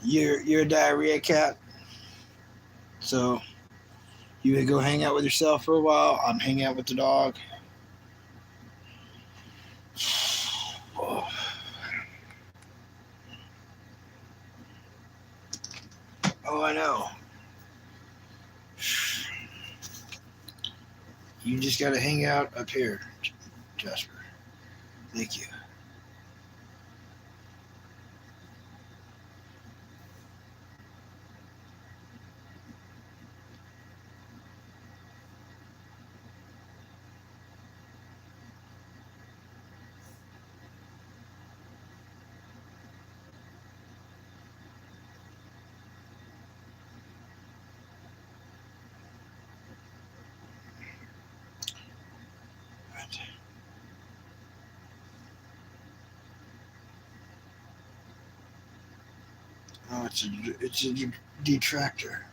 You're a diarrhea cat, so you would go hang out with yourself for a while. I'm hanging out with the dog. Oh, I know. You just gotta hang out up here, Jasper. Thank you. Oh, it's a detractor.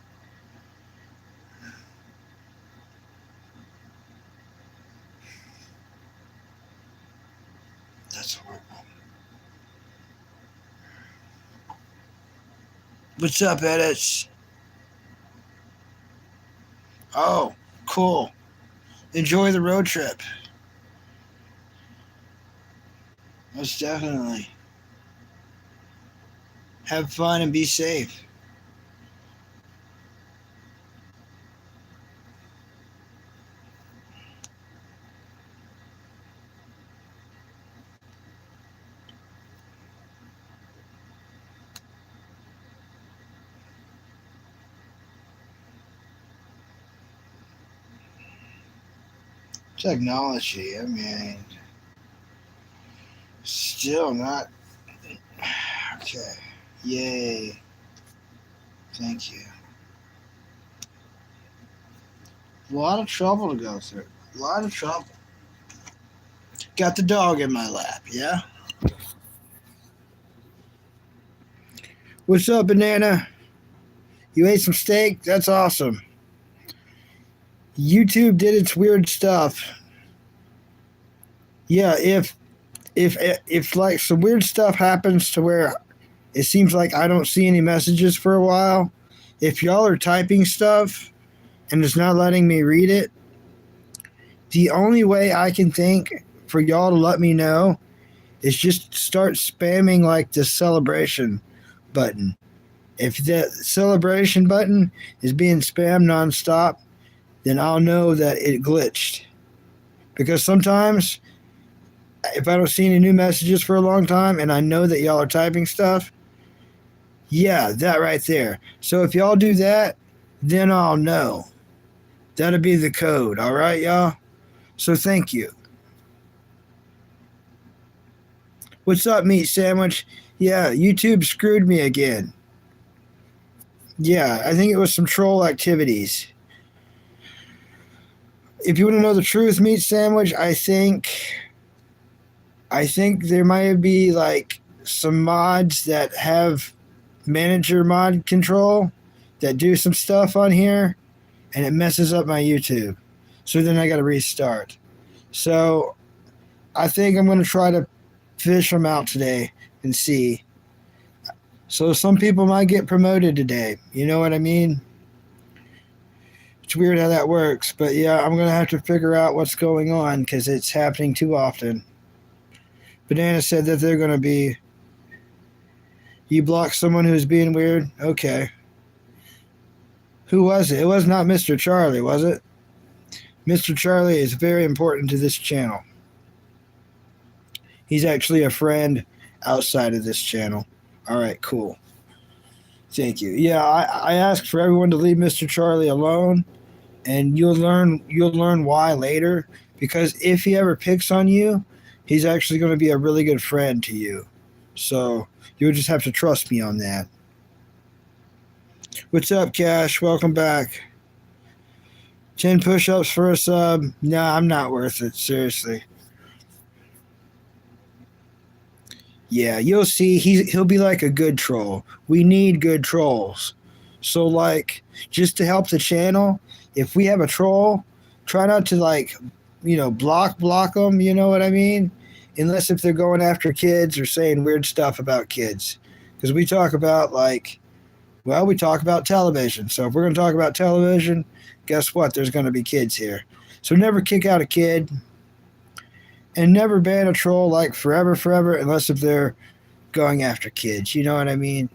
That's horrible. What's up, edits? Oh, cool. Enjoy the road trip. Most definitely. Have fun and be safe. Technology, I mean, still not. Okay. Yay. Thank you. A lot of trouble to go through. A lot of trouble. Got the dog in my lap, yeah? What's up, Banana? You ate some steak? That's awesome. YouTube did its weird stuff. Yeah, if like some weird stuff happens to where it seems like I don't see any messages for a while, if y'all are typing stuff and it's not letting me read it, the only way I can think for y'all to let me know is just start spamming like the celebration button. If the celebration button is being spammed nonstop, then I'll know that it glitched. Because sometimes, if I don't see any new messages for a long time and I know that y'all are typing stuff, yeah, that right there. So if y'all do that, then I'll know. That'll be the code, all right, y'all? So thank you. What's up, meat sandwich? Yeah, YouTube screwed me again. Yeah, I think it was some troll activities. If you want to know the truth, meat sandwich, I think there might be like some mods that have manager mod control that do some stuff on here and it messes up my YouTube. So then I got to restart. So I think I'm going to try to fish them out today and see. So some people might get promoted today. You know what I mean? It's weird how that works. But yeah, I'm going to have to figure out what's going on because it's happening too often. Banana said that they're going to be. You block someone who's being weird? Okay. Who was it? It was not Mr. Charlie, was it? Mr. Charlie is very important to this channel. He's actually a friend outside of this channel. All right, cool. Thank you. Yeah, I asked for everyone to leave Mr. Charlie alone, and you'll learn why later. Because if he ever picks on you, he's actually going to be a really good friend to you. So you'll just have to trust me on that. What's up, Cash? Welcome back. 10 push-ups for a sub. Nah, I'm not worth it. Seriously. Yeah, you'll see. He'll be like a good troll. We need good trolls. So, like, just to help the channel, if we have a troll, try not to, like, block them, you know what I mean? Unless if they're going after kids or saying weird stuff about kids. Because we talk about, like, well, we talk about television. So if we're going to talk about television, guess what? There's going to be kids here. So never kick out a kid and never ban a troll like forever, unless if they're going after kids. You know what I mean?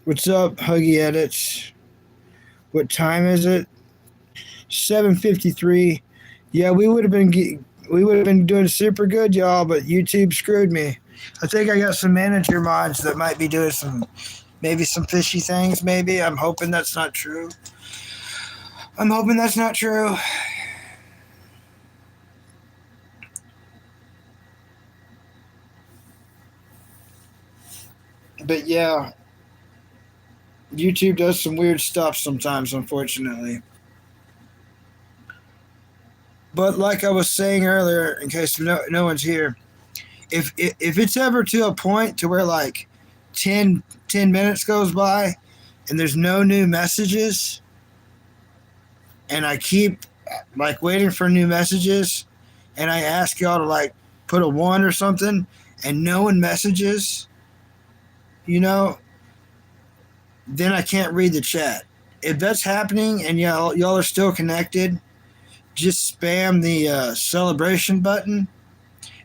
What's up, Huggy Edits? What time is it? 7:53. Yeah, we would have been doing super good, y'all, but YouTube screwed me. I think I got some manager mods that might be doing maybe some fishy things. Maybe I'm hoping that's not true. But yeah, YouTube does some weird stuff sometimes, unfortunately. But like I was saying earlier, in case no one's here, if it's ever to a point to where like 10 minutes goes by and there's no new messages, and I keep like waiting for new messages, and I ask y'all to like put a 1 or something, and no one messages, you know, then I can't read the chat. If that's happening and y'all are still connected, just spam the celebration button,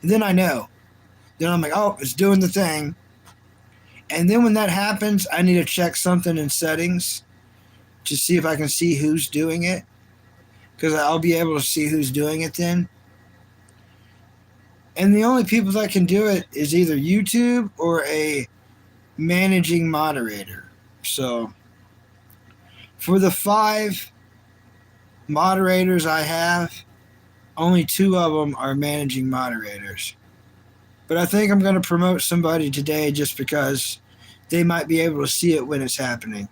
and then I know. Then I'm like, oh, it's doing the thing. And then when that happens, I need to check something in settings to see if I can see who's doing it, because I'll be able to see who's doing it then. And the only people that can do it is either YouTube or a managing moderator. So for the 5 moderators I have, only 2 of them are managing moderators. But I think I'm going to promote somebody today just because they might be able to see it when it's happening.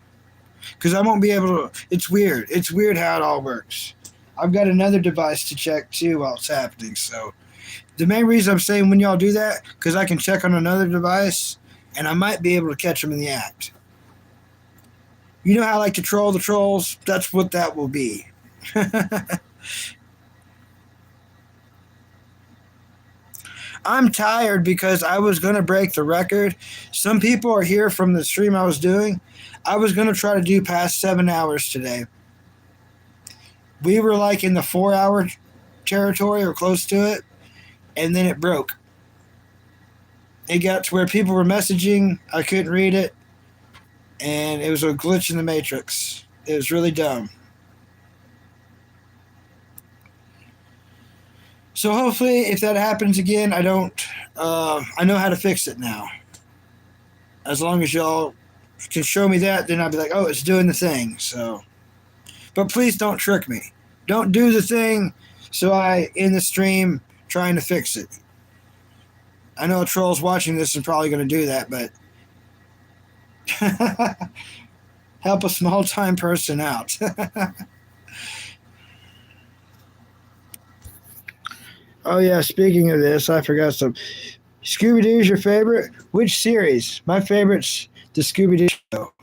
Because I won't be able to. It's weird. It's weird how it all works. I've got another device to check too while it's happening. So the main reason I'm saying when y'all do that, because I can check on another device and I might be able to catch them in the act. You know how I like to troll the trolls? That's what that will be. I'm tired because I was going to break the record. Some people are here from the stream I was doing. I was going to try to do past 7 hours today. We were like in the 4-hour territory or close to it, and then it broke. It got to where people were messaging. I couldn't read it, and it was a glitch in the matrix. It was really dumb. So hopefully, if that happens again, I know how to fix it now. As long as y'all can show me that, then I'll be like, oh, it's doing the thing. So, but please don't trick me. Don't do the thing so I in the stream trying to fix it. I know a troll's watching this and probably going to do that, but help a small-time person out. Oh, yeah, speaking of this, I forgot some. Scooby-Doo's your favorite? Which series? My favorite's the Scooby-Doo show,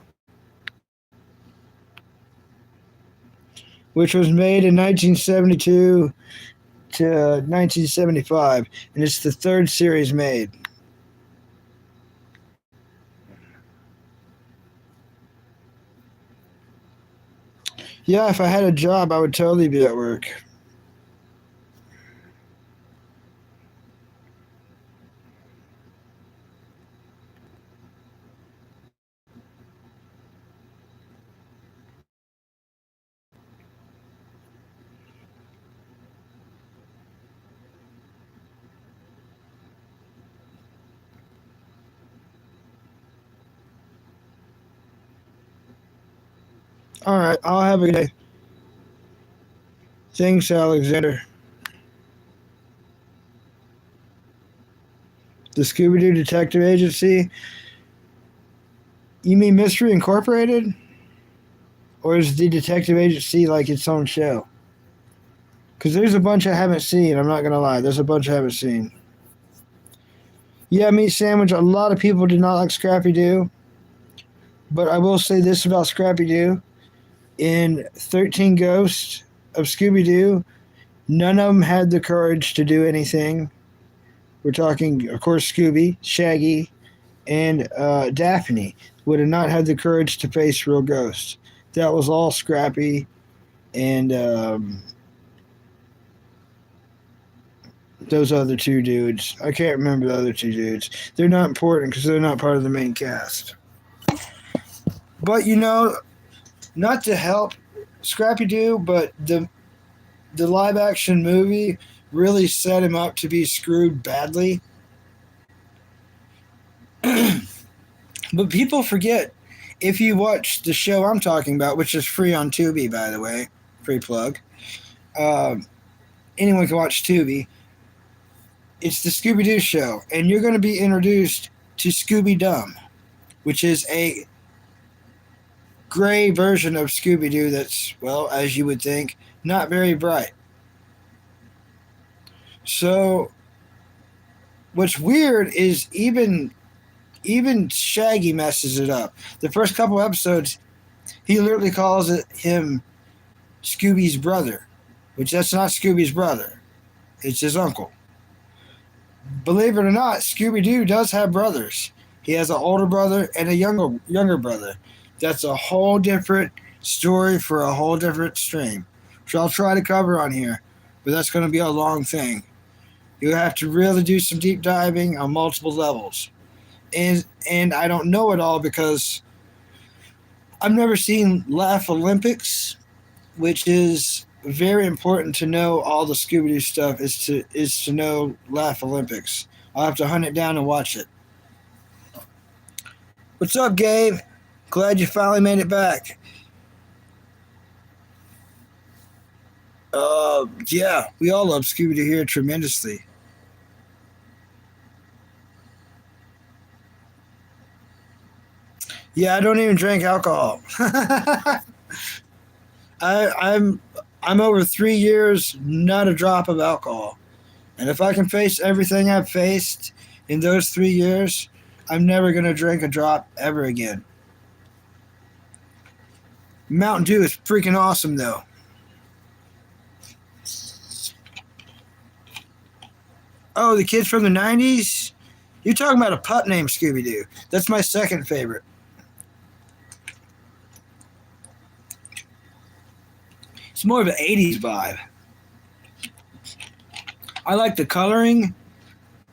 which was made in 1972 to 1975, and it's the 3rd series made. Yeah, if I had a job, I would totally be at work. All right, I'll have a good day. Thanks, Alexander. The Scooby-Doo Detective Agency? You mean Mystery Incorporated? Or is the Detective Agency like its own show? Because there's a bunch I haven't seen. I'm not going to lie. There's a bunch I haven't seen. Yeah, Meat Sandwich. A lot of people did not like Scrappy-Doo. But I will say this about Scrappy-Doo. In 13 Ghosts of Scooby-Doo, none of them had the courage to do anything We're talking, of course, Scooby, Shaggy, and Daphne would have not had the courage to face real ghosts. That was all Scrappy and those other two dudes. I can't remember the other two dudes. They're not important because they're not part of the main cast. But not to help Scrappy Doo, but the live action movie really set him up to be screwed badly. But people forget, if you watch the show I'm talking about, which is free on Tubi, by the way, free plug. Anyone can watch Tubi. It's the Scooby-Doo show, and you're going to be introduced to Scooby-Dum, which is a gray version of Scooby-Doo that's, well, as you would think, not very bright. So, what's weird is even Shaggy messes it up. The first couple episodes, he literally calls him Scooby's brother, which that's not Scooby's brother. It's his uncle. Believe it or not, Scooby-Doo does have brothers. He has an older brother and a younger brother. That's a whole different story for a whole different stream, which I'll try to cover on here, but that's going to be a long thing. You have to really do some deep diving on multiple levels. And I don't know it all because I've never seen Laugh Olympics, which is very important to know all the Scooby-Doo stuff is to know Laugh Olympics. I'll have to hunt it down and watch it. What's up, Gabe? Glad you finally made it back. Yeah, we all love Scooby-Doo here tremendously. Yeah, I don't even drink alcohol. I'm over 3 years, not a drop of alcohol. And if I can face everything I've faced in those 3 years, I'm never going to drink a drop ever again. Mountain Dew is freaking awesome, though. Oh, the kids from the 90s? You're talking about a pup named Scooby-Doo. That's my second favorite. It's more of an 80s vibe. I like the coloring.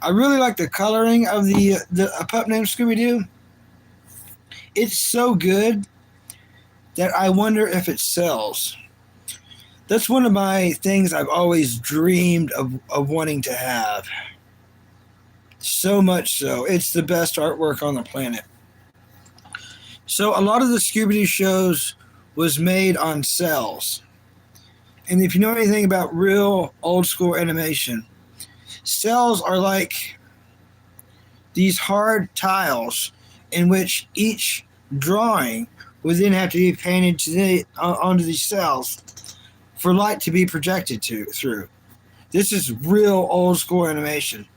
I really like the coloring of a pup named Scooby-Doo. It's so good that I wonder if it sells. That's one of my things I've always dreamed of wanting to have. So much so. It's the best artwork on the planet. So a lot of the Scooby-Doo shows was made on cells. And if you know anything about real old school animation, cells are like these hard tiles in which each drawing would then have to be painted onto these cells for light to be projected through. This is real old school animation.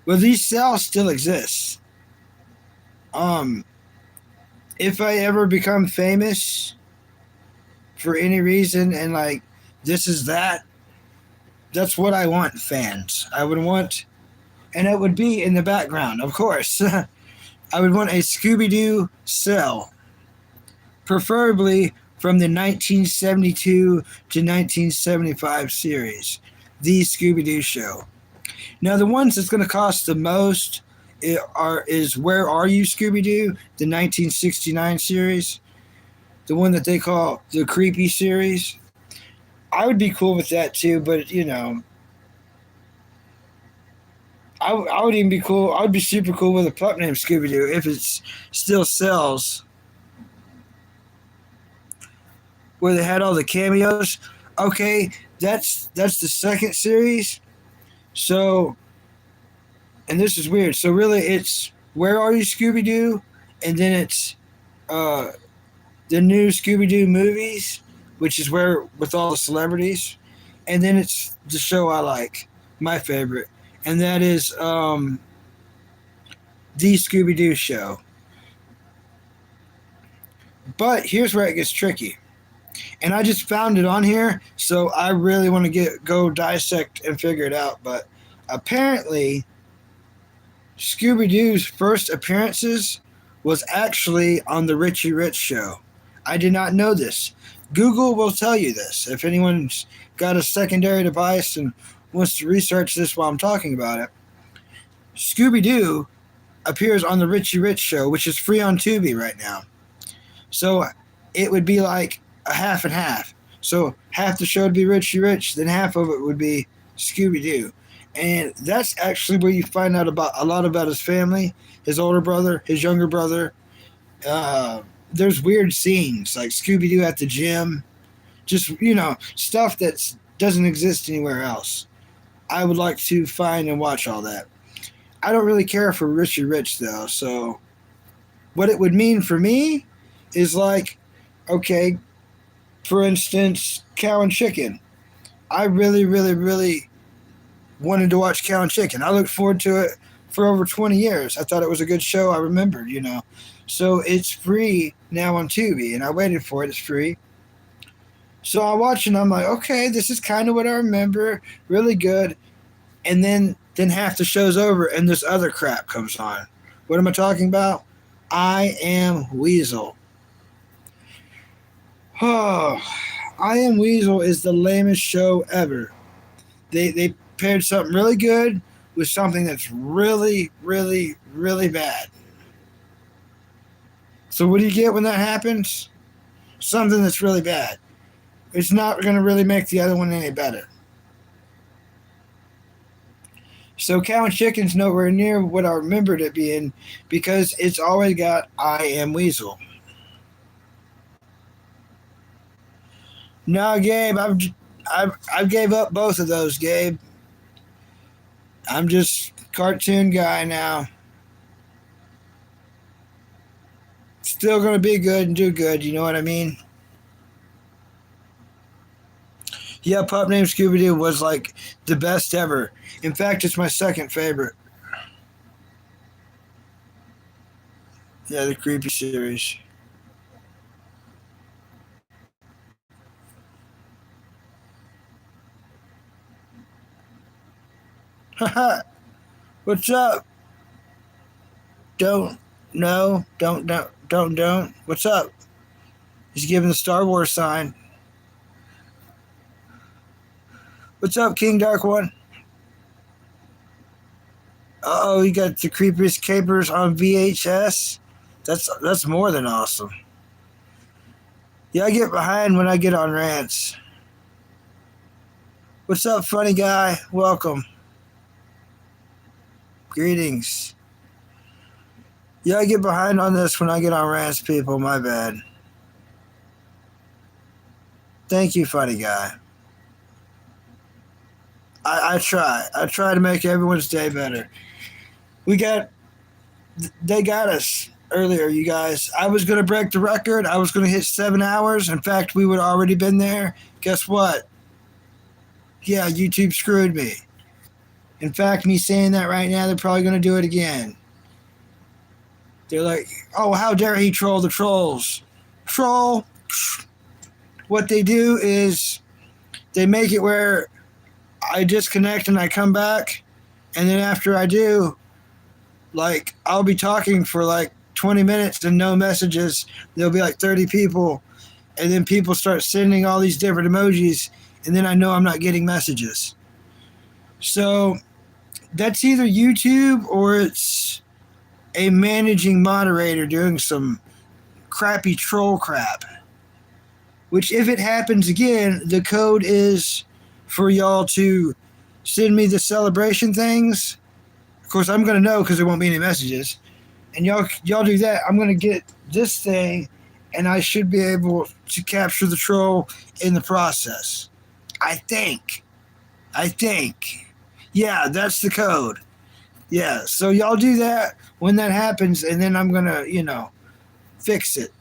Well, these cells still exist. If I ever become famous for any reason and like this is that's what I want, fans. I would want, and it would be in the background, of course. I would want a Scooby-Doo cell, preferably from the 1972 to 1975 series, The Scooby-Doo Show. Now, the ones that's going to cost the most is Where Are You, Scooby-Doo, the 1969 series, the one that they call the Creepy series. I would be cool with that too, but I would even be cool. I would be super cool with a pup named Scooby-Doo if it still sells. Where they had all the cameos. Okay, that's the second series. So, and this is weird. So really, it's Where Are You, Scooby-Doo, and then it's the new Scooby-Doo movies, which is where with all the celebrities, and then it's the show I like, my favorite, and that is The Scooby-Doo Show. But here's where it gets tricky. And I just found it on here, so I really want to go dissect and figure it out. But Apparently, Scooby-Doo's first appearances was actually on the Richie Rich show. I did not know this. Google will tell you this. If anyone's got a secondary device and wants to research this while I'm talking about it, Scooby-Doo appears on the Richie Rich show, which is free on Tubi right now. So it would be like a half and half. So half the show would be Richie Rich, then half of it would be Scooby-Doo. And that's actually where you find out about a lot about his family, his older brother, his younger brother. There's weird scenes like Scooby-Doo at the gym. Just, stuff that doesn't exist anywhere else. I would like to find and watch all that. I don't really care for Richie Rich, though. So what it would mean for me is like, okay, for instance, Cow and Chicken. I really, really, really wanted to watch Cow and Chicken. I looked forward to it for over 20 years. I thought it was a good show. I remembered, So it's free now on Tubi, and I waited for it. It's free. So I watched it, and I'm like, okay, this is kind of what I remember. Really good. And then half the show's over, and this other crap comes on. What am I talking about? I Am Weasel. Oh, I Am Weasel is the lamest show ever. They paired something really good with something that's really, really, really bad. So what do you get when that happens? Something that's really bad. It's not going to really make the other one any better. So Cow and Chicken's nowhere near what I remembered it being because it's always got I Am Weasel. No, Gabe, I've gave up both of those, Gabe. I'm just cartoon guy now. Still going to be good and do good, you know what I mean? Yeah, Pup Named Scooby-Doo was like the best ever. In fact, it's my second favorite. Yeah, the creepy series. Haha. What's up? Don't. What's up? He's giving the Star Wars sign. What's up, King Dark One? Uh-oh, you got the creepiest capers on VHS? That's more than awesome. Yeah, I get behind when I get on rants. What's up, funny guy? Welcome. Greetings. Yeah, I get behind on this when I get on rants, people. My bad. Thank you, funny guy. I try. I try to make everyone's day better. They got us earlier, you guys. I was going to break the record. I was going to hit 7 hours. In fact, we would have already been there. Guess what? Yeah, YouTube screwed me. In fact, me saying that right now, they're probably going to do it again. They're like, oh, how dare he troll the trolls. Troll. What they do is they make it where I disconnect and I come back. And then after I do, like, I'll be talking for like 20 minutes and no messages. There'll be like 30 people. And then people start sending all these different emojis. And then I know I'm not getting messages. So that's either YouTube or it's a managing moderator doing some crappy troll crap. Which, if it happens again, the code is for y'all to send me the celebration things. Of course, I'm going to know because there won't be any messages. And y'all do that. I'm going to get this thing, and I should be able to capture the troll in the process. I think. Yeah, that's the code. Yeah, so y'all do that when that happens, and then I'm going to, fix it.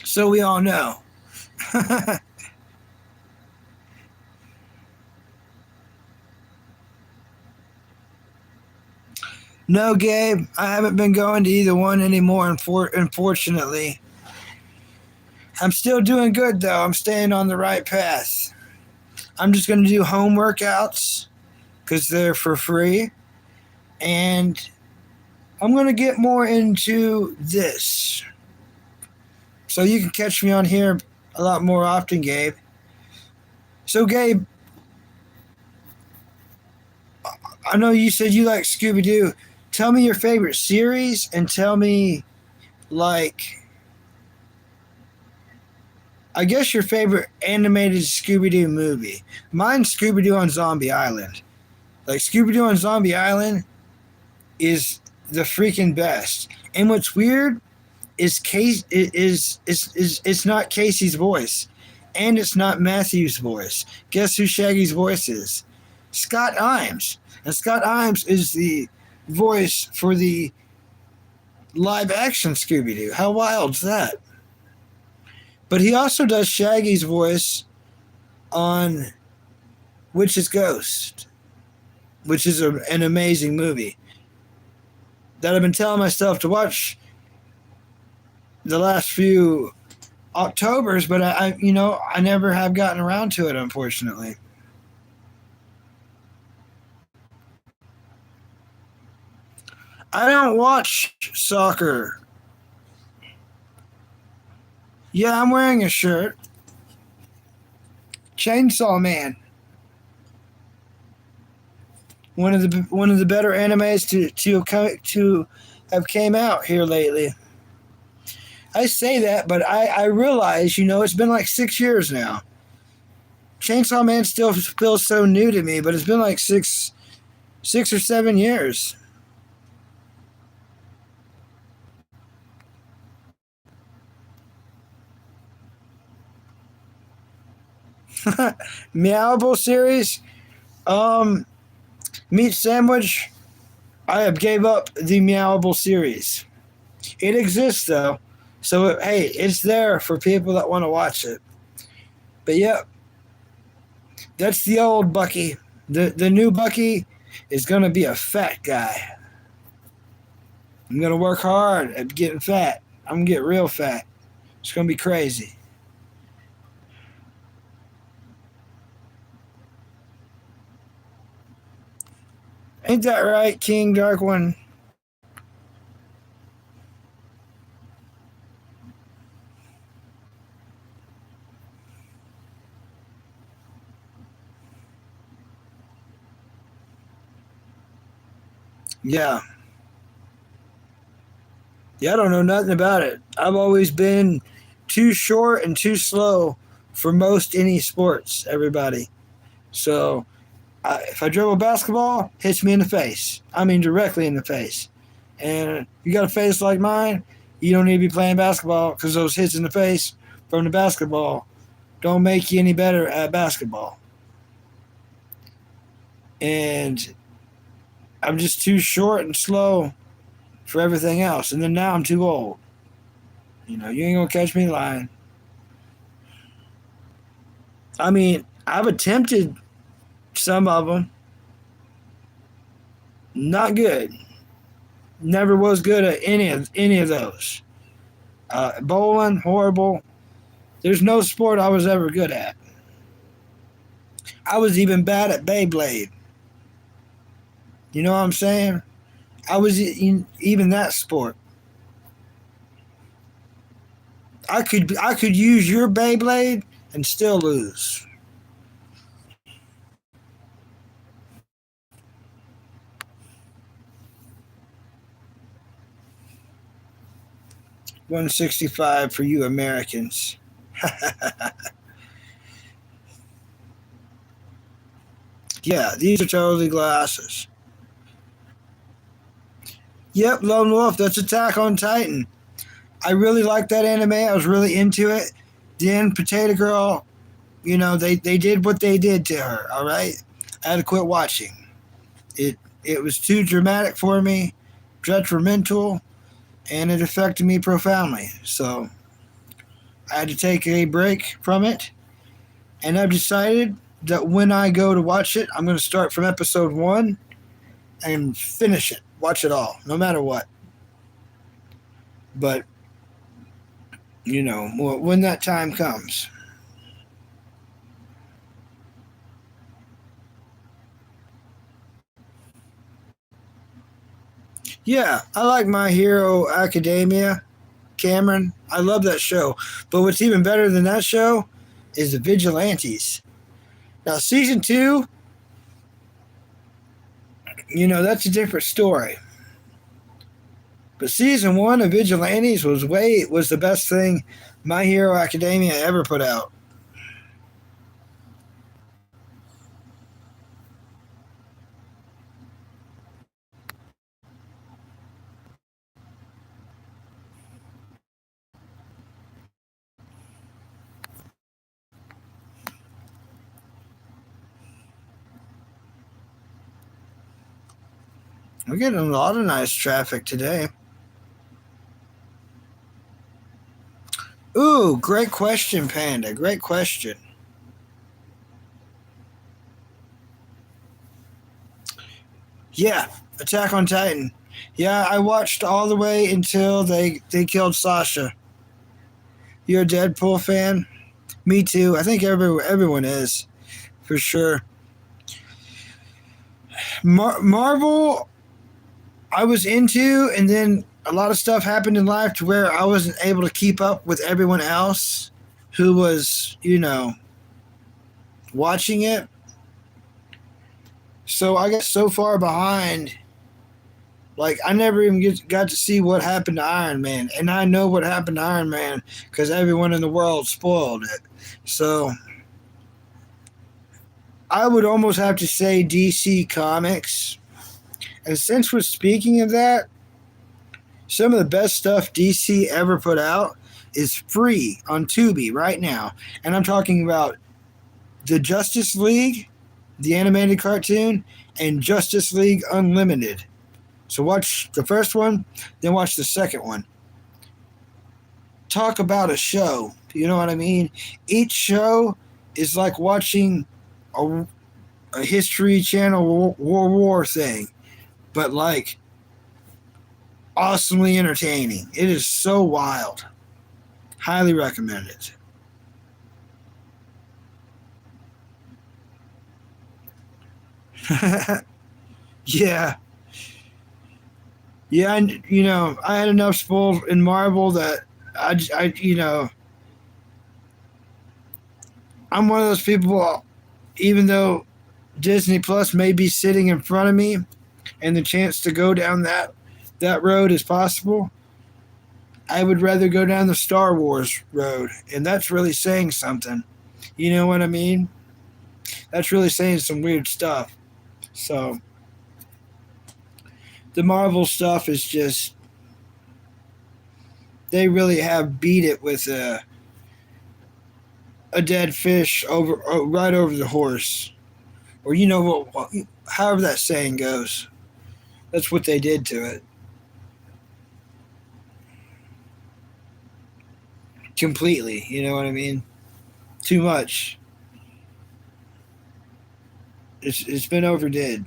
So we all know. No, Gabe, I haven't been going to either one anymore, unfortunately. I'm still doing good, though. I'm staying on the right path. I'm just going to do home workouts because they're for free. And I'm going to get more into this. So you can catch me on here a lot more often, Gabe. So, Gabe, I know you said you like Scooby Doo. Tell me your favorite series and tell me, like, I guess your favorite animated Scooby Doo movie. Mine's Scooby Doo on Zombie Island. Like, Scooby Doo on Zombie Island is the freaking best. And what's weird is it's not Casey's voice, and it's not Matthew's voice. Guess who Shaggy's voice is? Scott Imes. And Scott Imes is the voice for the live action Scooby Doo. How wild's that? But he also does Shaggy's voice on Witch's Ghost, which is an amazing movie that I've been telling myself to watch the last few Octobers, but I never have gotten around to it, unfortunately. I don't watch soccer. Yeah, I'm wearing a shirt. Chainsaw Man. One of the better animes to have came out here lately. I say that, but I realize, it's been like 6 years now. Chainsaw Man still feels so new to me, but it's been like six or 7 years. Meowable series, Meat Sandwich. I have gave up the Meowable series. It exists though, so hey, it's there for people that want to watch it. But yeah, that's the old Bucky. The new Bucky is gonna be a fat guy. I'm gonna work hard at getting fat. I'm gonna get real fat. It's gonna be crazy. Ain't that right, King Dark One? Yeah. Yeah, I don't know nothing about it. I've always been too short and too slow for most any sports, everybody. So if I dribble a basketball, hits me in the face. I mean, directly in the face. And you got a face like mine, you don't need to be playing basketball because those hits in the face from the basketball don't make you any better at basketball. And I'm just too short and slow for everything else. And then now I'm too old. You ain't going to catch me lying. I mean, I've attempted some of them. Not good. Never was good at any of those. Bowling, horrible. There's no sport I was ever good at. I was even bad at Beyblade. You know what I'm saying? I was even that sport. I could use your Beyblade and still lose. $165 for you Americans. Yeah, these are totally glasses. Yep, Lone Wolf. That's Attack on Titan. I really liked that anime. I was really into it. Then Potato Girl, they did what they did to her. All right, I had to quit watching. It was too dramatic for me, detrimental, and it affected me profoundly. So I had to take a break from it, and I've decided that when I go to watch it, I'm going to start from episode 1 and finish it. Watch it all, no matter what. But, when that time comes. Yeah, I like My Hero Academia, Cameron. I love that show. But what's even better than that show is The Vigilantes. Now, season two, that's a different story. But season one of Vigilantes was the best thing My Hero Academia ever put out. We're getting a lot of nice traffic today. Ooh, great question, Panda. Great question. Yeah, Attack on Titan. Yeah, I watched all the way until they killed Sasha. You're a Deadpool fan? Me too. I think everyone is for sure. Marvel, I was into, and then a lot of stuff happened in life to where I wasn't able to keep up with everyone else who was, watching it. So I got so far behind. Like I never even got to see what happened to Iron Man, and I know what happened to Iron Man because everyone in the world spoiled it. So I would almost have to say DC Comics. And since we're speaking of that, some of the best stuff DC ever put out is free on Tubi right now. And I'm talking about the Justice League, the animated cartoon, and Justice League Unlimited. So watch the first one, then watch the second one. Talk about a show. You know what I mean? Each show is like watching a, a History Channel World War thing, but like awesomely entertaining. It is so wild. Highly recommend it. Yeah, yeah. And I had enough spoiled in Marvel that I'm one of those people. Even though Disney Plus may be sitting in front of me, and the chance to go down that road is possible, I would rather go down the Star Wars road, and that's really saying something. You know what I mean? That's really saying some weird stuff. So the Marvel stuff is just they really have beat it with a dead fish over right over the horse, or however that saying goes. That's what they did to it completely. You know what I mean? Too much. It's been overdid.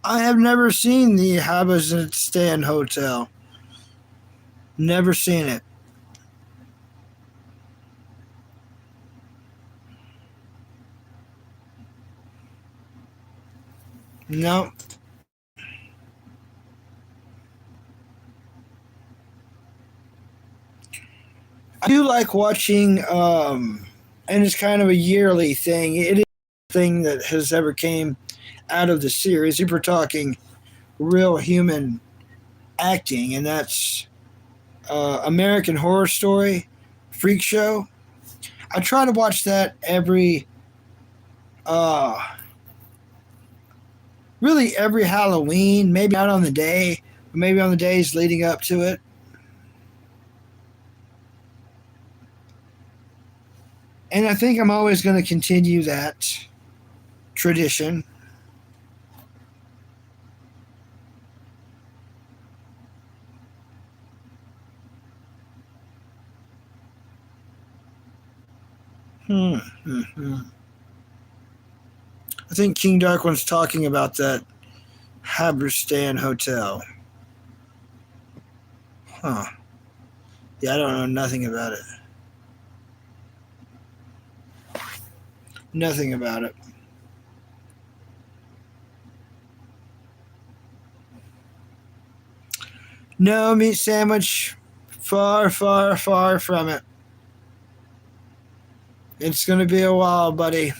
I have never seen the Habazistan Hotel. Never seen it. No. I do like watching, and it's kind of a yearly thing. It is a thing that has ever came out of the series. If we're talking real human acting, and that's American Horror Story, Freak Show. I try to watch that uh, really every Halloween. Maybe not on the day, but maybe on the days leading up to it. And I think I'm always going to continue that tradition. Hmm. Hmm. I think King Dark talking about that Haberstan Hotel. Huh. Yeah, I don't know nothing about it. Nothing about it. No meat sandwich. Far, far, far from it. It's going to be a while, buddy.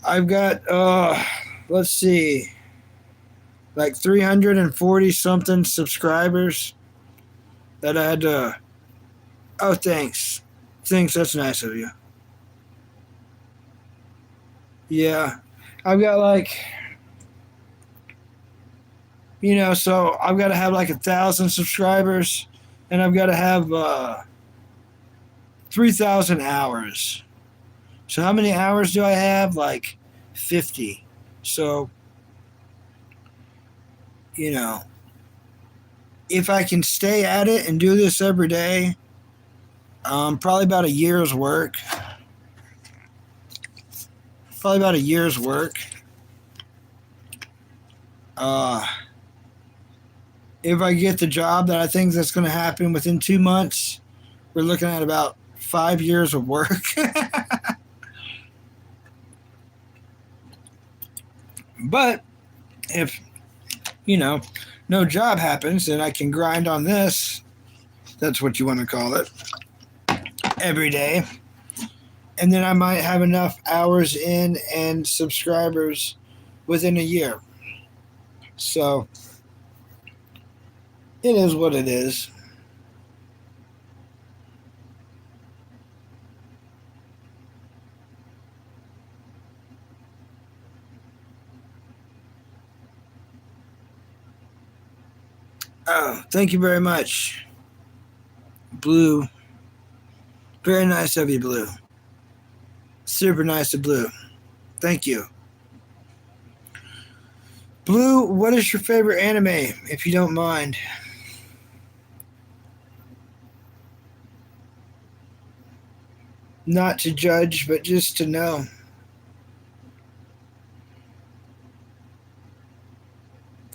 I've got, let's see, like 340 something subscribers that I had to. Oh, thanks. Thanks, that's nice of you. Yeah. I've got like, so I've got to have like 1,000 subscribers and I've got to have 3,000 hours. So how many hours do I have? Like 50. So, if I can stay at it and do this every day, probably about a year's work. Probably about a year's work. If I get the job that I think that's going to happen within 2 months, we're looking at about 5 years of work. But if, no job happens and I can grind on this, that's what you want to call it, every day. And then I might have enough hours in and subscribers within a year. So it is what it is. Oh, thank you very much, Blue. Very nice of you, Blue. Super nice of Blue. Thank you. Blue, what is your favorite anime, if you don't mind? Not to judge, but just to know.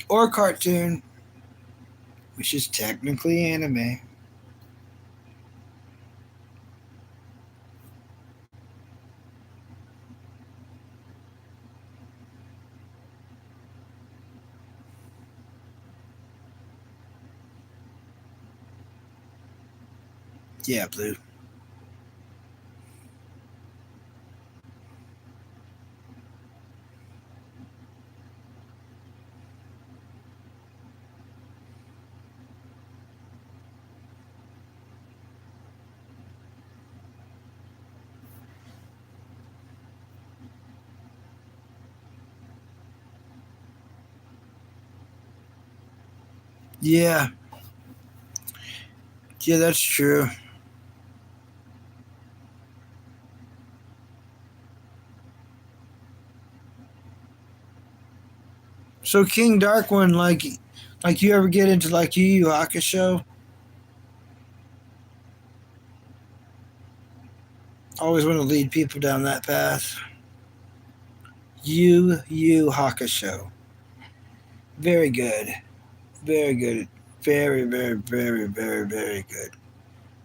Or cartoon, which is technically anime. Yeah, Blue. Yeah. Yeah, that's true. So King Dark One, like you ever get into like Yu Yu Hakusho? Always want to lead people down that path. Yu Yu Hakusho. Very good. Very good. Very, very, very, very, very good.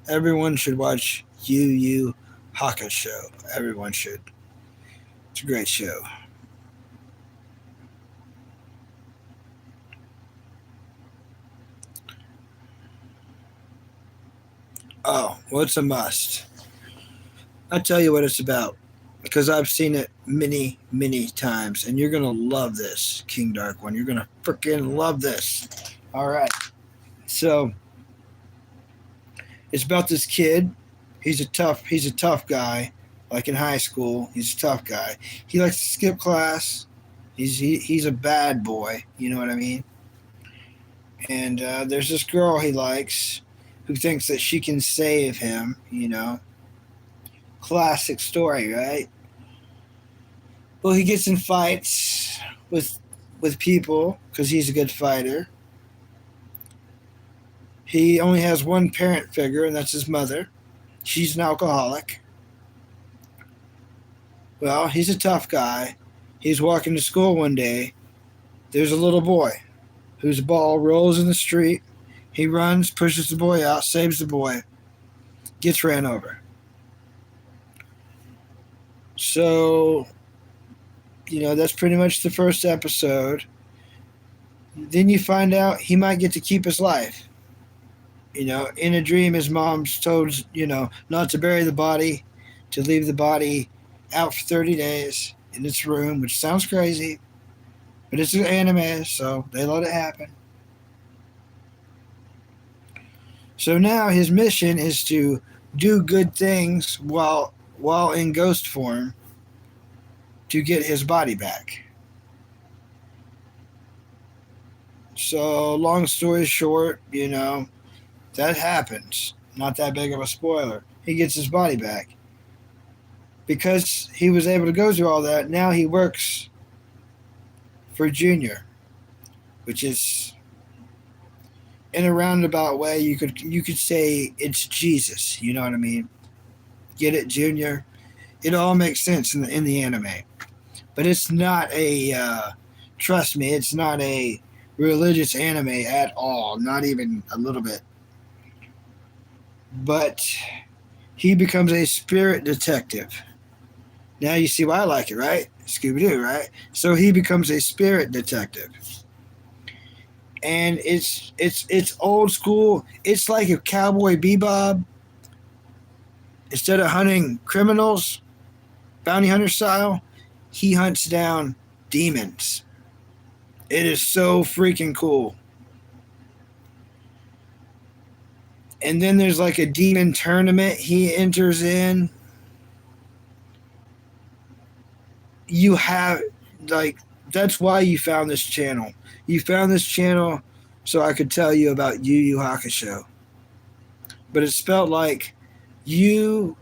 Everyone should watch Yu Yu Hakusho. Everyone should. It's a great show. Oh, well, it's a must. I'll tell you what it's about because I've seen it many, many times, and you're gonna love this, King Dark One. You're gonna freaking love this. All right. So it's about this kid. He's a tough guy. Like in high school, he's a tough guy. He likes to skip class. He's a bad boy. You know what I mean? And there's this girl he likes who thinks that she can save him. Classic story, right? Well, he gets in fights with people because he's a good fighter. He only has one parent figure, and that's his mother. She's an alcoholic. Well, he's a tough guy. He's walking to school one day. There's a little boy whose ball rolls in the street. He runs, pushes the boy out, saves the boy, gets ran over. So, that's pretty much the first episode. Then you find out he might get to keep his life. In a dream, his mom's told, not to bury the body, to leave the body out for 30 days in its room, which sounds crazy, but it's an anime, so they let it happen. So now his mission is to do good things while in ghost form to get his body back. So long story short, that happens. Not that big of a spoiler. He gets his body back. Because he was able to go through all that, now he works for Junior, which is, in a roundabout way, you could say it's Jesus. You know what I mean? Get it, Junior? It all makes sense in the anime, but it's not a. Trust me, it's not a religious anime at all. Not even a little bit. But he becomes a spirit detective. Now you see why I like it, right? Scooby-Doo, right? So he becomes a spirit detective. And it's old school. It's like if Cowboy Bebop, instead of hunting criminals, bounty hunter style, he hunts down demons. It is so freaking cool. And then there's like a demon tournament he enters in. You have, like, that's why you found this channel. You found this channel so I could tell you about Yu Yu Hakusho. But it's spelled like you.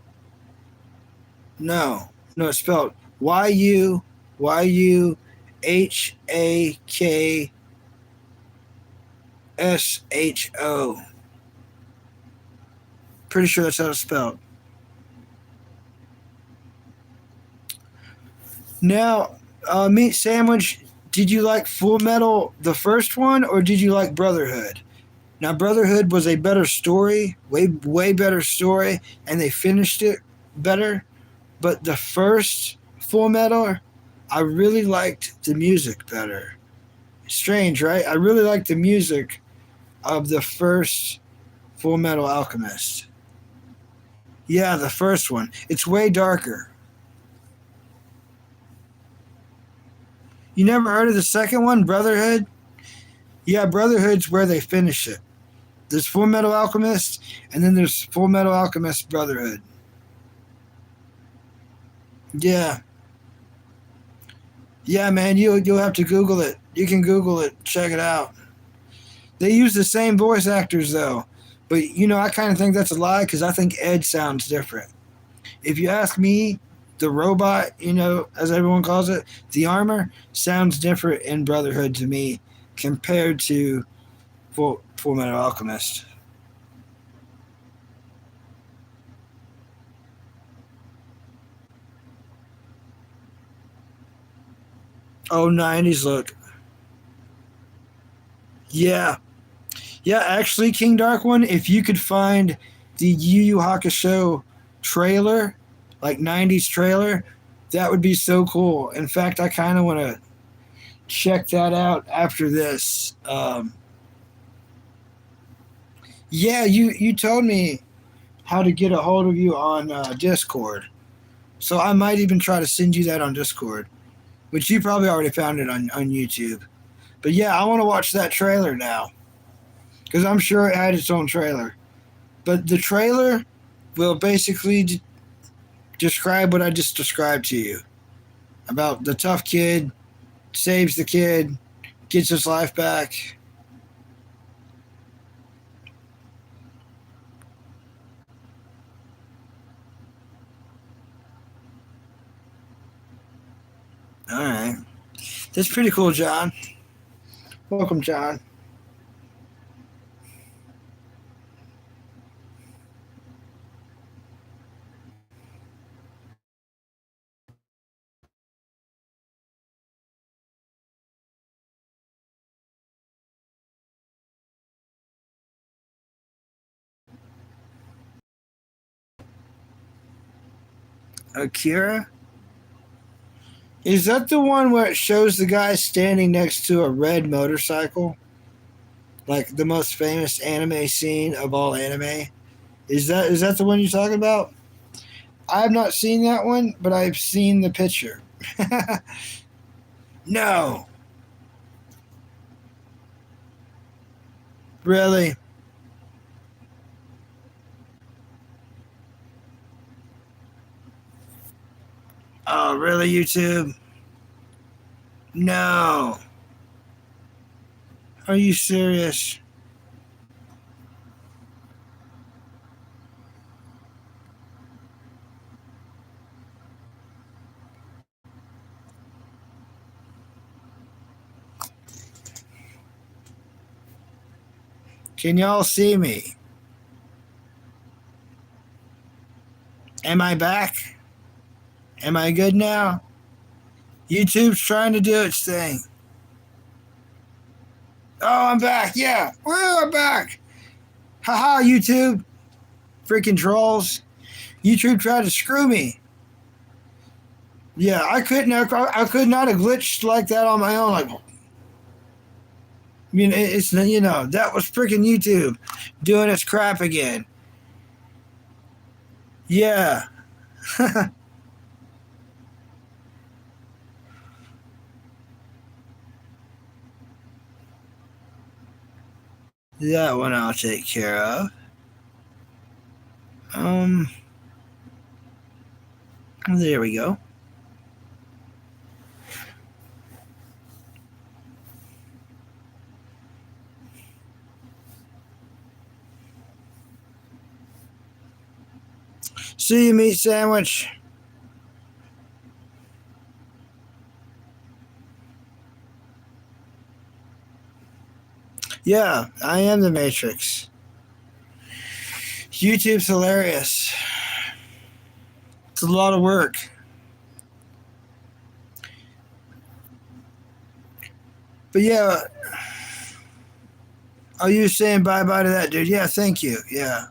No, it's spelled YUYUHAKSHO. Pretty sure that's how it's spelled. Now, Meat Sandwich, did you like Full Metal, the first one, or did you like Brotherhood? Now, Brotherhood was a better story, way better story, and they finished it better. But the first Full Metal, I really liked the music better. Strange, right? I really liked the music of the first Full Metal Alchemist. Yeah, the first one. It's way darker. You never heard of the second one, Brotherhood? Yeah, Brotherhood's where they finish it. There's Full Metal Alchemist, and then there's Full Metal Alchemist Brotherhood. Yeah. Yeah, man, you'll have to Google it. You can Google it. Check it out. They use the same voice actors, though. But, I kind of think that's a lie because I think Ed sounds different. If you ask me, the robot, as everyone calls it, the armor, sounds different in Brotherhood to me compared to Full Metal Alchemist. Oh, 90s look. Yeah. Yeah, actually, King Dark One, if you could find the Yu Yu Hakusho trailer, like 90s trailer, that would be so cool. In fact, I kind of want to check that out after this. Yeah, you told me how to get a hold of you on Discord. So I might even try to send you that on Discord, which you probably already found it on YouTube. But yeah, I want to watch that trailer now because I'm sure it had its own trailer. But the trailer will basically describe what I just described to you about the tough kid, saves the kid, gets his life back. All right. That's pretty cool, John. Welcome, John. Akira? Is that the one where it shows the guy standing next to a red motorcycle? Like the most famous anime scene of all anime? Is that the one you're talking about? I have not seen that one, but I've seen the picture. No. Really? Oh, really, YouTube? No. Are you serious? Can y'all see me? Am I back? Am I good now? YouTube's trying to do its thing. Oh, I'm back. Yeah. Woo, I'm back. Haha, YouTube. Freaking trolls. YouTube tried to screw me. Yeah, I could not have glitched like that on my own. Like, I mean, it's, that was freaking YouTube doing its crap again. Yeah. That one I'll take care of. There we go. See you, meat sandwich. Yeah, I am the Matrix. YouTube's hilarious. It's a lot of work. But yeah, are you saying bye-bye to that dude? Yeah, thank you. Yeah.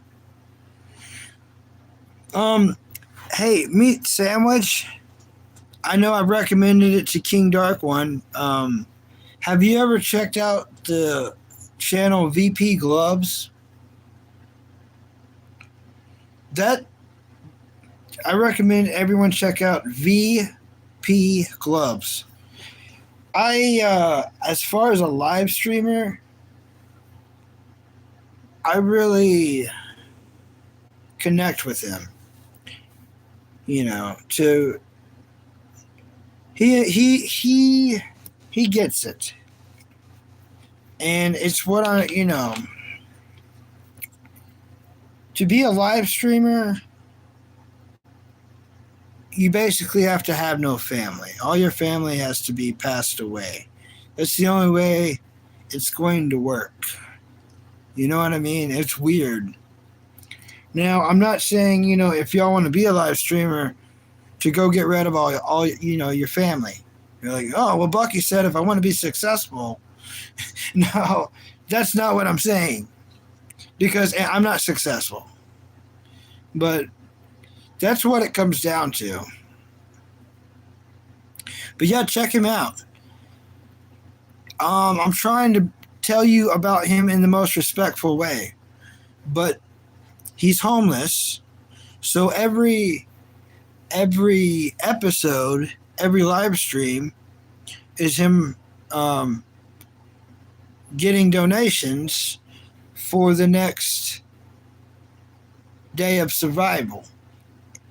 Hey, meat sandwich. I know I've recommended it to King Dark One. Have you ever checked out the channel VP Gloves? That I recommend everyone check out VP Gloves. As far as a live streamer, I really connect with him. To he gets it, and it's what to be a live streamer. You basically have to have no family. All your family has to be passed away. That's the only way it's going to work. You know what I mean? It's weird. Now, I'm not saying, if y'all want to be a live streamer, to go get rid of all your family. You're like, oh, well, Bucky said if I want to be successful. No, that's not what I'm saying. Because I'm not successful. But that's what it comes down to. But yeah, check him out. I'm trying to tell you about him in the most respectful way. But he's homeless. So every episode, every live stream is him getting donations for the next day of survival.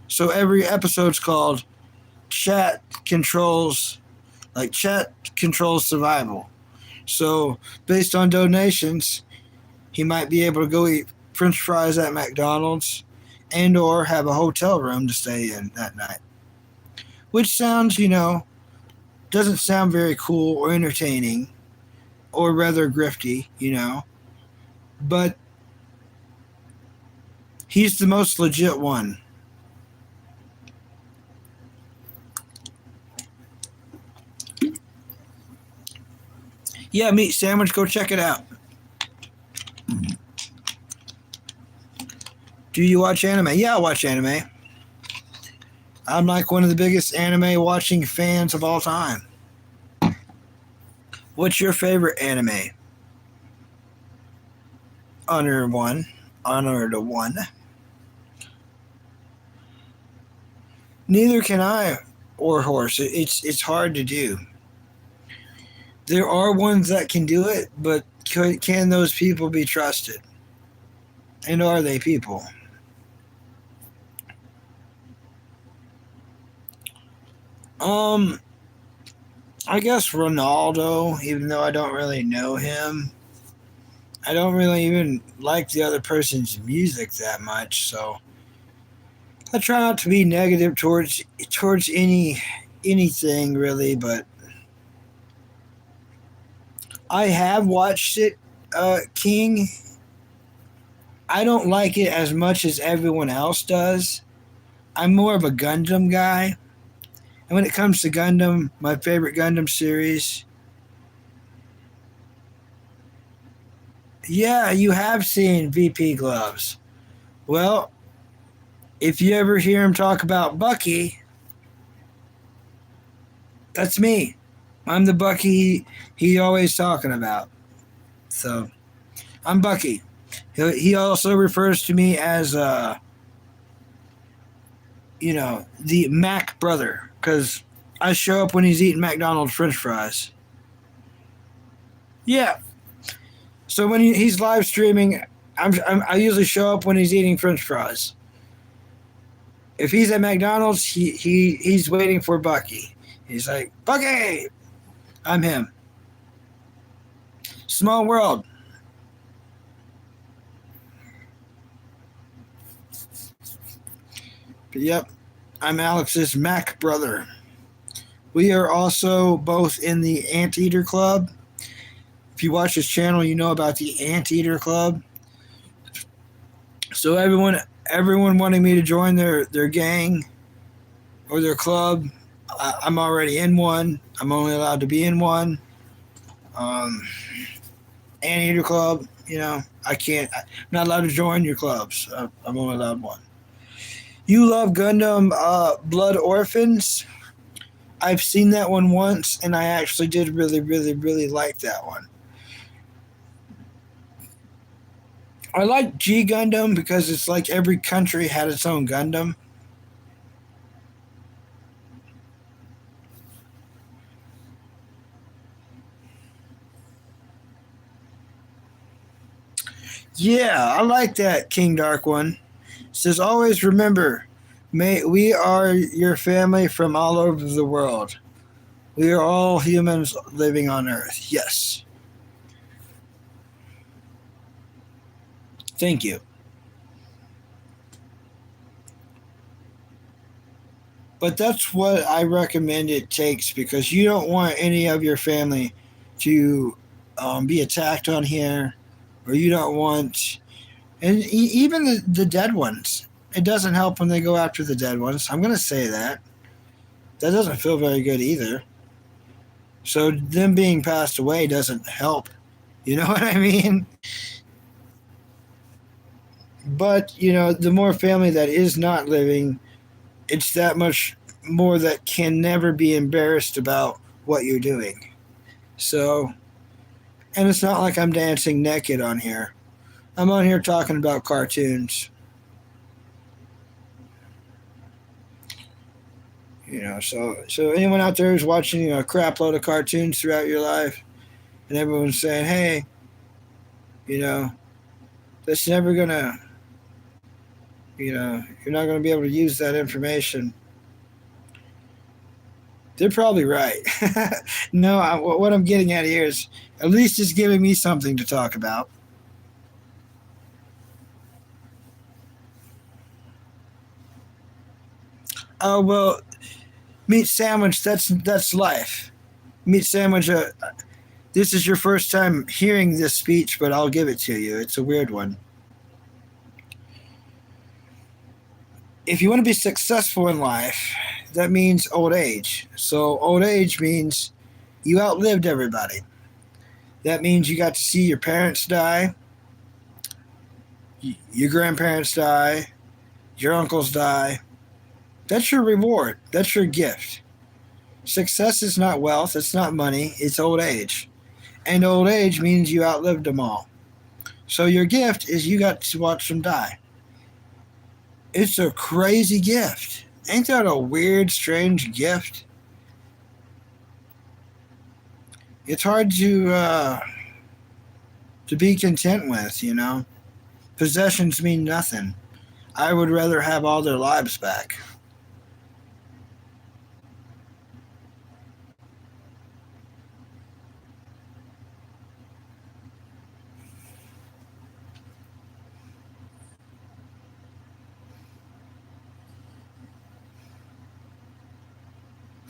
So every episode's called Chat Controls Survival. So based on donations, he might be able to go eat French fries at McDonald's and or have a hotel room to stay in that night. Which sounds, doesn't sound very cool or entertaining or rather grifty, But he's the most legit one. Yeah, meat sandwich, go check it out. Do you watch anime? Yeah, I watch anime. I'm like one of the biggest anime watching fans of all time. What's your favorite anime? Honor one. Honor to one. Neither can I or horse. It's hard to do. There are ones that can do it, but can those people be trusted? And are they people? Um, I guess Ronaldo, even though I don't really know him. I don't really even like the other person's music that much, so I try not to be negative towards anything really, but I have watched it, King. I don't like it as much as everyone else does. I'm more of a Gundam guy. And when it comes to Gundam, my favorite Gundam series, yeah, you have seen VP Gloves. Well, if you ever hear him talk about Bucky, that's me. I'm the Bucky he always talking about. So I'm Bucky. He also refers to me as the Mac brother because I show up when he's eating McDonald's French fries. Yeah. So when he's live streaming, I usually show up when he's eating French fries. If he's at McDonald's, he's waiting for Bucky. He's like, Bucky! I'm him. Small world. But yep, I'm Alex's Mac brother. We are also both in the Anteater Club. If you watch this channel, you know about the Anteater Club. So everyone wanting me to join their gang or their club, I'm already in one. I'm only allowed to be in one. Anteater Club, I can't. I'm not allowed to join your clubs. I'm only allowed one. You love Gundam Blood Orphans? I've seen that one once, and I actually did really, really, really like that one. I like G Gundam because it's like every country had its own Gundam. Yeah, I like that King Dark one. It says, always remember, we are your family from all over the world. We are all humans living on Earth. Yes. Thank you. But that's what I recommend it takes because you don't want any of your family to be attacked on here, or you don't want, and even the dead ones. It doesn't help when they go after the dead ones. I'm going to say that. That doesn't feel very good either. So them being passed away doesn't help. You know what I mean? But, the more family that is not living, it's that much more that can never be embarrassed about what you're doing. So, and it's not like I'm dancing naked on here. I'm on here talking about cartoons. So anyone out there who's watching a crap load of cartoons throughout your life, and everyone's saying, hey, that's never gonna, you're not gonna be able to use that information. They're probably right. No, what I'm getting at here is at least it's giving me something to talk about. Oh well, meat sandwich. That's life. Meat sandwich. This is your first time hearing this speech, but I'll give it to you. It's a weird one. If you want to be successful in life, that means old age. So old age means you outlived everybody. That means you got to see your parents die, your grandparents die, your uncles die. That's your reward. That's your gift. Success is not wealth. It's not money. It's old age. And old age means you outlived them all. So your gift is you got to watch them die. It's a crazy gift. Ain't that a weird, strange gift? It's hard to be content with, you know. Possessions mean nothing. I would rather have all their lives back.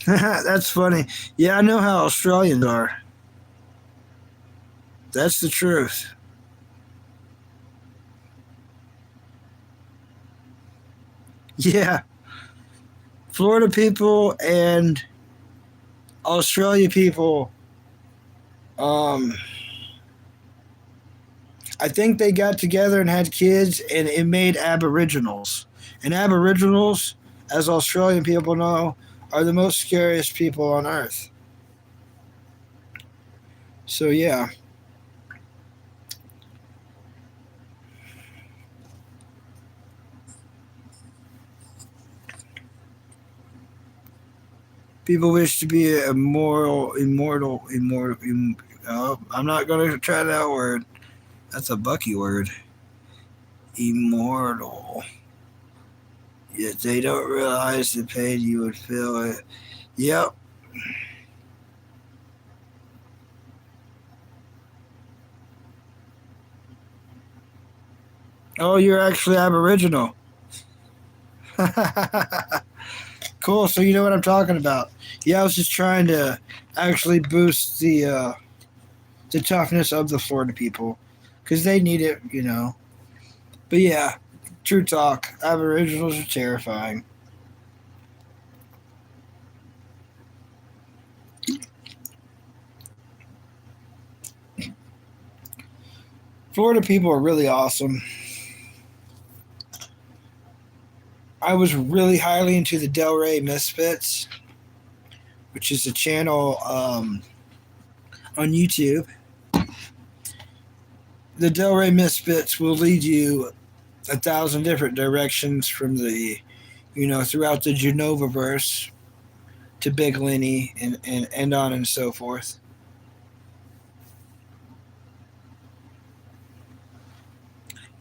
That's funny. Yeah, I know how Australians are. That's the truth. Yeah, Florida people and Australia people. Um, I think they got together and had kids, and it made Aboriginals. And Aboriginals, as Australian people know, are the most scariest people on earth. So yeah, people wish to be immortal. Oh, I'm not going to try that word. That's a Bucky word. Immortal. Yet they don't realize the pain you would feel. Yep. Oh, you're actually Aboriginal. Cool. So you know what I'm talking about. Yeah, I was just trying to actually boost the toughness of the Florida people because they need it, you know. But yeah, true talk. Aboriginals are terrifying. Florida people are really awesome. I was really highly into the Delray Misfits, which is a channel on YouTube. The Delray Misfits will lead you 1,000 different directions from throughout the Genova verse to Big Lenny and on and so forth.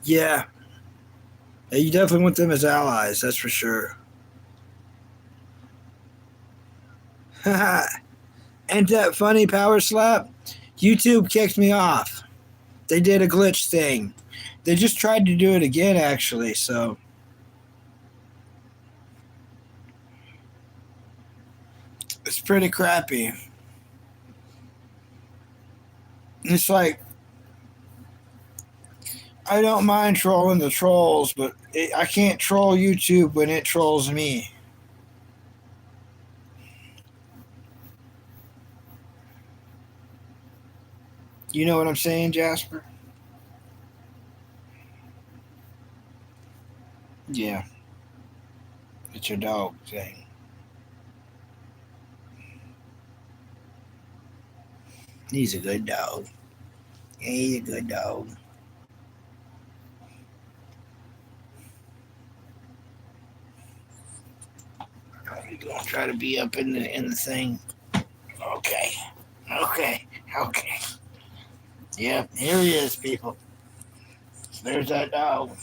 Yeah, you definitely want them as allies, that's for sure. Ain't that funny, Power Slap? YouTube kicked me off. They did a glitch thing. They just tried to do it again, actually, so it's pretty crappy. It's like, I don't mind trolling the trolls, but I can't troll YouTube when it trolls me. You know what I'm saying, Jasper? Yeah, it's your dog thing. He's a good dog. He's a good dog. He's gonna try to be up in the thing. Okay, okay, okay. Yep, here he is, people. There's that dog.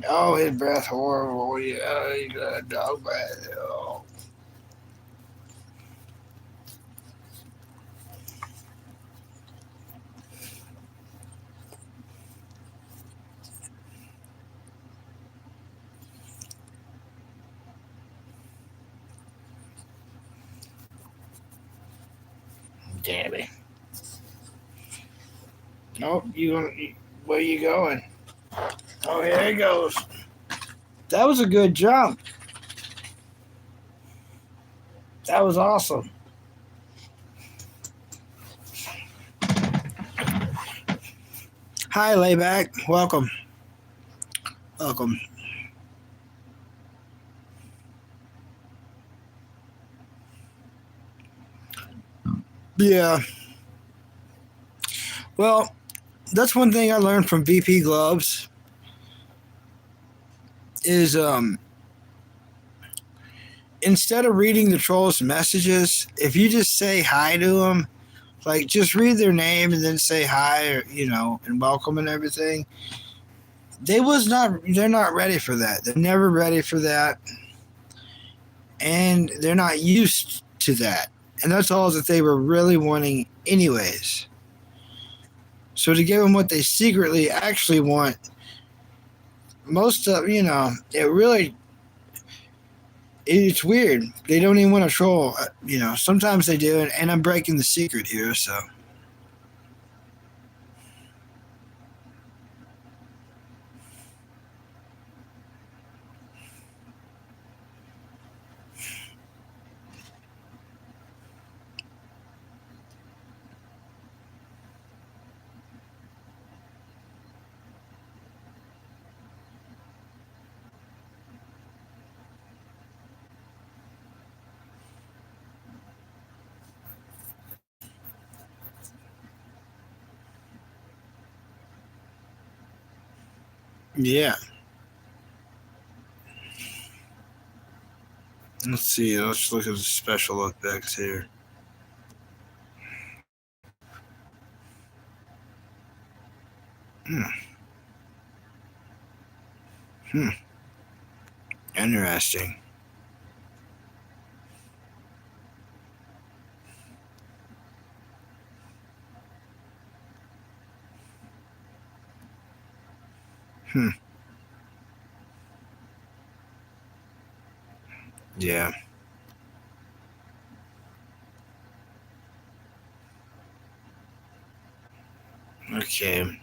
Oh, his breath horrible. Yeah, he got a dog breath. Oh, damn it. Nope, where you going? Oh, here he goes. That was a good jump. That was awesome. Hi, Layback. Welcome. Welcome. Yeah. Well, that's one thing I learned from VP Gloves is instead of reading the trolls' messages, if you just say hi to them, like just read their name and then say hi, or and welcome and everything. They're not ready for that. They're never ready for that, and they're not used to that. And that's all that they were really wanting, anyways. So to give them what they secretly actually want, most of it really it's weird. They don't even want to troll. Sometimes they do, and I'm breaking the secret here. So yeah, let's see. Let's look at the special effects here. Hmm. Hmm. Interesting. Hmm. Yeah. Okay.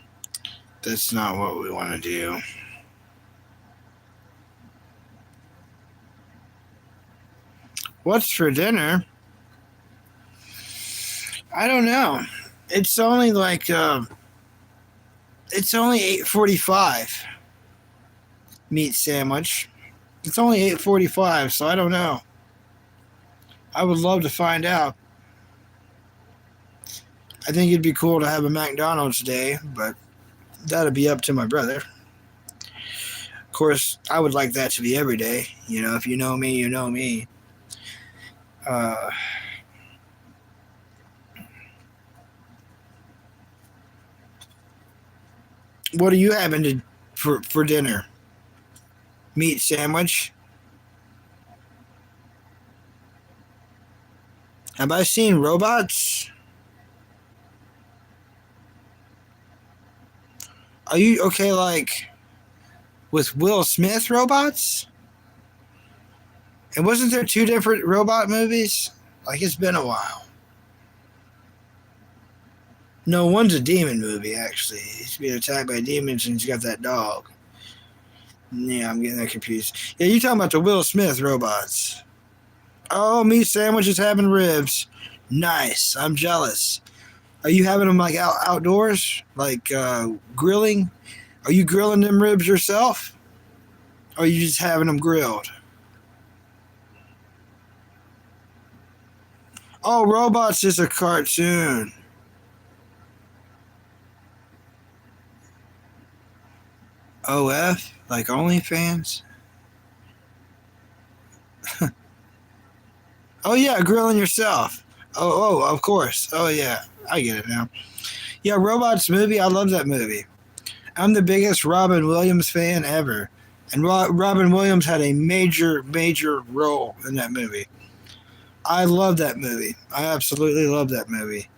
That's not what we want to do. What's for dinner? I don't know. It's only like it's only 8:45. Meat sandwich. It's only 8:45, so I don't know. I would love to find out. I think it'd be cool to have a McDonald's day, but that'd be up to my brother. Of course, I would like that to be every day. If you know me, you know me. Uh, what are you having for dinner? Meat sandwich. Have I seen robots? Are you okay? Like with Will Smith robots? And wasn't there two different robot movies? Like it's been a while. No, one's a demon movie actually. He's being attacked by demons and he's got that dog. Yeah, I'm getting that confused. Yeah, you talking about the Will Smith robots? Oh, meat sandwiches having ribs. Nice. I'm jealous. Are you having them like outdoors, like grilling? Are you grilling them ribs yourself? Or are you just having them grilled? Oh, Robots is a cartoon. OF? Like OnlyFans? Oh, yeah, grilling yourself. Oh, of course. Oh, yeah. I get it now. Yeah, Robots movie. I love that movie. I'm the biggest Robin Williams fan ever. And Robin Williams had a major, major role in that movie. I love that movie. I absolutely love that movie.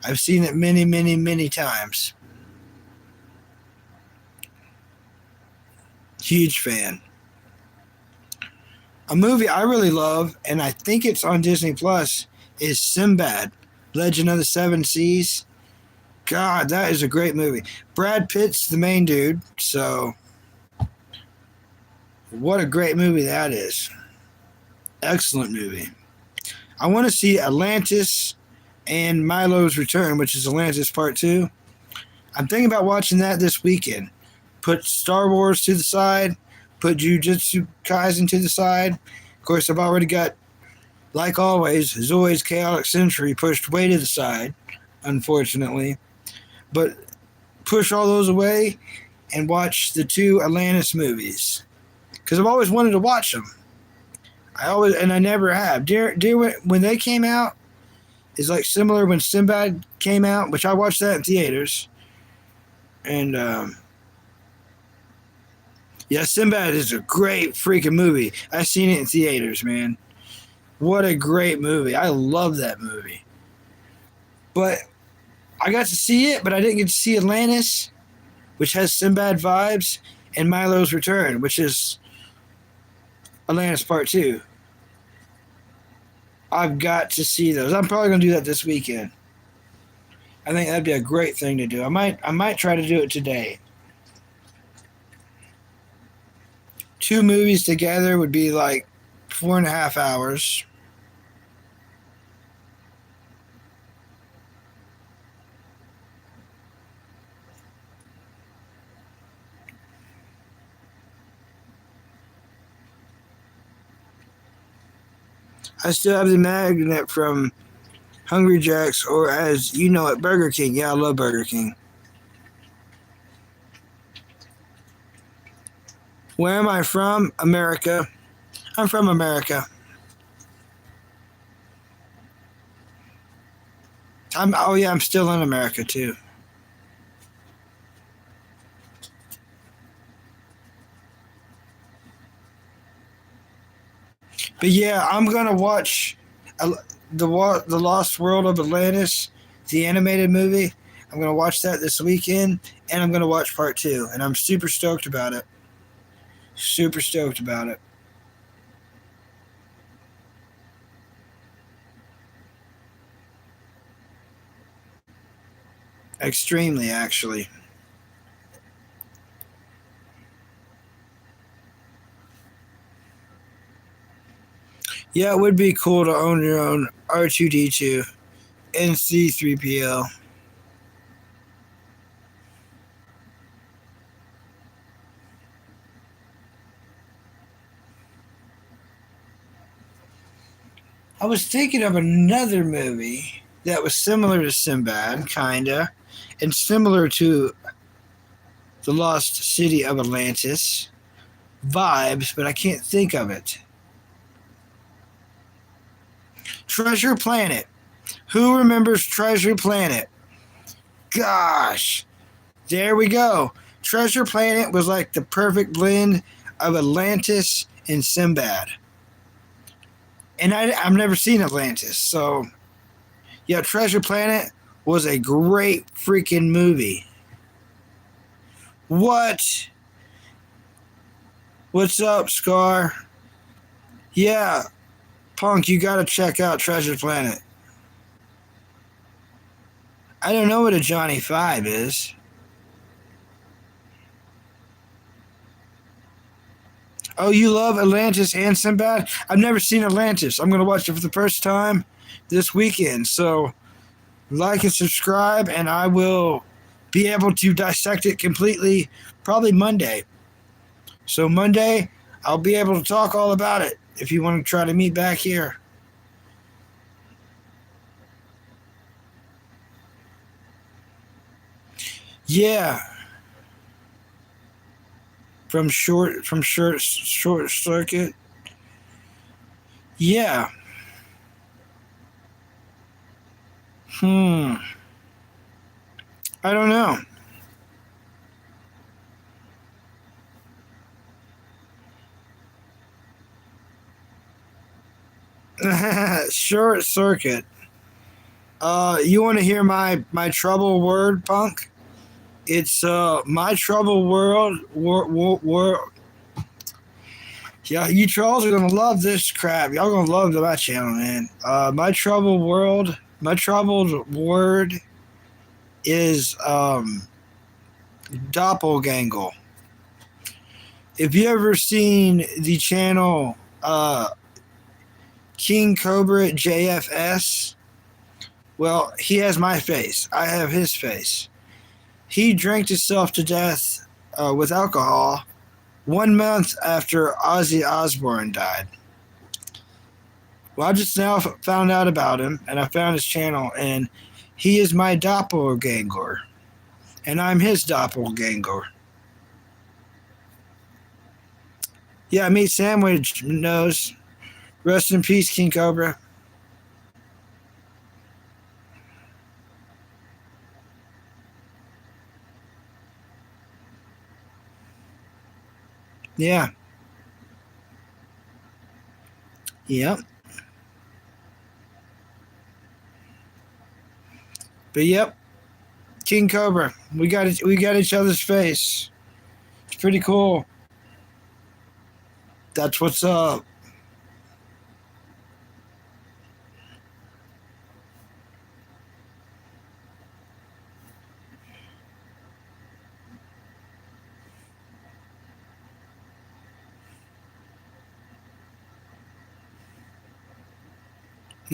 I've seen it many, many, many times. Huge fan. A movie I really love, and I think it's on Disney Plus, is Sinbad, Legend of the Seven Seas. God, that is a great movie. Brad Pitt's the main dude, so what a great movie that is. Excellent movie. I want to see Atlantis and Milo's Return, which is Atlantis Part 2. I'm thinking about watching that this weekend. Put Star Wars to the side, put Jujutsu Kaisen to the side. Of course, I've already got like always, Zoid's Chaotic Century pushed way to the side, unfortunately. But push all those away and watch the two Atlantis movies. Because I've always wanted to watch them. I never have. When they came out, is like similar when Sinbad came out, which I watched that in theaters. And yeah, Sinbad is a great freaking movie. I seen it in theaters, man. What a great movie. I love that movie. But I got to see it, but I didn't get to see Atlantis, which has Sinbad vibes, and Milo's Return, which is Atlantis Part 2. I've got to see those. I'm probably going to do that this weekend. I think that'd be a great thing to do. I might try to do it today. 2 movies together would be like 4.5 hours. I still have the magnet from Hungry Jack's, or as you know it, Burger King. Yeah, I love Burger King. Where am I from? America. I'm from America. I'm still in America too. But yeah, I'm gonna watch the Lost World of Atlantis, the animated movie. I'm gonna watch that this weekend, and I'm gonna watch part 2, and I'm super stoked about it. Super stoked about it. Extremely, actually. Yeah, it would be cool to own your own R2D2 and C3PO. I was thinking of another movie that was similar to Sinbad, kinda, and similar to the Lost City of Atlantis vibes, but I can't think of it. Treasure Planet. Who remembers Treasure Planet? Gosh, there we go. Treasure Planet was like the perfect blend of Atlantis and Sinbad. And I've never seen Atlantis, so yeah, Treasure Planet was a great freaking movie. What? What's up, Scar? Yeah, Punk, you gotta check out Treasure Planet. I don't know what a Johnny Five is. Oh, you love Atlantis and Sinbad? I've never seen Atlantis. I'm gonna watch it for the first time this weekend. So like and subscribe, and I will be able to dissect it completely probably Monday. So Monday, I'll be able to talk all about it if you want to try to meet back here. Yeah, short circuit. Yeah. Hmm. I don't know. Short circuit. You want to hear my trouble word, Punk? It's my trouble world. Yeah, you trolls are gonna love this crap. Y'all gonna love my channel, man. My trouble world. My troubled word is doppelganger. If you ever seen the channel King Cobra JFS, well, he has my face. I have his face. He drank himself to death with alcohol 1 month after Ozzy Osbourne died. Well, I just now found out about him, and I found his channel, and he is my doppelganger, and I'm his doppelganger. Yeah, Meat Sandwich knows. Rest in peace, King Cobra. Yeah. Yep. But yep, King Cobra. We got each other's face. It's pretty cool. That's what's up.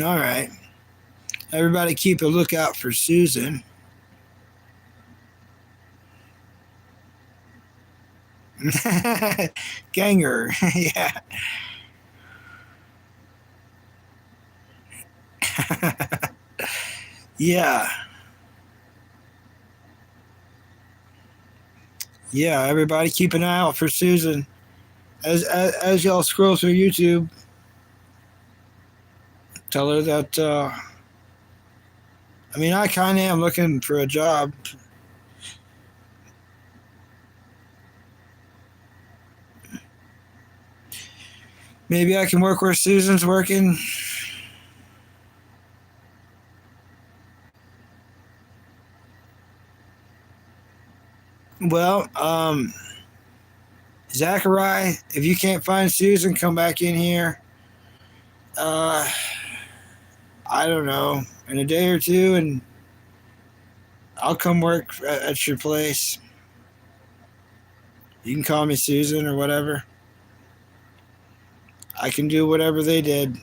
All right. Everybody keep a lookout for Susan. Ganger. Yeah. Yeah. Yeah. Everybody keep an eye out for Susan. As y'all scroll through YouTube, tell her that, I mean, I kind of am looking for a job. Maybe I can work where Susan's working. Well, Zachariah, if you can't find Susan, come back in here. Uh, I don't know, in a day or two, and I'll come work at your place. You can call me Susan or whatever. I can do whatever they did.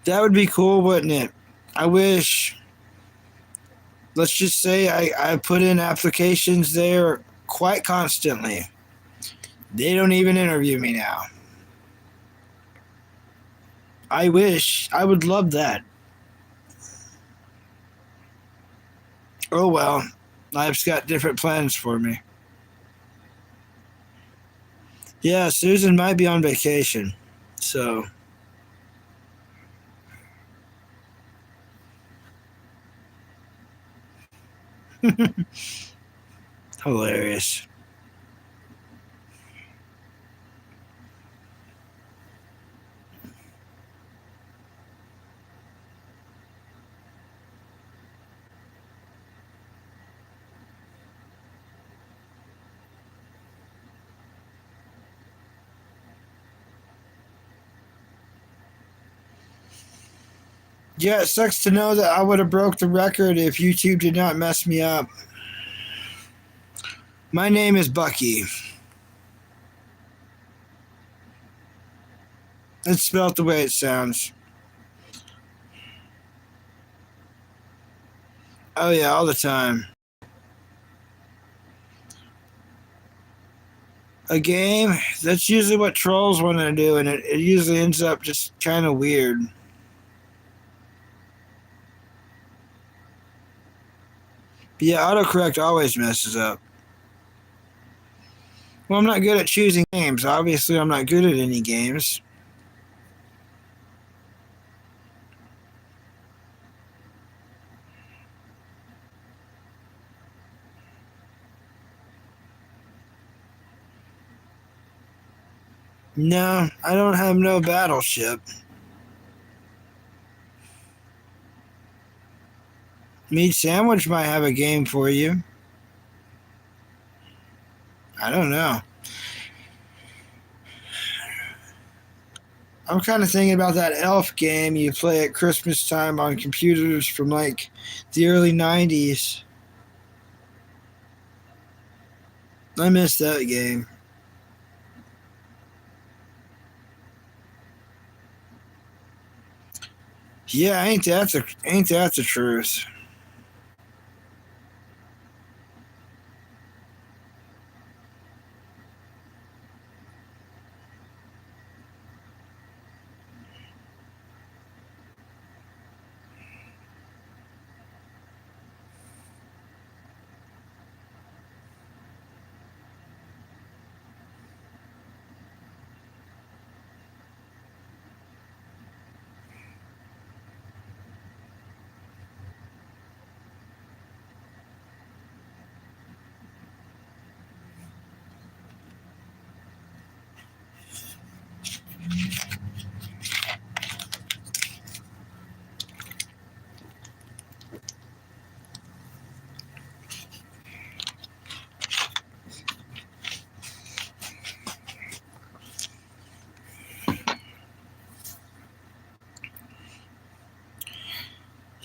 That would be cool, wouldn't it? I wish. Let's just say I put in applications there quite constantly. They don't even interview me now. I wish. I would love that. Oh well, life's got different plans for me. Yeah, Susan might be on vacation. So, hilarious. Yeah, it sucks to know that I would have broke the record if YouTube did not mess me up. My name is Bucky. It's spelled the way it sounds. Oh yeah, all the time. A game, that's usually what trolls want to do, and it usually ends up just kind of weird. But yeah, autocorrect always messes up. Well, I'm not good at choosing games. Obviously, I'm not good at any games. No, I don't have no battleship. Meat Sandwich might have a game for you. I don't know. I'm kind of thinking about that Elf game you play at Christmas time on computers from like the early 90s. I miss that game. Yeah, ain't that the truth?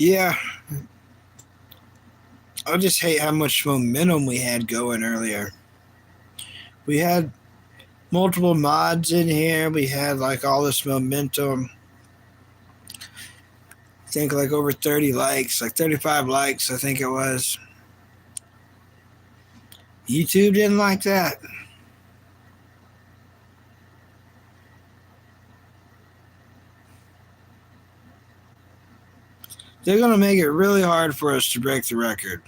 Yeah, I just hate how much momentum we had going earlier. We had multiple mods in here. We had like all this momentum. I think like over 30 likes, like 35 likes, I think it was. YouTube didn't like that. They're going to make it really hard for us to break the record.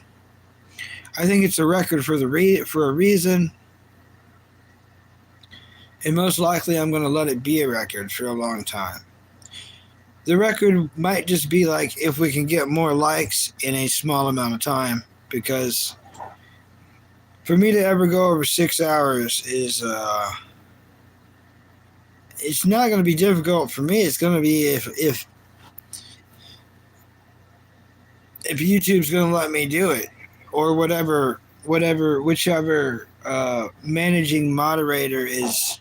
I think it's a record for a reason. And most likely I'm going to let it be a record for a long time. The record might just be like if we can get more likes in a small amount of time, because for me to ever go over 6 hours is it's not going to be difficult for me. It's going to be if YouTube's going to let me do it, or whichever managing moderator is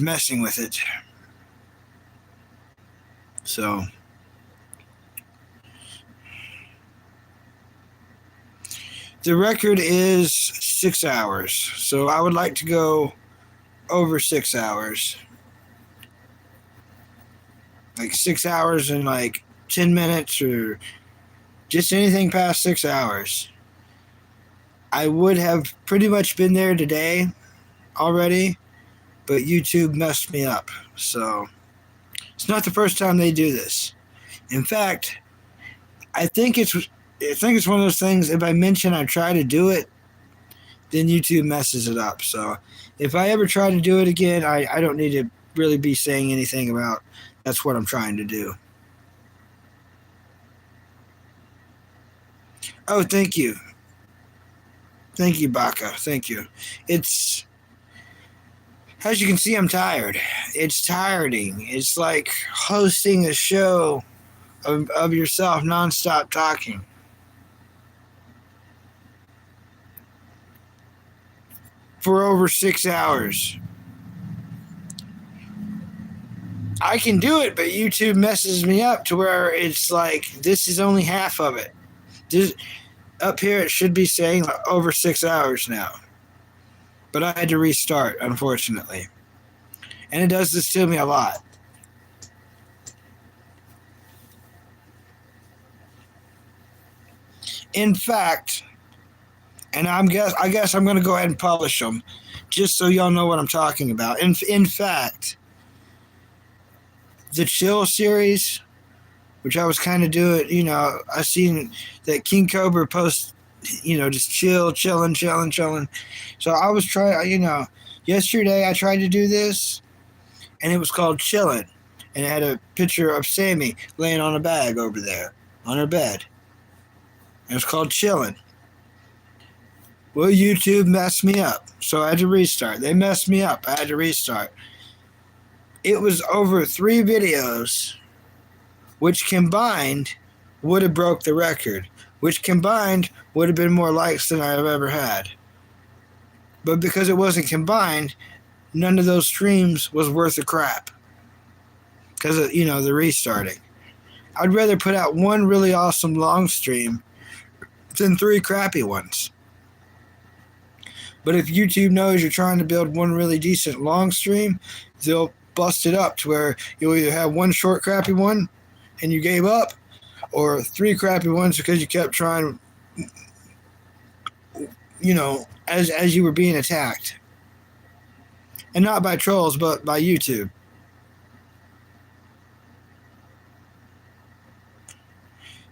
messing with it. So the record is 6 hours. So I would like to go over 6 hours. Like 6 hours and like 10 minutes, or just anything past 6 hours. I would have pretty much been there today already, but YouTube messed me up. So it's not the first time they do this. In fact, I think it's one of those things, if I mention I try to do it, then YouTube messes it up. So if I ever try to do it again, I don't need to really be saying anything about that's what I'm trying to do. Oh, thank you. Thank you, Baka. Thank you. It's, as you can see, I'm tired. It's tiring. It's like hosting a show of yourself nonstop talking. For over 6 hours. I can do it, but YouTube messes me up to where it's like, this is only half of it. This, up here it should be saying over 6 hours now. But I had to restart, unfortunately. And it does this to me a lot. In fact, and I guess I'm going to go ahead and publish them, just so y'all know what I'm talking about. In fact, the Chill series, which I was kind of doing, I seen that King Cobra post, just chilling. So I was trying, yesterday I tried to do this, and it was called Chillin', and it had a picture of Sammy laying on a bag over there on her bed. It was called Chillin'. Well, YouTube messed me up, so I had to restart. They messed me up. I had to restart. It was over 3 videos, which combined would have broke the record, which combined would have been more likes than I've ever had. But because it wasn't combined, none of those streams was worth a crap because of, the restarting. I'd rather put out one really awesome long stream than 3 crappy ones. But if YouTube knows you're trying to build one really decent long stream, they'll bust it up to where you'll either have one short crappy one and you gave up, or 3 crappy ones because you kept trying, as you were being attacked. And not by trolls, but by YouTube.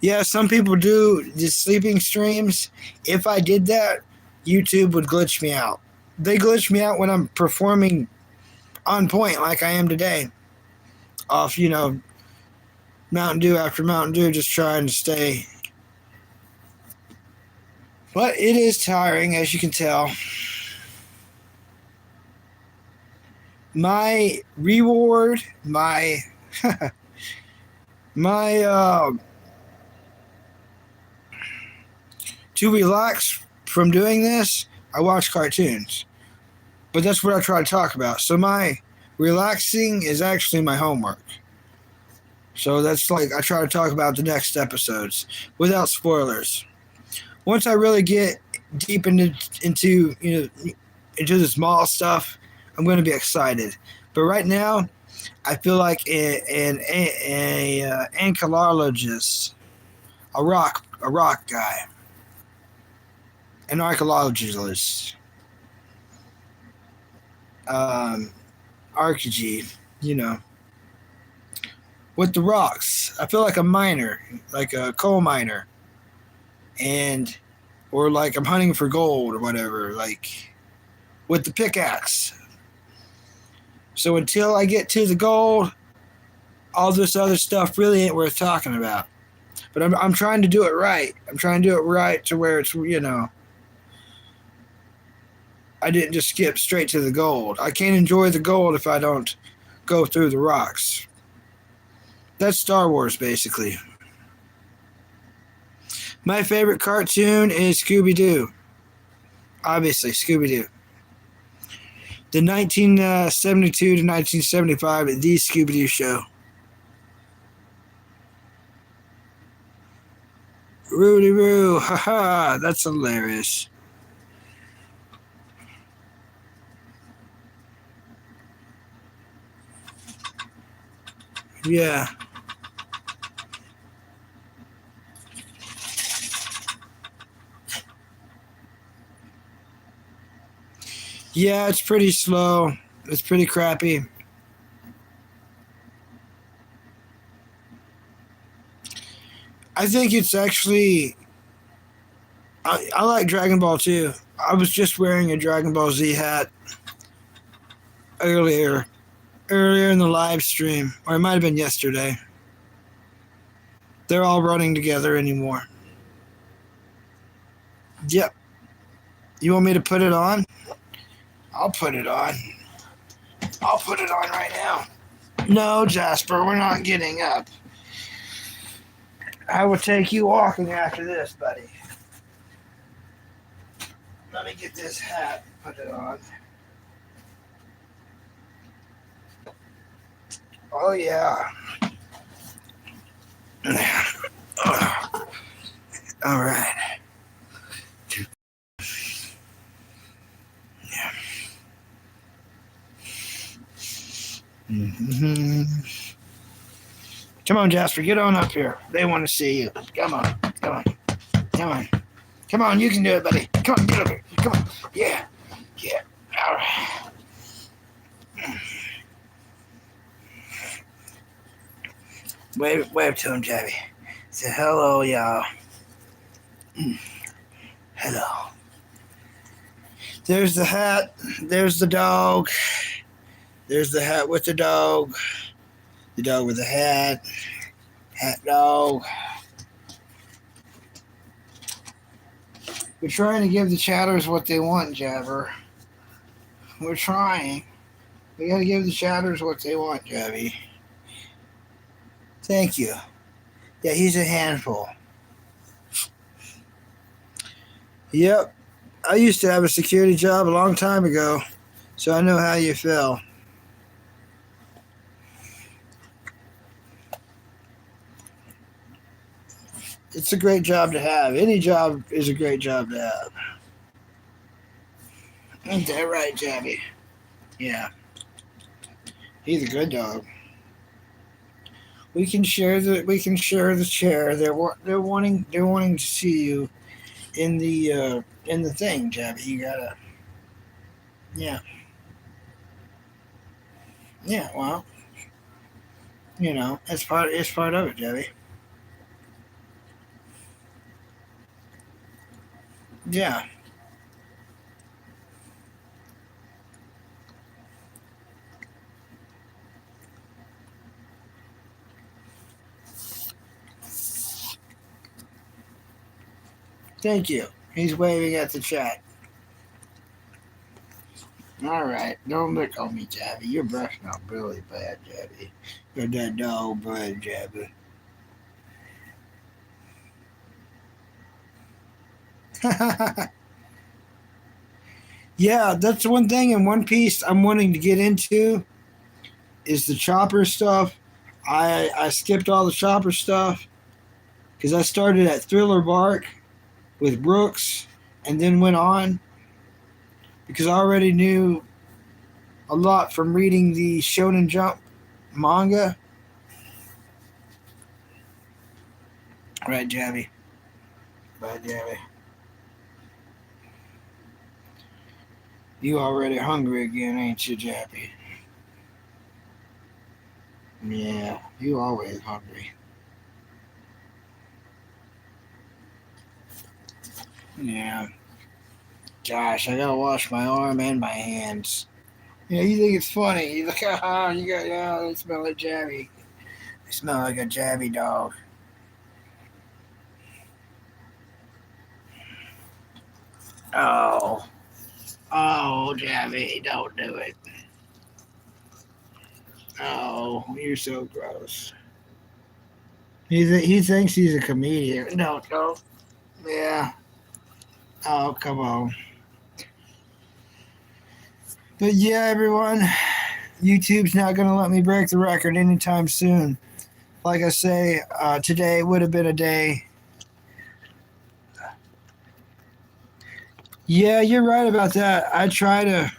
Yeah, some people do the sleeping streams. If I did that, YouTube would glitch me out. They glitch me out when I'm performing on point like I am today. Off, Mountain Dew after Mountain Dew, just trying to stay. But it is tiring, as you can tell. My reward, to relax from doing this, I watch cartoons. But that's what I try to talk about. So my relaxing is actually my homework. So that's like I try to talk about the next episodes without spoilers. Once I really get deep into into the small stuff, I'm going to be excited. But right now, I feel like an anchorologist, a rock guy, an archaeologist, um, archaeology, you know, with the rocks. I feel like a miner, like a coal miner, and or like I'm hunting for gold or whatever, like with the pickaxe. So until I get to the gold, all this other stuff really ain't worth talking about. But I'm trying to do it right. I'm trying to do it right to where it's, I didn't just skip straight to the gold. I can't enjoy the gold if I don't go through the rocks. That's Star Wars, basically. My favorite cartoon is Scooby-Doo. Obviously, Scooby-Doo. The 1972 to 1975 The Scooby-Doo Show. Rudy Roo, haha, that's hilarious. Yeah. Yeah, it's pretty slow. It's pretty crappy. I think it's actually. I like Dragon Ball too. I was just wearing a Dragon Ball Z hat earlier in the live stream, or it might have been yesterday. They're all running together anymore. Yep. You want me to put it on? I'll put it on. I'll put it on right now. No, Jasper, we're not getting up. I will take you walking after this, buddy. Let me get this hat and put it on. Oh, yeah. All right. Yeah. Mm-hmm. Come on, Jasper, get on up here. They want to see you. Come on. Come on, you can do it, buddy. Come on, get up here. Come on. Yeah. All right. Wave to him, Jabby. Say hello, y'all. Hello. There's the hat. There's the dog. There's the hat with the dog. The dog with the hat. Hat dog. We're trying to give the chatters what they want, Jabber. We're trying. We gotta give the chatters what they want, Jabby. Thank you. Yeah, he's a handful. Yep. I used to have a security job a long time ago, so I know how you feel. It's a great job to have. Any job is a great job to have. Ain't that right, Jabby? Yeah. He's a good dog. We can share the chair. They're wanting to see you in the thing, Jabby. You gotta. Yeah. Yeah. Well, it's part of it, Jabby. Yeah. Thank you. He's waving at the chat. All right. Don't look on me, Jabby. You're brushing up really bad, Jabby. You're that dog bad, Jabby. Yeah, that's one thing in One Piece I'm wanting to get into is the chopper stuff. I skipped all the Chopper stuff because I started at Thriller Bark with Brooks and then went on because I already knew a lot from reading the Shonen Jump manga. Right, Jabby. Right, Jabby. You already hungry again, ain't you, Jabby? Yeah, you always hungry. Yeah. Gosh, I gotta wash my arm and my hands. Yeah, you think it's funny. You look, ah, you got, yeah, they smell like Jabby. They smell like a Jabby dog. Oh. Oh, Jabby, don't do it. Oh, you're so gross. He thinks he's a comedian. No, no. Yeah. Oh, come on. But yeah, everyone, YouTube's not going to let me break the record anytime soon. Like I say, today would have been a day. Yeah, you're right about that. I try to,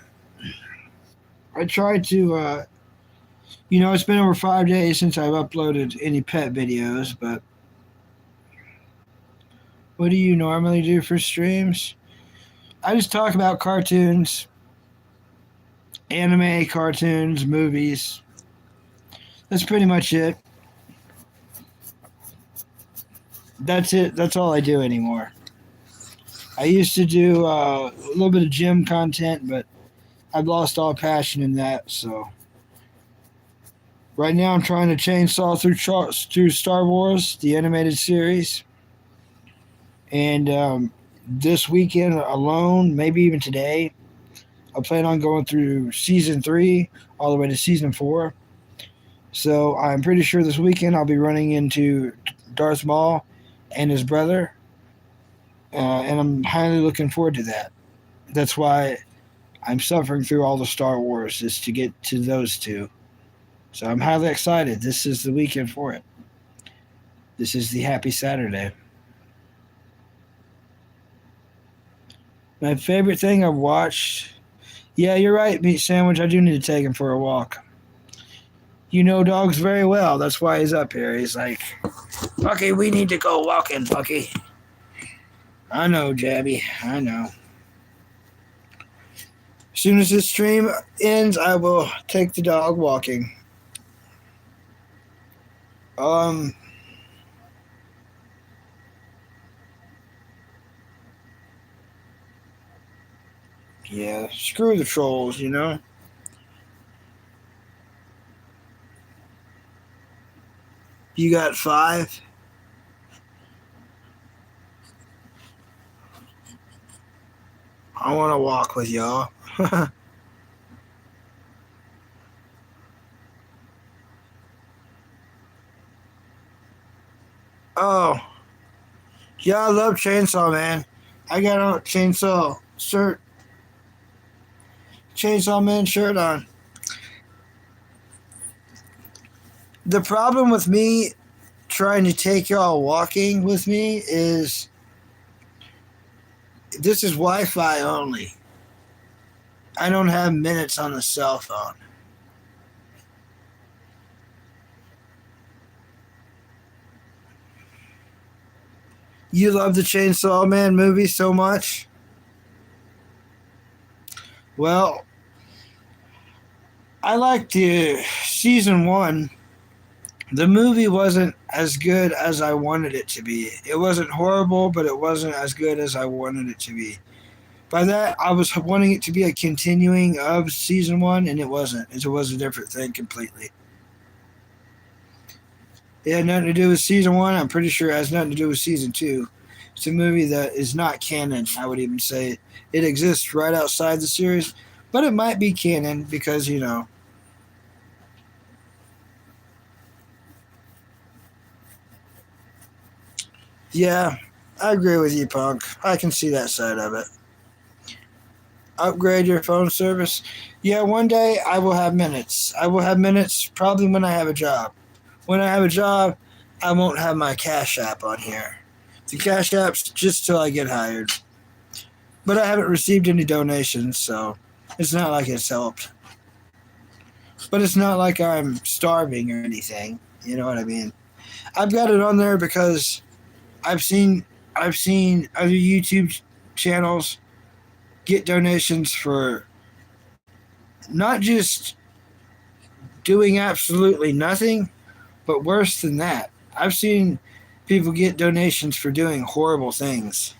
it's been over 5 days since I've uploaded any pet videos, but what do you normally do for streams? I just talk about cartoons, anime, cartoons, movies. That's pretty much it. That's it. That's all I do anymore. I used to do a little bit of gym content, but I've lost all passion in that. So right now I'm trying to chainsaw through Star Wars, the animated series, and this weekend alone, maybe even today, I plan on going through season 3 all the way to season 4. So I'm pretty sure this weekend I'll be running into Darth Maul and his brother, and I'm highly looking forward to that. That's why I'm suffering through all the Star Wars, is to get to those two. So I'm highly excited. This is the weekend for it. This is the happy Saturday. My favorite thing I've watched. Yeah, you're right, Meat Sandwich. I do need to take him for a walk. You know dogs very well. That's why he's up here. He's like, Bucky, we need to go walking, Bucky. I know, Jabby. I know. As soon as this stream ends, I will take the dog walking. Yeah, screw the trolls, you know? You got 5? I want to walk with y'all. Oh, yeah, I love Chainsaw Man. I got a Chainsaw Man shirt on. The problem with me trying to take y'all walking with me is this is Wi-Fi only. I don't have minutes on the cell phone. You love the Chainsaw Man movie so much? Well, I liked the season 1. The movie wasn't as good as I wanted it to be. It wasn't horrible, but it wasn't as good as I wanted it to be. By that, I was wanting it to be a continuing of season 1, and it wasn't. It was a different thing completely. It had nothing to do with season 1. I'm pretty sure it has nothing to do with season 2. It's a movie that is not canon, I would even say. It exists right outside the series, but it might be canon because, you know. Yeah, I agree with you, Punk. I can see that side of it. Upgrade your phone service. Yeah, one day I will have minutes. I will have minutes probably when I have a job. when I have a job, I won't have my Cash App on here. The Cash App's just till I get hired. But I haven't received any donations, so it's not like it's helped. But it's not like I'm starving or anything. You know what I mean? I've got it on there because I've seen other YouTube channels get donations for not just doing absolutely nothing, but worse than that. I've seen people get donations for doing horrible things.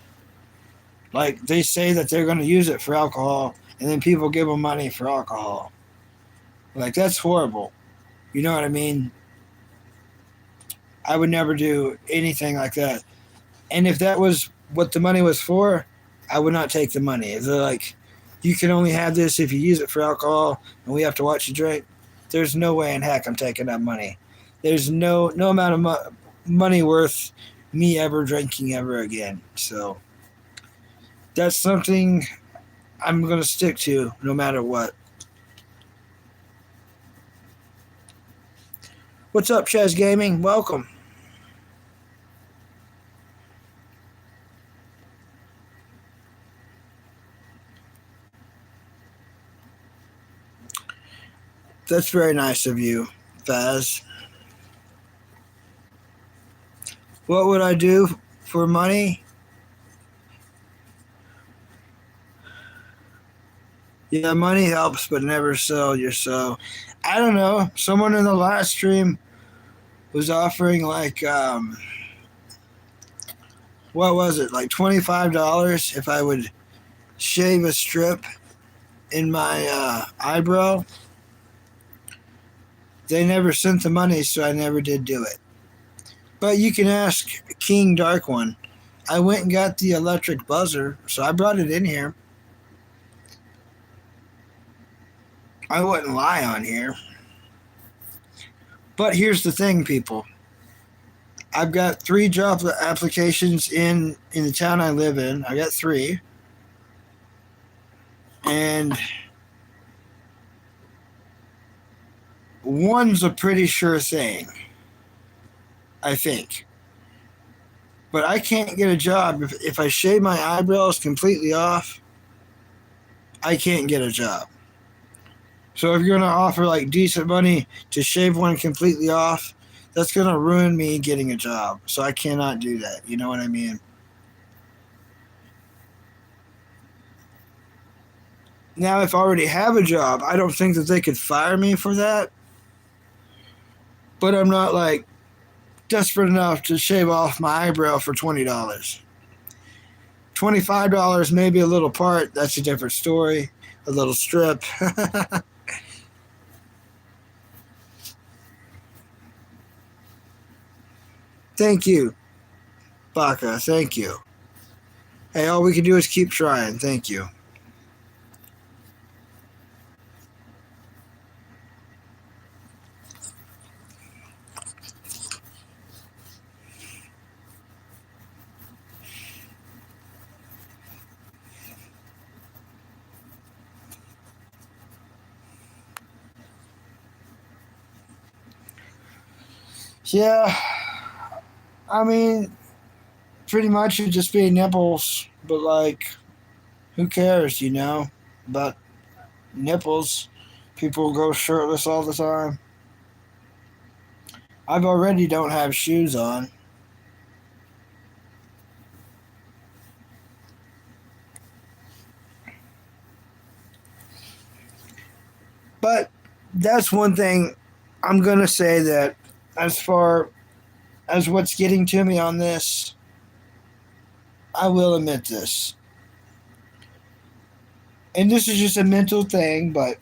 Like they say that they're going to use it for alcohol, and then people give them money for alcohol. Like that's horrible. You know what I mean? I would never do anything like that. And if that was what the money was for, I would not take the money. If they're like, you can only have this if you use it for alcohol, and we have to watch you drink, there's no way in heck I'm taking that money. There's no amount of money worth me ever drinking ever again. So that's something I'm going to stick to no matter what. What's up, Chaz Gaming? Welcome. That's very nice of you, Faz. What would I do for money? Yeah, money helps, but never sell your soul. I don't know. Someone in the last stream was offering like, what was it? Like $25 if I would shave a strip in my eyebrow. They never sent the money, so I never did do it. But you can ask King Dark One. I went and got the electric buzzer, so I brought it in here. I wouldn't lie on here. But here's the thing, people. I've got 3 job applications in the town I live in. I got 3. And one's a pretty sure thing, I think. But I can't get a job. If I shave my eyebrows completely off, I can't get a job. So if you're going to offer like decent money to shave one completely off, that's going to ruin me getting a job. So I cannot do that. You know what I mean? Now, if I already have a job, I don't think that they could fire me for that. But I'm not like desperate enough to shave off my eyebrow for $20. $25, maybe a little part. That's a different story. A little strip. Thank you, Baka. Thank you. Hey, all we can do is keep trying. Thank you. Yeah, I mean, pretty much it'd just be nipples, but like, who cares, you know, about nipples? People go shirtless all the time. I've already don't have shoes on. But that's one thing I'm going to say that as far as what's getting to me on this, I will admit this. And this is just a mental thing, but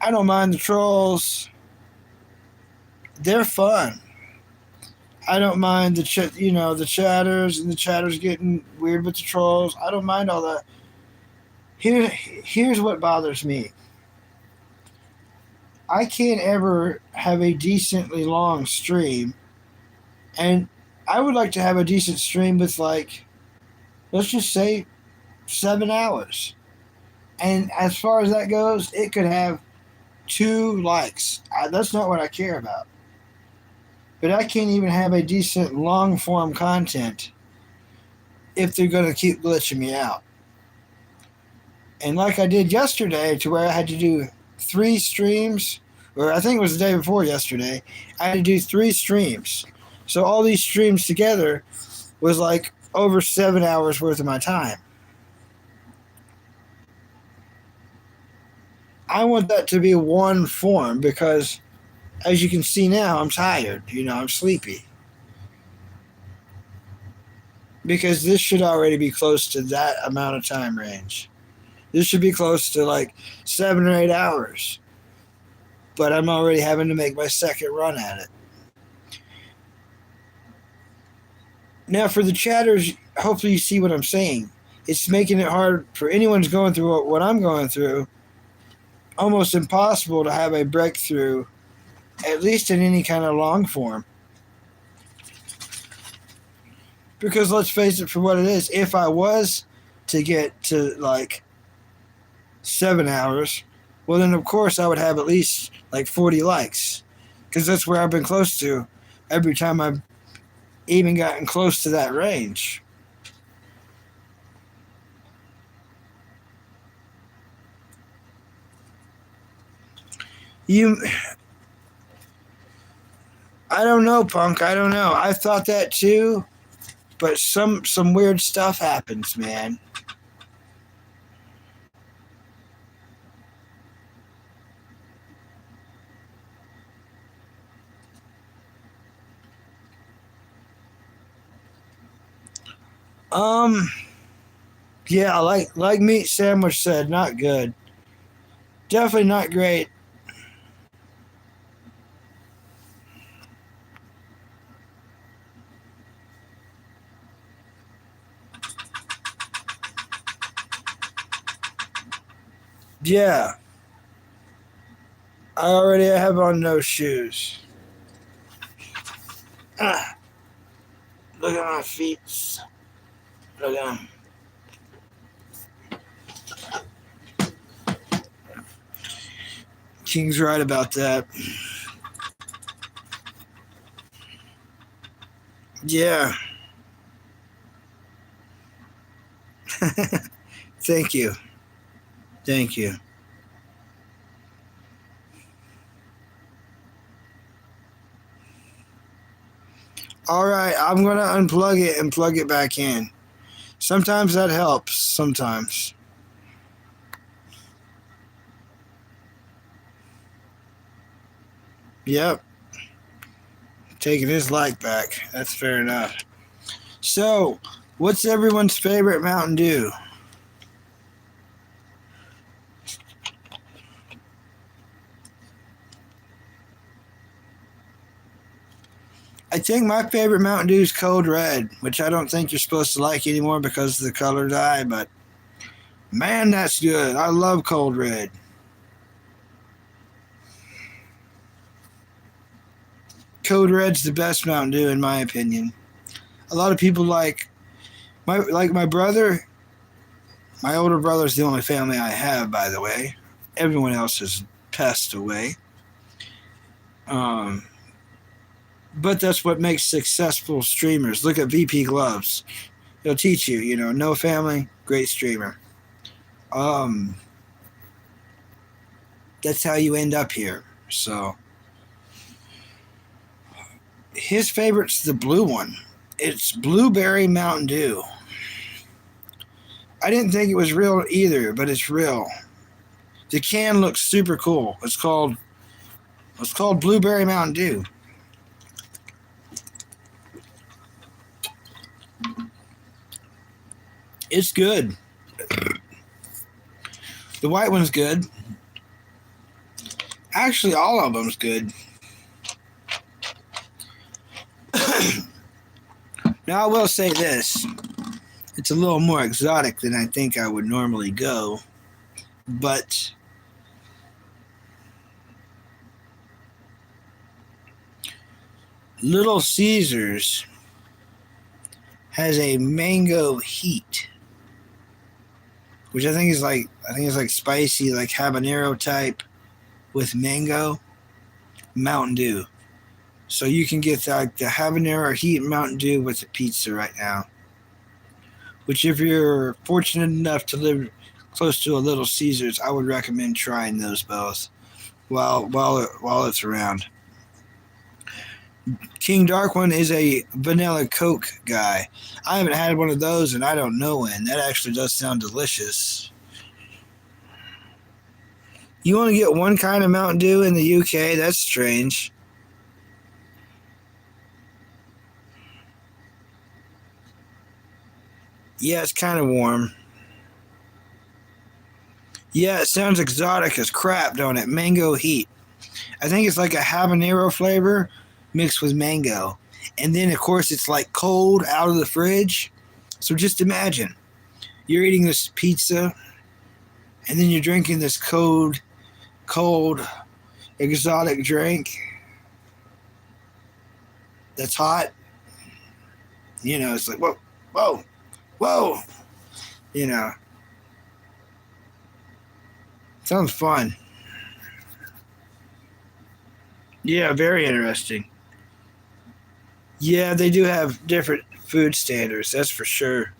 I don't mind the trolls. They're fun. I don't mind the chatters and the chatters getting weird with the trolls. I don't mind all that. Here's what bothers me. I can't ever have a decently long stream, and I would like to have a decent stream with like, let's just say, 7 hours. And as far as that goes, it could have 2 likes. That's not what I care about. but I can't even have a decent long form content if they're going to keep glitching me out. And like I did yesterday, to where I had to do 3 streams, or I think it was the day before yesterday, I had to do 3 streams. So all these streams together was like over 7 hours worth of my time. I want that to be one form because, as you can see now, I'm tired. I'm sleepy. Because this should already be close to that amount of time range. This should be close to like 7 or 8 hours. But I'm already having to make my second run at it. Now, for the chatters, hopefully you see what I'm saying. It's making it hard for anyone who's going through what I'm going through. Almost impossible to have a breakthrough, at least in any kind of long form. Because let's face it for what it is. If I was to get to like 7 hours, well then of course I would have at least like 40 likes. Because that's where I've been close to every time I've even gotten close to that range. I don't know, Punk. I don't know. I thought that too, but some weird stuff happens, man. Yeah, like Meat Sandwich said, not good. Definitely not great. Yeah. I already have on no shoes. Look at my feet. Look at them. King's right about that. Yeah. Thank you. Thank you. All right, I'm going to unplug it and plug it back in. Sometimes that helps, sometimes. Yep. Taking his light back. That's fair enough. So, what's everyone's favorite Mountain Dew? I think my favorite Mountain Dew is Code Red, which I don't think you're supposed to like anymore because of the color dye, but man, that's good. I love Code Red. Code Red's the best Mountain Dew in my opinion. A lot of people like my brother. My older brother's the only family I have, by the way. Everyone else has passed away. But that's what makes successful streamers. Look at VP Gloves. He'll teach you, no family, great streamer. That's how you end up here. So his favorite's the blue one. It's Blueberry Mountain Dew. I didn't think it was real either, but it's real. The can looks super cool. It's called Blueberry Mountain Dew. It's good. The white one's good. Actually, all of them's good. Now, I will say this. It's a little more exotic than I think I would normally go. But Little Caesars has a mango heat, which I think is like spicy, like habanero type with mango. Mountain Dew. So you can get like the habanero heat Mountain Dew with the pizza right now. Which, if you're fortunate enough to live close to a Little Caesars, I would recommend trying those both while it's around. King Dark One is a vanilla Coke guy. I haven't had one of those, and I don't know when. That actually does sound delicious. You only get one kind of Mountain Dew in the UK? That's strange. Yeah, it's kind of warm. Yeah, it sounds exotic as crap, don't it? Mango heat. I think it's like a habanero flavor mixed with mango. And then, of course, it's like cold out of the fridge. So just imagine you're eating this pizza and then you're drinking this cold, exotic drink that's hot. You know, it's like, whoa, whoa, whoa. You know, sounds fun. Yeah, very interesting. Yeah, they do have different food standards, that's for sure.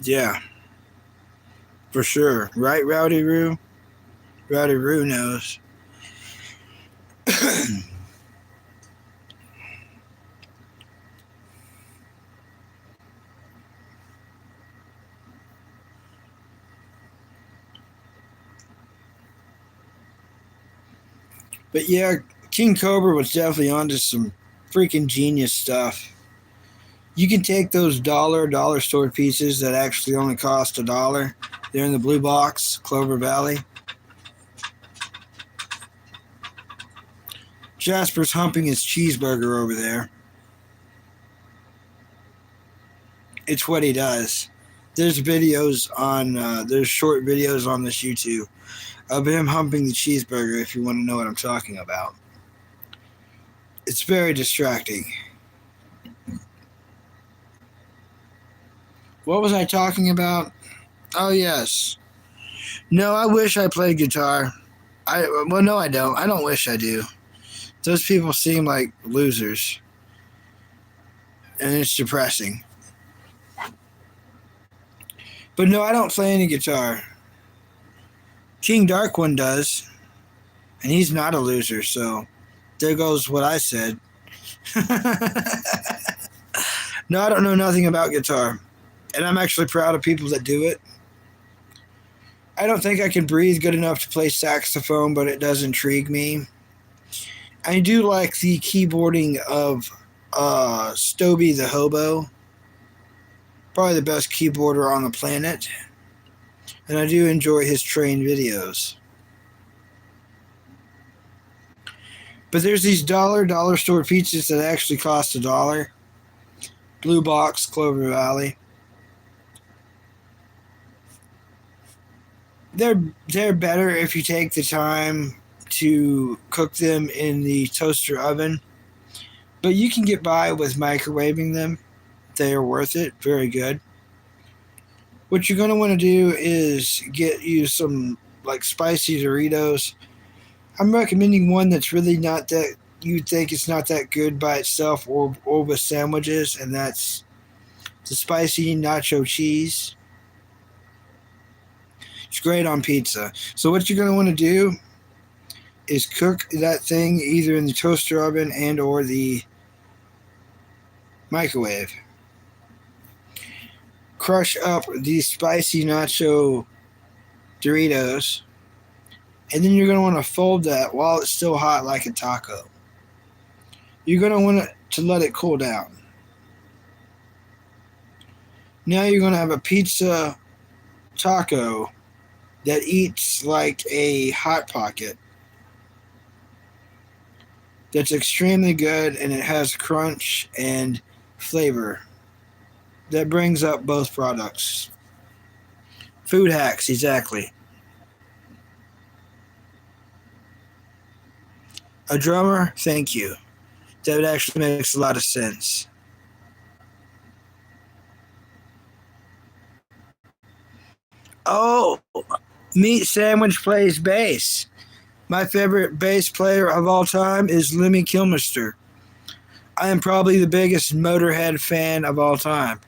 Yeah, for sure. Right, Rowdy Roo? Rowdy Roo knows. But yeah, King Cobra was definitely onto some freaking genius stuff. You can take those dollar store pieces that actually only cost $1. They're in the blue box, Clover Valley. Jasper's humping his cheeseburger over there. It's what he does. There's short videos on this YouTube of him humping the cheeseburger if you want to know what I'm talking about. It's very distracting. What was I talking about? Oh, yes. No, I wish I played guitar. No, I don't. I don't wish I do. Those people seem like losers, and it's depressing. But no, I don't play any guitar. King Dark One does, and he's not a loser, so there goes what I said. No, I don't know nothing about guitar, and I'm actually proud of people that do it. I don't think I can breathe good enough to play saxophone, but it does intrigue me. I do like the keyboarding of Stoby the Hobo, probably the best keyboarder on the planet, and I do enjoy his train videos. But there's these dollar store pizzas that actually cost $1. Blue Box, Clover Valley. They're better if you take the time to cook them in the toaster oven. But you can get by with microwaving them. They are worth it. Very good. What you're going to want to do is get you some like spicy Doritos. I'm recommending one that's really not that you think it's not that good by itself or with sandwiches, and that's the spicy nacho cheese. It's great on pizza. So what you're going to want to do is cook that thing either in the toaster oven and or the microwave. Crush up the spicy nacho Doritos, and then you're going to want to fold that while it's still hot like a taco. You're going to want to let it cool down. Now you're going to have a pizza taco that eats like a Hot Pocket. That's extremely good, and it has crunch and flavor. That brings up both products. Food hacks, exactly. A drummer, thank you. That actually makes a lot of sense. Oh, Meat Sandwich plays bass. My favorite bass player of all time is Lemmy Kilmister. I am probably the biggest Motorhead fan of all time.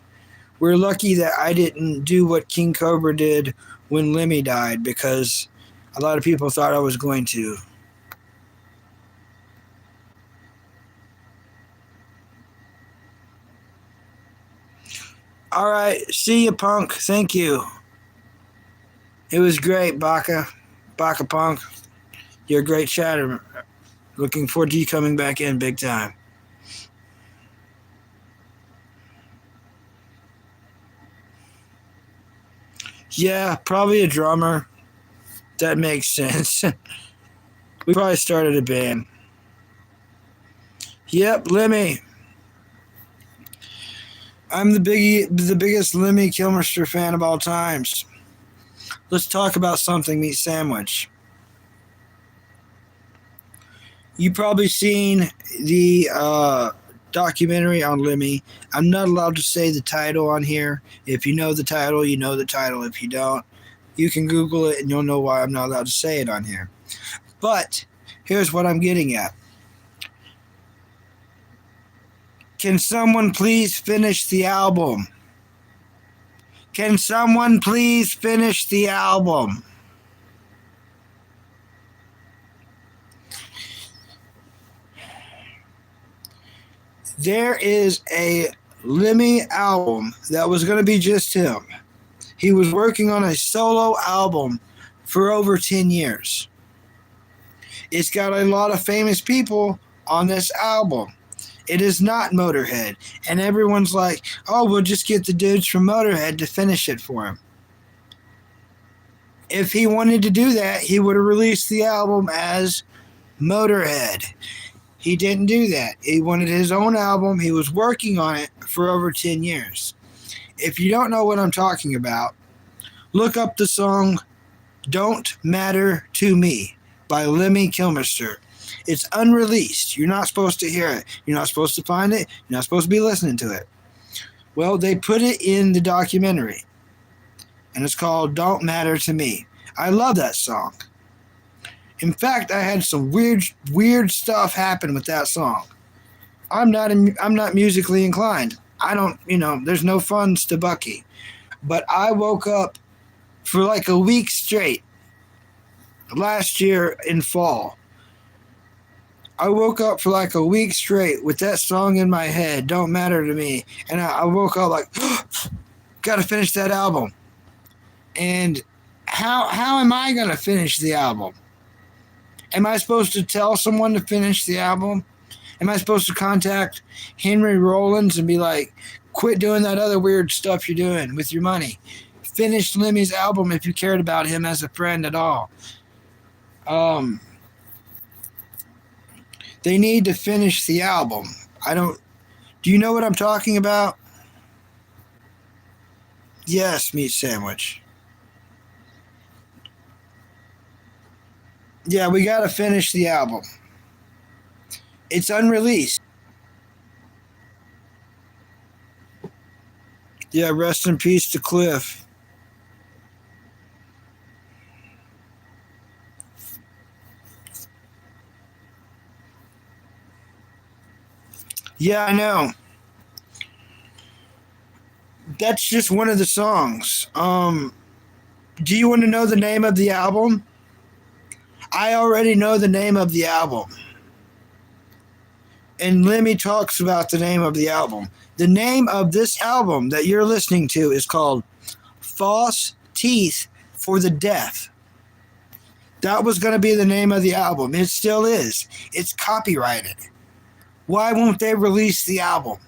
We're lucky that I didn't do what King Cobra did when Lemmy died, because a lot of people thought I was going to. All right, see you, Punk. Thank you. It was great, Baka. Baka Punk. You're a great chatter. Looking forward to you coming back in big time. Yeah, probably a drummer. That makes sense. We probably started a band. Yep, Lemmy. I'm the biggest Lemmy Kilmister fan of all times. Let's talk about something, Meat Sandwich. You've probably seen the documentary on Lemmy. I'm not allowed to say the title on here. If you know the title, you know the title. If you don't, you can Google it and you'll know why I'm not allowed to say it on here. But here's what I'm getting at. Can someone please finish the album? Can someone please finish the album? There is a Lemmy album that was going to be just him. He was working on a solo album for over 10 years. It's got a lot of famous people on this album. It is not Motorhead. And everyone's like, oh, we'll just get the dudes from Motorhead to finish it for him. If he wanted to do that, he would have released the album as Motorhead. He didn't do that. He wanted his own album. He was working on it for over 10 years. If you don't know what I'm talking about, look up the song Don't Matter to Me by Lemmy Kilmister. It's unreleased. You're not supposed to hear it. You're not supposed to find it. You're not supposed to be listening to it. Well, they put it in the documentary, and it's called Don't Matter to Me. I love that song. In fact, I had some weird stuff happen with that song. I'm not musically inclined. I don't, there's no funds to Bucky. But I woke up for like a week straight last year in fall. I woke up for like a week straight with that song in my head, Don't Matter to Me. And I woke up like, gotta finish that album. And how am I gonna finish the album? Am I supposed to tell someone to finish the album? Am I supposed to contact Henry Rollins and be like, quit doing that other weird stuff you're doing with your money? Finish Lemmy's album if you cared about him as a friend at all. They need to finish the album. Do you know what I'm talking about? Yes, Meat Sandwich. Yeah, we gotta finish the album. It's unreleased. Yeah, rest in peace to Cliff. Yeah, I know. That's just one of the songs. Do you want to know the name of the album? I already know the name of the album. And Lemmy talks about the name of the album. The name of this album that you're listening to is called False Teeth for the Deaf. That was going to be the name of the album. It still is. It's copyrighted. Why won't they release the album?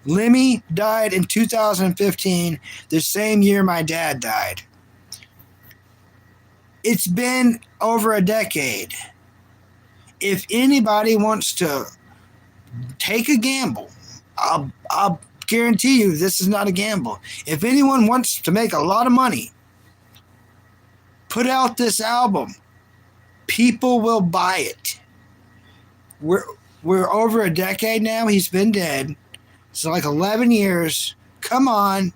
Lemmy died in 2015, the same year my dad died. It's been over a decade. If anybody wants to take a gamble, I'll guarantee you this is not a gamble. If anyone wants to make a lot of money, put out this album. People will buy it. We're over a decade now. He's been dead. It's like 11 years. Come on.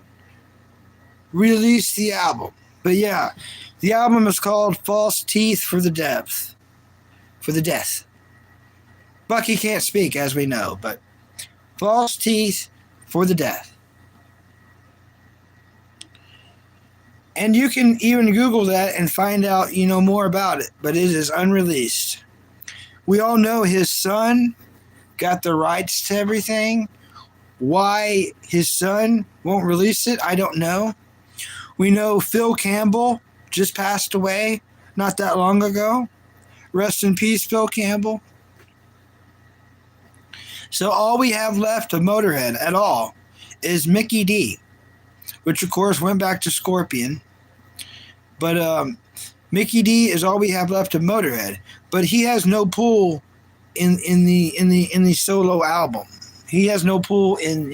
Release the album. But yeah, the album is called False Teeth for the Depth. For the Death. Bucky can't speak, as we know, but False Teeth for the Death. And you can even Google that and find out, more about it, but it is unreleased. We all know his son got the rights to everything. Why his son won't release it, I don't know. We know Phil Campbell just passed away not that long ago. Rest in peace, Phil Campbell. So all we have left of Motorhead at all is Mikkey Dee, which of course went back to Scorpion. But Mikkey Dee is all we have left of Motorhead. But he has no pull in the solo album. He has no pull in.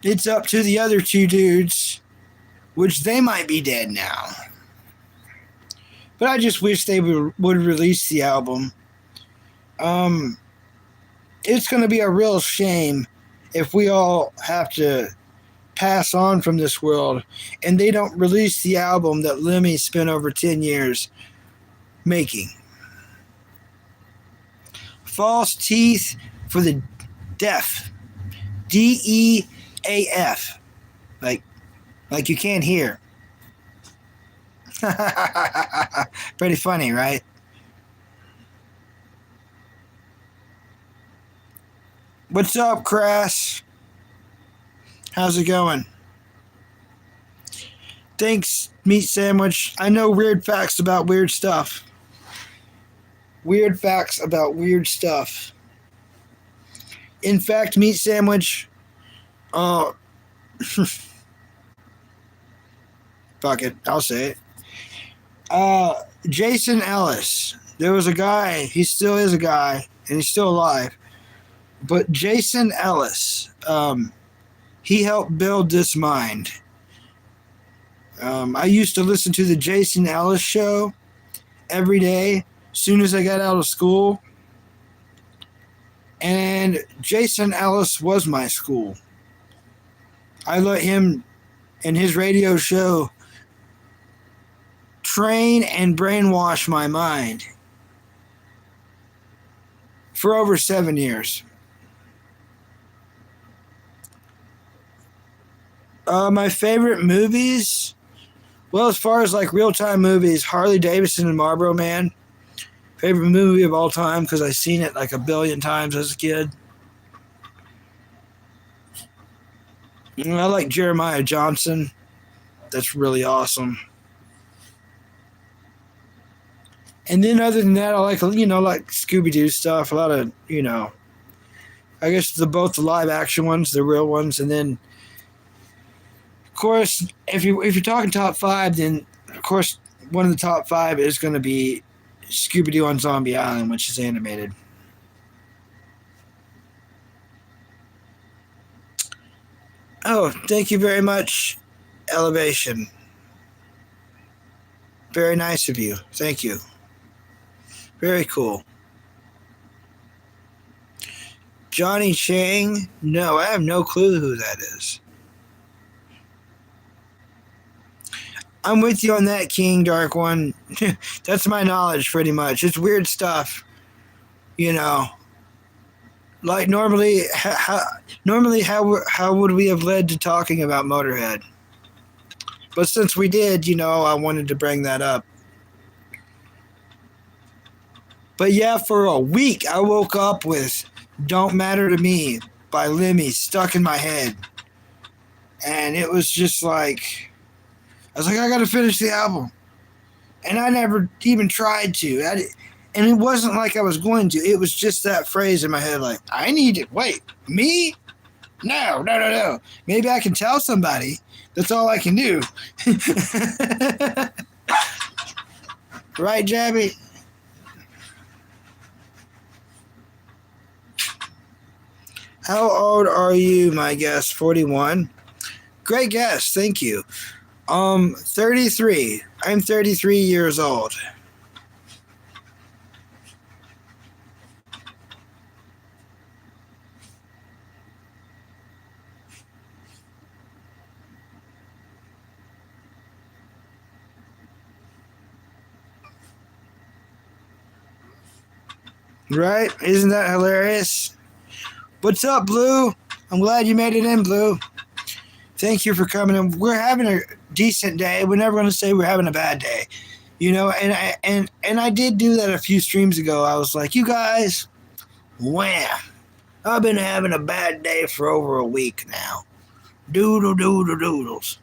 It's up to the other two dudes, which they might be dead now. But I just wish they would release the album. It's going to be a real shame if we all have to pass on from this world and they don't release the album that Lemmy spent over 10 years making. False Teeth for the Deaf. DEAF. Like you can't hear. Pretty funny, right? What's up, Crass? How's it going? Thanks, Meat Sandwich. I know weird facts about weird stuff. Weird facts about weird stuff. In fact, Meat Sandwich, fuck it, I'll say it. Jason Ellis. There was a guy, he still is a guy, and he's still alive. But Jason Ellis, he helped build this mind. I used to listen to the Jason Ellis show every day as soon as I got out of school. And Jason Ellis was my school. I let him and his radio show train and brainwash my mind for over 7 years. My favorite movies, well, as far as like real-time movies, Harley Davidson and Marlboro Man. Favorite movie of all time because I've seen it like a billion times as a kid. I like Jeremiah Johnson. That's really awesome. And then other than that, I like Scooby-Doo stuff. A lot of, I guess both the live action ones, the real ones, and then of course, if you're talking top 5, then of course one of the top 5 is going to be Scooby-Doo on Zombie Island, which is animated. Oh, thank you very much, Elevation. Very nice of you. Thank you. Very cool. Johnny Chang? No, I have no clue who that is. I'm with you on that, King Dark One. That's my knowledge, pretty much. It's weird stuff, Like normally, how would we have led to talking about Motorhead? But since we did, I wanted to bring that up. But yeah, for a week, I woke up with "Don't Matter to Me" by Lemmy stuck in my head, and it was just like. I was like, I gotta finish the album. And I never even tried to. And it wasn't like I was going to. It was just that phrase in my head, like, I need it. Wait, me? No. Maybe I can tell somebody. That's all I can do. Right, Jabby? How old are you, my guest? 41? Great guess. Thank you. 33. I'm 33 years old. Right? Isn't that hilarious? What's up, Blue? I'm glad you made it in, Blue. Thank you for coming in. We're having a decent day. We're never going to say we're having a bad day. You know, and I did do that a few streams ago. I was like, you guys, wham. I've been having a bad day for over a week now. Doodles.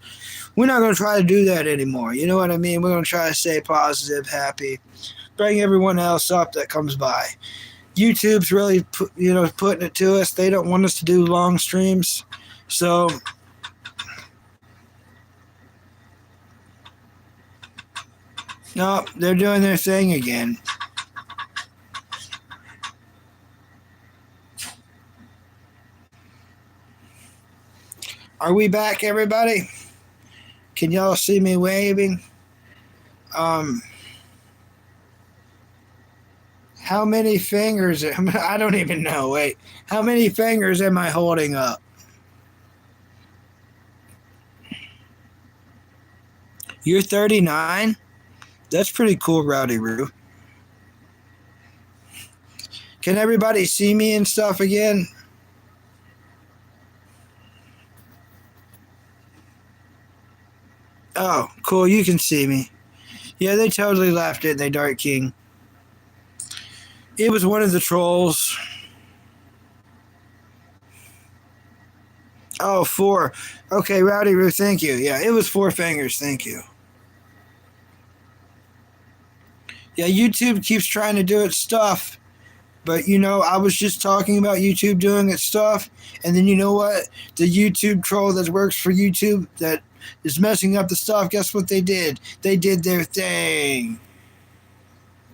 We're not going to try to do that anymore. You know what I mean? We're going to try to stay positive, happy, bring everyone else up that comes by. YouTube's really, putting it to us. They don't want us to do long streams. So, no, they're doing their thing again. Are we back, everybody? Can y'all see me waving? How many fingers? I don't even know. Wait, how many fingers am I holding up? You're 39? That's pretty cool, Rowdy Roo. Can everybody see me and stuff again? Oh, cool. You can see me. Yeah, they totally left it. They Dark King. It was one of the trolls. Oh, 4. Okay, Rowdy Roo, thank you. Yeah, it was 4 fingers. Thank you. Yeah, YouTube keeps trying to do its stuff. But, I was just talking about YouTube doing its stuff. And then you know what? The YouTube troll that works for YouTube that is messing up the stuff, guess what they did? They did their thing.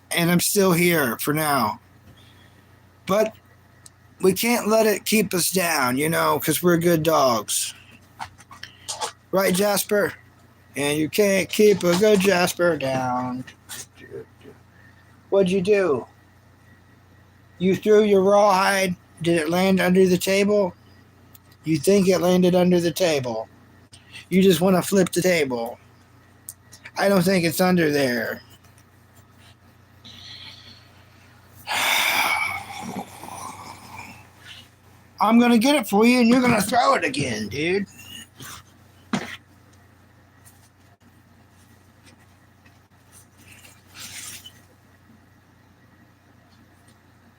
And I'm still here for now. But we can't let it keep us down, because we're good dogs. Right, Jasper? And you can't keep a good Jasper down. What'd you do? You threw your rawhide. Did it land under the table? You think it landed under the table. You just want to flip the table. I don't think it's under there. I'm going to get it for you and you're going to throw it again, dude.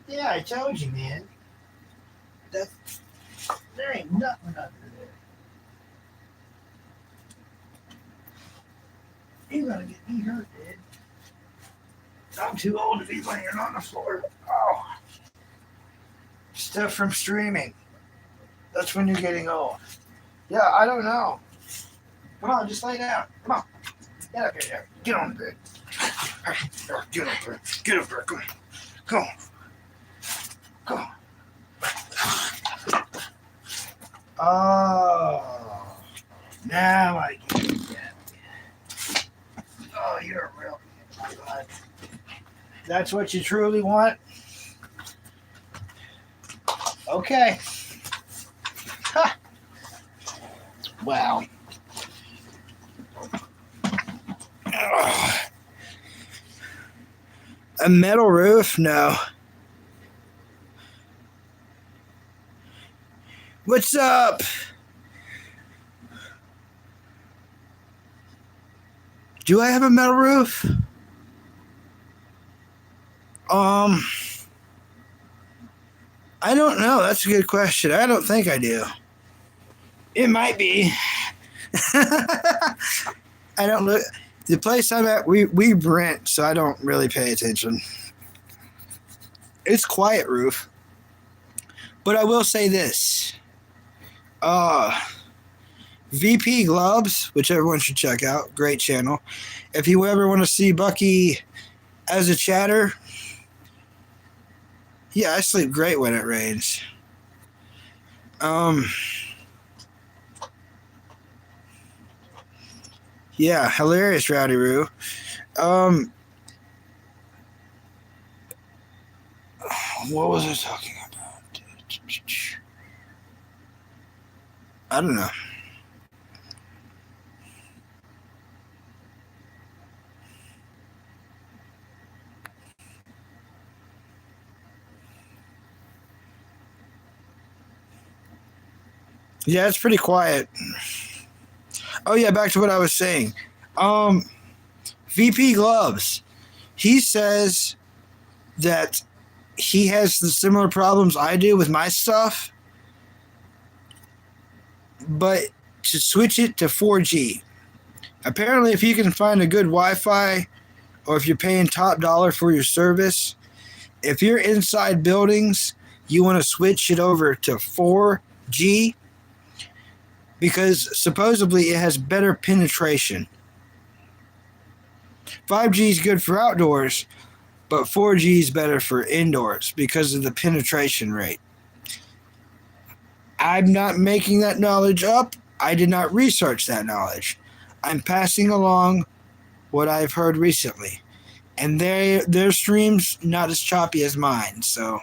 Yeah, I told you, man. There ain't nothing under there. You're going to get me hurt, dude. I'm too old to be laying on the floor. Oh. Stuff from streaming. That's when you're getting old. Yeah, I don't know. Come on, just lay down. Come on. Get up here. Get on the bed. Get up there. Get up there. Come on. Come on. Come on. Oh. Now I get it. Oh, you're a real good. That's what you truly want? Okay. Ha. Wow. A metal roof? No. What's up? Do I have a metal roof? I don't know. That's a good question. I don't think I do. It might be. I don't look. The place I'm at, we rent, so I don't really pay attention. It's quiet roof. But I will say this. VP Gloves, which everyone should check out. Great channel. If you ever want to see Bucky as a chatter, yeah, I sleep great when it rains. Yeah, hilarious, Rowdy Roo. What was I talking about? I don't know. Yeah, it's pretty quiet. Oh yeah, back to what I was saying. Um, VP Gloves. He says that he has the similar problems I do with my stuff, but to switch it to 4G. Apparently, if you can find a good Wi-Fi, or if you're paying top dollar for your service, if you're inside buildings, you want to switch it over to 4G because supposedly it has better penetration. 5G is good for outdoors, but 4G is better for indoors because of the penetration rate. I'm not making that knowledge up. I did not research that knowledge. I'm passing along what I've heard recently. And their streams not as choppy as mine, so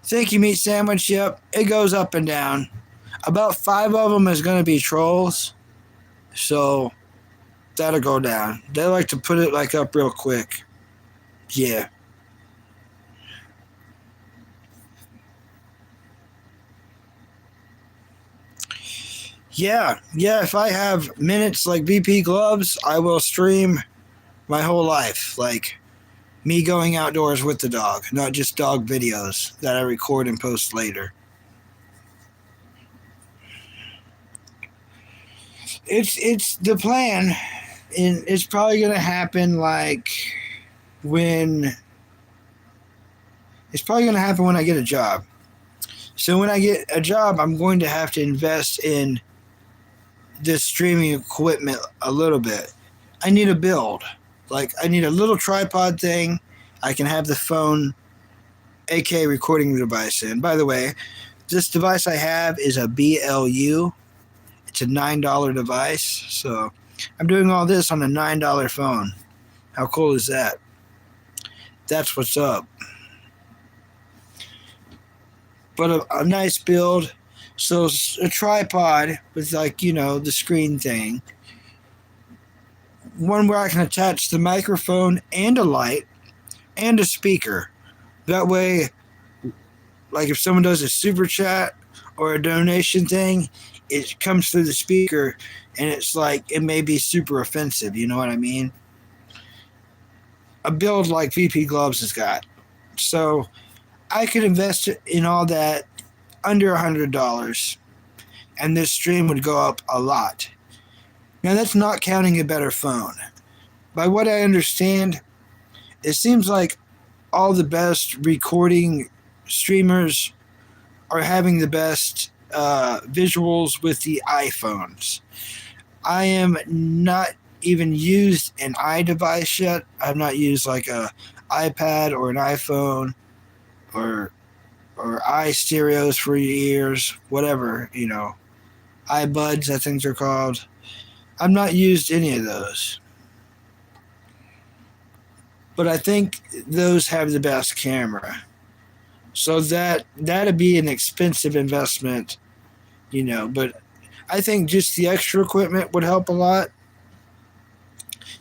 thank you, Meat Sandwich. Yep, it goes up and down. About 5 of them is going to be trolls, so that'll go down. They like to put it like up real quick. Yeah. Yeah, if I have minutes like VP Gloves, I will stream my whole life. Like me going outdoors with the dog, not just dog videos that I record and post later. It's the plan, and it's probably gonna happen like when it's probably gonna happen when I get a job. So when I get a job, I'm going to have to invest in this streaming equipment a little bit. I need a build. Like I need a little tripod thing. I can have the phone, aka recording device in. By the way, this device I have is a BLU. It's a $9 device. So I'm doing all this on a $9 phone. How cool is that? That's what's up. But a nice build. So a tripod with like, the screen thing. One where I can attach the microphone and a light and a speaker. That way, like if someone does a super chat or a donation thing, it comes through the speaker and it's like it may be super offensive, you know what I mean? A build like VP Gloves has got. So I could invest in all that under $100 and this stream would go up a lot. Now that's not counting a better phone. By what I understand, it seems like all the best recording streamers are having the best visuals with the iPhones. I am not even used an iDevice yet. I've not used like a iPad or an iPhone or iStereos for your ears, whatever, iBuds, I think they're called. I've not used any of those. But I think those have the best camera. So that'd be an expensive investment, but I think just the extra equipment would help a lot.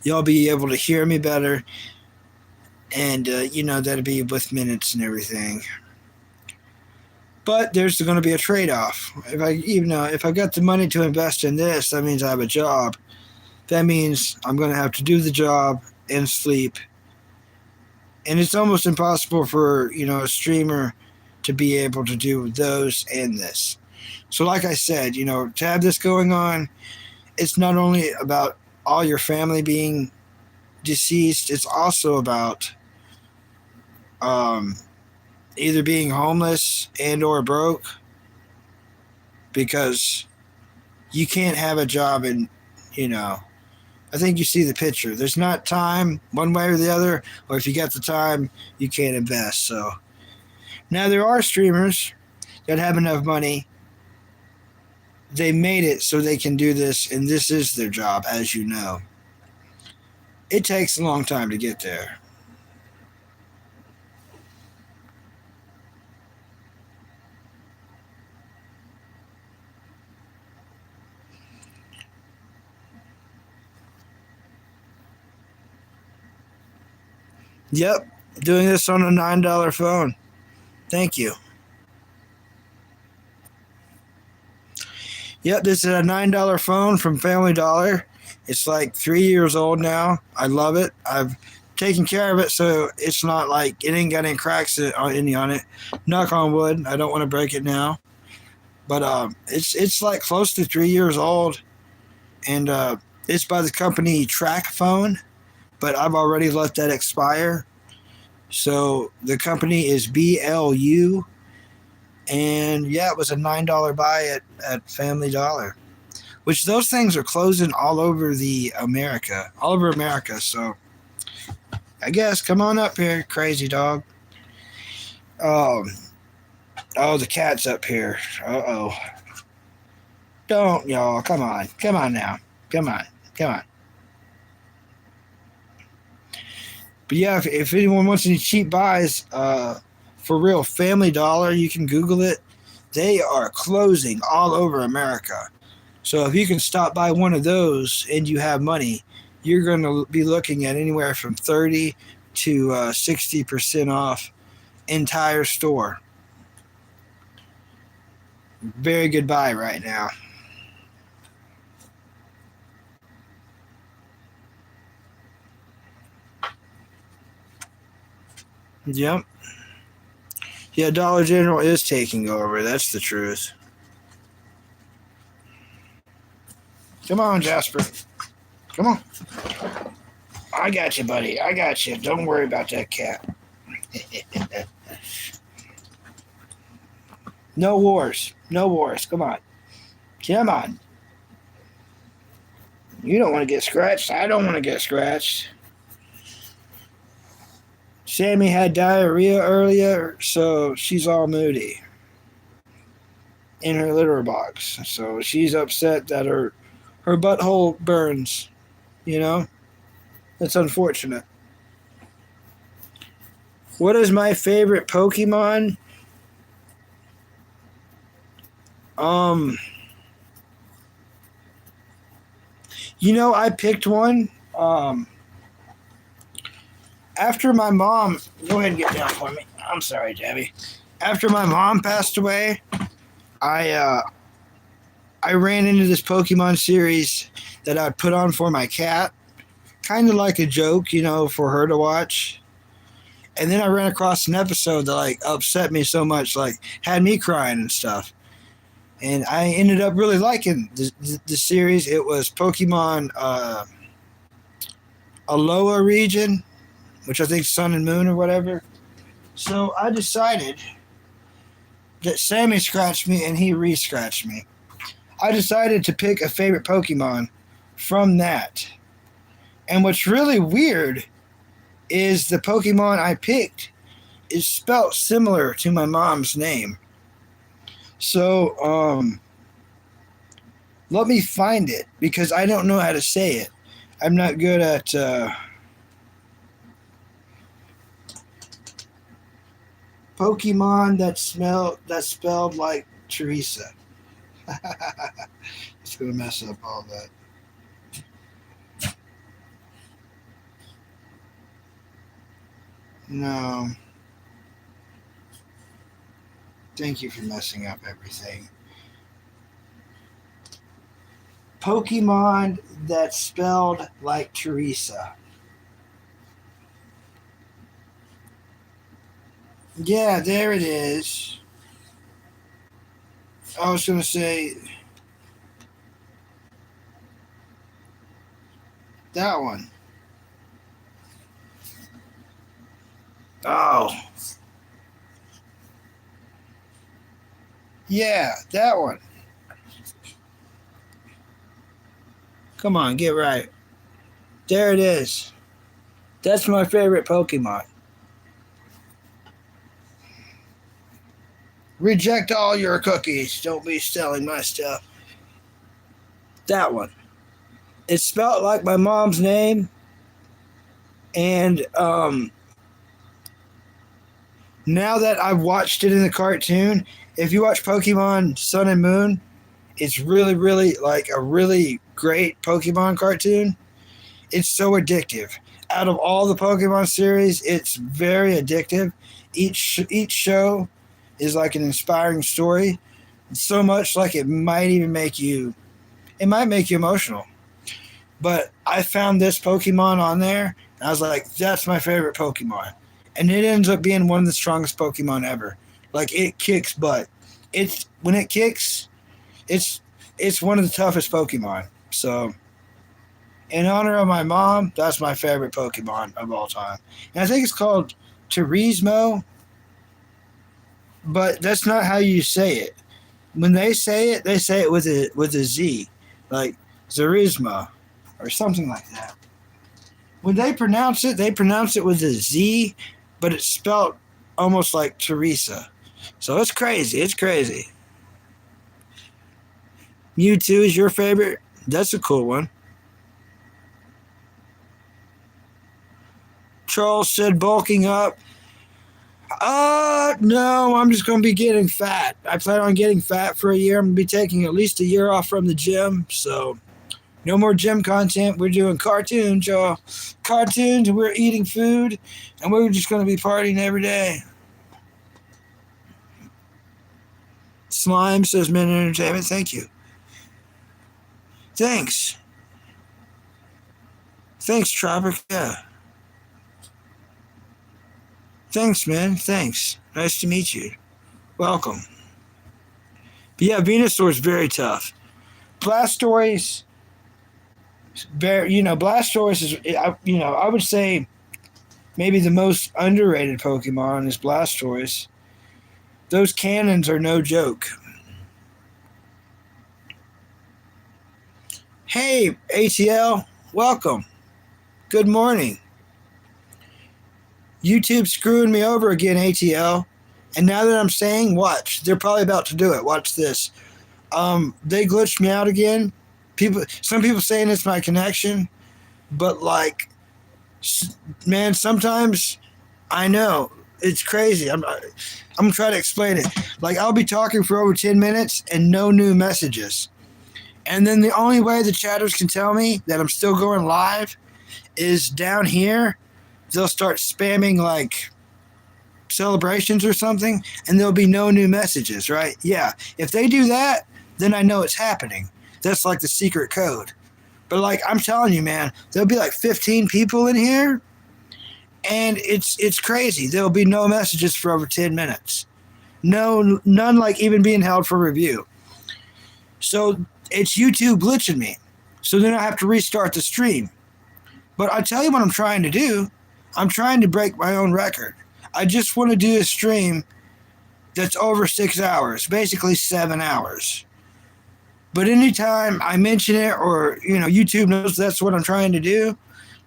Y'all be able to hear me better, and that'd be with minutes and everything. But there's going to be a trade-off. If I got the money to invest in this, that means I have a job. That means I'm going to have to do the job and sleep. And it's almost impossible for, a streamer to be able to do those and this. So like I said, to have this going on, it's not only about all your family being deceased, it's also about either being homeless and or broke, because you can't have a job and, I think you see the picture. There's not time one way or the other, or if you got the time, you can't invest. So now there are streamers that have enough money. They made it so they can do this, and this is their job, as you know. It takes a long time to get there. Yep. Doing this on a $9 phone. Thank you. Yep, this is a $9 phone from Family Dollar. It's like 3 years old now. I love it. I've taken care of it so it's not like it ain't got any cracks any on it. Knock on wood. I don't want to break it now. But it's like close to 3 years old, and it's by the company Track Phone. But I've already let that expire. So the company is BLU. And yeah, it was a $9 buy at Family Dollar, which those things are closing all over America. So I guess come on up here, crazy dog. Oh, the cat's up here. Uh-oh. Don't, y'all. Come on now. Come on. But yeah, if anyone wants any cheap buys, for real, Family Dollar, you can Google it. They are closing all over America. So if you can stop by one of those and you have money, you're going to be looking at anywhere from 30 to 60% off entire store. Very good buy right now. Yep. Yeah, Dollar General is taking over. That's the truth. Come on, Jasper. Come on. I got you, buddy. I got you. Don't worry about that cat. No wars. No wars. Come on. Come on. You don't want to get scratched. I don't want to get scratched. Sammy had diarrhea earlier, so she's all moody in her litter box. So she's upset that her butthole burns, you know? That's unfortunate. What is my favorite Pokemon? I picked one. After my mom, go ahead and get down for me. I'm sorry, Debbie. After my mom passed away, I ran into this Pokemon series that I'd put on for my cat, kind of like a joke, for her to watch. And then I ran across an episode that upset me so much, had me crying and stuff. And I ended up really liking the series. It was Pokemon Alola region, which I think Sun and Moon or whatever. So I decided that Sammy scratched me and he re-scratched me. I decided to pick a favorite Pokemon from that. And what's really weird is the Pokemon I picked is spelt similar to my mom's name. So, let me find it because I don't know how to say it. I'm not good at... Pokemon that's spelled like Teresa. It's gonna mess up all that. No. Thank you for messing up everything. Pokemon that's spelled like Teresa. Yeah, there it is. I was going to say that one. Oh. Yeah, that one. Come on, get right. There it is. That's my favorite Pokemon. Reject all your cookies. Don't be selling my stuff. That one. It's spelled like my mom's name. And now that I've watched it in the cartoon, if you watch Pokemon Sun and Moon, it's really, really like a really great Pokemon cartoon. It's so addictive. out of all the Pokemon series, it's very addictive. Each show is like an inspiring story, so much like it might even make you. It might make you emotional. But I found this Pokemon on there, and I was like, that's my favorite Pokemon. And it ends up being one of the strongest Pokemon ever. Like, it kicks butt. When it kicks, it's one of the toughest Pokemon. So, in honor of my mom, that's my favorite Pokemon of all time. And I think it's called Turismo, but that's not how you say it. When they say it with a Z, like Zerisma or something like that. When they pronounce it with a Z, but it's spelled almost like Teresa. So it's crazy. It's crazy. Mewtwo is your favorite? That's a cool one. Charles said bulking up. No, I'm just going to be getting fat. I plan on getting fat for a year. I'm going to be taking at least a year off from the gym. So, no more gym content. We're doing cartoons, y'all. Cartoons, and we're eating food, and we're just going to be partying every day. Slime says Men Entertainment. Thank you. Thanks. Thanks, Tropic. Yeah. Thanks, man. Thanks. Nice to meet you. Welcome. But yeah, Venusaur is very tough. Blastoise, Blastoise is, I would say maybe the most underrated Pokemon is Blastoise. Those cannons are no joke. Hey, ATL, welcome. Good morning. YouTube screwing me over again, ATL. And now that I'm saying, watch, they're probably about to do it. Watch this. They glitched me out again. Some people saying it's my connection, but like, man, sometimes I know it's crazy. I'm gonna try to explain it. Like, I'll be talking for over 10 minutes and no new messages. And then the only way the chatters can tell me that I'm still going live is down here. They'll start spamming like celebrations or something, and there'll be no new messages, right? Yeah. If they do that, then I know it's happening. That's like the secret code. But like, I'm telling you, man, there'll be like 15 people in here, and it's crazy. There'll be no messages for over 10 minutes. None like even being held for review. So it's YouTube glitching me. So then I have to restart the stream. But I tell you what I'm trying to do. I'm trying to break my own record. I just want to do a stream that's over 6 hours, basically 7 hours. But anytime I mention it, or YouTube knows that's what I'm trying to do,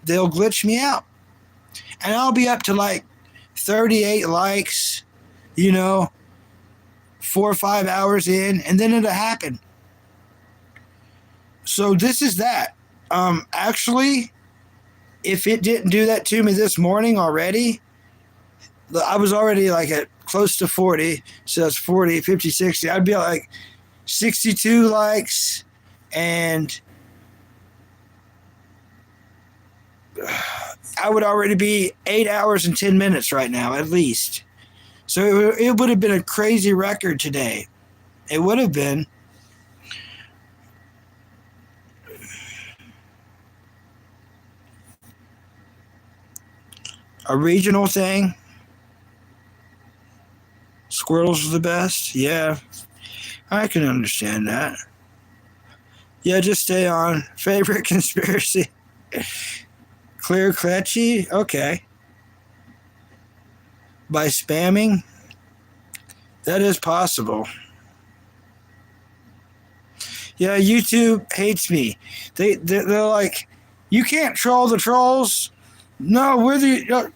they'll glitch me out. And I'll be up to like 38 likes, 4 or 5 hours in, and then it'll happen. So this is that. Actually, if it didn't do that to me this morning already, I was already like at close to 40. So that's 40, 50, 60. I'd be like 62 likes, and I would already be 8 hours and 10 minutes right now, at least. So it would have been a crazy record today. It would have been. A regional thing. Squirtles are the best. Yeah, I can understand that. Yeah, just stay on. Favorite conspiracy. Clear Cletchy? Okay. By spamming? That is possible. Yeah, YouTube hates me. They're like, you can't troll the trolls. No, we're the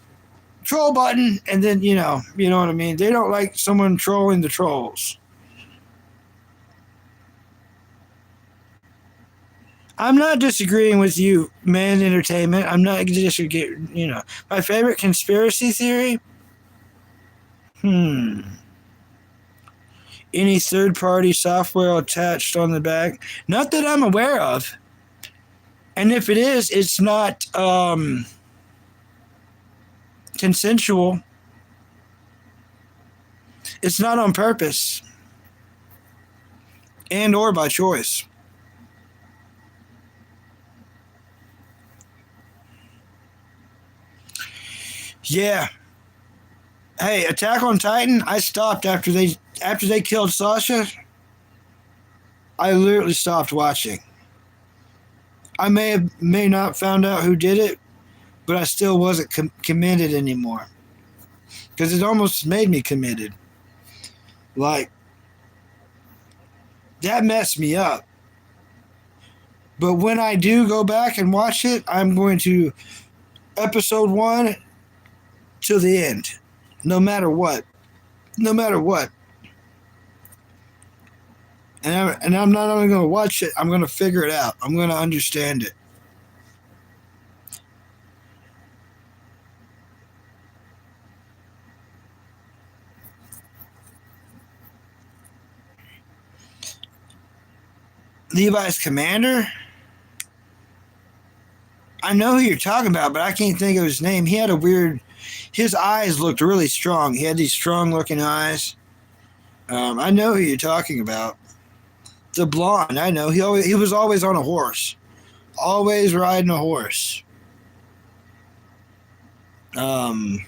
troll button, and then you know what I mean. They don't like someone trolling the trolls. I'm not disagreeing with you, Man Entertainment. I'm not disagreeing. My favorite conspiracy theory. Any third-party software attached on the back? Not that I'm aware of. And if it is, it's not. consensual. It's not on purpose and or by choice. Yeah. Hey, Attack on Titan, I stopped after they killed Sasha. I literally stopped watching. I may not found out who did it, but I still wasn't committed anymore. Because it almost made me committed. Like, that messed me up. But when I do go back and watch it, I'm going to episode 1 to the end. No matter what. No matter what. And I'm not only going to watch it, I'm going to figure it out. I'm going to understand it. Levi's commander? I know who you're talking about, but I can't think of his name. He had a weird... His eyes looked really strong. He had these strong-looking eyes. I know who you're talking about. The blonde, I know. He was always on a horse. Always riding a horse. The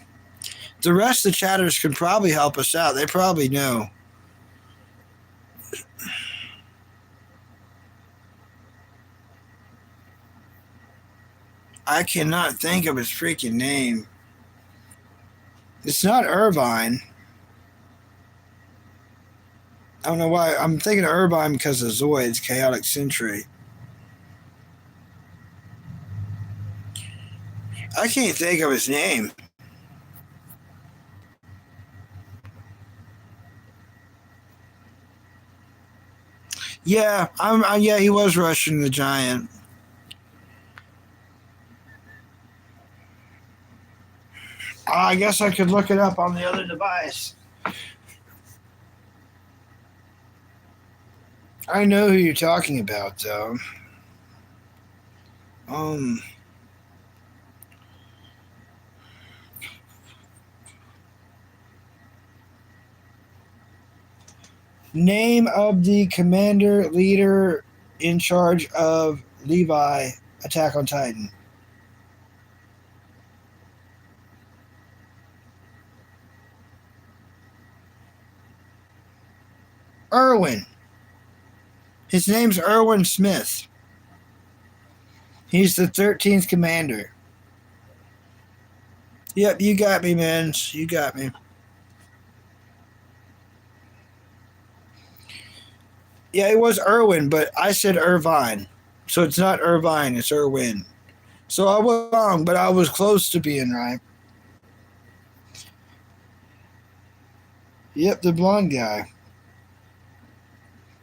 rest of the chatters can probably help us out. They probably know. I cannot think of his freaking name. It's not Irvine. I don't know why. I'm thinking of Irvine because of Zoid's Chaotic Century. I can't think of his name. Yeah, yeah, he was Russian the Giant. I guess I could look it up on the other device. I know who you're talking about, though. Name of the commander leader in charge of Levi Attack on Titan. Erwin. His name's Erwin Smith. He's the 13th commander. Yep, you got me, man. You got me. Yeah, it was Erwin, but I said Irvine. So it's not Irvine, it's Erwin. So I was wrong, but I was close to being right. Yep, the blonde guy.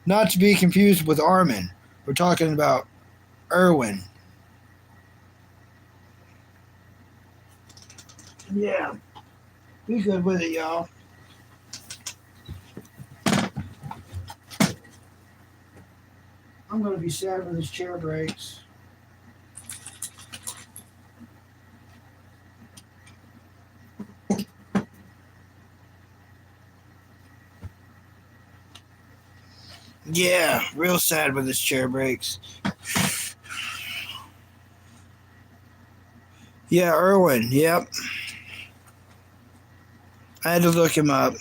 Not to be confused with Armin. We're talking about Erwin. Yeah. Be good with it, y'all. I'm going to be sad when this chair breaks. Yeah, real sad when this chair breaks. Yeah, Erwin, yep. I had to look him up.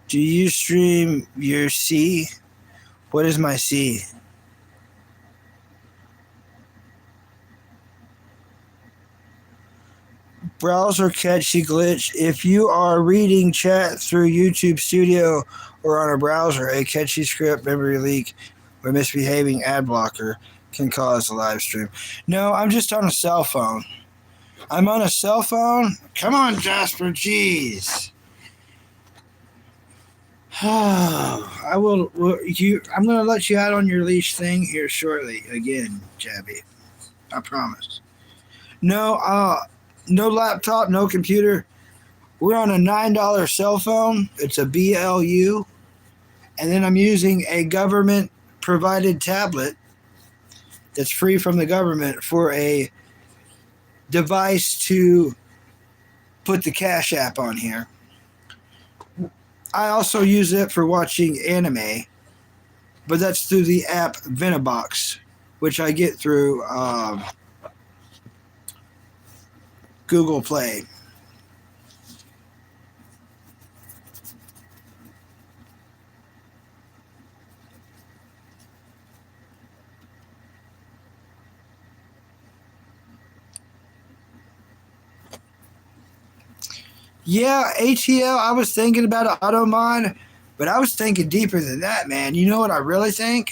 Do you stream your C? What is my C? Browser catchy glitch. If you are reading chat through YouTube Studio or on a browser, a catchy script, memory leak, or misbehaving ad blocker can cause a live stream. No, I'm just on a cell phone. I'm on a cell phone? Come on, Jasper, jeez. I'm going to let you out on your leash thing here shortly. Again, Jabby. I promise. No, no laptop, no computer. We're on a $9 cell phone. It's a BLU. And then I'm using a government-provided tablet that's free from the government for a device to put the Cash App on here. I also use it for watching anime, but that's through the app Venobox, which I get through Google Play. Yeah, ATL, I was thinking about an Automod, but I was thinking deeper than that, man. You know what I really think?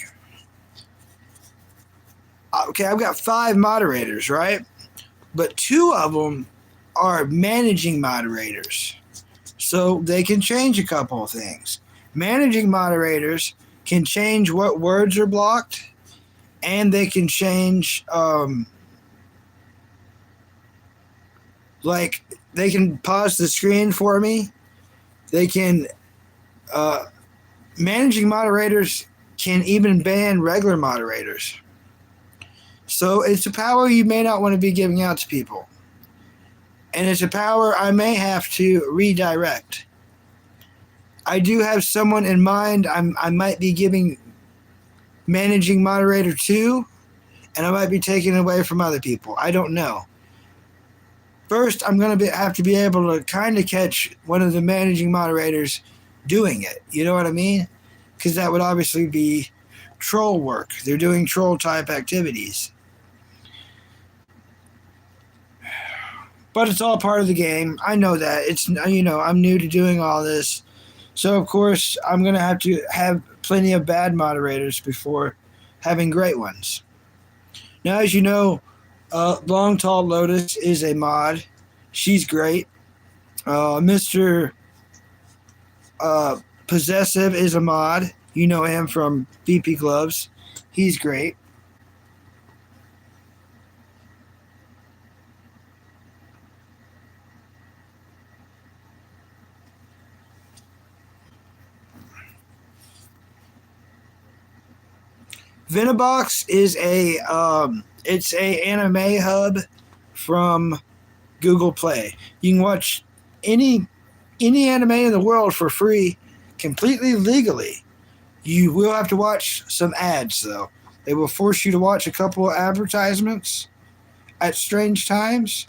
Okay, I've got 5 moderators, right? But 2 of them are managing moderators. So they can change a couple of things. Managing moderators can change what words are blocked, and they can change, like, they can pause the screen for me. They can, uh, managing moderators can even ban regular moderators. So it's a power you may not want to be giving out to people. And it's a power I may have to redirect. I do have someone in mind I might be giving managing moderator to, and I might be taking it away from other people. I don't know. First, I'm going to have to be able to kind of catch one of the managing moderators doing it. You know what I mean? Because that would obviously be troll work. They're doing troll type activities. But it's all part of the game. I know that. I'm new to doing all this. So, of course, I'm going to have plenty of bad moderators before having great ones. Now, as you know, Long Tall Lotus is a mod. She's great. Mr. Possessive is a mod. You know him from VP Gloves. He's great. Venobox is it's a anime hub from Google Play. You can watch any anime in the world for free, completely legally. You will have to watch some ads though. They will force you to watch a couple of advertisements at strange times.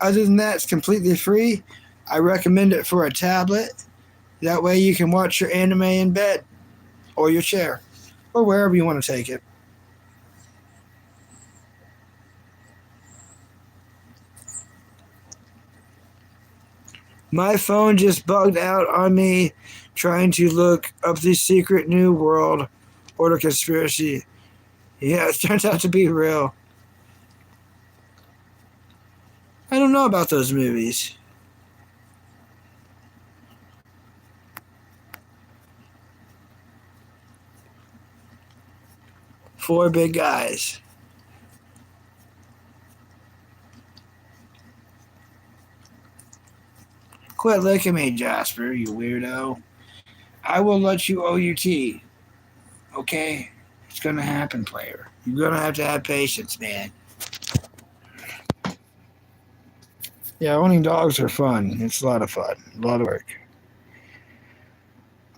Other than that, it's completely free. I recommend it for a tablet. That way you can watch your anime in bed or your chair or wherever you want to take it. My phone just bugged out on me trying to look up the secret new world order conspiracy. Yeah, it turns out to be real. I don't know about those movies. Four big guys. Quit licking me, Jasper, you weirdo. I will let you OUT. Okay? It's gonna happen, player. You're gonna have to have patience, man. Yeah, owning dogs are fun. It's a lot of fun. A lot of work.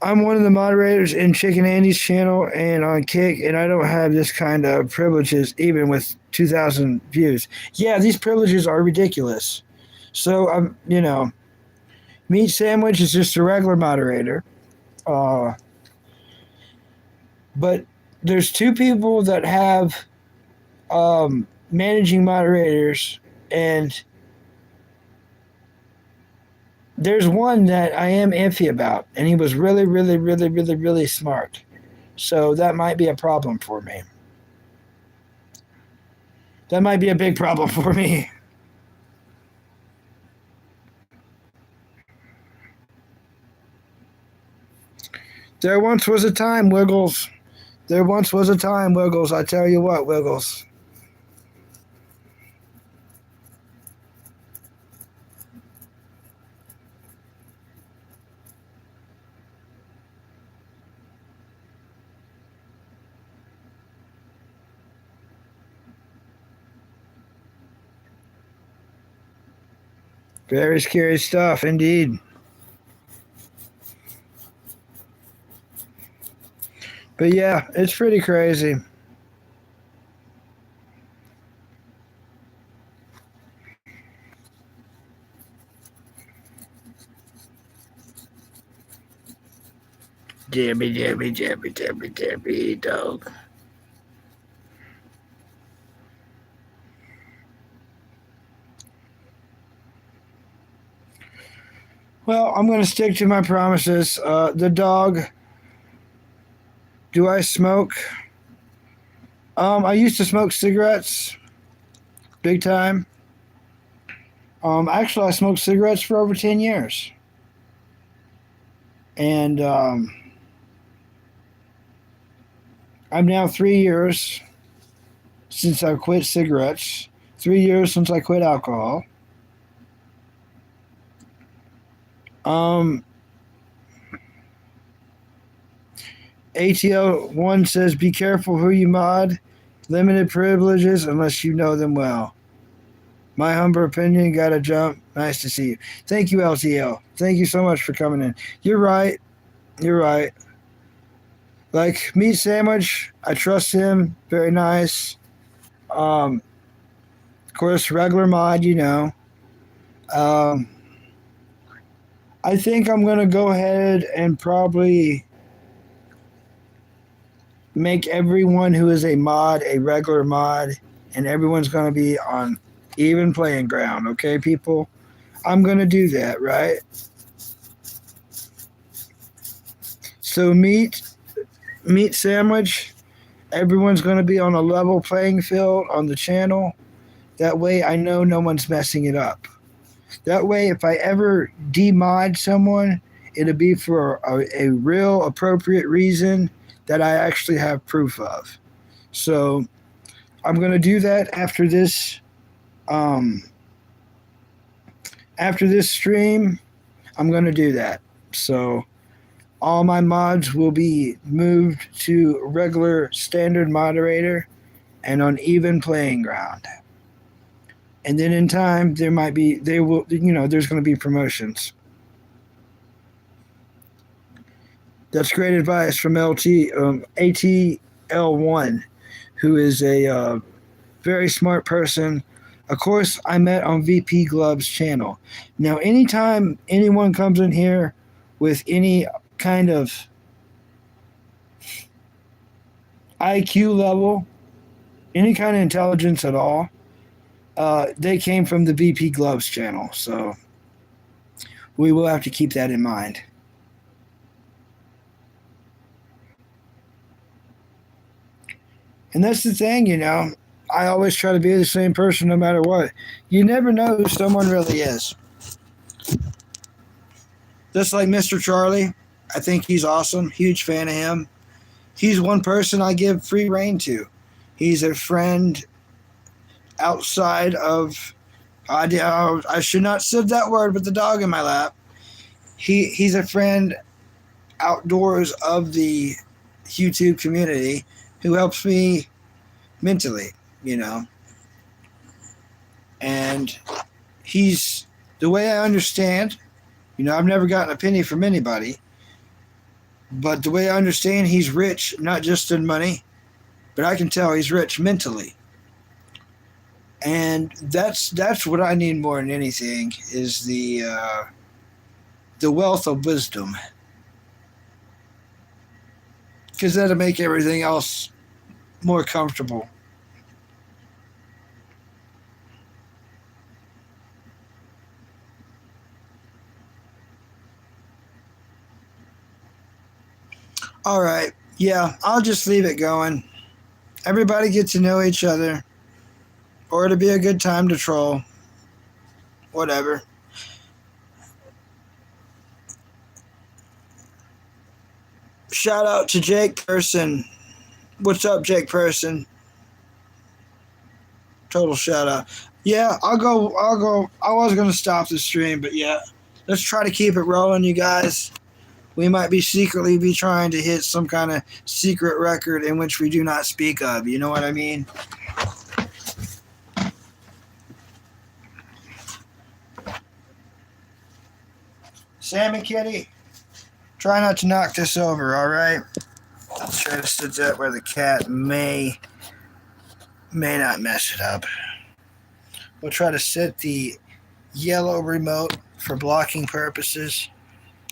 I'm one of the moderators in Chicken Andy's channel and on Kick, and I don't have this kind of privileges even with 2,000 views. Yeah, these privileges are ridiculous. So, Meat Sandwich is just a regular moderator. But there's 2 people that have managing moderators, and there's one that I am iffy about, and he was really, really, really, really, really smart. So that might be a problem for me. That might be a big problem for me. There once was a time, Wiggles. There once was a time, Wiggles. I tell you what, Wiggles. Very scary stuff, indeed. But yeah, it's pretty crazy. Jabby, jabby, jabby, jabby, jabby, dog. Well, I'm going to stick to my promises. The dog. Do I smoke? I used to smoke cigarettes, big time. Actually, I smoked cigarettes for over 10 years. And I'm now 3 years since I quit cigarettes, 3 years since I quit alcohol. Um, ATL1 says, be careful who you mod. Limited privileges unless you know them well. My humble opinion, gotta jump. Nice to see you. Thank you, LTL. Thank you so much for coming in. You're right. You're right. Like Meat Sandwich, I trust him. Very nice. Of course, regular mod, you know. Um, I think I'm gonna go ahead and probably make everyone who is a mod a regular mod, and everyone's gonna be on even playing ground. Okay, people. I'm gonna do that, right? So meat sandwich. Everyone's gonna be on a level playing field on the channel. That way, I know no one's messing it up. That way, if I ever demod someone, it'll be for a real appropriate reason that I actually have proof of. So I'm gonna do that after this. Um, After this stream, I'm gonna do that. So all my mods will be moved to regular standard moderator and on even playing ground. And then in time, there's going to be promotions. That's great advice from ATL1, who is a very smart person. Of course, I met on VP Glove's channel. Now, anytime anyone comes in here with any kind of IQ level, any kind of intelligence at all, they came from the VP Gloves channel. So we will have to keep that in mind. And that's the thing, you know. I always try to be the same person no matter what. You never know who someone really is. Just like Mr. Charlie, I think he's awesome. Huge fan of him. He's one person I give free reign to. He's a friend outside of. I should not said that word with the dog in my lap. He's a friend outdoors of the YouTube community who helps me mentally, you know. And he's, the way I understand, you know, I've never gotten a penny from anybody, but the way I understand, he's rich, not just in money, but I can tell he's rich mentally. And that's what I need more than anything is the wealth of wisdom, because that'll make everything else more comfortable. All right. Yeah, I'll just leave it going. Everybody get to know each other, or it'll be a good time to troll. Whatever. Shout out to Jake Person. What's up, Jake Person? Total shout out. Yeah, I'll go. I was going to stop the stream, but yeah, let's try to keep it rolling, you guys. We might be secretly be trying to hit some kind of secret record in which we do not speak of. You know what I mean? Sammy Kitty, try not to knock this over, alright? I'll try to sit that where the cat may not mess it up. We'll try to set the yellow remote for blocking purposes.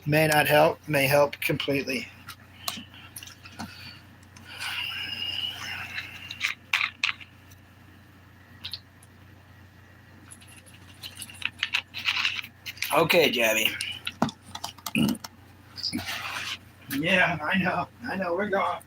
May not help, may help completely. Okay, Jabby. Yeah, I know, we're gone.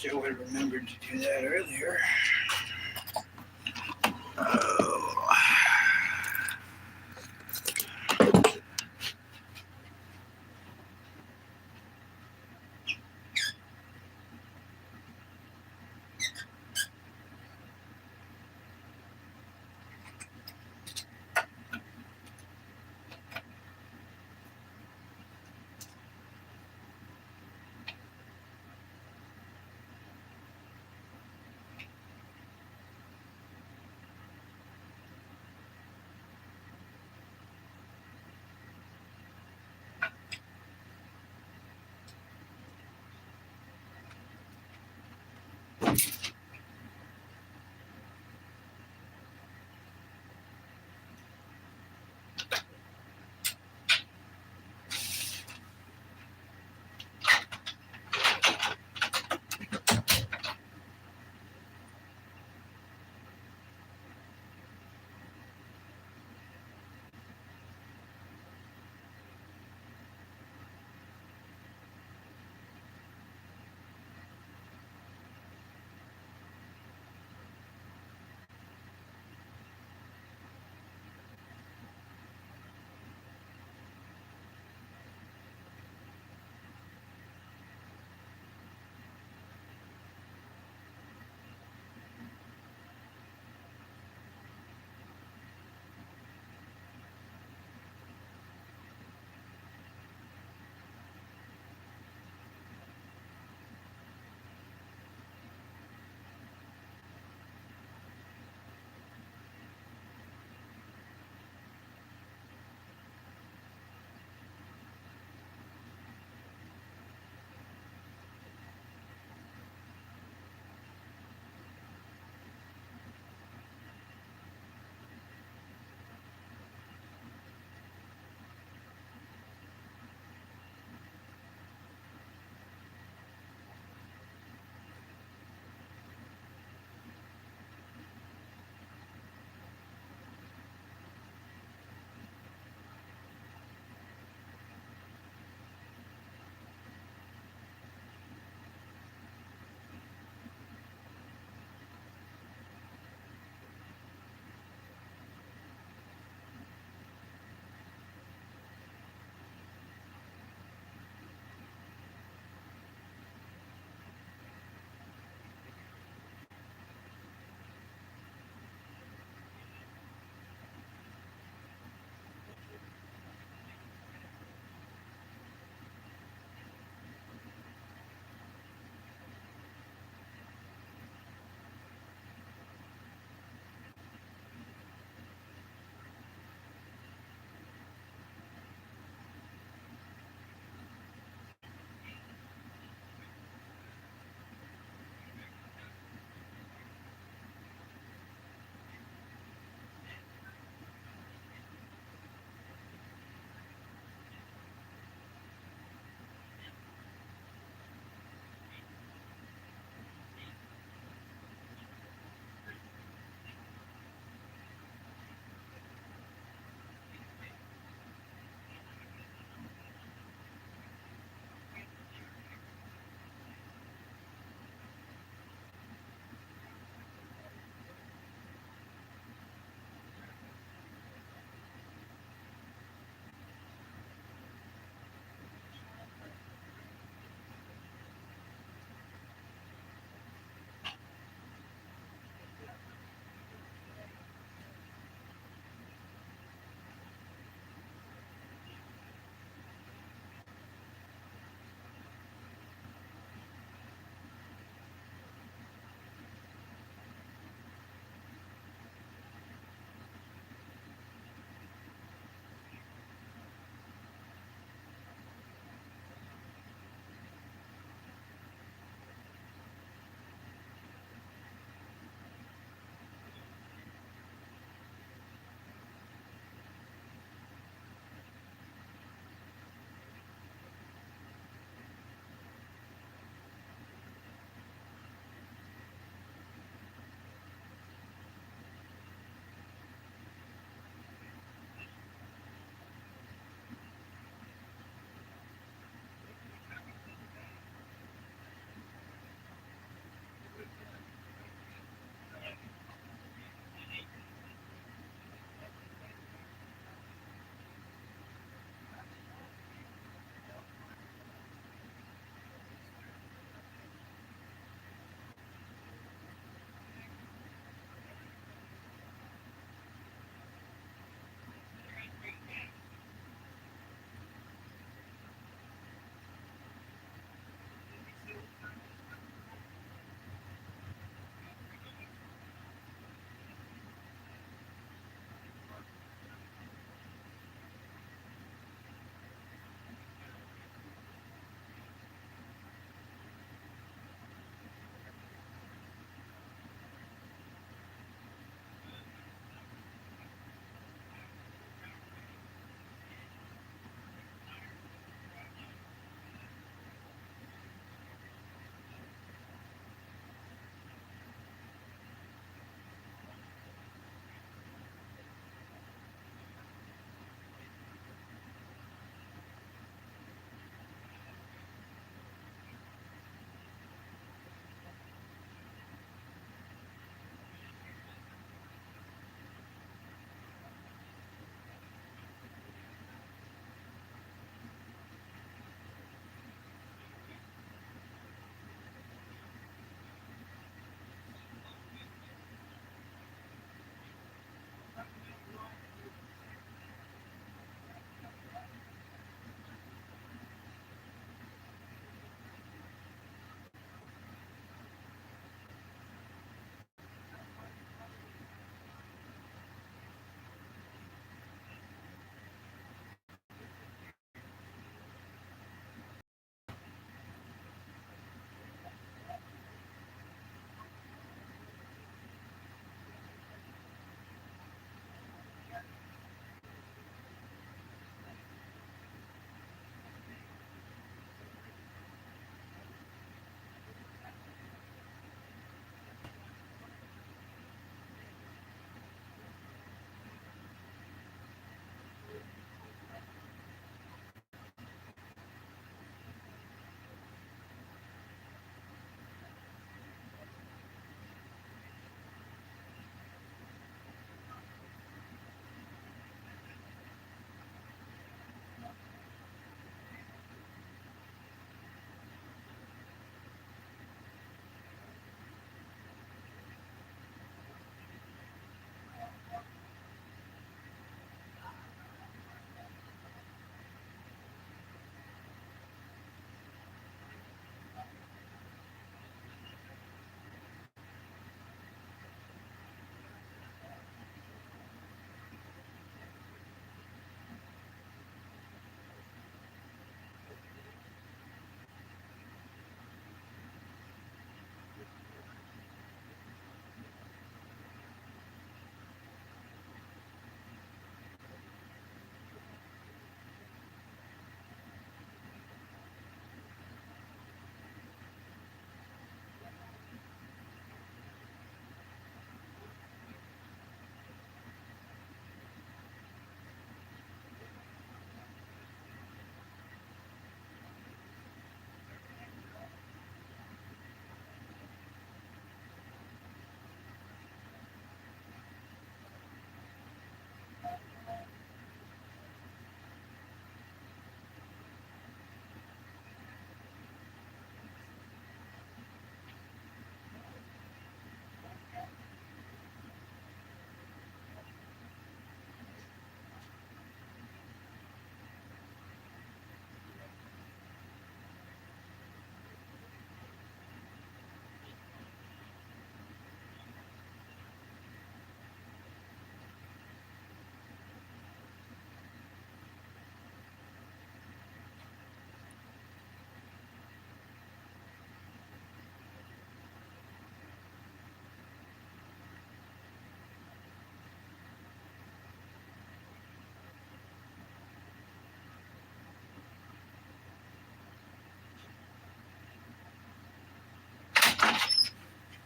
still would have remembered to do that earlier. Oh.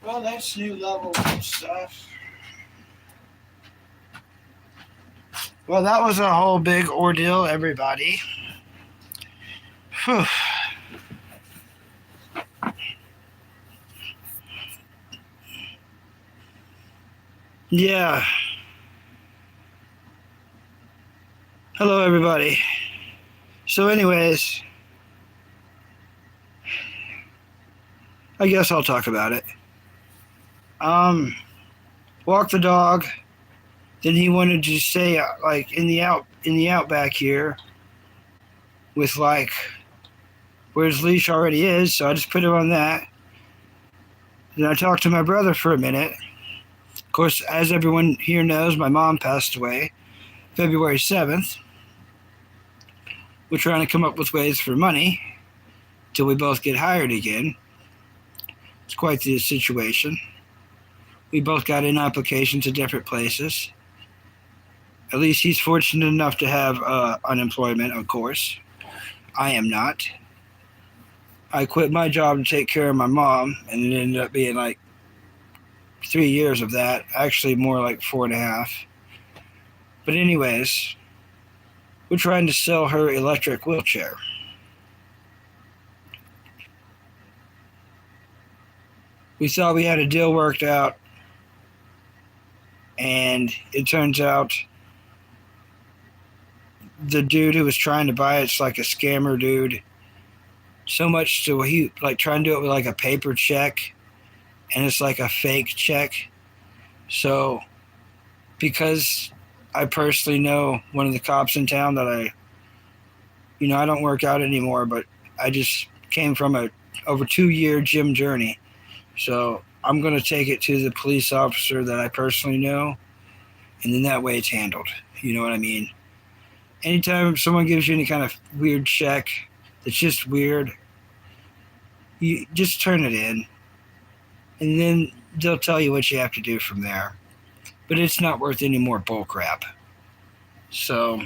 Well, that's new levels and stuff. Well, that was a whole big ordeal, everybody. Whew. Yeah. Hello, everybody. So, anyways, I guess I'll talk about it. Walk the dog. Then he wanted to stay like in the outback here, with like where his leash already is. So I just put him on that. Then I talked to my brother for a minute. Of course, as everyone here knows, my mom passed away February 7th. We're trying to come up with ways for money till we both get hired again. It's quite the situation. We both got in applications to different places. At least he's fortunate enough to have unemployment, of course. I am not. I quit my job to take care of my mom, and it ended up being like 3 years of that. Actually, more like 4.5. But anyways, we're trying to sell her electric wheelchair. We thought we had a deal worked out, and it turns out the dude who was trying to buy it's like a scammer dude. So much to he like trying to do it with like a paper check, and it's like a fake check. So because I personally know one of the cops in town that I don't work out anymore, but I just came from a over 2-year gym journey. So I'm going to take it to the police officer that I personally know, and then that way it's handled. You know what I mean? Anytime someone gives you any kind of weird check that's just weird, you just turn it in, and then they'll tell you what you have to do from there. But it's not worth any more bull crap. So,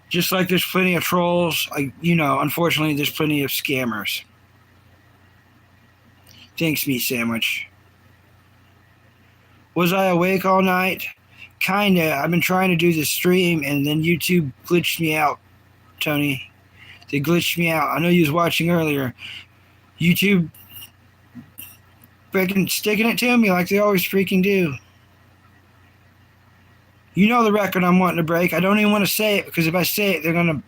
just like there's plenty of trolls, unfortunately there's plenty of scammers. Thanks, Meat Sandwich. Was I awake all night? Kinda. I've been trying to do the stream, and then YouTube glitched me out, Tony. They glitched me out. I know you was watching earlier. YouTube freaking sticking it to me like they always freaking do. You know the record I'm wanting to break. I don't even want to say it, because if I say it, they're going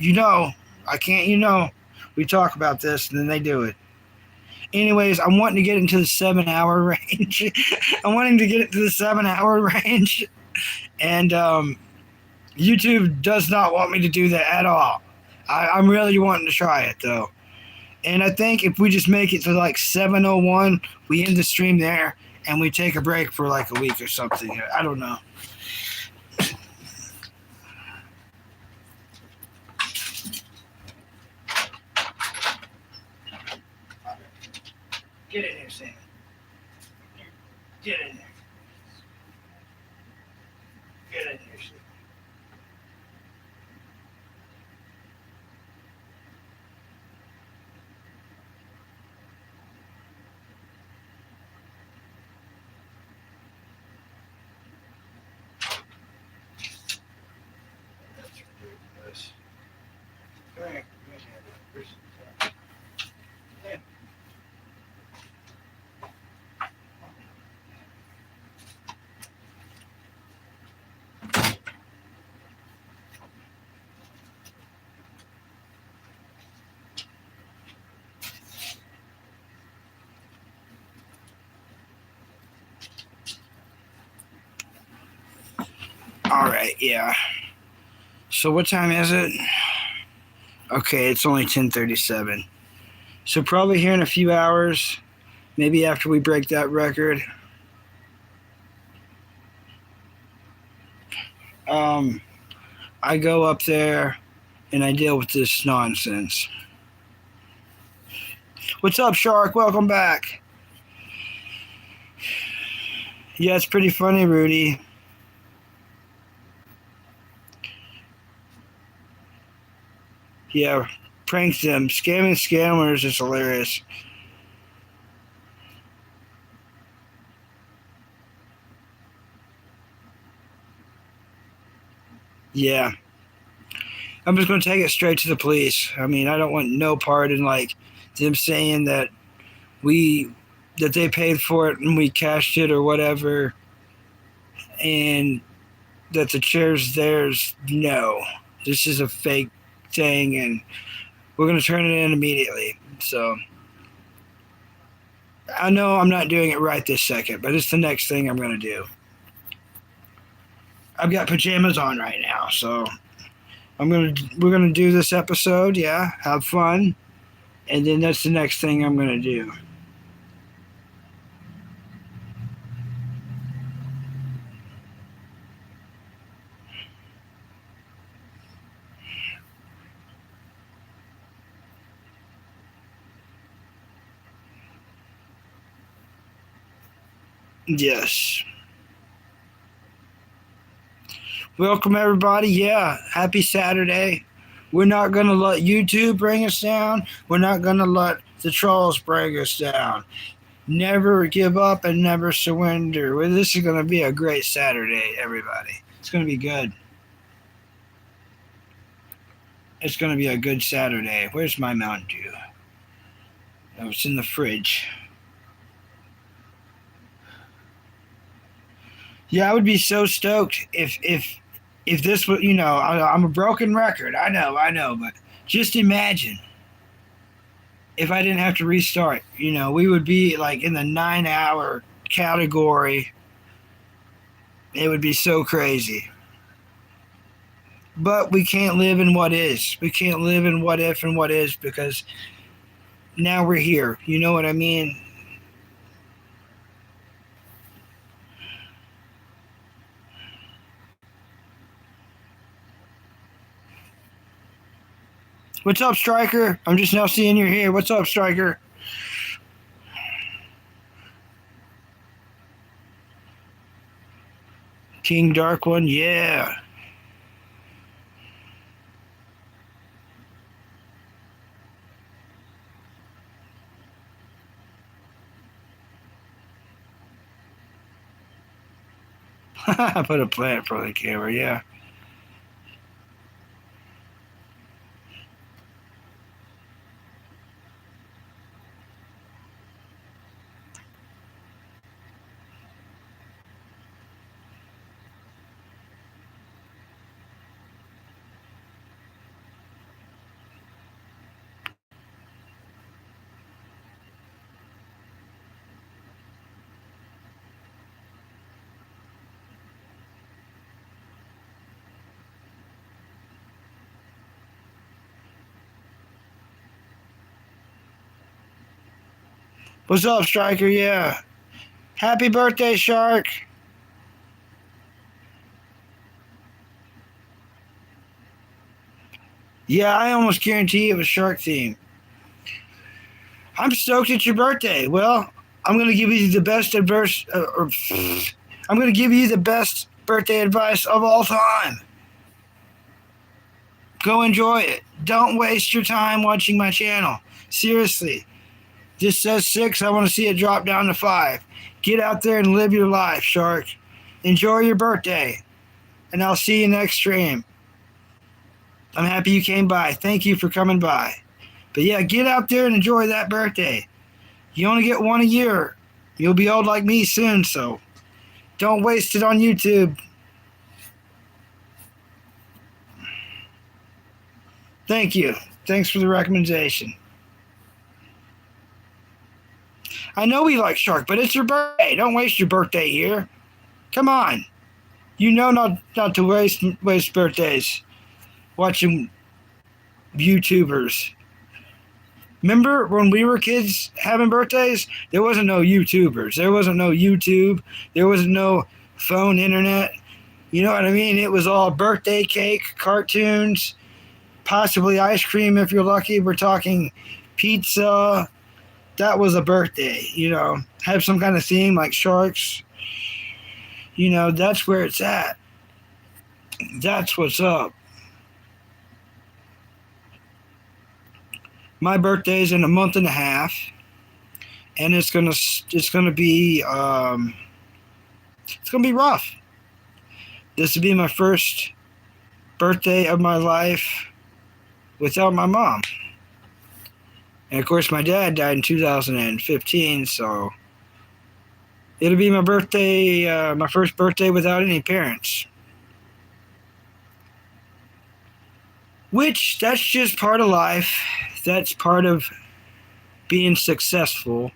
to, I can't, we talk about this, and then they do it. Anyways, I'm wanting to get into the 7-hour range. I'm wanting to get it to the 7-hour range. And YouTube does not want me to do that at all. I'm really wanting to try it, though. And I think if we just make it to like 7:01, we end the stream there, and we take a break for like a week or something. I don't know. Get in here, Sam. Get in there. Get in here, Sam. Come here. All right, yeah. So what time is it? Okay, it's only 10:37. So probably here in a few hours, maybe after we break that record. I go up there and I deal with this nonsense. What's up, Shark? Welcome back. Yeah, it's pretty funny, Rudy. Yeah, prank them. Scamming scammers is hilarious. Yeah. I'm just going to take it straight to the police. I mean, I don't want no part in like them saying that we that they paid for it and we cashed it or whatever, and that the chair's theirs. No, this is a fake thing, and we're going to turn it in immediately. So I know I'm not doing it right this second, but it's the next thing I'm going to do. I've got pajamas on right now, so we're gonna do this episode. Yeah, have fun, and then that's the next thing I'm gonna do. Yes. Welcome everybody. Yeah, happy Saturday. We're not gonna let YouTube bring us down. We're not gonna let the trolls bring us down. Never give up and never surrender. Well, this is gonna be a great Saturday, everybody. It's gonna be good. It's gonna be a good Saturday. Where's my Mountain Dew? Oh, it's in the fridge. Yeah, I would be so stoked if this was, I'm a broken record. I know, but just imagine if I didn't have to restart. We would be like in the 9 hour category. It would be so crazy. But we can't live in what is. We can't live in what if and what is, because now we're here. You know what I mean? What's up, Striker? I'm just now seeing you're here. What's up, Striker? King Dark One, yeah. I put a plant for the camera, yeah. What's up, Striker? Yeah. Happy birthday, Shark. Yeah, I almost guarantee it was Shark theme. I'm stoked it's your birthday. Well, I'm gonna give you the best advice. I'm gonna give you the best birthday advice of all time. Go enjoy it. Don't waste your time watching my channel. Seriously. This says 6. I want to see it drop down to 5. Get out there and live your life, Shark. Enjoy your birthday. And I'll see you next stream. I'm happy you came by. Thank you for coming by. But yeah, get out there and enjoy that birthday. You only get one a year. You'll be old like me soon, so don't waste it on YouTube. Thank you. Thanks for the recommendation. I know we like Shark, but it's your birthday. Don't waste your birthday here. Come on. You know not to waste birthdays watching YouTubers. Remember when we were kids having birthdays? There wasn't no YouTubers. There wasn't no YouTube. There wasn't no phone internet. You know what I mean? It was all birthday cake, cartoons, possibly ice cream if you're lucky. We're talking pizza. That was a birthday, Have some kind of theme like sharks. That's where it's at. That's what's up. My birthday's in a month and a half, and it's gonna be it's gonna be rough. This will be my first birthday of my life without my mom. And of course, my dad died in 2015, so it'll be my birthday, my first birthday without any parents. Which, that's just part of life. That's part of being successful.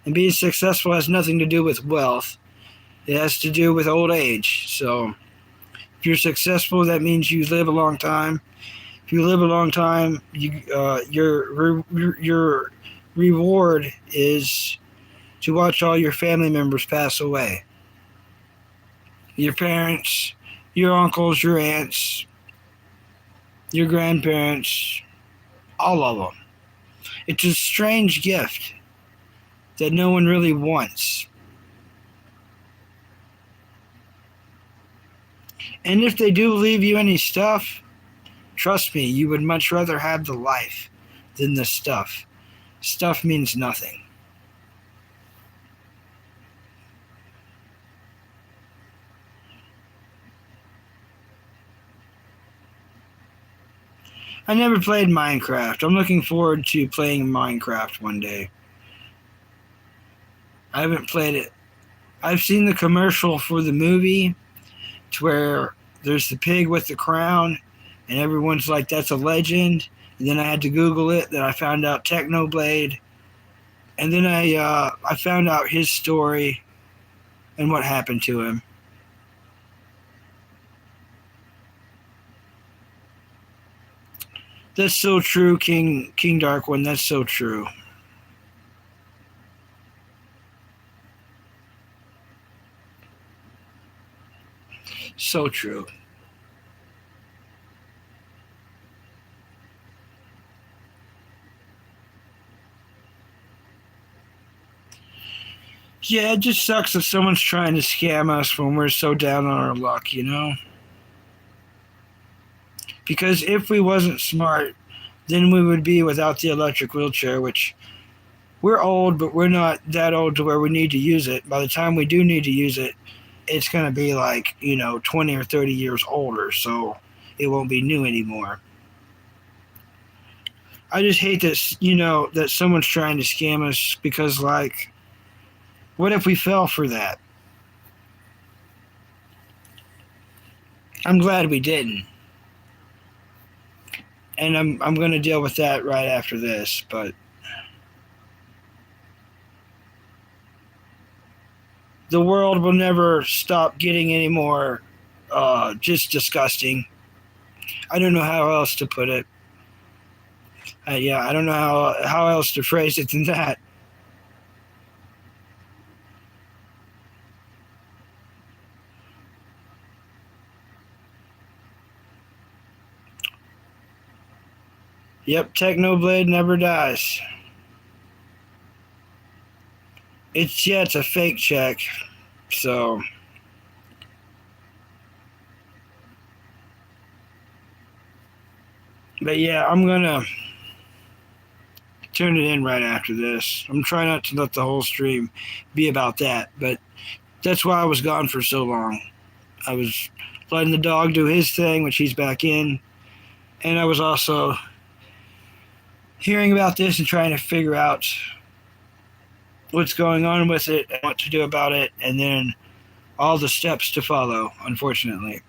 And being successful has nothing to do with wealth. It has to do with old age. So, if you're successful, that means you live a long time. If you live a long time, your reward is to watch all your family members pass away. Your parents, your uncles, your aunts, your grandparents, all of them. It's a strange gift that no one really wants. And if they do leave you any stuff, trust me, you would much rather have the life than the stuff. Stuff means nothing. I never played Minecraft. I'm looking forward to playing Minecraft one day. I haven't played it. I've seen the commercial for the movie to where there's the pig with the crown and everyone's like, that's a legend. And then I had to Google it. Then I found out Technoblade. And then I found out his story and what happened to him. That's so true, King Dark One. That's so true. So true. Yeah, it just sucks that someone's trying to scam us when we're so down on our luck, you know? Because if we wasn't smart, then we would be without the electric wheelchair, which we're old, but we're not that old to where we need to use it. By the time we do need to use it, it's going to be like, 20 or 30 years older, so it won't be new anymore. I just hate that, that someone's trying to scam us because, like, what if we fell for that? I'm glad we didn't. And I'm going to deal with that right after this, but the world will never stop getting any more just disgusting. I don't know how else to put it. I don't know how else to phrase it than that. Yep, Technoblade never dies. It's a fake check, so. But yeah, I'm gonna turn it in right after this. I'm trying not to let the whole stream be about that, but that's why I was gone for so long. I was letting the dog do his thing, which he's back in, and I was also hearing about this and trying to figure out what's going on with it and what to do about it, and then all the steps to follow, unfortunately.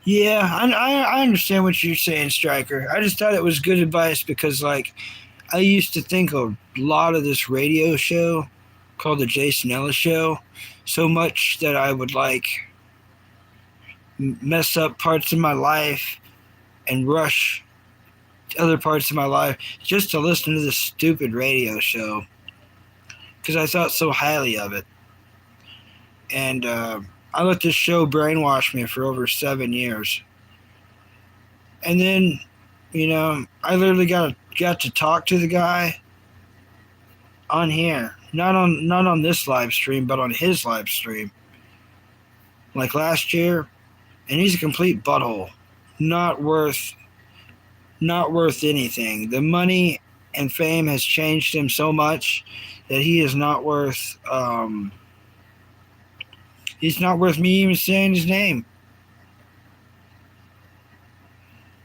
Yeah, I understand what you're saying, Stryker. I just thought it was good advice because, like, I used to think a lot of this radio show called the Jason Ellis Show so much that I would, like, mess up parts of my life and rush other parts of my life just to listen to this stupid radio show because I thought so highly of it. And I let this show brainwash me for over 7 years. And then, I literally got to talk to the guy on here, not on this live stream, but on his live stream, like last year, and he's a complete butthole, not worth not worth anything. The money and fame has changed him so much that he is not worth. He's not worth me even saying his name.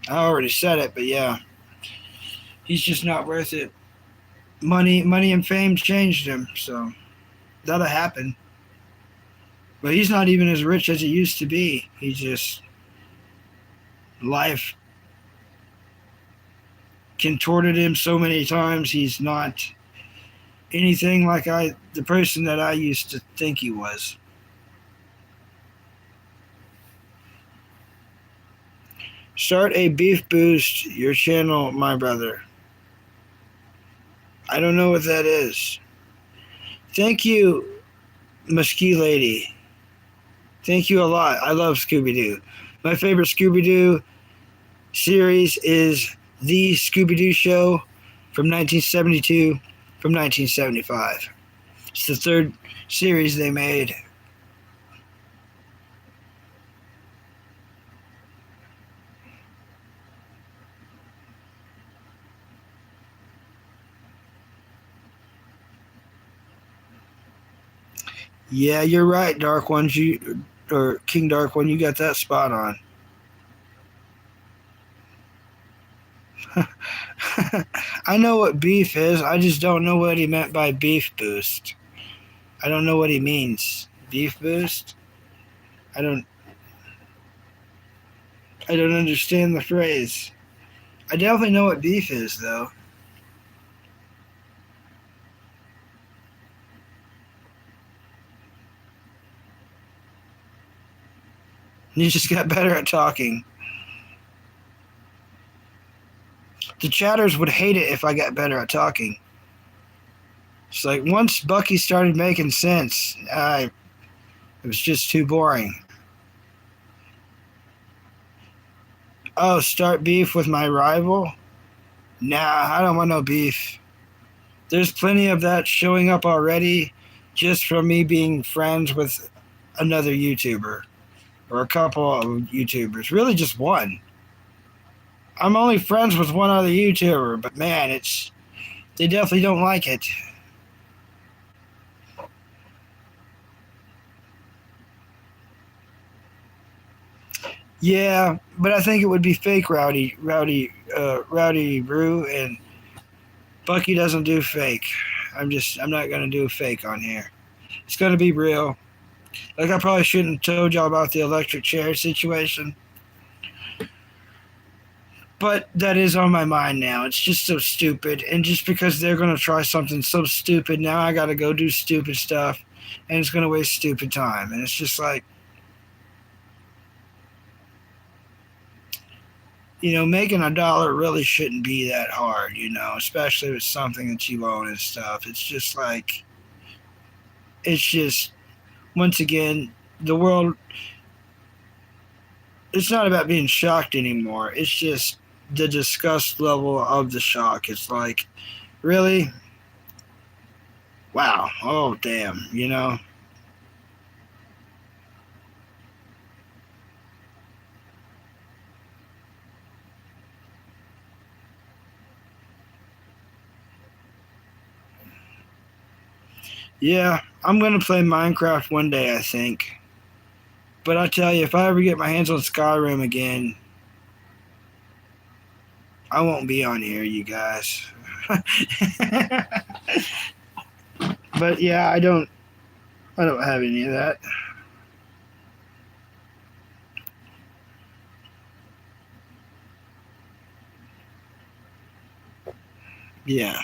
I already said it, but yeah, he's just not worth it. Money, and fame changed him, so that'll happen. But he's not even as rich as he used to be. He just life contorted him so many times. He's not anything like the person that I used to think he was. Start a beef boost your channel, my brother. I don't know what that is. Thank you, Muskie Lady. Thank you a lot. I love Scooby Doo. My favorite Scooby Doo series is The Scooby Doo Show from 1972, from 1975. It's the third series they made. Yeah, you're right, Dark Ones. Or King Dark One, you got that spot on. I know what beef is. I just don't know what he meant by beef boost. I don't know what he means. Beef boost? I don't understand the phrase. I definitely know what beef is though. You just got better at talking. The chatters would hate it if I got better at talking. It's like once Bucky started making sense, it was just too boring. Oh, start beef with my rival? Nah, I don't want no beef. There's plenty of that showing up already just from me being friends with another YouTuber or a couple of YouTubers. Really just one. I'm only friends with one other YouTuber, but man, they definitely don't like it. Yeah, but I think it would be fake Rowdy Brew, and Bucky doesn't do fake. I'm not gonna do fake on here. It's gonna be real. Like I probably shouldn't have told y'all about the electric chair situation, but that is on my mind now. It's just so stupid, and just because they're gonna try something so stupid, now I gotta go do stupid stuff, and it's gonna waste stupid time, and it's just like, making $1 really shouldn't be that hard, especially with something that you own and stuff. It's just like, it's just, once again, the world, it's not about being shocked anymore. It's just the disgust level of the shock. It's like, really? Wow. Oh, damn. Yeah, I'm going to play Minecraft one day, I think. But I tell you, if I ever get my hands on Skyrim again, I won't be on here, you guys. But yeah, I don't have any of that. Yeah.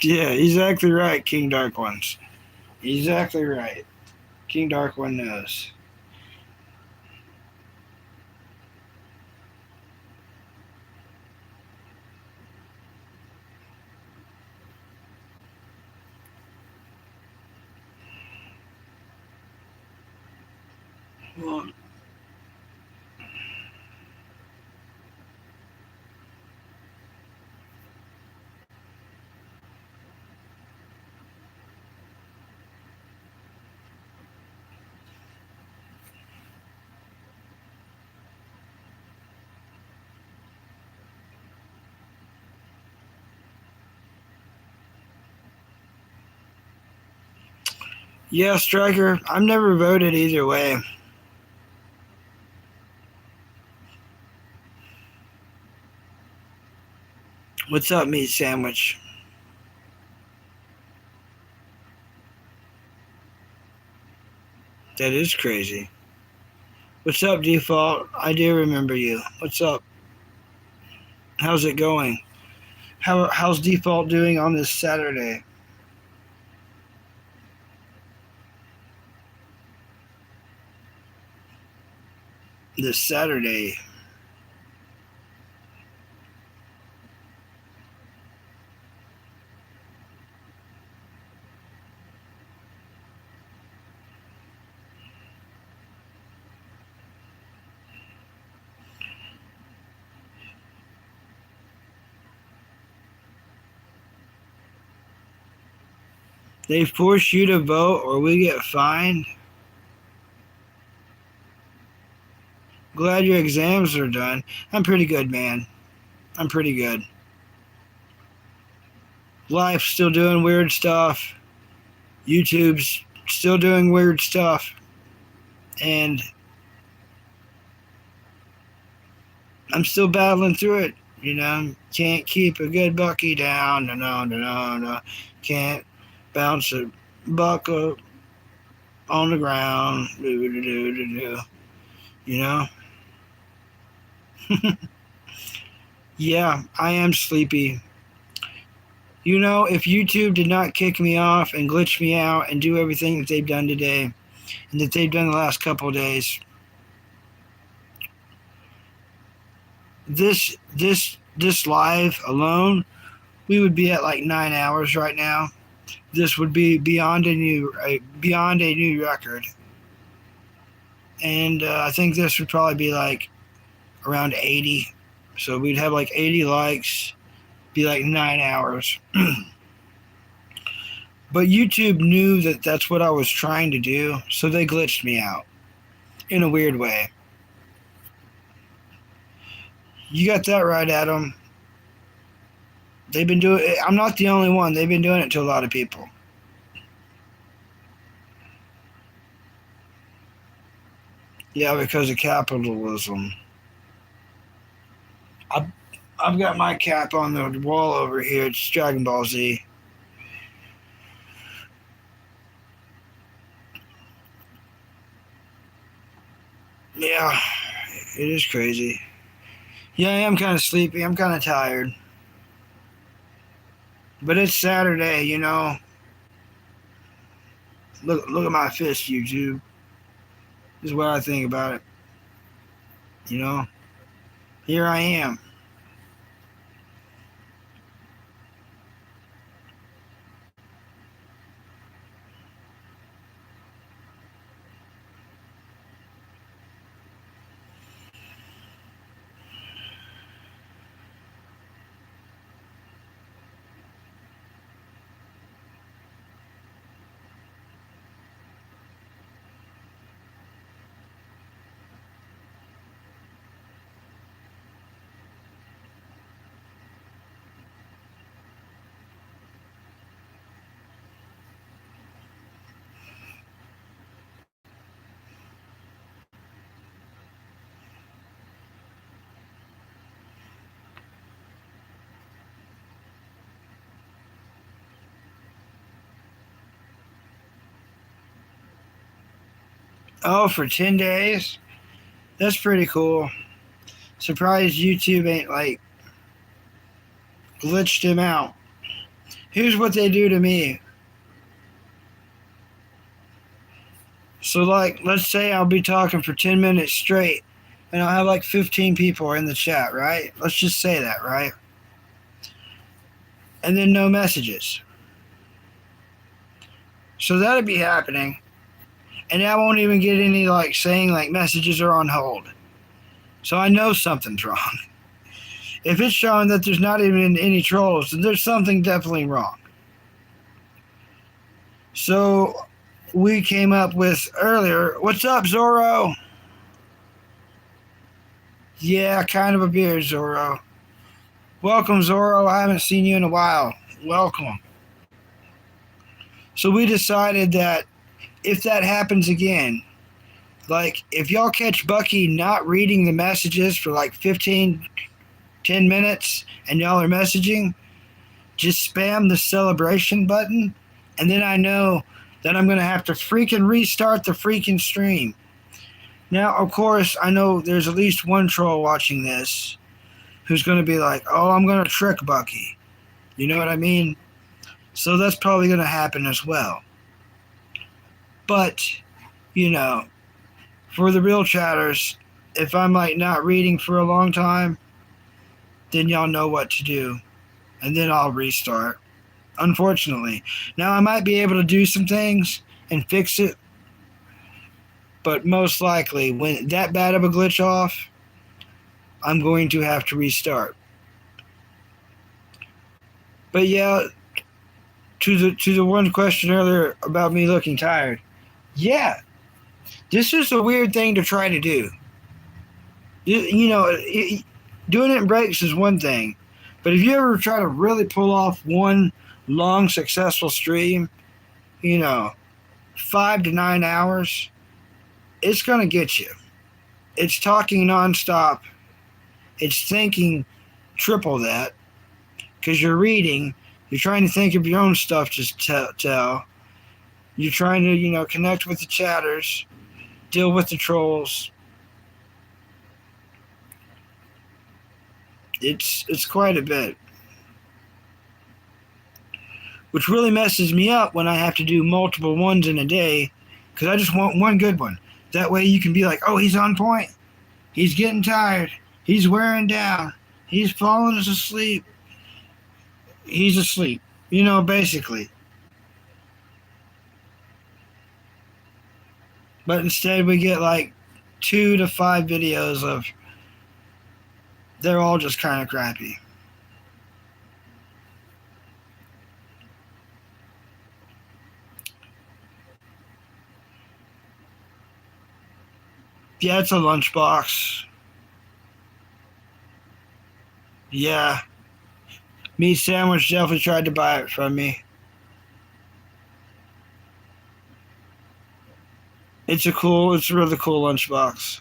Yeah, exactly right, King Dark Ones. Exactly right. King Dark One knows. Well, yeah, Striker. I've never voted either way. What's up, meat sandwich? That is crazy. What's up, Default? I do remember you. What's up? How's it going? How's Default doing on this Saturday? This Saturday. They force you to vote or we get fined? Glad your exams are done. I'm pretty good, man. I'm pretty good. Life's still doing weird stuff. YouTube's still doing weird stuff. And I'm still battling through it. You know, can't keep a good bucky down. No, no, no, no, no. Can't bounce a buck up on the ground. Do, do, do, do, do. You know? Yeah, I am sleepy. You know, if YouTube did not kick me off and glitch me out and do everything that they've done today and that they've done the last couple of days, this live alone, we would be at like 9 hours right now. This would be beyond a new record, and I think this would probably be like around 80. So we'd have like 80 likes, be like 9 hours. But YouTube knew that that's what I was trying to do, so they glitched me out in a weird way. You got that right, Adam. They've been doing it. I'm not the only one. They've been doing it to a lot of people. Yeah, because of capitalism. I've, I've got my cap on the wall over here. It's Dragon Ball Z. Yeah, it is crazy. Yeah, I am kind of sleepy. I'm kind of tired. But it's Saturday, you know. Look at my fist, YouTube. This is what I think about it. You know, here I am. Oh, for 10 days? That's pretty cool. Surprised YouTube ain't like glitched him out. Here's what they do to me. So, like, let's say I'll be talking for 10 minutes straight, and I'll have like 15 people in the chat, right? Let's just say that, right? And then no messages. So that'd be happening. And I won't even get any, like, saying, like, messages are on hold. So I know something's wrong. If it's showing that there's not even any trolls, then there's something definitely wrong. So we came up with earlier, what's up, Zorro? Yeah, kind of a beard, Zorro. Welcome, Zorro. I haven't seen you in a while. Welcome. So we decided that if that happens again, like if y'all catch Bucky not reading the messages for like 10 minutes and y'all are messaging, just spam the celebration button, and then I know that I'm going to have to freaking restart the freaking stream. Now, of course, I know there's at least one troll watching this who's going to be like, oh, I'm going to trick Bucky. You know what I mean? So that's probably going to happen as well. But, you know, for the real chatters, if I'm like not reading for a long time, then y'all know what to do. And then I'll restart. Unfortunately. Now I might be able to do some things and fix it, but most likely when that bad of a glitch off, I'm going to have to restart. But yeah, to the one question earlier about me looking tired. Yeah. This is a weird thing to try to do. You know, doing it in breaks is one thing, but if you ever try to really pull off one long successful stream, you know, 5 to 9 hours, it's going to get you. It's talking nonstop. It's thinking triple that because you're reading. You're trying to think of your own stuff to tell. You're trying to, you know, connect with the chatters, deal with the trolls. It's quite a bit. Which really messes me up when I have to do multiple ones in a day because I just want one good one. That way you can be like, oh, he's on point. He's getting tired. He's wearing down. He's falling asleep. He's asleep. You know, basically. But instead we get like 2 to 5 videos of they're all just kind of crappy. Yeah, it's a lunchbox. Yeah. Meat Sandwich definitely tried to buy it from me. It's a really cool lunchbox.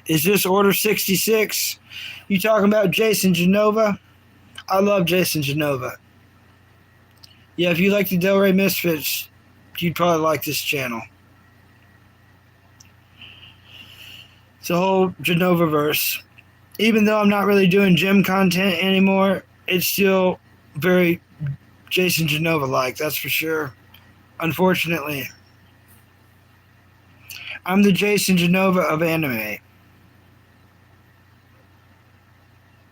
Is this Order 66? You talking about Jason Genova? I love Jason Genova. Yeah, if you like the Del Rey Misfits, you'd probably like this channel. It's a whole Genova verse. Even though I'm not really doing gym content anymore, it's still very Jason Genova-like, that's for sure. Unfortunately. I'm the Jason Genova of anime.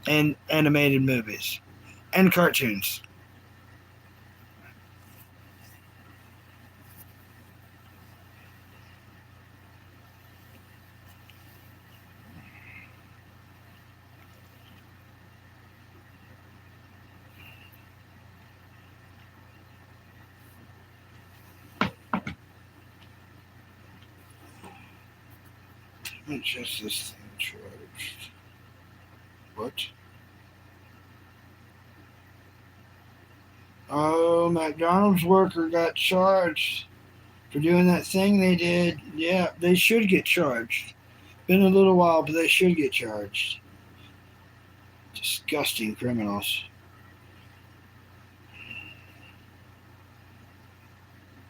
And animated movies. And cartoons. Just this thing charged. What? Oh, McDonald's worker got charged for doing that thing they did. Yeah, they should get charged. Been a little while, but they should get charged. Disgusting criminals.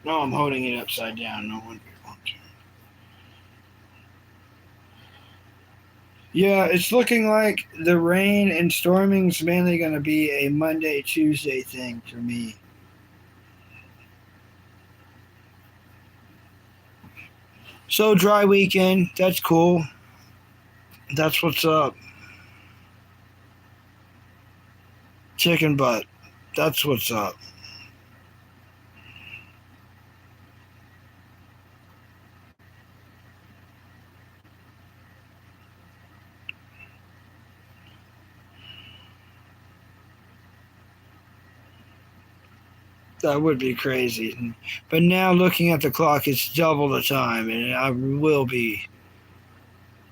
No, I'm holding it upside down. No wonder it won't turn. Yeah, it's looking like the rain and storming's mainly going to be a Monday, Tuesday thing for me. So dry weekend. That's cool. That's what's up. Chicken butt. That's what's up. That would be crazy. But now looking at the clock, it's double the time, and I will be.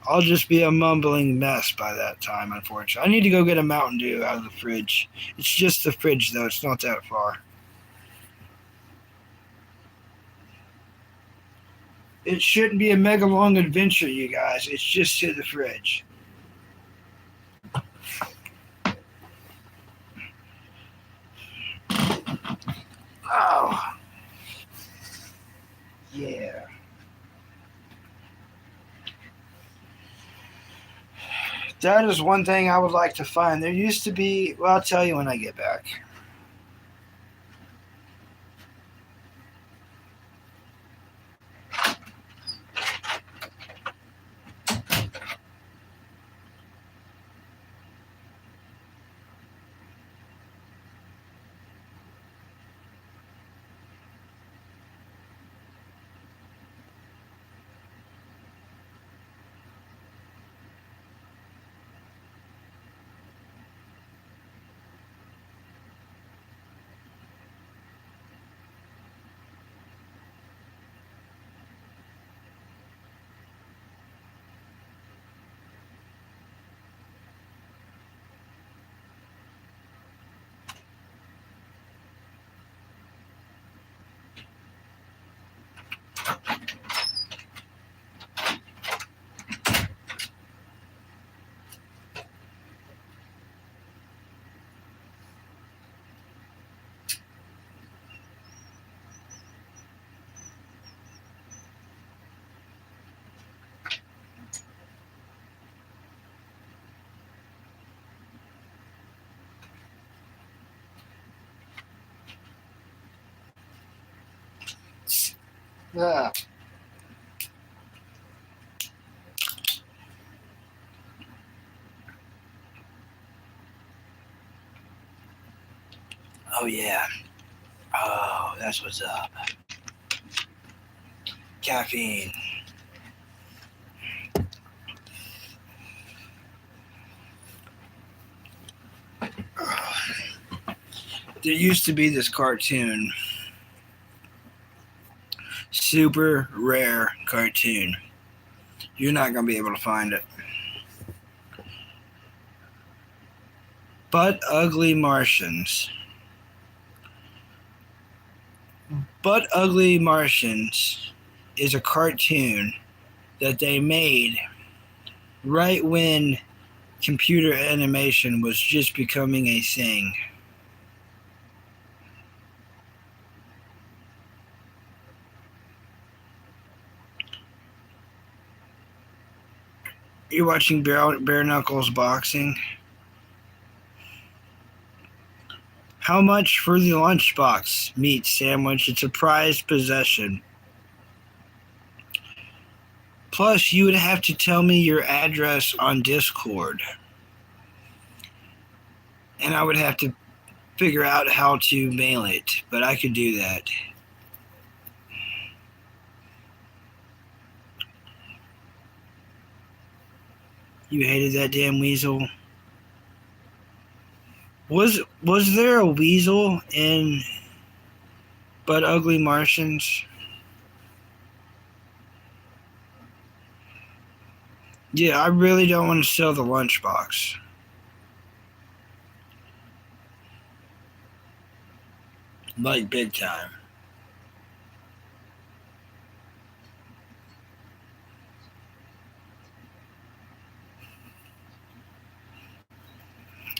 I'll just be a mumbling mess by that time, unfortunately. I need to go get a Mountain Dew out of the fridge. It's just the fridge, though. It's not that far. It shouldn't be a mega long adventure, you guys. It's just to the fridge. Oh, yeah. That is one thing I would like to find. There used to be, well, I'll tell you when I get back. Ah. Oh, yeah. Oh, that's what's up. Caffeine. There used to be this cartoon, super rare cartoon. You're not going to be able to find it. But Ugly Martians. But Ugly Martians is a cartoon that they made right when computer animation was just becoming a thing. You're watching Bare Knuckles boxing. How much for the lunchbox meat sandwich? It's a prized possession. Plus, you would have to tell me your address on Discord. And I would have to figure out how to mail it, but I could do that. You hated that damn weasel? Was there a weasel in But Ugly Martians? Yeah, I really don't want to sell the lunchbox. Like big time.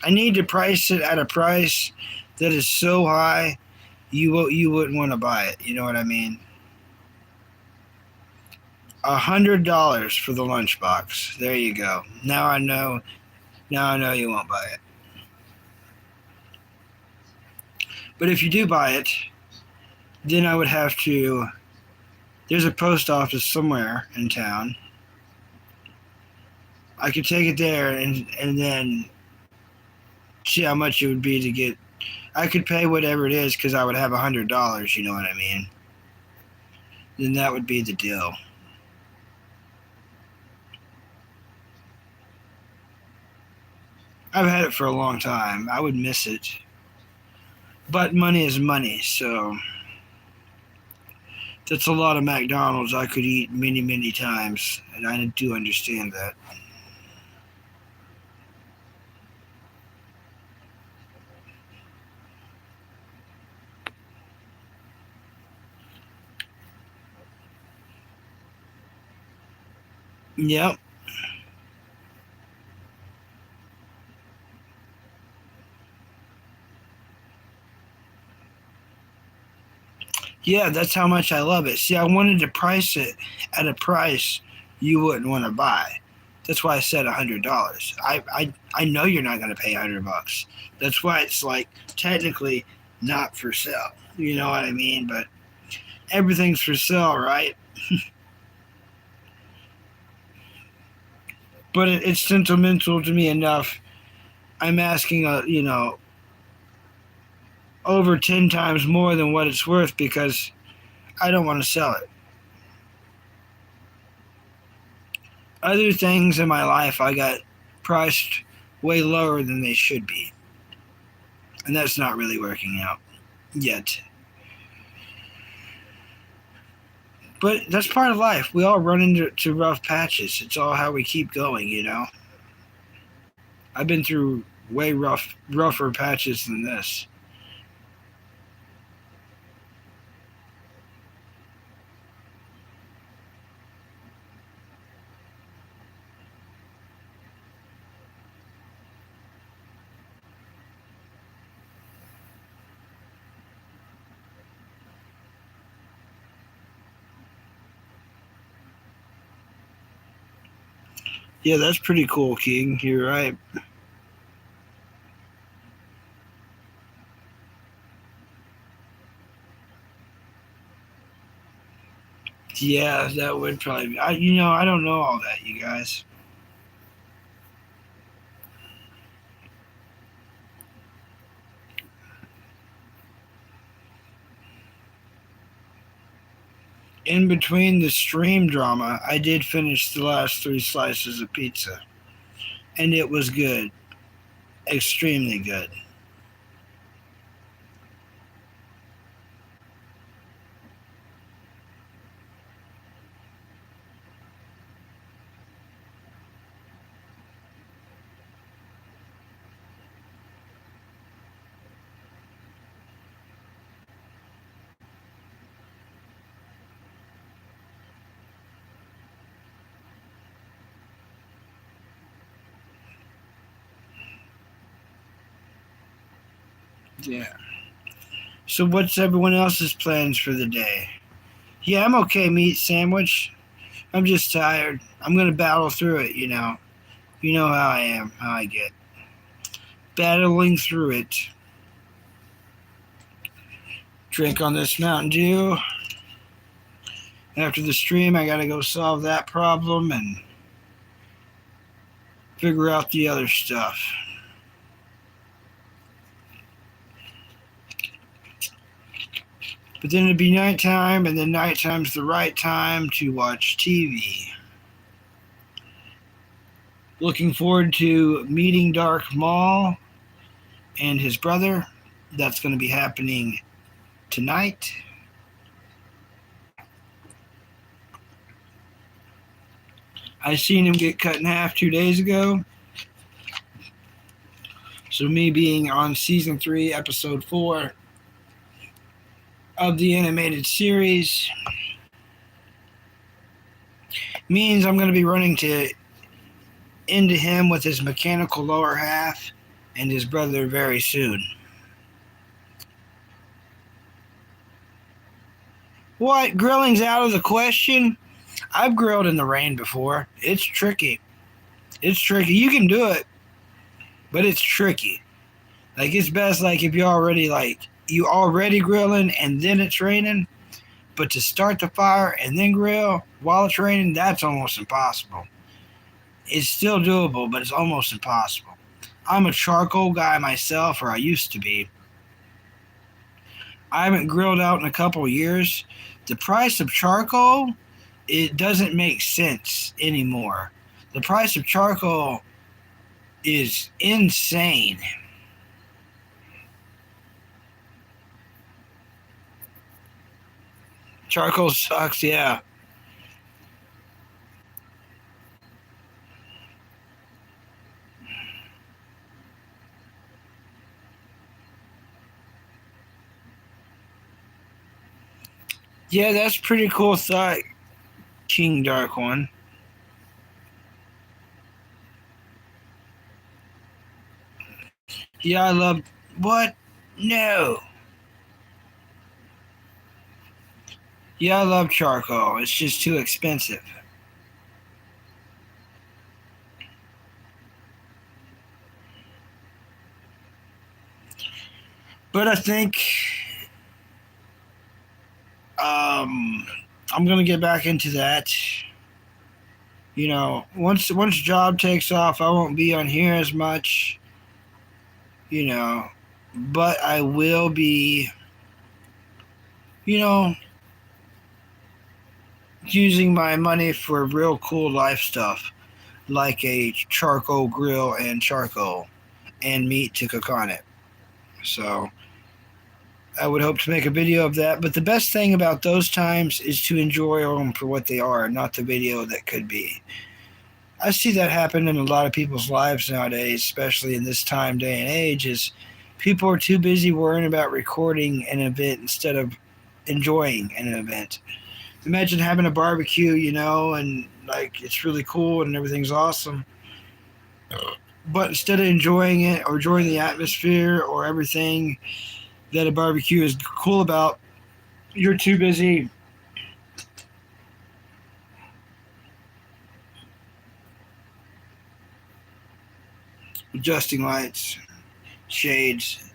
I need to price it at a price that is so high you wouldn't want to buy it. You know what I mean? $100 for the lunchbox. There you go. Now I know. Now I know you won't buy it. But if you do buy it, then I would have to. There's a post office somewhere in town. I could take it there and then see how much it would be to get. I could pay whatever it is because I would have $100. You know what I mean? Then that would be the deal. I've had it for a long time. I would miss it. But money is money, so that's a lot of McDonald's I could eat many, many times, and I do understand that. Yep. Yeah, that's how much I love it. See, I wanted to price it at a price you wouldn't want to buy. That's why I said $100. I know you're not going to pay $100. That's why it's like technically not for sale. You know what I mean? But everything's for sale, right? But it's sentimental to me enough. I'm asking over 10 times more than what it's worth because I don't want to sell it. Other things in my life I got priced way lower than they should be. And that's not really working out yet. But that's part of life. We all run into rough patches. It's all how we keep going, you know. I've been through way rougher patches than this. Yeah, that's pretty cool, King. You're right. Yeah, that would probably be. I don't know all that, you guys. In between the stream drama, I did finish the last 3 slices of pizza. And it was good. Extremely good. Yeah. So what's everyone else's plans for the day? Yeah, I'm okay, meat sandwich. I'm just tired. I'm gonna battle through it, you know. You know how I am, how I get. Battling through it. Drink on this Mountain Dew. After the stream, I gotta go solve that problem and figure out the other stuff. But then it'd be nighttime, and then nighttime's the right time to watch TV. Looking forward to meeting Dark Maul and his brother. That's going to be happening tonight. I seen him get cut in half 2 days ago. So me being on season 3, episode 4 of the animated series means I'm going to be running into him with his mechanical lower half and his brother very soon. What? Grilling's out of the question? I've grilled in the rain before. It's tricky. It's tricky. You can do it, but it's tricky. Like it's best like if you already grilling and then it's raining, but to start the fire and then grill while it's raining, that's almost impossible. It's still doable, but it's almost impossible. I'm a charcoal guy myself, or I used to be. I haven't grilled out in a couple of years. The price of charcoal, it doesn't make sense anymore. The price of charcoal is insane. Charcoal sucks, yeah. Yeah, that's pretty cool thought, King Dark One. Yeah, I love. What? No. Yeah, I love charcoal. It's just too expensive. But I think um, I'm gonna get back into that. Once job takes off, I won't be on here as much. You know, but I will be. You know, using my money for real cool life stuff, like a charcoal grill and charcoal and meat to cook on it. So I would hope to make a video of that. But the best thing about those times is to enjoy them for what they are, not the video that could be. I see that happen in a lot of people's lives nowadays, especially in this time, day, and age, is people are too busy worrying about recording an event instead of enjoying an event. Imagine having a barbecue, and like it's really cool and everything's awesome. But instead of enjoying it or enjoying the atmosphere or everything that a barbecue is cool about, you're too busy adjusting lights, shades,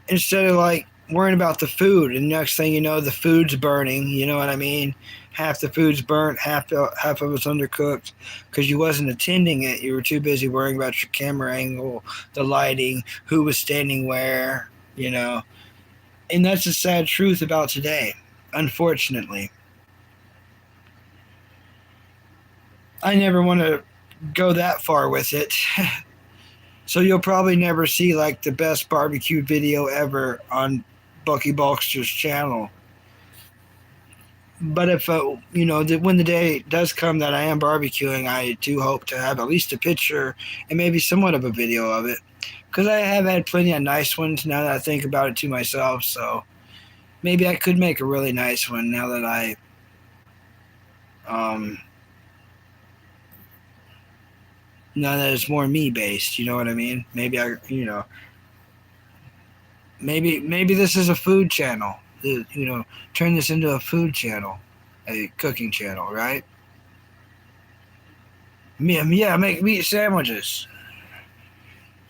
instead of like worrying about the food. And next thing you know, the food's burning. You know what I mean? Half the food's burnt, half of it's undercooked because you wasn't attending it. You were too busy worrying about your camera angle, the lighting, who was standing where. And that's the sad truth about today. Unfortunately, I never want to go that far with it. So you'll probably never see like the best barbecue video ever on Bucky Balkster's channel. But if when the day does come that I am barbecuing, I do hope to have at least a picture and maybe somewhat of a video of it, because I have had plenty of nice ones now that I think about it to myself. So maybe I could make a really nice one now that I um now that it's more me based. You know what I mean? Maybe this is a food channel. Turn this into a food channel, a cooking channel, right? Yeah, make meat sandwiches.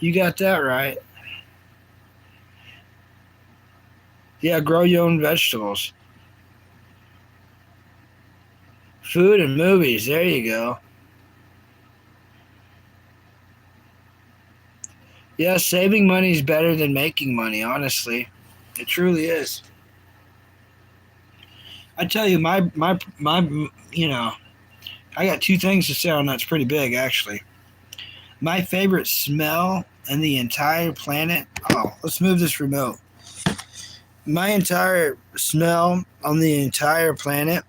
You got that right. Yeah, grow your own vegetables. Food and movies. There you go. Yeah, saving money is better than making money, honestly. It truly is. I tell you, I got two things to say on that's pretty big, actually. My favorite smell in the entire planet. Oh, let's move this remote. My entire smell on the entire planet,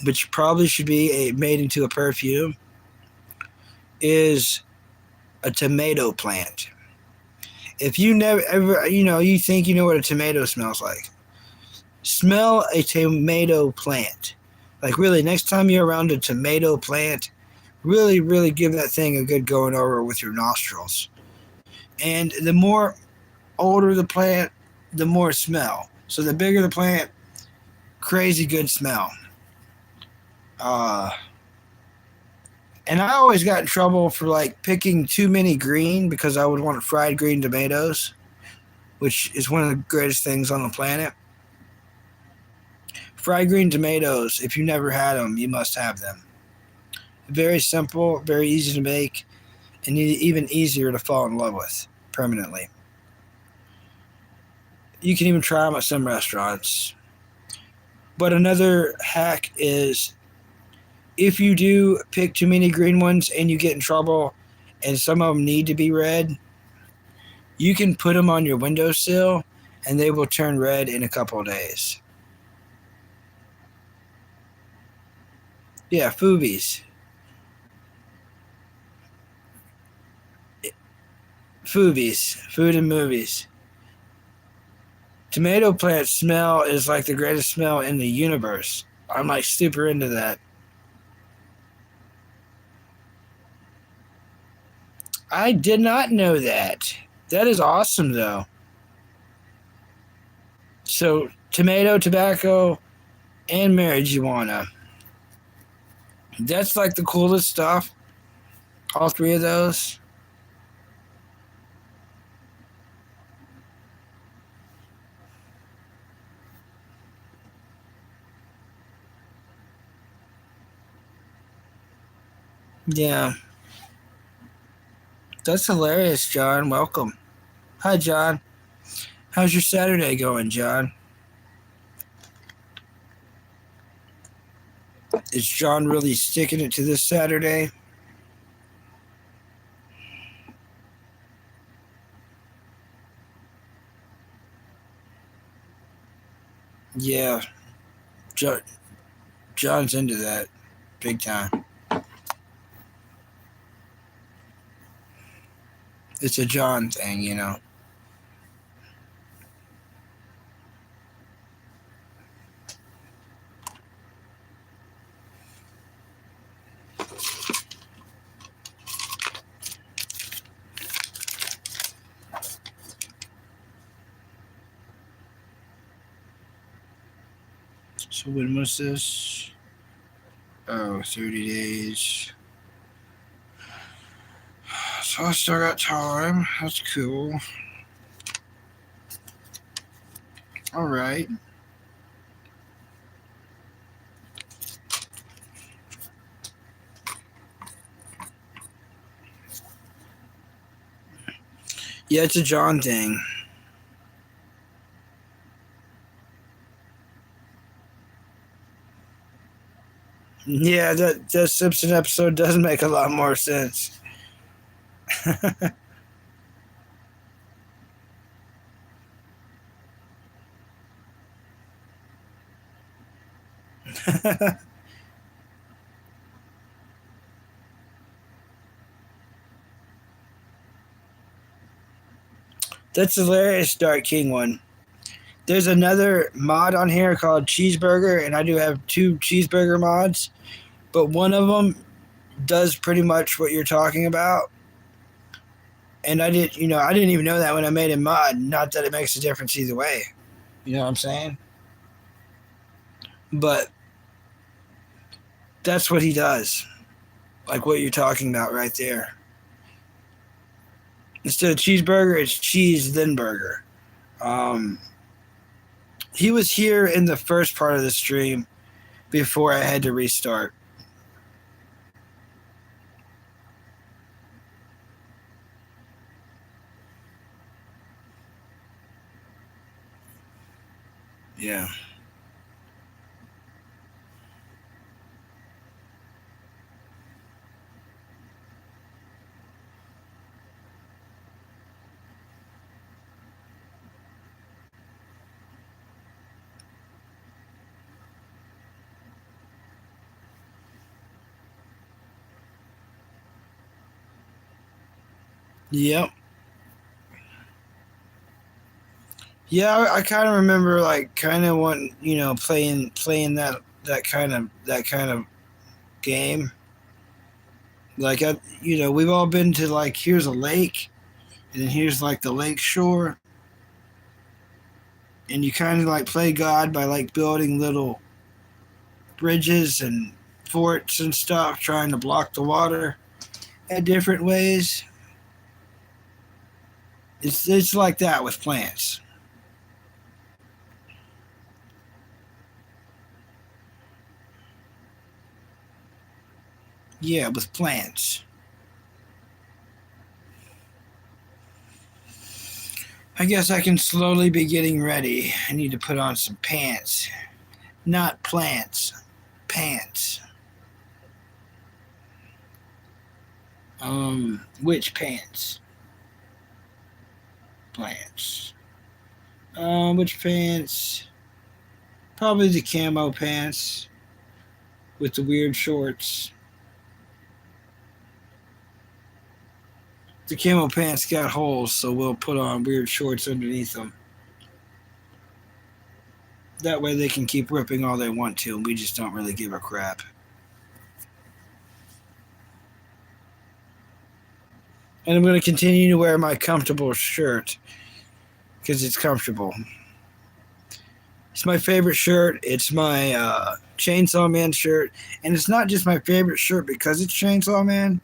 which probably should be made into a perfume, is a tomato plant. If you never ever, you think you know what a tomato smells like, smell a tomato plant. Like really, next time you're around a tomato plant, really, really give that thing a good going over with your nostrils. And the more older the plant, the more smell. So the bigger the plant, crazy good smell. Uh, and I always got in trouble for like picking too many green because I would want fried green tomatoes, which is one of the greatest things on the planet. Fried green tomatoes, if you never had them, you must have them. Very simple, very easy to make, and even easier to fall in love with permanently. You can even try them at some restaurants. But another hack is if you do pick too many green ones and you get in trouble and some of them need to be red, you can put them on your windowsill and they will turn red in a couple of days. Yeah, Foobies. Foobies. Food and movies. Tomato plant smell is like the greatest smell in the universe. I'm like super into that. I did not know that. That is awesome though. So tomato, tobacco, and marijuana. That's like the coolest stuff. All three of those. Yeah. That's hilarious, John. Welcome. Hi, John. How's your Saturday going, John? Is John really sticking it to this Saturday? Yeah. John's into that big time. It's a John thing, you know. So when was this? Oh, 30 days. So I still got time. That's cool. All right. Yeah, it's a John thing. Yeah, that Simpson episode does make a lot more sense. That's hilarious, Dark King one. There's another mod on here called Cheeseburger, and I do have two cheeseburger mods, but one of them does pretty much what you're talking about. And I didn't even know that when I made a mod. Not that it makes a difference either way. You know what I'm saying? But that's what he does. Like what you're talking about right there. Instead of cheeseburger, it's cheese then burger. Um, he was here in the first part of the stream before I had to restart. Yeah. Yep. Yeah, I kind of remember like kind of wanting, playing that kind of game. Like we've all been to like here's a lake, and then here's like the lake shore, and you kind of like play God by like building little bridges and forts and stuff, trying to block the water in different ways. It's like that with plants. Yeah, with plants. I guess I can slowly be getting ready. I need to put on some pants. Not plants. Pants. Which pants? Plants. Which pants? Probably the camo pants with the weird shorts. The camo pants got holes, so we'll put on weird shorts underneath them. That way they can keep ripping all they want to, and we just don't really give a crap. And I'm going to continue to wear my comfortable shirt because it's comfortable. It's my favorite shirt. It's my Chainsaw Man shirt. And it's not just my favorite shirt because it's Chainsaw Man,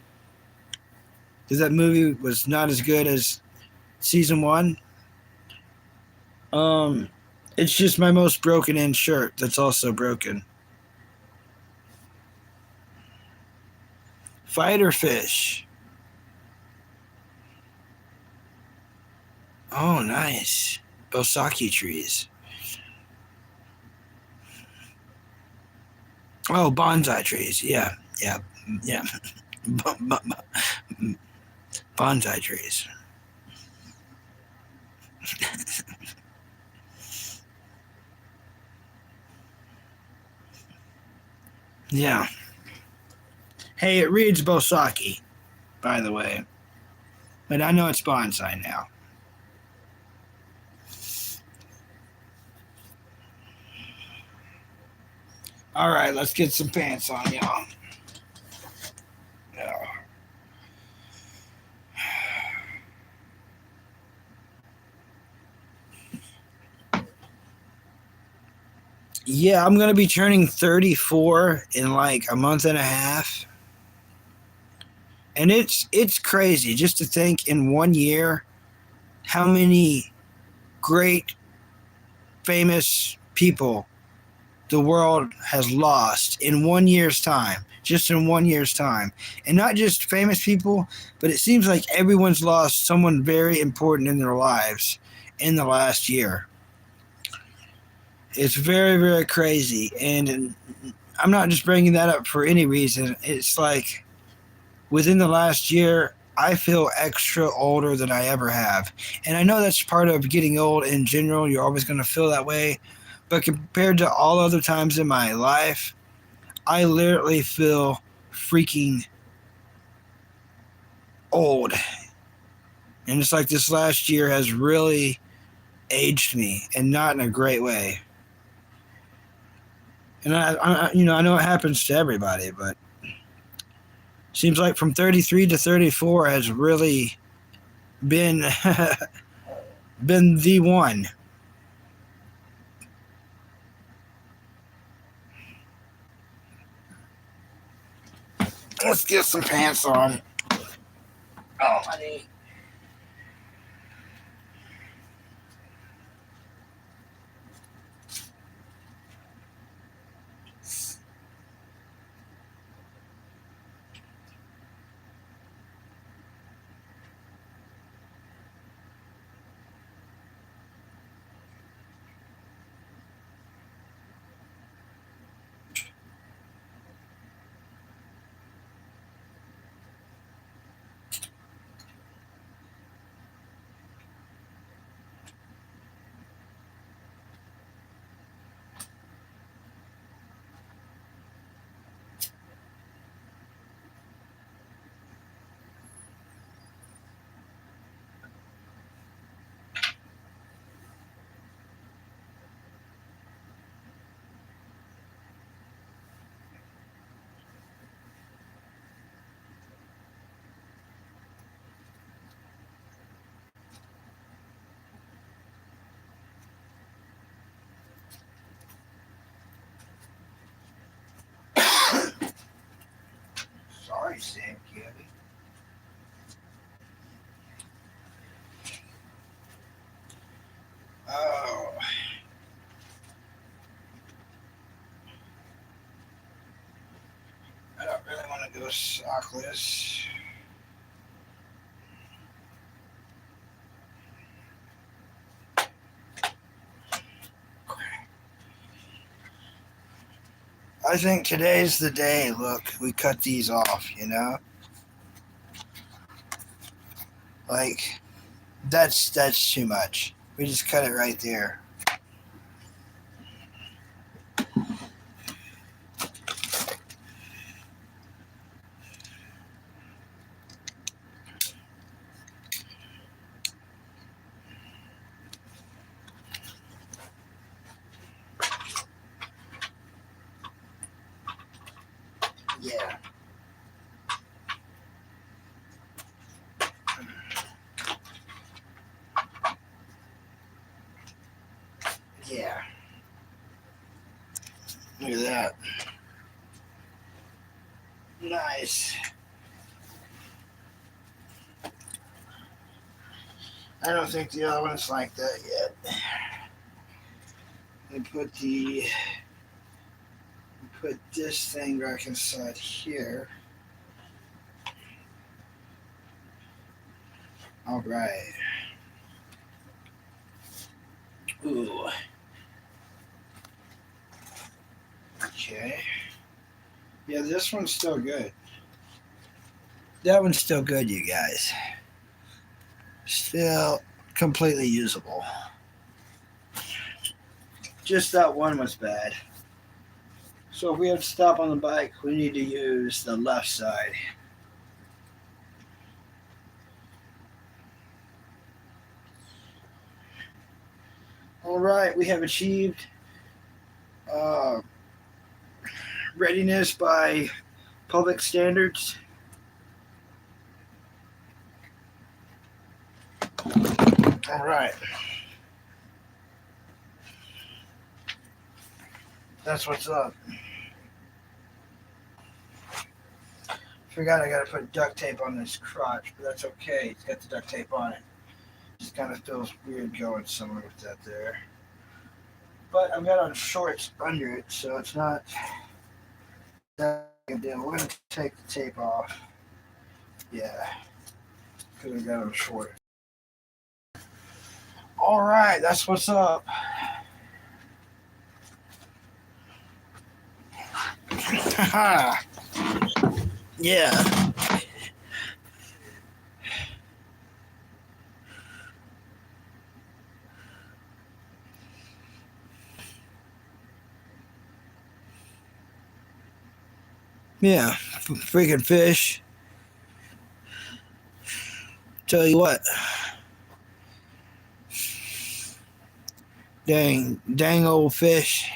because that movie was not as good as season 1. It's just my most broken in shirt that's also broken. Fighter fish. Oh, nice. Bosaki trees. Oh, bonsai trees. Yeah. Bonsai trees. Yeah. Hey, it reads Bosaki, by the way. But I know it's bonsai now. All right, let's get some pants on, y'all. Yeah, I'm going to be turning 34 in like a month and a half. And it's crazy just to think in 1 year how many great famous people the world has lost in 1 year's time, just in 1 year's time. And not just famous people, but it seems like everyone's lost someone very important in their lives in the last year. It's very, very crazy. And I'm not just bringing that up for any reason. It's like within the last year, I feel extra older than I ever have. And I know that's part of getting old in general. You're always going to feel that way. But compared to all other times in my life, I literally feel freaking old. And it's like this last year has really aged me, and not in a great way. And I know it happens to everybody, but seems like from 33 to 34 has really been been the one. Let's get some pants on. Oh, honey. nice, Sam Kelly. Oh, I don't really want to go sockless. I think today's the day. Look, we cut these off, you know? Like, that's too much. We just cut it right there. Yeah. Yeah. Look at that. Nice. I don't think the other one's like that yet. Put this thing back inside here. All right. Ooh. Okay. Yeah, this one's still good. That one's still good, you guys. Still completely usable. Just that one was bad. So if we have to stop on the bike, we need to use the left side. All right, we have achieved readiness by public standards. All right. That's what's up. Forgot I gotta put duct tape on this crotch, but that's okay. It's got the duct tape on it. Just kind of feels weird going somewhere with that there. But I've got on shorts under it, so it's not that big a deal. We're gonna take the tape off. Yeah, because I got on shorts. All right, that's what's up. Yeah. Yeah, freaking fish. Tell you what. Dang old fish.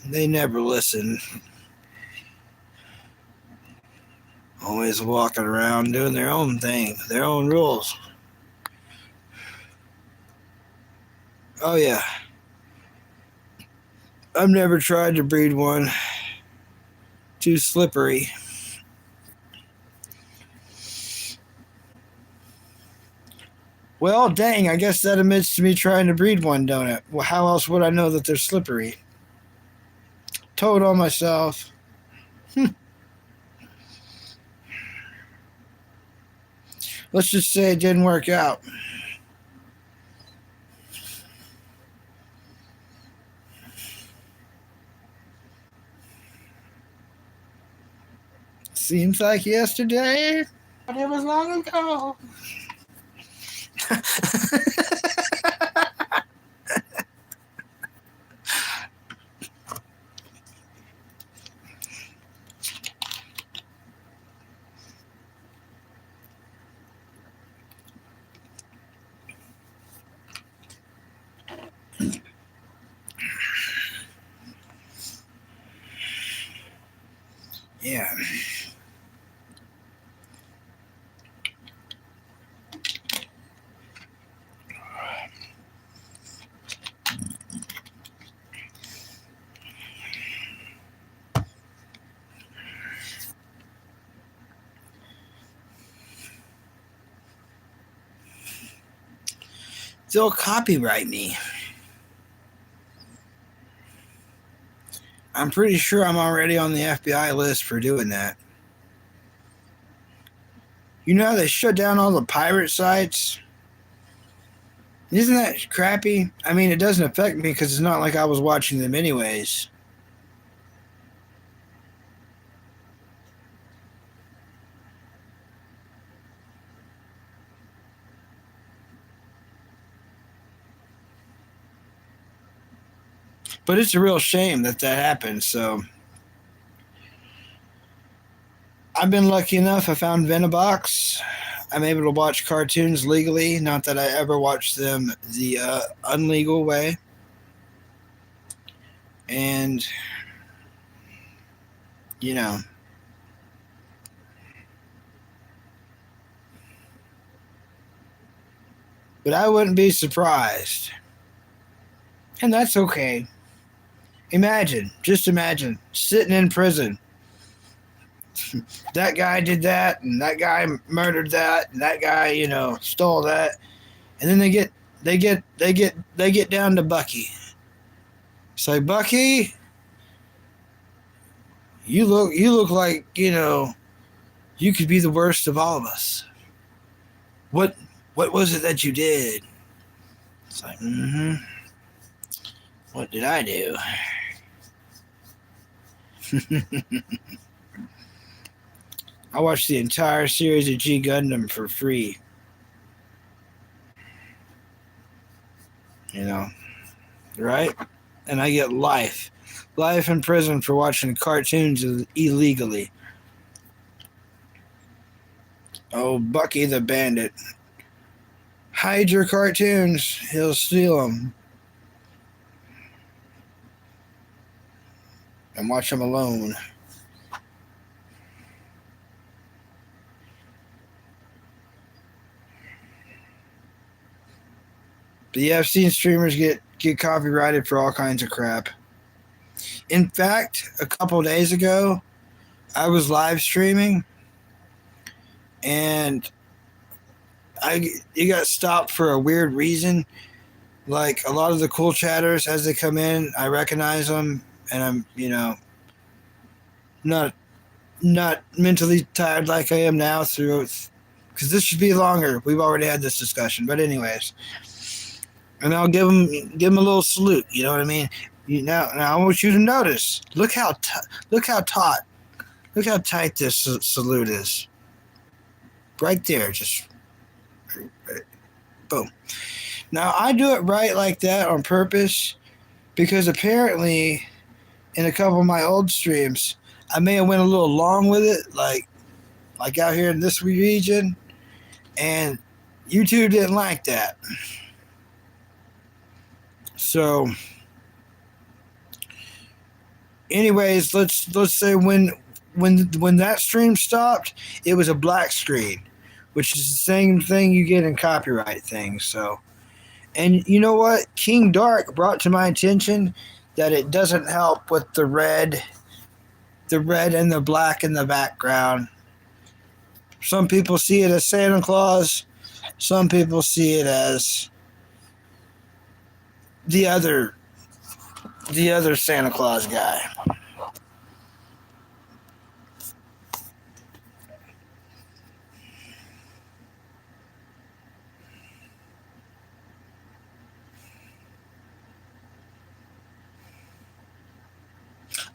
They never listen. Always walking around doing their own thing, their own rules. Oh, yeah. I've never tried to breed one. Too slippery. Well, dang, I guess that admits to me trying to breed one, don't it? Well, how else would I know that they're slippery? Told on myself. Let's just say it didn't work out. Seems like yesterday, but it was long ago. Yeah. they'll copyright me. I'm pretty sure I'm already on the FBI list for doing that. You know how they shut down all the pirate sites? Isn't that crappy? I mean, it doesn't affect me because it's not like I was watching them anyways. But it's a real shame that happened, so... I've been lucky enough. I found Venobox. I'm able to watch cartoons legally. Not that I ever watched them the unlegal way. And, you know. But I wouldn't be surprised. And that's okay. Just imagine, sitting in prison. That guy did that, and that guy murdered that, and that guy, stole that. And then they get down to Bucky. It's like, Bucky, you look like, you could be the worst of all of us. What was it that you did? It's like, what did I do? I watched the entire series of G Gundam for free. Right? And I get life in prison for watching cartoons illegally. Oh, Bucky the Bandit. Hide your cartoons. He'll steal them. And watch them alone. But yeah, I've seen streamers get copyrighted for all kinds of crap. In fact, a couple of days ago, I was live streaming, and it got stopped for a weird reason. Like, a lot of the cool chatters, as they come in, I recognize them, and I'm, not mentally tired like I am now because this should be longer. We've already had this discussion, but anyways. And I'll give him a little salute. You know what I mean? Now I want you to notice. Look how tight this salute is. Right there, just boom. Now I do it right like that on purpose because apparently, in a couple of my old streams, I may have went a little long with it, like out here in this region, and YouTube didn't like that. So, anyways, let's say when that stream stopped, it was a black screen, which is the same thing you get in copyright things. So, and you know what? King Dark brought to my attention that it doesn't help with the red and the black in the background. Some people see it as Santa Claus. Some people see it as the other Santa Claus guy.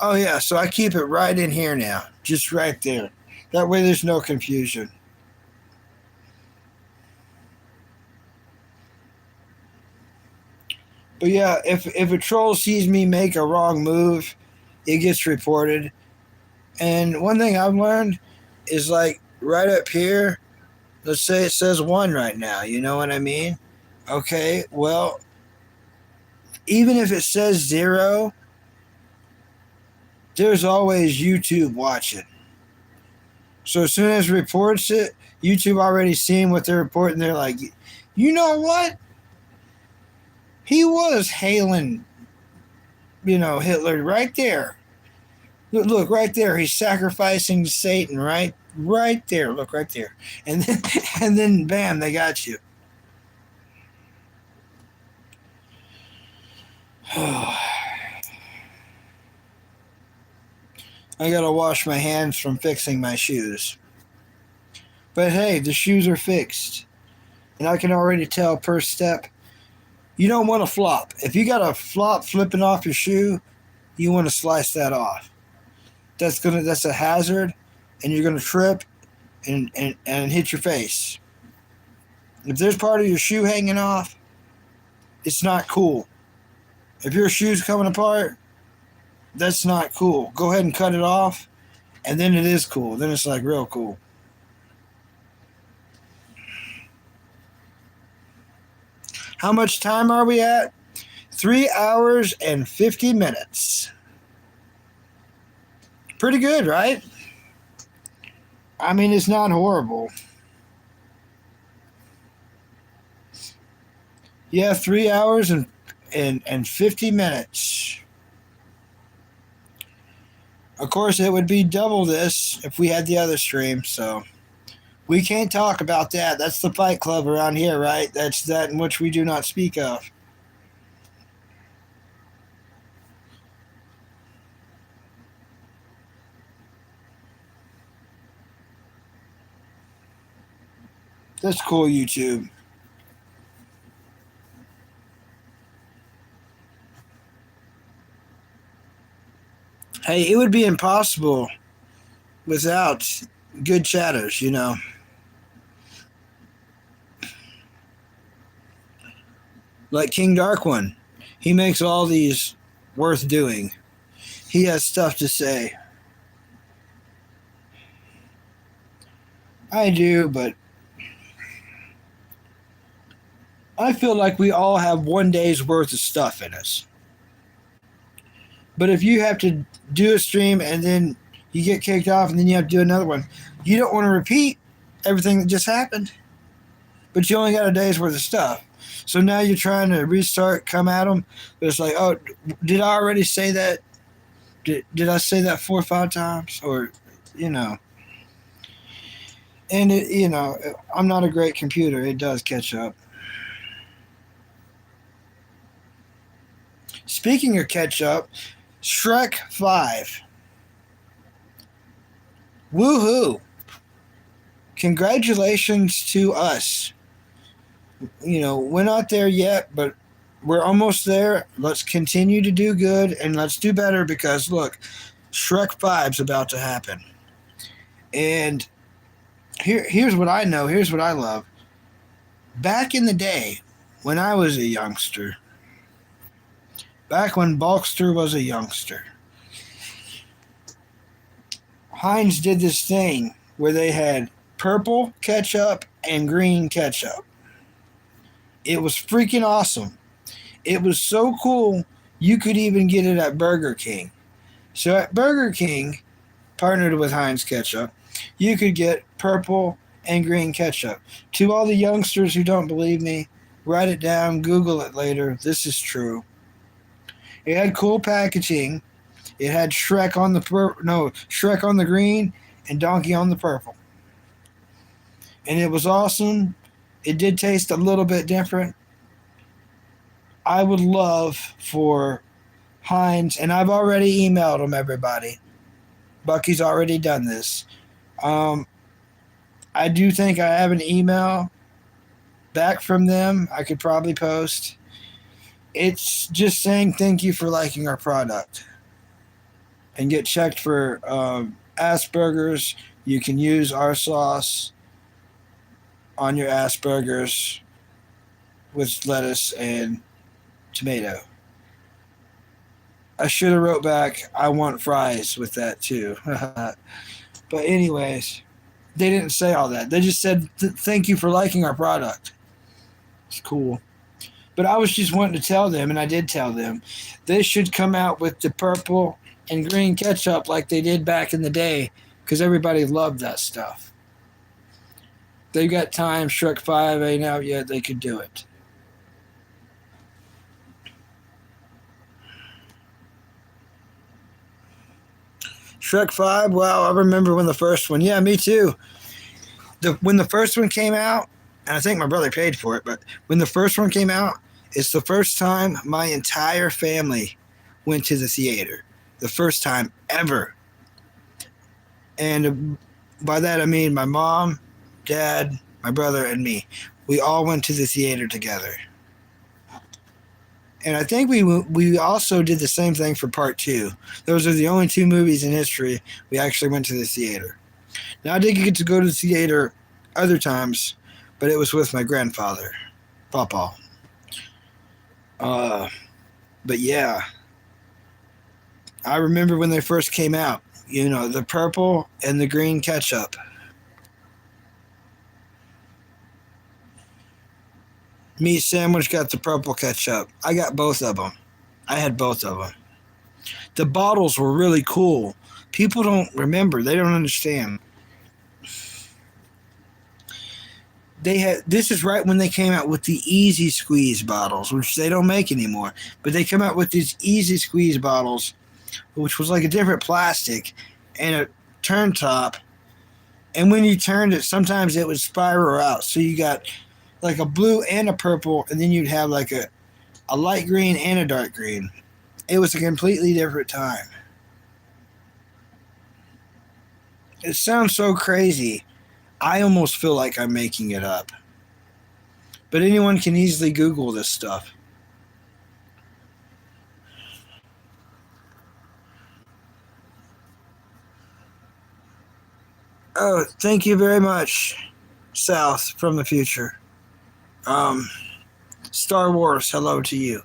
Oh yeah, so I keep it right in here now, just right there. That way there's no confusion. But yeah, if a troll sees me make a wrong move, it gets reported. And one thing I've learned is, like, right up here, let's say it says 1 right now, you know what I mean? Okay, well, even if it says 0, there's always YouTube watching. So as soon as it reports it, YouTube already seeing what they're reporting, they're like, you know what? He was hailing, Hitler right there. Look right there. He's sacrificing to Satan right there. Look right there. And then bam, they got you. I gotta wash my hands from fixing my shoes. But hey, the shoes are fixed. And I can already tell per step, you don't want to flop. If you got a flop flipping off your shoe, you want to slice that off. That's a hazard, and you're gonna trip and hit your face. If there's part of your shoe hanging off, it's not cool. If your shoe's coming apart, that's not cool. Go ahead and cut it off, and then it is cool. Then it's like real cool. How much time are we at? 3 hours and 50 minutes. Pretty good, right? I mean, it's not horrible. Yeah, 3 hours and 50 minutes. Of course, it would be double this if we had the other stream, so we can't talk about that. That's the Fight Club around here, right? That's that in which we do not speak of. That's cool, YouTube. Hey, it would be impossible without good chatters, you know. Like King Dark One. He makes all these worth doing. He has stuff to say. I do, but I feel like we all have one day's worth of stuff in us. But if you have to do a stream and then you get kicked off and then you have to do another one, you don't want to repeat everything that just happened. But you only got a day's worth of stuff. So now you're trying to restart, come at them. But it's like, oh, did I already say that? Did I say that 4 or 5 times? Or, you know. And, you know, I'm not a great computer. It does catch up. Speaking of catch up, Shrek 5. Woohoo! Congratulations to us. You know, we're not there yet, but we're almost there. Let's continue to do good and let's do better because, look, Shrek 5's about to happen. And here's what I know. Here's what I love. Back in the day, when I was a youngster, back when Bulkster was a youngster, Heinz did this thing where they had purple ketchup and green ketchup. It was freaking awesome. It was so cool, you could even get it at Burger King. So at Burger King, partnered with Heinz Ketchup, you could get purple and green ketchup. To all the youngsters who don't believe me, write it down, Google it later. This is true. It had cool packaging. It had Shrek on the green and Donkey on the purple. And it was awesome. It did taste a little bit different. I would love for Heinz, and I've already emailed them, everybody. Bucky's already done this. I do think I have an email back from them I could probably post. It's just saying thank you for liking our product. And get checked for Asperger's. You can use our sauce on your Asperger's with lettuce and tomato. I should have wrote back, I want fries with that too. But anyways, they didn't say all that. They just said, thank you for liking our product. It's cool. But I was just wanting to tell them, and I did tell them, they should come out with the purple and green ketchup like they did back in the day because everybody loved that stuff. They've got time. Shrek 5 ain't out yet. They could do it. Shrek 5, wow, I remember when the first one, yeah, me too. When the first one came out, and I think my brother paid for it, but when the first one came out, It's the first time my entire family went to the theater. The first time ever. And by that I mean my mom, dad, my brother, and me. We all went to the theater together. And I think we also did the same thing for part two. Those are the only two movies in history we actually went to the theater. Now, I did get to go to the theater other times, but it was with my grandfather, Papa. But yeah, I remember when they first came out, the purple and the green ketchup. Meat sandwich got the purple ketchup. I got both of them. I had both of them. The bottles were really cool. People don't remember. They don't understand. This is right when they came out with the Easy Squeeze bottles, which they don't make anymore. But they come out with these Easy Squeeze bottles, which was like a different plastic and a turn top. And when you turned it, sometimes it would spiral out. So you got like a blue and a purple, and then you'd have like a light green and a dark green. It was a completely different time. It sounds so crazy. I almost feel like I'm making it up. But anyone can easily Google this stuff. Oh, thank you very much, South from the future. Star Wars, hello to you.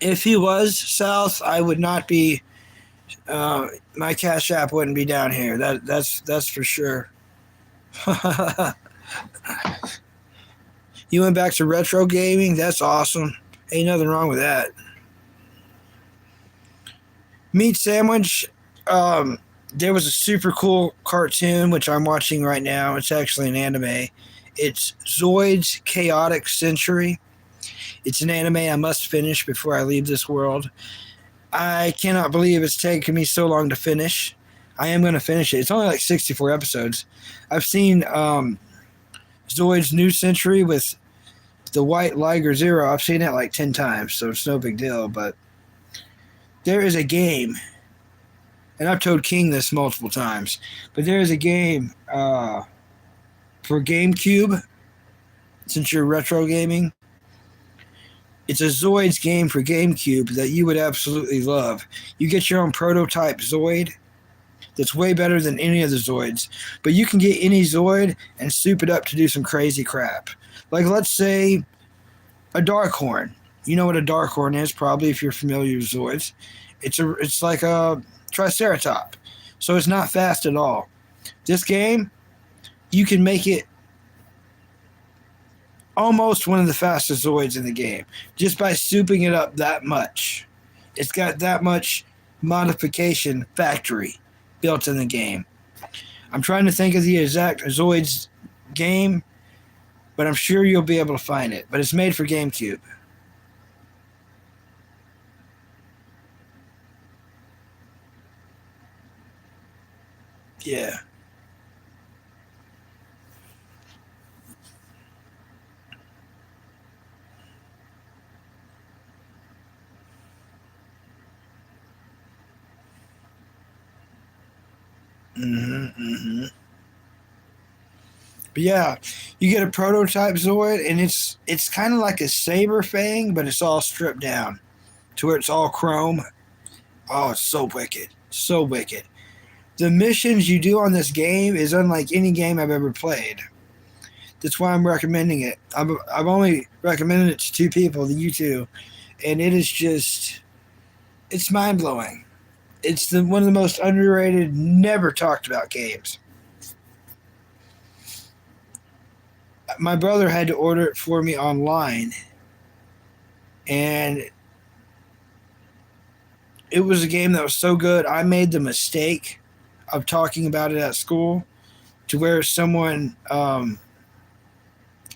If he was South, I would not be. My Cash App wouldn't be down here. That's for sure. You went back to retro gaming. That's awesome. Ain't nothing wrong with that. Meat sandwich. There was a super cool cartoon which I'm watching right now. It's actually an anime. It's Zoid's Chaotic Century. It's an anime I must finish before I leave this world. I cannot believe it's taken me so long to finish. I am going to finish it. It's only like 64 episodes. I've seen Zoid's New Century with the White Liger Zero. I've seen it like 10 times, so it's no big deal. But there is a game, and I've told King this multiple times, but there is a game for GameCube, since you're retro gaming. It's a Zoids game for GameCube that you would absolutely love. You get your own prototype Zoid that's way better than any of the Zoids. But you can get any Zoid and soup it up to do some crazy crap. Like, let's say, a Darkhorn. You know what a Darkhorn is, probably, if you're familiar with Zoids. It's like a Triceratop. So it's not fast at all. This game, you can make it almost one of the fastest Zoids in the game, just by souping it up that much. It's got that much modification factory built in the game. I'm trying to think of the exact Zoids game, but I'm sure you'll be able to find it. But it's made for GameCube. Yeah. Mm-hmm. But yeah, you get a prototype Zoid, and it's kind of like a Saber Fang, but it's all stripped down to where it's all chrome. Oh, it's so wicked. So wicked. The missions you do on this game is unlike any game I've ever played. That's why I'm recommending it. I've only recommended it to two people, you two, and it is just, it's mind-blowing. It's one of the most underrated, never talked about games. My brother had to order it for me online, and it was a game that was so good. I made the mistake of talking about it at school to where someone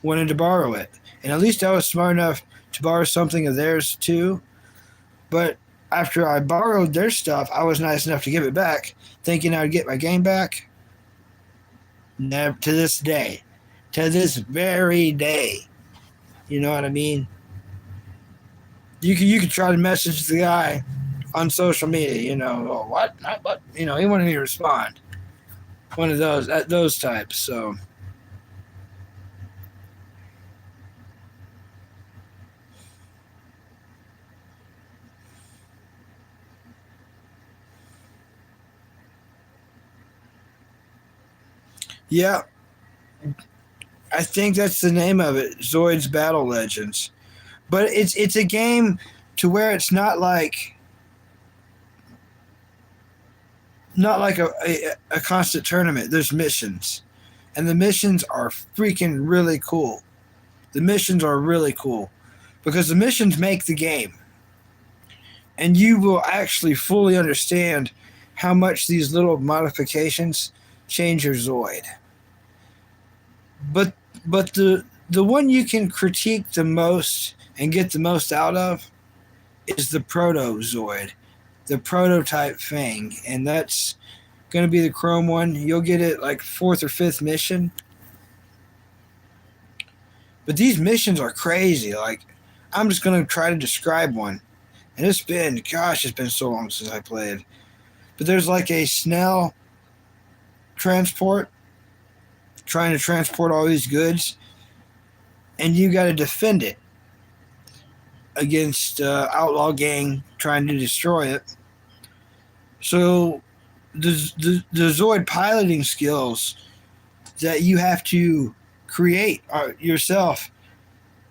wanted to borrow it. And at least I was smart enough to borrow something of theirs too. But after I borrowed their stuff, I was nice enough to give it back, thinking I'd get my game back. Never, to this day, to this very day. You know what I mean? You could try to message the guy on social media. Oh, what? What? He wouldn't even respond. One of those types. So yeah, I think that's the name of it, Zoid's Battle Legends. But it's a game to where it's not like a constant tournament. There's missions, and the missions are freaking really cool. The missions are really cool because the missions make the game, and you will actually fully understand how much these little modifications change your Zoid. But the one you can critique the most and get the most out of is the Protozoid, the prototype Fang, and that's going to be the Chrome one. You'll get it like fourth or fifth mission. But these missions are crazy. Like, I'm just going to try to describe one. And it's been so long since I played. But there's like a Snell transport trying to transport all these goods, and you got to defend it against outlaw gang trying to destroy it. So the Zoid piloting skills that you have to create yourself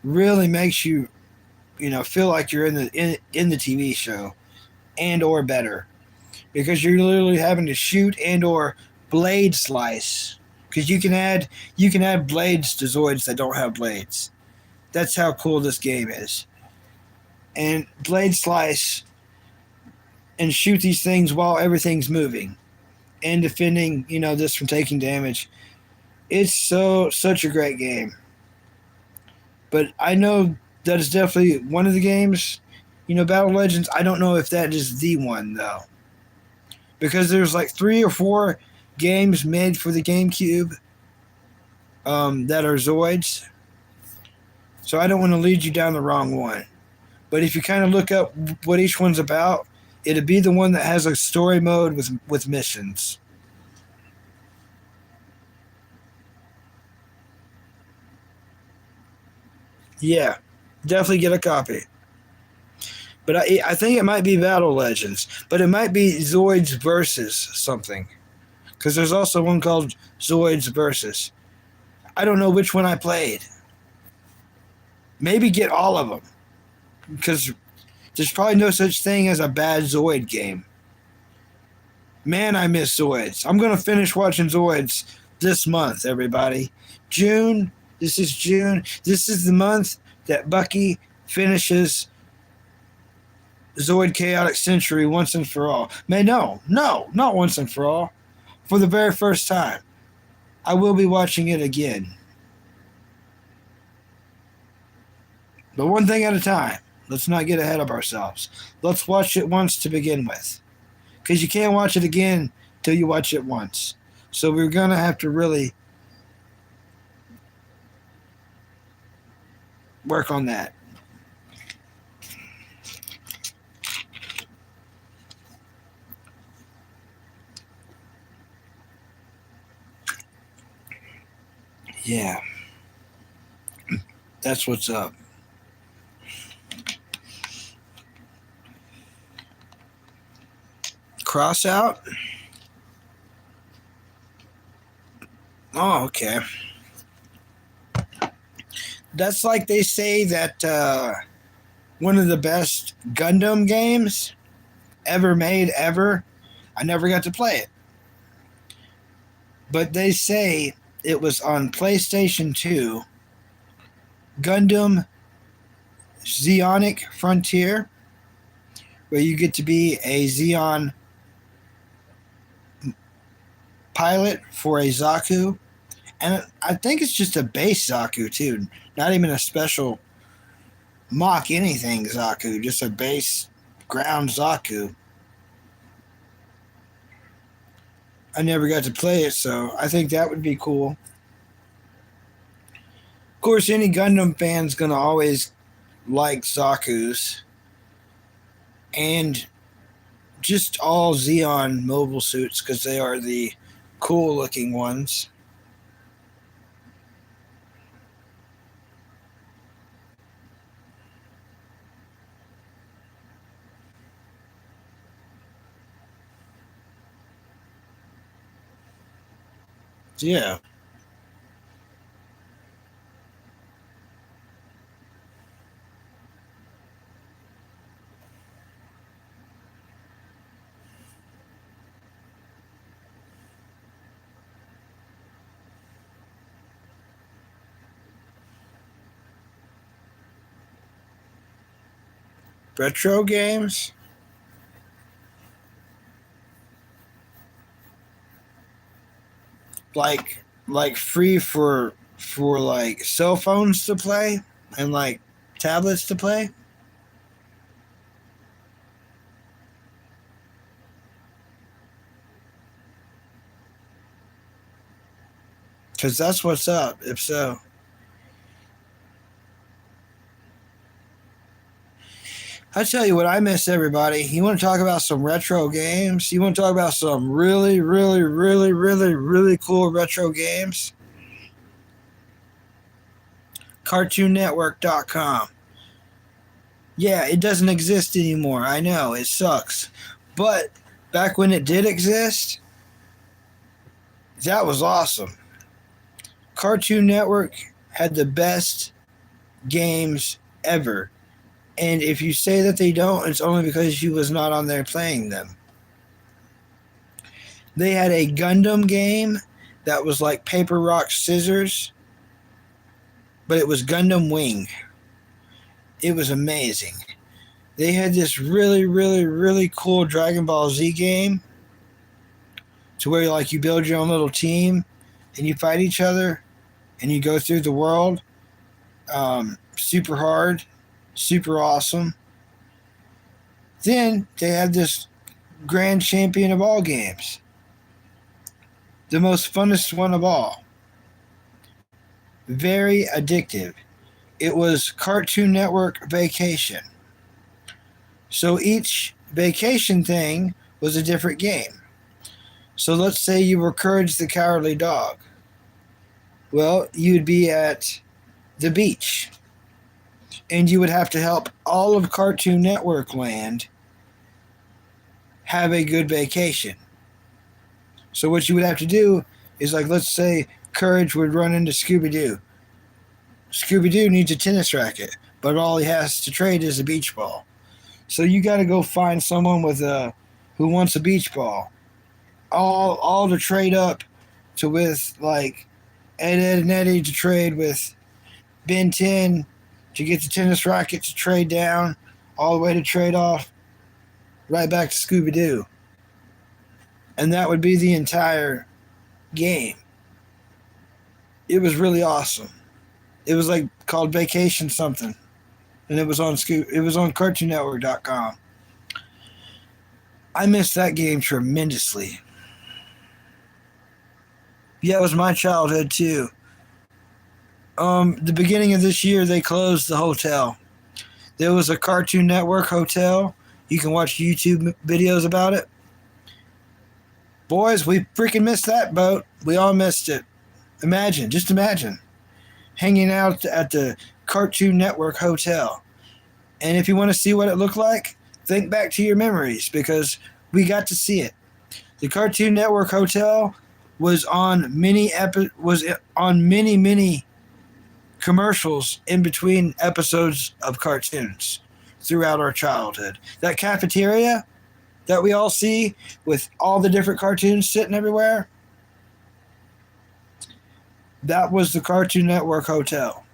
really makes you feel like you're in the TV show, and or better, because you're literally having to shoot and or blade slice, because you can add blades to Zoids that don't have blades. That's how cool this game is. And blade slice and shoot these things while everything's moving and defending this from taking damage. It's such a great game. But I know that is definitely one of the games. Battle Legends, I don't know if that is the one though, because there's like 3 or 4 games made for the GameCube that are Zoids. So I don't want to lead you down the wrong one. But if you kind of look up what each one's about, it'd be the one that has a story mode with missions. Yeah, definitely get a copy. But I think it might be Battle Legends, but it might be Zoids versus something, because there's also one called Zoids versus. I don't know which one I played. Maybe get all of them, because there's probably no such thing as a bad Zoid game. Man, I miss Zoids. I'm going to finish watching Zoids this month, everybody. June. This is June. This is the month that Bucky finishes Zoid Chaotic Century once and for all. Man, no, not once and for all. For the very first time. I will be watching it again. But one thing at a time. Let's not get ahead of ourselves. Let's watch it once to begin with. Because you can't watch it again till you watch it once. So we're going to have to really work on that. Yeah. That's what's up. Cross out? Oh, okay. That's like they say that one of the best Gundam games ever made, ever. I never got to play it. But they say it was on PlayStation 2, Gundam Zeonic Frontier, where you get to be a Zeon pilot for a Zaku. And I think it's just a base Zaku, too. Not even a special mock anything Zaku, just a base ground Zaku. I never got to play it, so I think that would be cool. Of course, any Gundam fan's gonna always like Zaku's and just all Xeon mobile suits because they are the cool looking ones. So, yeah. Retro games? Like free for like cell phones to play and like tablets to play? Because that's what's up, if so. I tell you what, I miss everybody. You want to talk about some retro games? You want to talk about some really, really, really, really, really cool retro games? CartoonNetwork.com. Yeah, it doesn't exist anymore. I know, it sucks. But back when it did exist, that was awesome. Cartoon Network had the best games ever. And if you say that they don't, it's only because you was not on there playing them. They had a Gundam game that was like paper, rock, scissors, but it was Gundam Wing. It was amazing. They had this really, really, really cool Dragon Ball Z game to where like you build your own little team and you fight each other and you go through the world. Super hard, super awesome. Then they had this grand champion of all games, the most funnest one of all. Very addictive. It was Cartoon Network Vacation. So each vacation thing was a different game. So let's say you were Courage the Cowardly Dog. Well, you'd be at the beach and you would have to help all of Cartoon Network land have a good vacation. So what you would have to do is like let's say Courage would run into Scooby Doo. Scooby Doo needs a tennis racket, but all he has to trade is a beach ball. So you got to go find someone with a who wants a beach ball. All to trade up to with like Ed and Eddie to trade with Ben 10 to get the tennis racket to trade down all the way to trade off right back to Scooby Doo. And that would be the entire game. It was really awesome. It was like called Vacation something, and it was on CartoonNetwork.com. I missed that game tremendously. Yeah, it was my childhood too. The beginning of this year, they closed the hotel. There was a Cartoon Network hotel. You can watch YouTube videos about it. Boys, we freaking missed that boat. We all missed it. Imagine, just imagine, hanging out at the Cartoon Network hotel. And if you want to see what it looked like, think back to your memories because we got to see it. The Cartoon Network hotel was on many commercials in between episodes of cartoons throughout our childhood. That cafeteria that we all see with all the different cartoons sitting everywhere, that was the Cartoon Network hotel.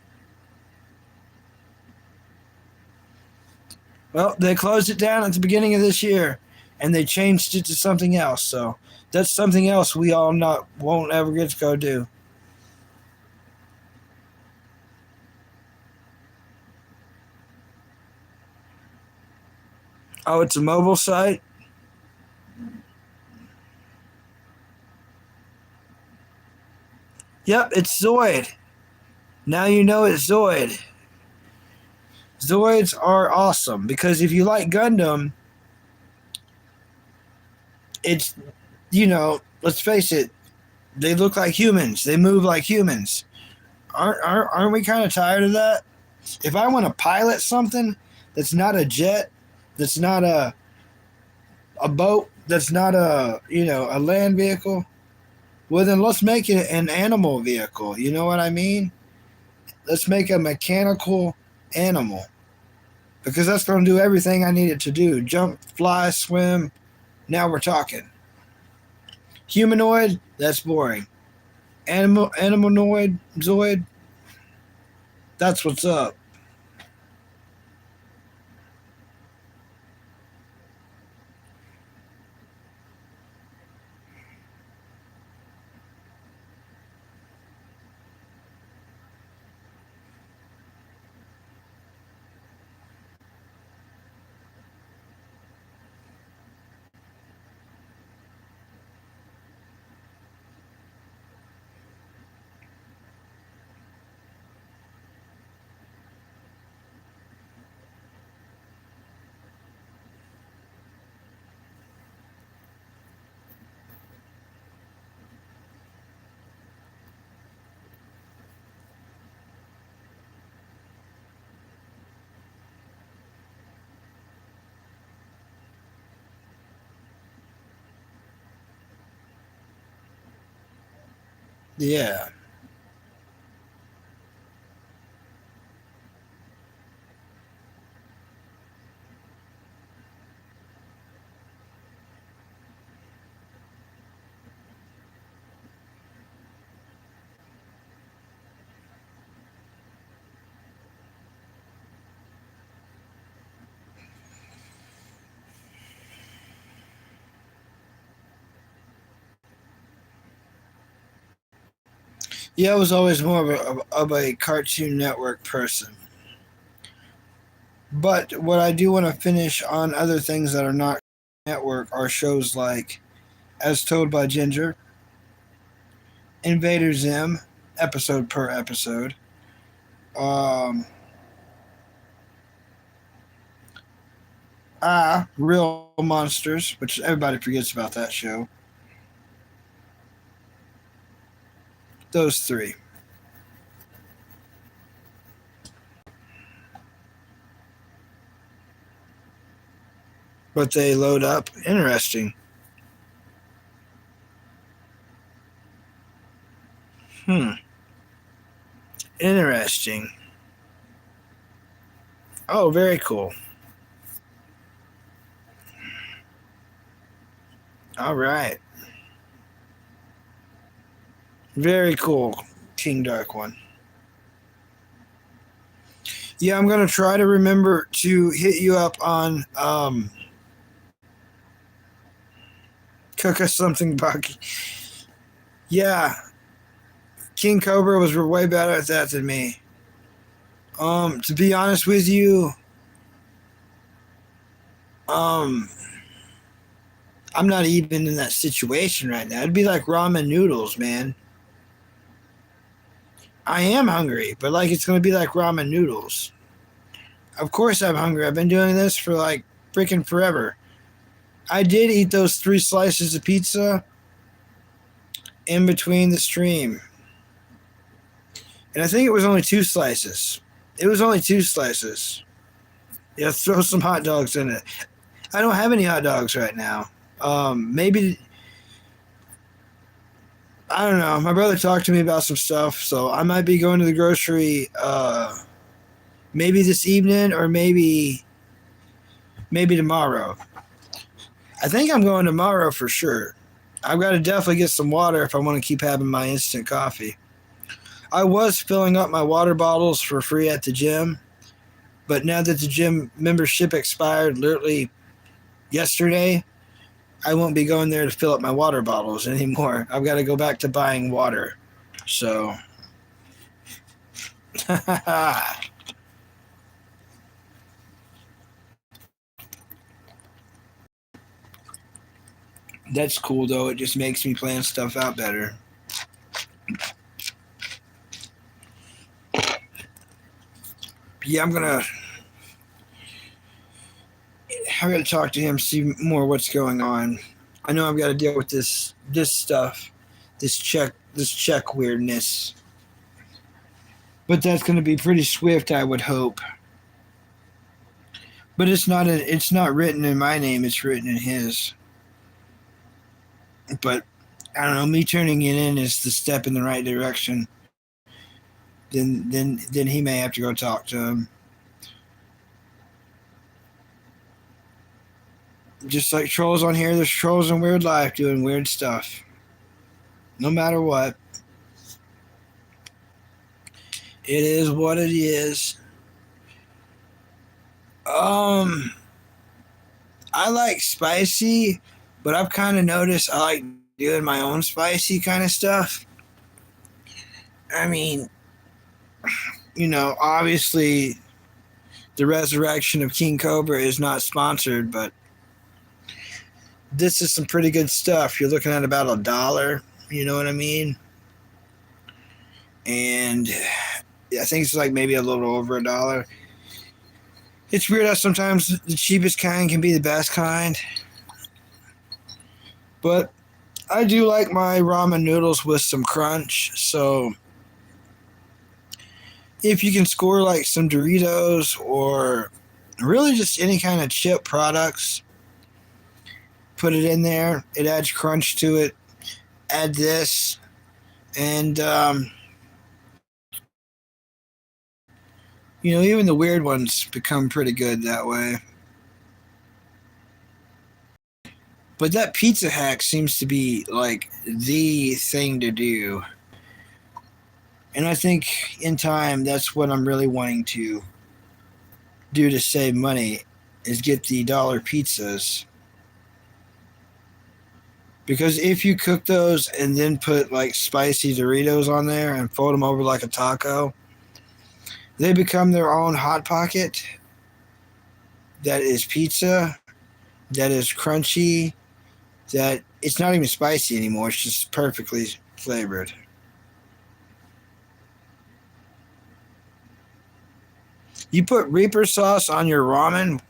Well, they closed it down at the beginning of this year and they changed it to something else. So that's something else we all not won't ever get to go do. Oh, it's a mobile site? Yep, it's Zoid. Now you know it's Zoid. Zoids are awesome because if you like Gundam, it's, let's face it, they look like humans. They move like humans. Aren't we kind of tired of that? If I want to pilot something that's not a jet, that's not a boat, that's not a land vehicle, well then let's make it an animal vehicle. You know what I mean? Let's make a mechanical animal because that's going to do everything I need it to do. Jump, fly, swim. Now we're talking. Humanoid, that's boring. Animaloid, Zoid, that's what's up. Yeah. Yeah, I was always more of a Cartoon Network person. But what I do want to finish on other things that are not network are shows like As Told by Ginger, Invader Zim, episode per episode. Um, Real Monsters, which everybody forgets about that show. Those three. But they load up. Interesting. Hmm. Interesting. Oh, very cool. All right. Very cool. King Dark one. Yeah, I'm gonna try to remember to hit you up on cook us something, Bucky. Yeah, King Cobra was way better at that than me. To be honest with you, um, I'm not even in that situation right now. It'd be like ramen noodles, man. I am hungry, but like it's gonna be like ramen noodles. Of course I'm hungry. I've been doing this for like freaking forever. I did eat those 3 slices of pizza in between the stream. And I think it was only 2 slices. It was only 2 slices. Yeah, throw some hot dogs in it. I don't have any hot dogs right now. Maybe I don't know. My brother talked to me about some stuff, so I might be going to the grocery. Maybe this evening or maybe tomorrow. I think I'm going tomorrow for sure. I've got to definitely get some water if I want to keep having my instant coffee. I was filling up my water bottles for free at the gym, but now that the gym membership expired literally yesterday, I won't be going there to fill up my water bottles anymore. I've got to go back to buying water. So, that's cool though. It just makes me plan stuff out better. yeah, I gotta talk to him, see more what's going on. I know I've got to deal with this stuff, this check weirdness, but that's going to be pretty swift, I would hope. But it's not written in my name; it's written in his. But I don't know. Me turning it in is the step in the right direction. Then he may have to go talk to him. Just like trolls on here, there's trolls in Weird Life doing weird stuff. No matter what. It is what it is. I like spicy, but I've kind of noticed I like doing my own spicy kind of stuff. I mean, obviously the resurrection of King Cobra is not sponsored, but this is some pretty good stuff. You're looking at about $1. You know what I mean? And I think it's like maybe a little over $1. It's weird how sometimes the cheapest kind can be the best kind. But I do like my ramen noodles with some crunch. So if you can score like some Doritos or really just any kind of chip products, put it in there. It adds crunch to it. Add this. And, even the weird ones become pretty good that way. But that pizza hack seems to be like the thing to do. And I think in time, that's what I'm really wanting to do to save money is get the dollar pizzas. Because if you cook those and then put like spicy Doritos on there and fold them over like a taco, they become their own Hot Pocket that is pizza, that is crunchy, that it's not even spicy anymore. It's just perfectly flavored. You put Reaper sauce on your ramen.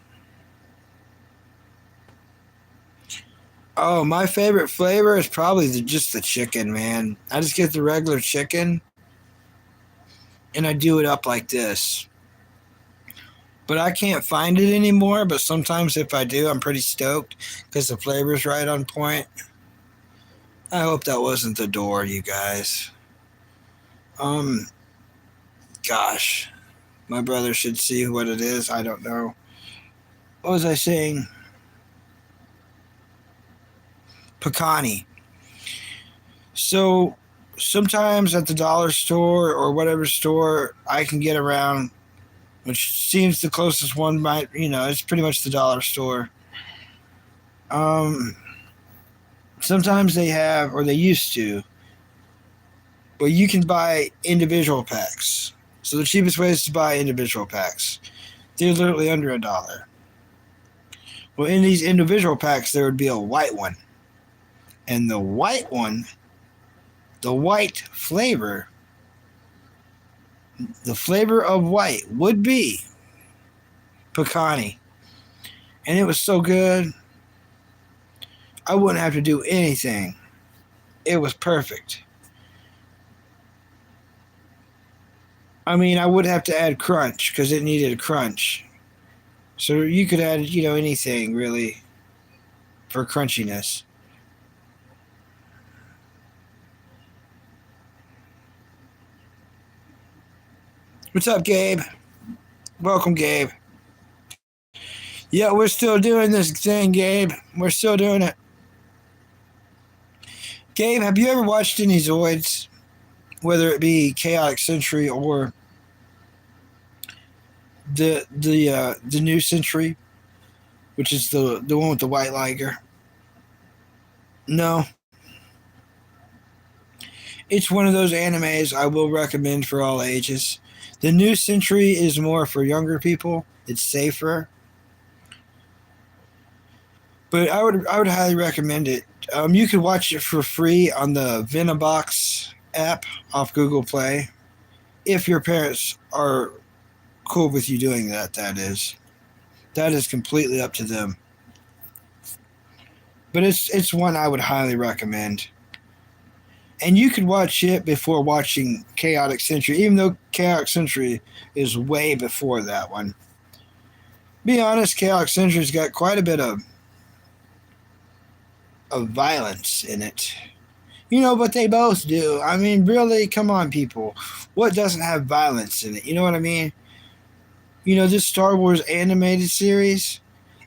Oh, my favorite flavor is probably just the chicken, man. I just get the regular chicken and I do it up like this. But I can't find it anymore, but sometimes if I do, I'm pretty stoked because the flavor's right on point. I hope that wasn't the door, you guys. Gosh. My brother should see what it is. I don't know. What was I saying? Pecani. So sometimes at the dollar store or whatever store I can get around, which seems the closest one might, it's pretty much the dollar store. Sometimes they have, or they used to, but you can buy individual packs. So the cheapest way is to buy individual packs. They're literally under $1. Well, in these individual packs, there would be a white one. And the white one, the white flavor, the flavor of white would be pecani. And it was so good, I wouldn't have to do anything. It was perfect. I mean, I would have to add crunch because it needed a crunch. So you could add, anything really for crunchiness. What's up, Gabe? Welcome, Gabe. Yeah, we're still doing this thing, Gabe. We're still doing it. Gabe, have you ever watched any Zoids? Whether it be Chaotic Century or the New Century, which is the one with the white liger. No. It's one of those animes I will recommend for all ages. The New Century is more for younger people. It's safer. But I would highly recommend it. You could watch it for free on the Venobox app off Google Play if your parents are cool with you doing that. That is completely up to them. But it's one I would highly recommend. And you could watch it before watching Chaotic Century, even though Chaotic Century is way before that one. Be honest, Chaotic Century's got quite a bit of violence in it. You know, but they both do. I mean, really, come on, people. What doesn't have violence in it? You know what I mean? You know, this Star Wars animated series,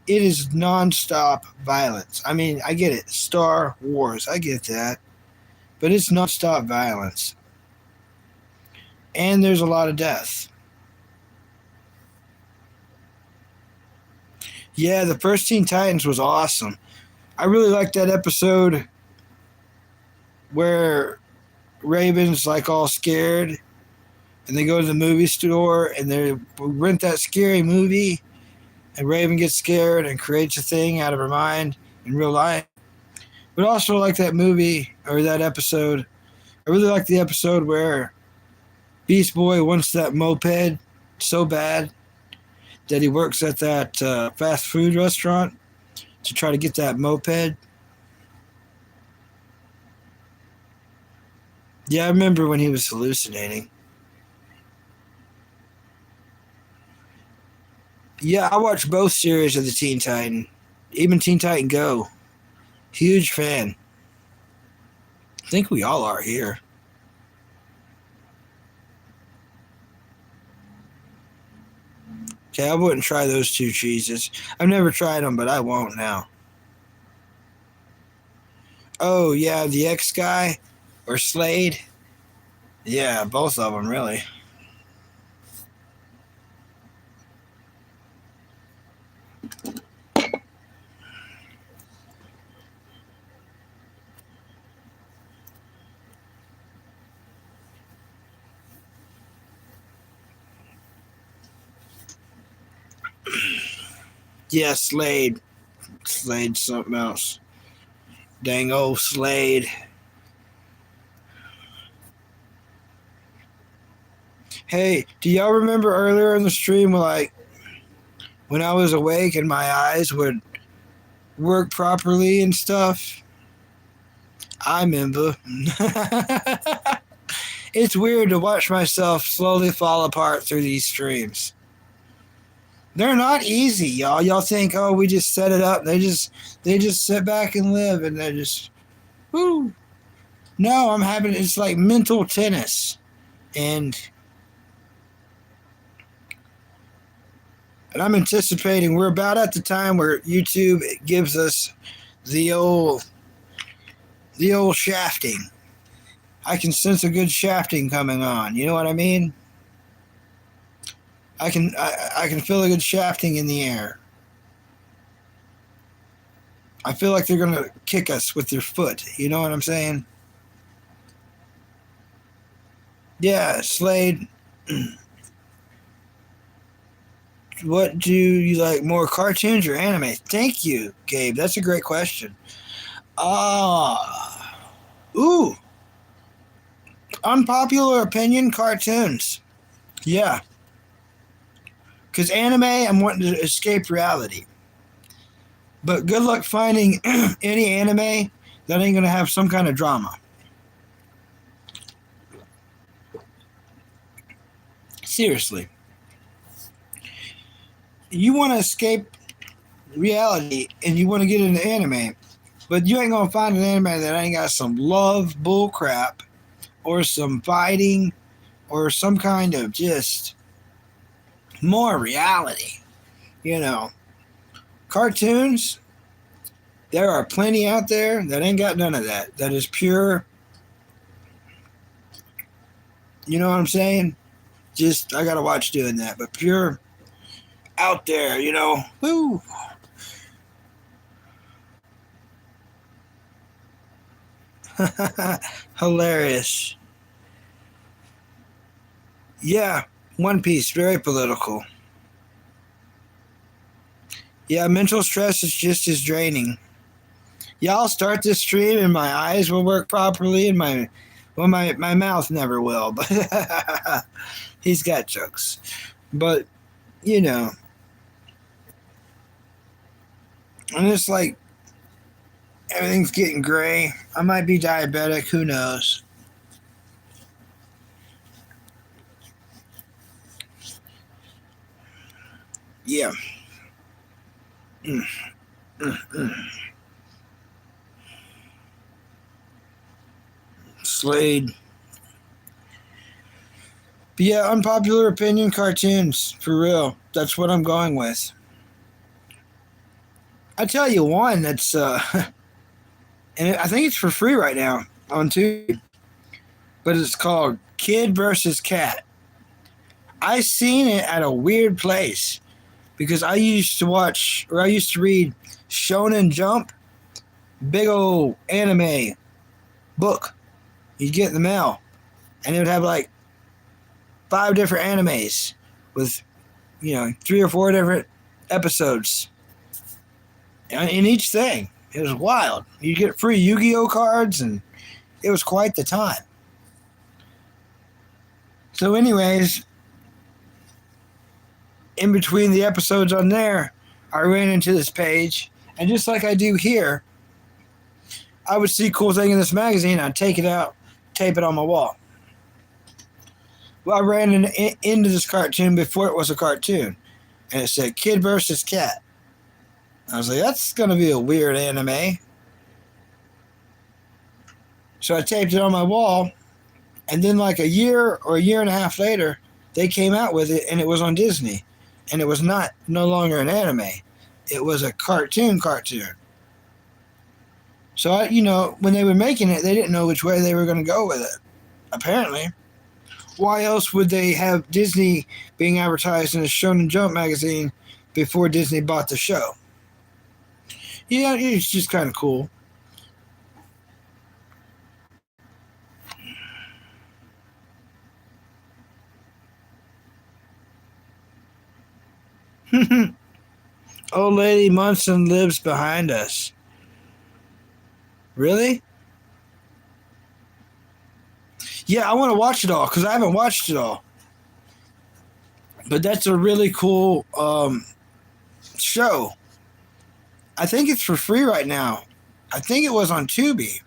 it is nonstop violence. I mean, I get it. Star Wars, I get that. But it's nonstop violence. And there's a lot of death. Yeah, the first Teen Titans was awesome. I really liked that episode where Raven's like all scared and they go to the movie store and they rent that scary movie and Raven gets scared and creates a thing out of her mind in real life. But also like that movie or that episode. I really like the episode where Beast Boy wants that moped so bad that he works at that fast food restaurant to try to get that moped. Yeah, I remember when he was hallucinating. Yeah, I watched both series of the Teen Titan, even Teen Titan Go. Huge fan. I think we all are here. Okay, I wouldn't try those two cheeses. I've never tried them, but I won't now. Oh, yeah, the X guy or Slade. Yeah, both of them, really. Yeah, Slade. Slade's something else. Dang old Slade. Hey, do y'all remember earlier in the stream, like, when I was awake and my eyes would work properly and stuff? I remember. It's weird to watch myself slowly fall apart through these streams. They're not easy, y'all. Y'all think, oh, we just set it up. They just sit back and live, and they're just, whoo. No, it's like mental tennis, and I'm anticipating we're about at the time where YouTube gives us the old shafting. I can sense a good shafting coming on. You know what I mean? I can feel a good shafting in the air. I feel like they're going to kick us with their foot. You know what I'm saying? Yeah, Slade. What do you like more, cartoons or anime? Thank you, Gabe. That's a great question. Ooh. Unpopular opinion, cartoons. Yeah. Because anime, I'm wanting to escape reality. But good luck finding any anime that ain't going to have some kind of drama. Seriously. You want to escape reality and you want to get into anime, but you ain't going to find an anime that ain't got some love bull crap or some fighting or some kind of just more reality. You know, cartoons, there are plenty out there that ain't got none of that. That is pure, you know what I'm saying? Just, I got to watch doing that, but pure out there, you know. Woo. Hilarious. Yeah, One Piece, very political. Yeah, mental stress is just as draining. Yeah, I'll start this stream and my eyes will work properly and my mouth never will, but he's got jokes. But you know, and it's like everything's getting gray. I might be diabetic. Who knows? Yeah. Mm, mm, mm. Slade. But yeah, unpopular opinion cartoons. For real. That's what I'm going with. I tell you one that's, and I think it's for free right now on YouTube, but it's called Kid versus Cat. I seen it at a weird place because I used to watch, or I used to read Shonen Jump, big old anime book you'd get in the mail, and it would have like 5 different animes with, 3 or 4 different episodes in each thing. It was wild. You get free Yu-Gi-Oh cards, and it was quite the time. So, anyways, in between the episodes on there, I ran into this page, and just like I do here, I would see a cool thing in this magazine, I'd take it out, tape it on my wall. Well, I ran into this cartoon before it was a cartoon, and it said Kid versus Cat. I was like, that's going to be a weird anime. So I taped it on my wall, and then like a year or a year and a half later, they came out with it, and it was on Disney. And it was no longer an anime. It was a cartoon. So, when they were making it, they didn't know which way they were going to go with it, apparently. Why else would they have Disney being advertised in a Shonen Jump magazine before Disney bought the show? Yeah, it's just kind of cool. Old Lady Munson lives behind us. Really? Yeah, I want to watch it all because I haven't watched it all. But that's a really cool show. I think it's for free right now. I think it was on Tubi.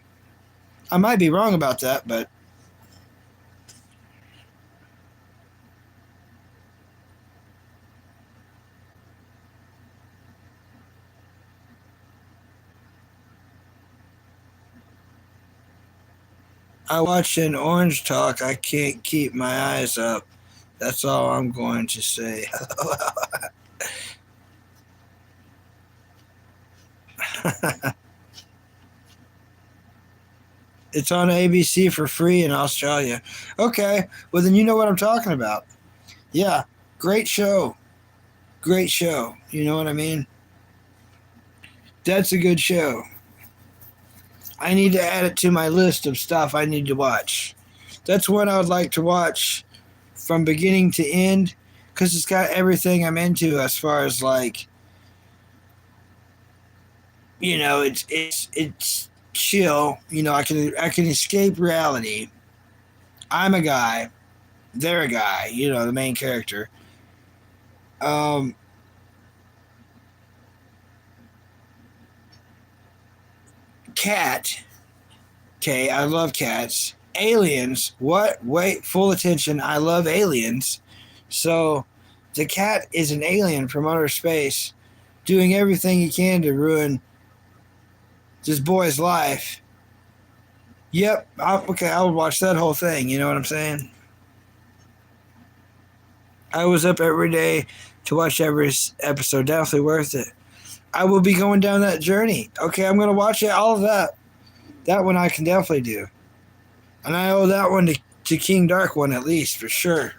I might be wrong about that, but I watch an Orange Talk. I can't keep my eyes up. That's all I'm going to say. It's on ABC for free in Australia. Okay, well then you know what I'm talking about. Yeah, great show. Great show. You know what I mean? That's a good show. I need to add it to my list of stuff I need to watch. That's one I would like to watch from beginning to end because it's got everything I'm into as far as like, it's chill. I can escape reality. I'm a guy. They're a guy. The main character. Um, Cat. Okay, I love cats. Aliens. What? Wait, full attention. I love aliens. So, the cat is an alien from outer space doing everything he can to ruin this boy's life. Yep. Okay, I would watch that whole thing. You know what I'm saying? I was up every day to watch every episode. Definitely worth it. I will be going down that journey. Okay, I'm going to watch it. All of that. That one I can definitely do. And I owe that one to King Dark one at least, for sure.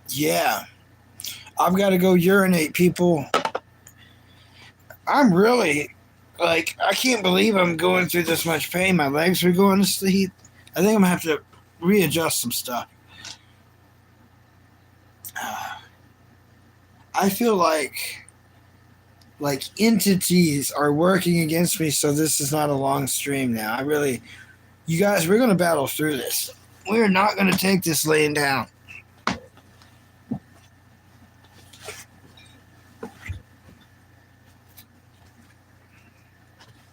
Yeah. I've got to go urinate, people. I'm really, I can't believe I'm going through this much pain. My legs are going to sleep. I think I'm going to have to readjust some stuff. I feel like entities are working against me, so this is not a long stream now. You guys, we're going to battle through this. We're not going to take this laying down.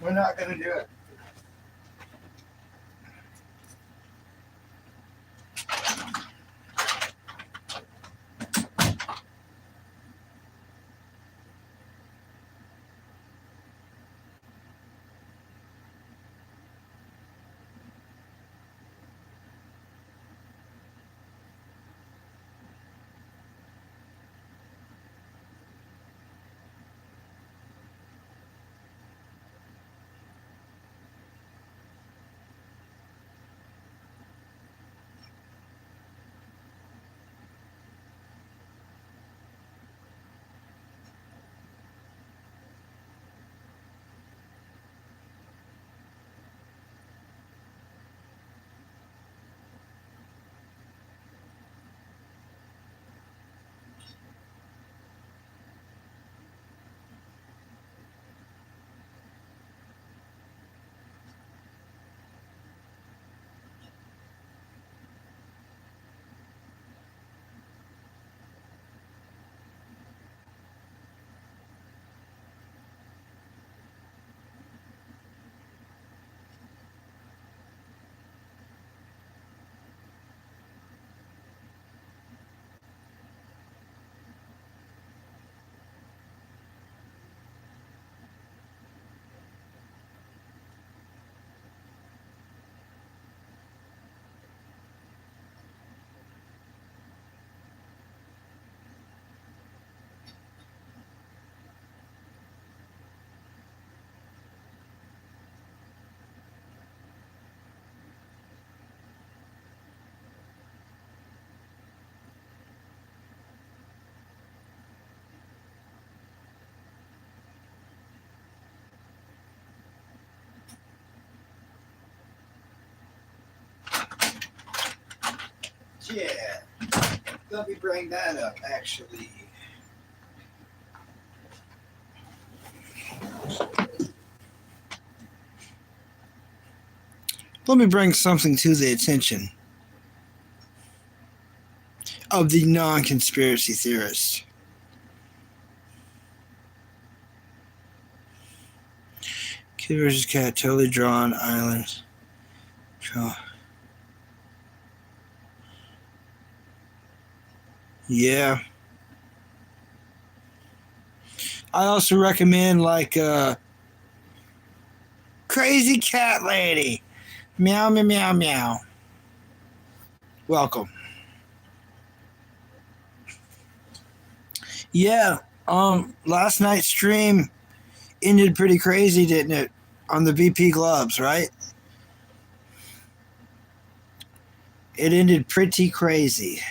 We're not going to do it. Yeah. Let me bring that up, actually. Let me bring something to the attention of the non-conspiracy theorists. Kid versus cat, totally drawn islands. Yeah. I also recommend like Crazy Cat Lady. Meow meow meow meow. Welcome. Yeah. Last night's stream ended pretty crazy, didn't it? On the VP Gloves, right? It ended pretty crazy.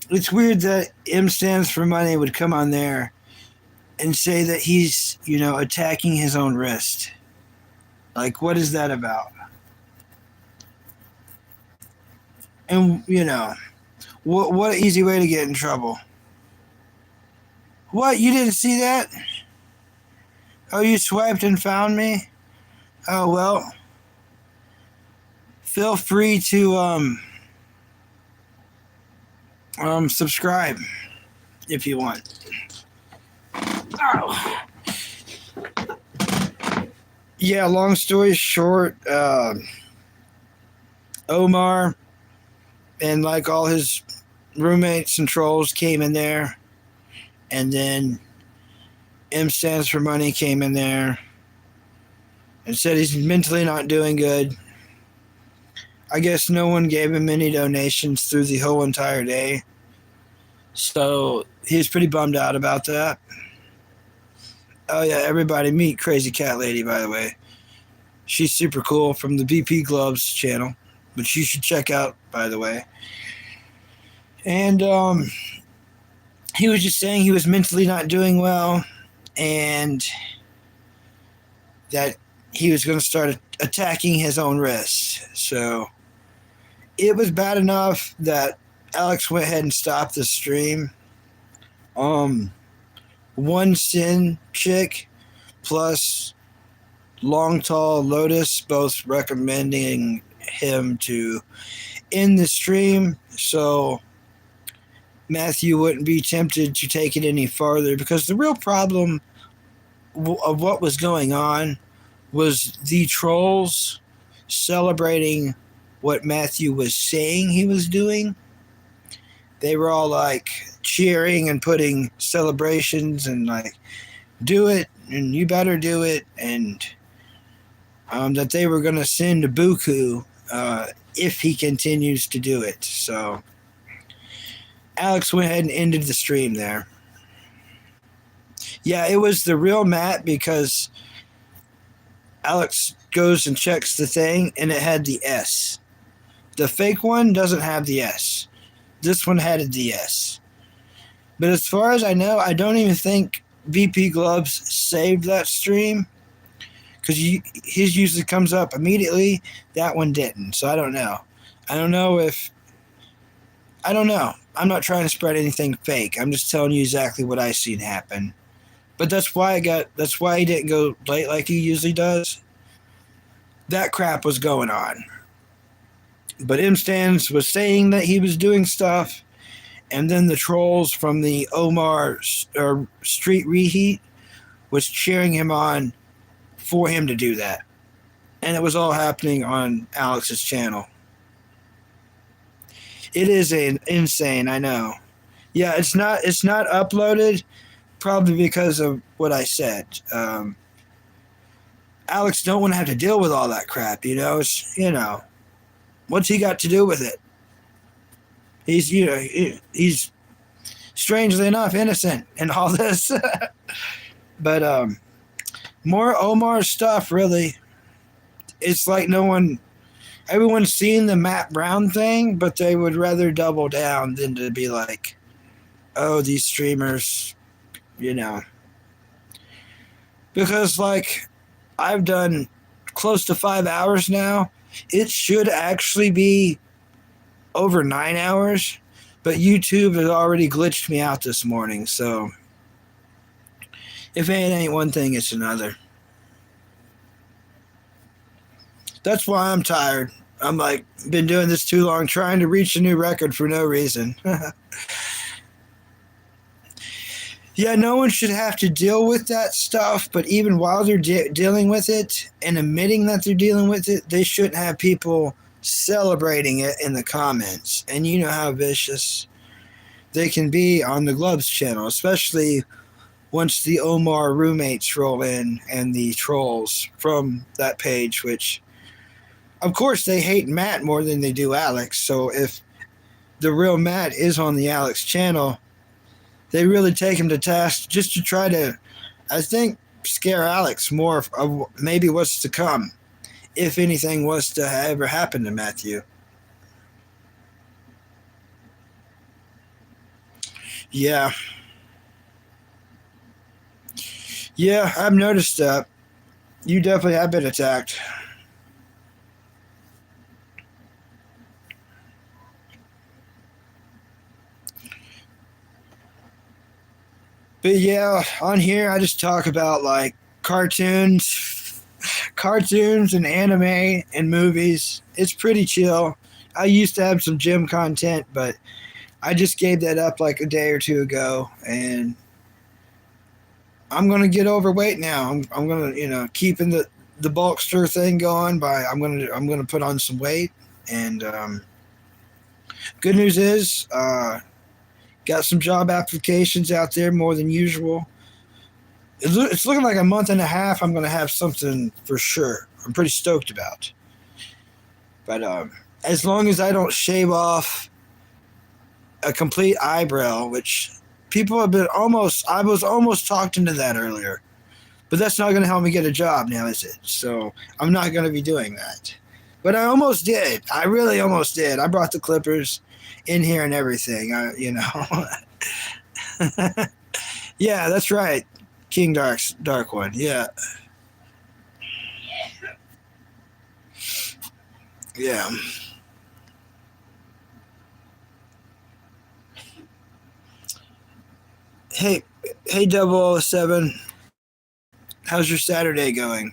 It's weird that M stands for money would come on there and say that he's, attacking his own wrist. Like, what is that about? And, what an easy way to get in trouble. What? You didn't see that? Oh, you swiped and found me? Oh, well. Feel free to, subscribe if you want. Oh. Yeah, long story short, Omar and like all his roommates and trolls came in there, and then M stands for money came in there and said he's mentally not doing good. I guess no one gave him any donations through the whole entire day, so he's pretty bummed out about that. Oh yeah, everybody meet Crazy Cat Lady, by the way. She's super cool, from the VP Gloves channel, which you should check out, by the way. And he was just saying he was mentally not doing well, and that he was going to start attacking his own wrist. So it was bad enough that Alex went ahead and stopped the stream. One Sin chick plus Long Tall Lotus both recommending him to end the stream, so Matthew wouldn't be tempted to take it any farther, because the real problem of what was going on was the trolls celebrating what Matthew was saying he was doing. They were all like cheering and putting celebrations and like, do it and you better do it, and that they were going to send Buku if he continues to do it. So Alex went ahead and ended the stream there. Yeah, it was the real Matt, because Alex goes and checks the thing and it had the S. The fake one doesn't have the S. This one had a DS. But as far as I know, I don't even think VP Gloves saved that stream, because his usually comes up immediately. That one didn't. So I don't know. I don't know. I'm not trying to spread anything fake. I'm just telling you exactly what I seen happen. But that's why he didn't go late like he usually does. That crap was going on. But M-Stans was saying that he was doing stuff, and then the trolls from the Omar Street Reheat was cheering him on for him to do that. And it was all happening on Alex's channel. It is insane, I know. Yeah, it's not uploaded, probably because of what I said. Alex don't want to have to deal with all that crap, what's he got to do with it? He's strangely enough innocent in all this. But more Omar stuff, really. It's like everyone's seen the Matt Brown thing, but they would rather double down than to be like, oh, these streamers, Because, like, I've done close to 5 hours now. It should actually be over 9 hours, but YouTube has already glitched me out this morning, so if it ain't one thing, it's another. That's why I'm tired. I'm like, been doing this too long, trying to reach a new record for no reason. Yeah, no one should have to deal with that stuff, but even while they're dealing with it and admitting that they're dealing with it, they shouldn't have people celebrating it in the comments. And you know how vicious they can be on the Gloves channel, especially once the Omar roommates roll in and the trolls from that page, which, of course, they hate Matt more than they do Alex. So if the real Matt is on the Alex channel, they really take him to task just to try to, I think, scare Alex more of maybe what's to come, if anything was to ever happen to Matthew. Yeah. Yeah, I've noticed that. You definitely have been attacked. But yeah, on here I just talk about like cartoons and anime and movies. It's pretty chill. I used to have some gym content, but I just gave that up like a day or two ago, and I'm gonna get overweight now. I'm gonna keeping the Bulkster thing going by I'm gonna put on some weight, and good news is got some job applications out there more than usual. It's looking like a month and a half I'm going to have something for sure. I'm pretty stoked about. But as long as I don't shave off a complete eyebrow, which people have been I was almost talked into that earlier. But that's not going to help me get a job now, is it? So I'm not going to be doing that. But I almost did. I really almost did. I brought the clippers in here and everything, Yeah, that's right. King Dark One, yeah. Yeah. Hey, 007. How's your Saturday going?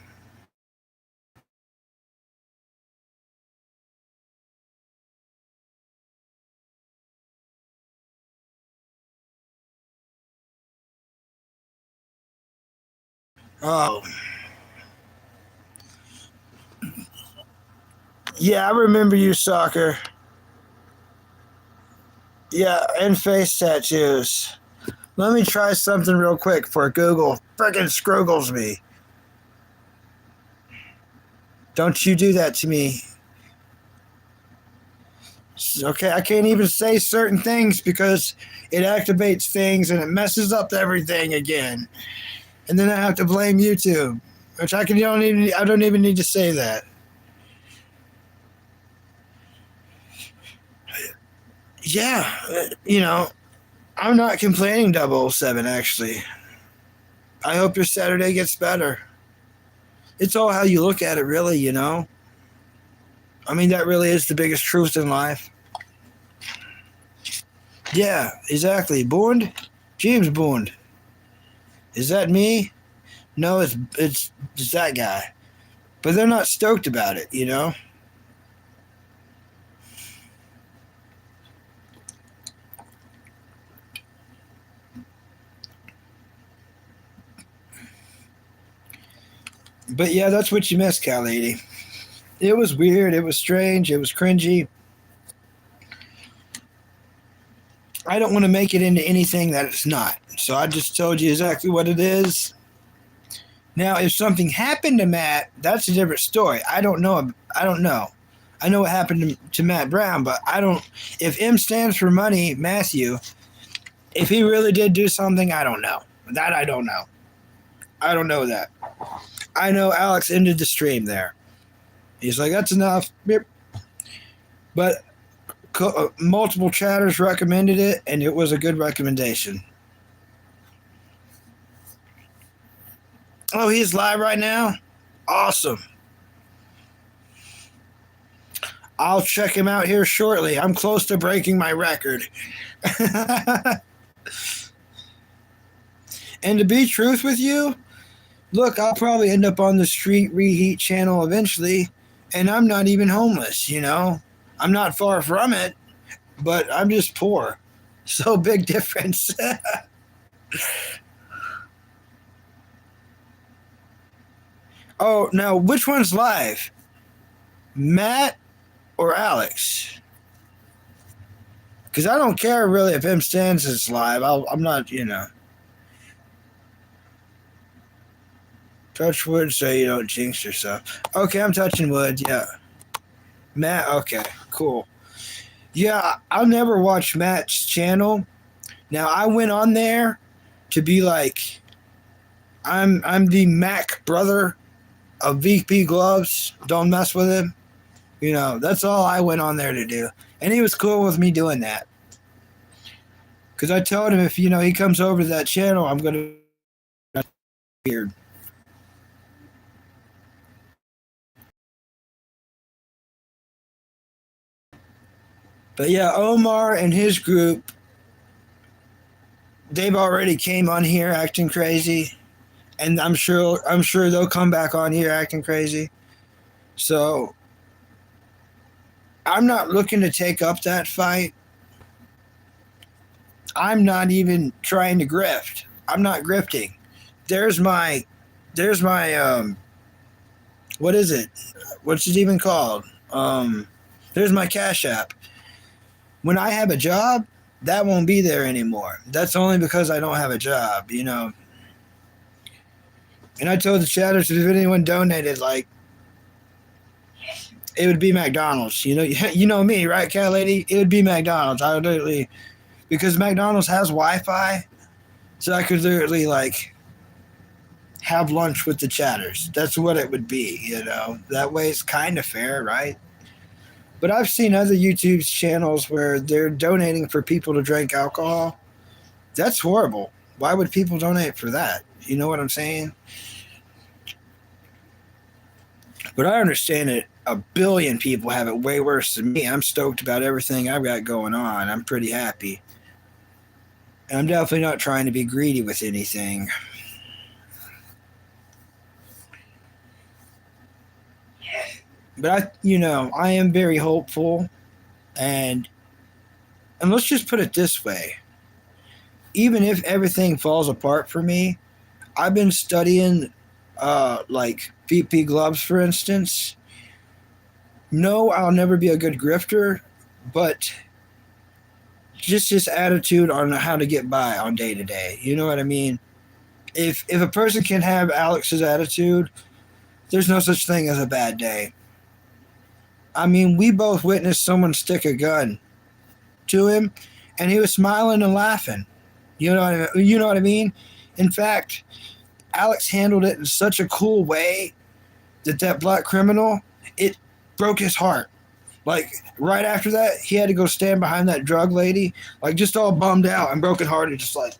Oh, yeah, I remember you, soccer. Yeah, and face tattoos. Let me try something real quick before Google frickin' scroogles me. Don't you do that to me. Okay, I can't even say certain things because it activates things and it messes up everything again. And then I have to blame YouTube, which I don't even need to say that. Yeah, I'm not complaining, 007, actually. I hope your Saturday gets better. It's all how you look at it, really. I mean, that really is the biggest truth in life. Yeah, exactly. Bond? James Bond. Is that me? No, it's that guy. But they're not stoked about it. But yeah, that's what you missed, Cal Lady. It was weird. It was strange. It was cringy. I don't want to make it into anything that it's not. So I just told you exactly what it is. Now, if something happened to Matt, that's a different story. I don't know. I don't know. I know what happened to Matt Brown, but I don't. If M stands for money, Matthew, if he really did do something, I don't know. That I don't know. I don't know that. I know Alex ended the stream there. He's like, that's enough. Beep. But multiple chatters recommended it, and it was a good recommendation. Oh, he's live right now? Awesome. I'll check him out here shortly. I'm close to breaking my record. And to be truth with you, look, I'll probably end up on the Street Reheat channel eventually, and I'm not even homeless. I'm not far from it, but I'm just poor. So big difference. Oh, now which one's live? Matt or Alex? Because I don't care really if M Stands is live. I'm not. Touch wood so you don't jinx yourself. Okay, I'm touching wood. Yeah. Matt, okay, cool. Yeah, I'll never watch Matt's channel. Now I went on there to be like, I'm the Mac brother of VP Gloves. Don't mess with him. That's all I went on there to do, and he was cool with me doing that. Because I told him if he comes over to that channel, I'm gonna weird. But yeah, Omar and his group, they've already came on here acting crazy, and I'm sure they'll come back on here acting crazy. So I'm not looking to take up that fight. I'm not even trying to grift. I'm not grifting. There's my what is it? What's it even called? There's my Cash App. When I have a job, that won't be there anymore. That's only because I don't have a job. And I told the chatters if anyone donated, like, it would be McDonald's. You know me, right, cat lady? It would be McDonald's. I would literally, because McDonald's has Wi-Fi, so I could literally like have lunch with the chatters. That's what it would be. That way it's kind of fair, right? But I've seen other YouTube channels where they're donating for people to drink alcohol. That's horrible. Why would people donate for that? You know what I'm saying? But I understand it. A billion people have it way worse than me. I'm stoked about everything I've got going on. I'm pretty happy. And I'm definitely not trying to be greedy with anything. But I am very hopeful, and let's just put it this way: even if everything falls apart for me, I've been studying, like VP Gloves, for instance. No, I'll never be a good grifter, but just his attitude on how to get by on day to day. You know what I mean? If a person can have Alex's attitude, there's no such thing as a bad day. I mean, we both witnessed someone stick a gun to him, and he was smiling and laughing. You know what I mean? In fact, Alex handled it in such a cool way that black criminal, it broke his heart. Like right after that, he had to go stand behind that drug lady, like just all bummed out and broken hearted, just like.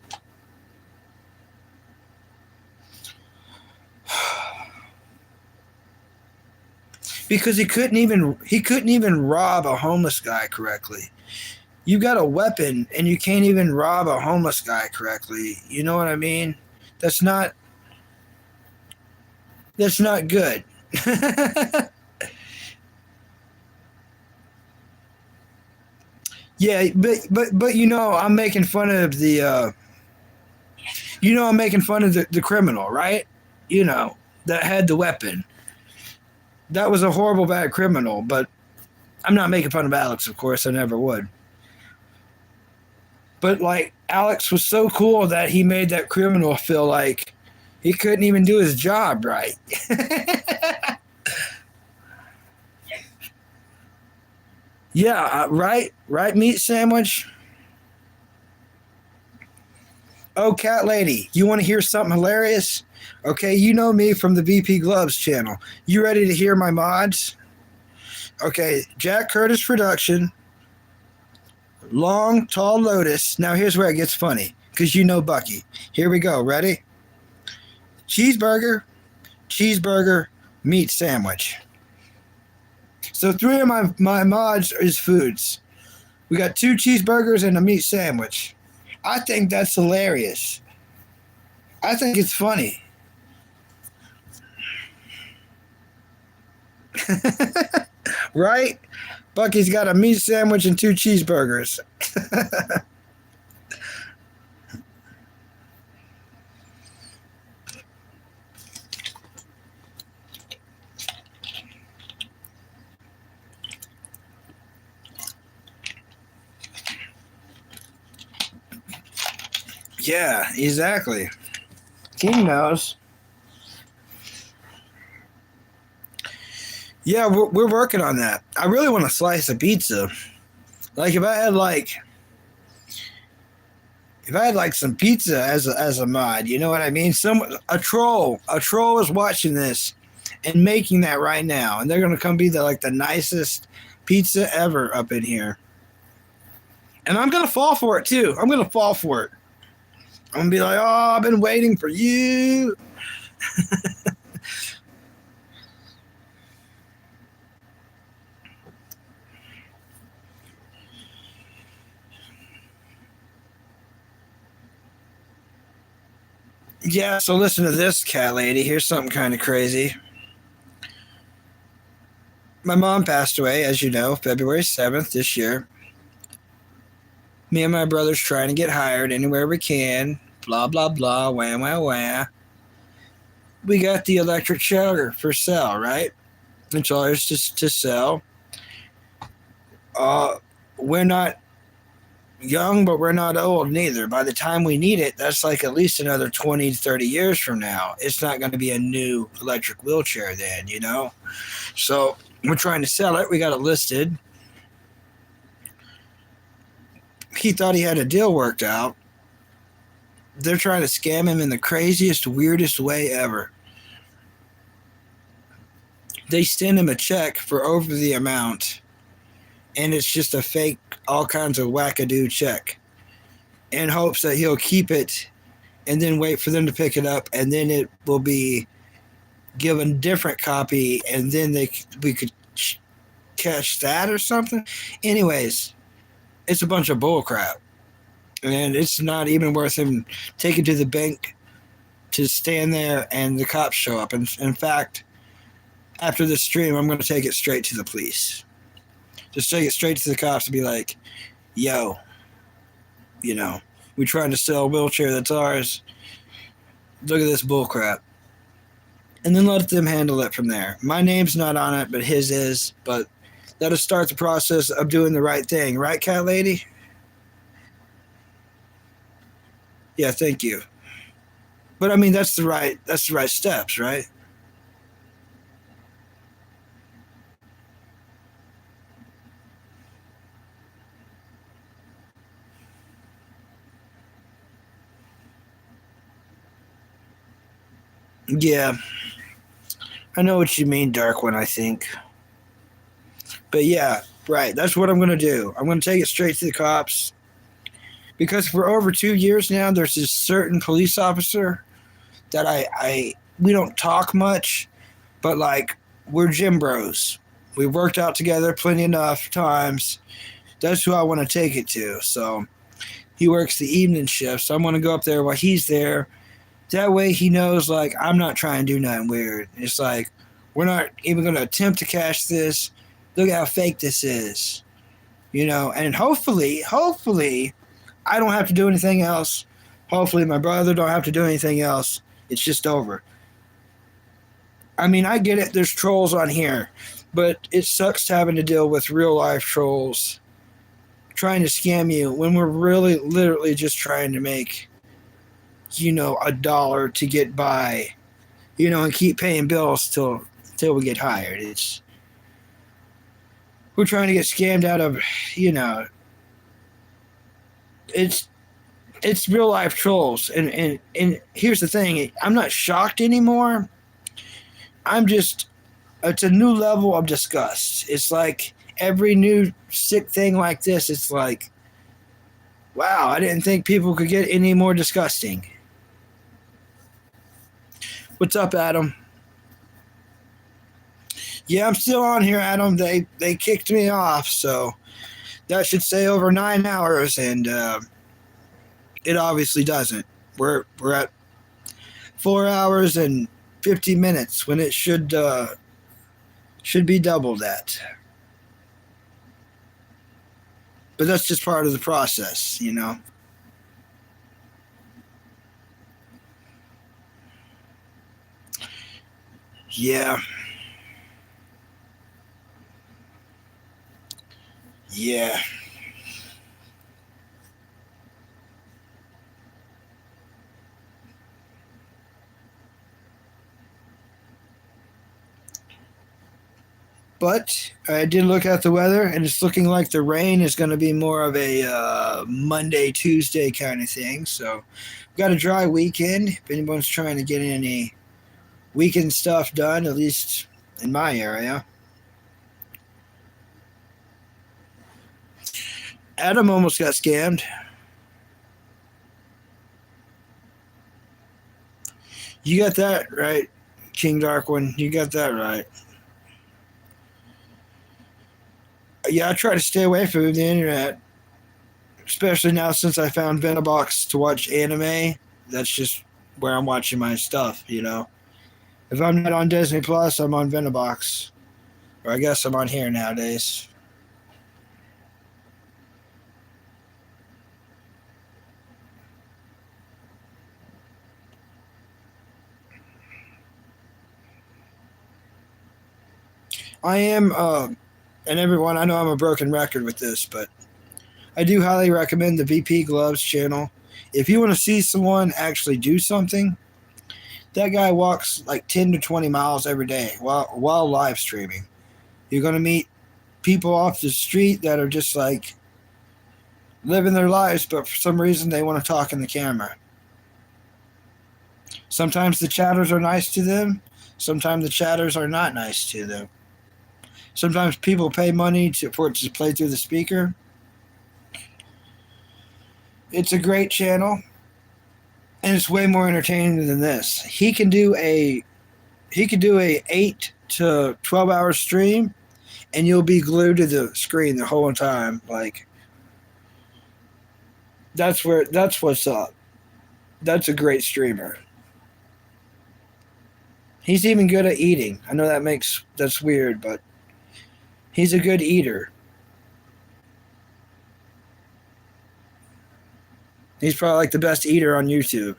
Because he couldn't even rob a homeless guy correctly. You got a weapon and you can't even rob a homeless guy correctly. You know what I mean? That's not good. Yeah, but I'm making fun of I'm making fun of the criminal, right? That had the weapon. That was a horrible bad criminal, but I'm not making fun of Alex, of course, I never would. But like Alex was so cool that he made that criminal feel like he couldn't even do his job right. Yeah, right, meat sandwich. Oh, cat lady, you want to hear something hilarious? Okay, you know me from the VP Gloves channel. You ready to hear my mods? Okay, Jack Curtis production. Long, tall Lotus. Now here's where it gets funny, because you know Bucky. Here we go. Ready? Cheeseburger, meat sandwich. So 3 of my mods is foods. We got 2 cheeseburgers and a meat sandwich. I think that's hilarious. I think it's funny. Right? Bucky's got a meat sandwich and 2 cheeseburgers. Yeah, exactly. King knows. Yeah, we're working on that. I really want a slice of pizza. Like if I had some pizza as a mod, you know what I mean? A troll is watching this and making that right now, and they're gonna come be the nicest pizza ever up in here. And I'm gonna fall for it too. I'm gonna fall for it. I'm gonna be like, oh, I've been waiting for you. Yeah, so listen to this, cat lady. Here's something kind of crazy. My mom passed away, as you know, February 7th this year. Me and my brother's trying to get hired anywhere we can. Blah, blah, blah. Wah, wah, wah. We got the electric shower for sale, right? It's ours to sell. We're not young, but we're not old neither. By the time we need it, that's like at least another 20 to 30 years from now. It's not going to be a new electric wheelchair then, So we're trying to sell it. We got it listed. He thought he had a deal worked out. They're trying to scam him in the craziest, weirdest way ever. They send him a check for over the amount, and it's just a fake, all kinds of wackadoo check, in hopes that he'll keep it and then wait for them to pick it up, and then it will be given a different copy, and then we could catch that or something. Anyways, it's a bunch of bull crap, and it's not even worth him taking to the bank to stand there and the cops show up. And in fact, After this stream, I'm going to take it straight to the police. Just take it straight to the cops and be like, yo, you know, we trying to sell a wheelchair that's ours. Look at this bullcrap. And then let them handle it from there. My name's not on it, but his is. But let us start the process of doing the right thing. Right, cat lady? Yeah, thank you. But I mean, that's the right steps, right? Yeah, I know what you mean, Dark One, I think. But yeah, right. That's what I'm going to do. I'm going to take it straight to the cops. Because for over 2 years now, there's this certain police officer that we don't talk much, but like, we're gym bros. We worked out together plenty enough times. That's who I want to take it to. So he works the evening shift. So I'm going to go up there while he's there. That way he knows, like, I'm not trying to do nothing weird. It's like, we're not even going to attempt to cash this. Look how fake this is. You know, and hopefully, I don't have to do anything else. Hopefully my brother don't have to do anything else. It's just over. I mean, I get it. There's trolls on here. But it sucks having to deal with real life trolls trying to scam you when we're really literally just trying to make, you know, $1 to get by, you know, and keep paying bills till we get hired. We're trying to get scammed out of, you know, it's real life trolls. And here's the thing, I'm not shocked anymore. It's a new level of disgust. It's like every new sick thing like this, it's like, wow, I didn't think people could get any more disgusting. What's up, Adam? Yeah, I'm still on here, Adam. They kicked me off, so that should say over 9 hours, and it obviously doesn't. We're at 4 hours and 50 minutes when it should be double that. But that's just part of the process, you know. Yeah. Yeah. But I did look at the weather, and it's looking like the rain is going to be more of a Monday, Tuesday kind of thing. So, we've got a dry weekend. If anyone's trying to get any weekend stuff done, at least in my area. Adam almost got scammed. You got that right, King Dark One. You got that right. Yeah, I try to stay away from the internet, especially now since I found Venobox to watch anime. That's just where I'm watching my stuff, you know. If I'm not on Disney Plus, I'm on Venobox. Or I guess I'm on here nowadays. I am, and everyone, I know I'm a broken record with this, but I do highly recommend the VP Gloves channel. If you want to see someone actually do something, that guy walks like 10 to 20 miles every day while live streaming. You're going to meet people off the street that are just like living their lives, but for some reason they want to talk in the camera. Sometimes the chatters are nice to them. Sometimes the chatters are not nice to them. Sometimes people pay money for it to play through the speaker. It's a great channel, and it's way more entertaining than this. He can do a 8 to 12 hour stream, and you'll be glued to the screen the whole time. Like, that's what's up. That's a great streamer. He's even good at eating. I know that's weird, but he's a good eater. He's probably like the best eater on YouTube.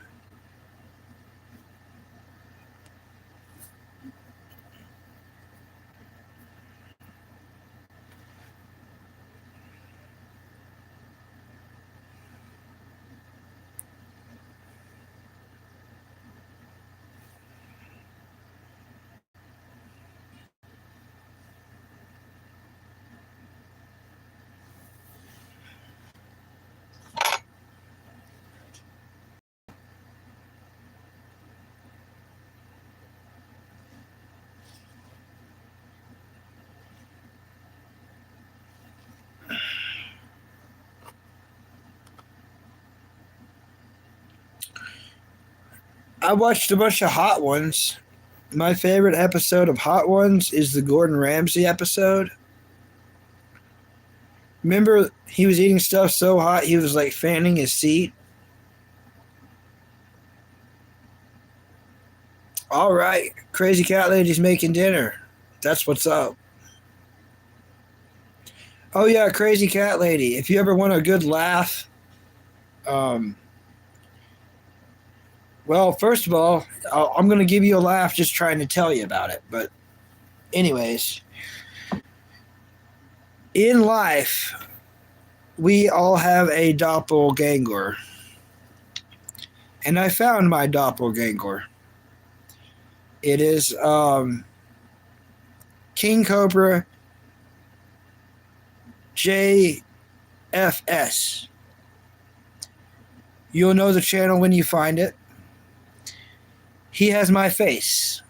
I watched a bunch of Hot Ones. My favorite episode of Hot Ones is the Gordon Ramsay episode. Remember, he was eating stuff so hot he was like fanning his seat. All right, Crazy Cat Lady's making dinner. That's what's up. Oh yeah, Crazy Cat Lady. If you ever want a good laugh, um, well, first of all, I'm going to give you a laugh just trying to tell you about it. But, anyways, in life, we all have a doppelganger. And I found my doppelganger. It is King Cobra JFS. You'll know the channel when you find it. He has my face.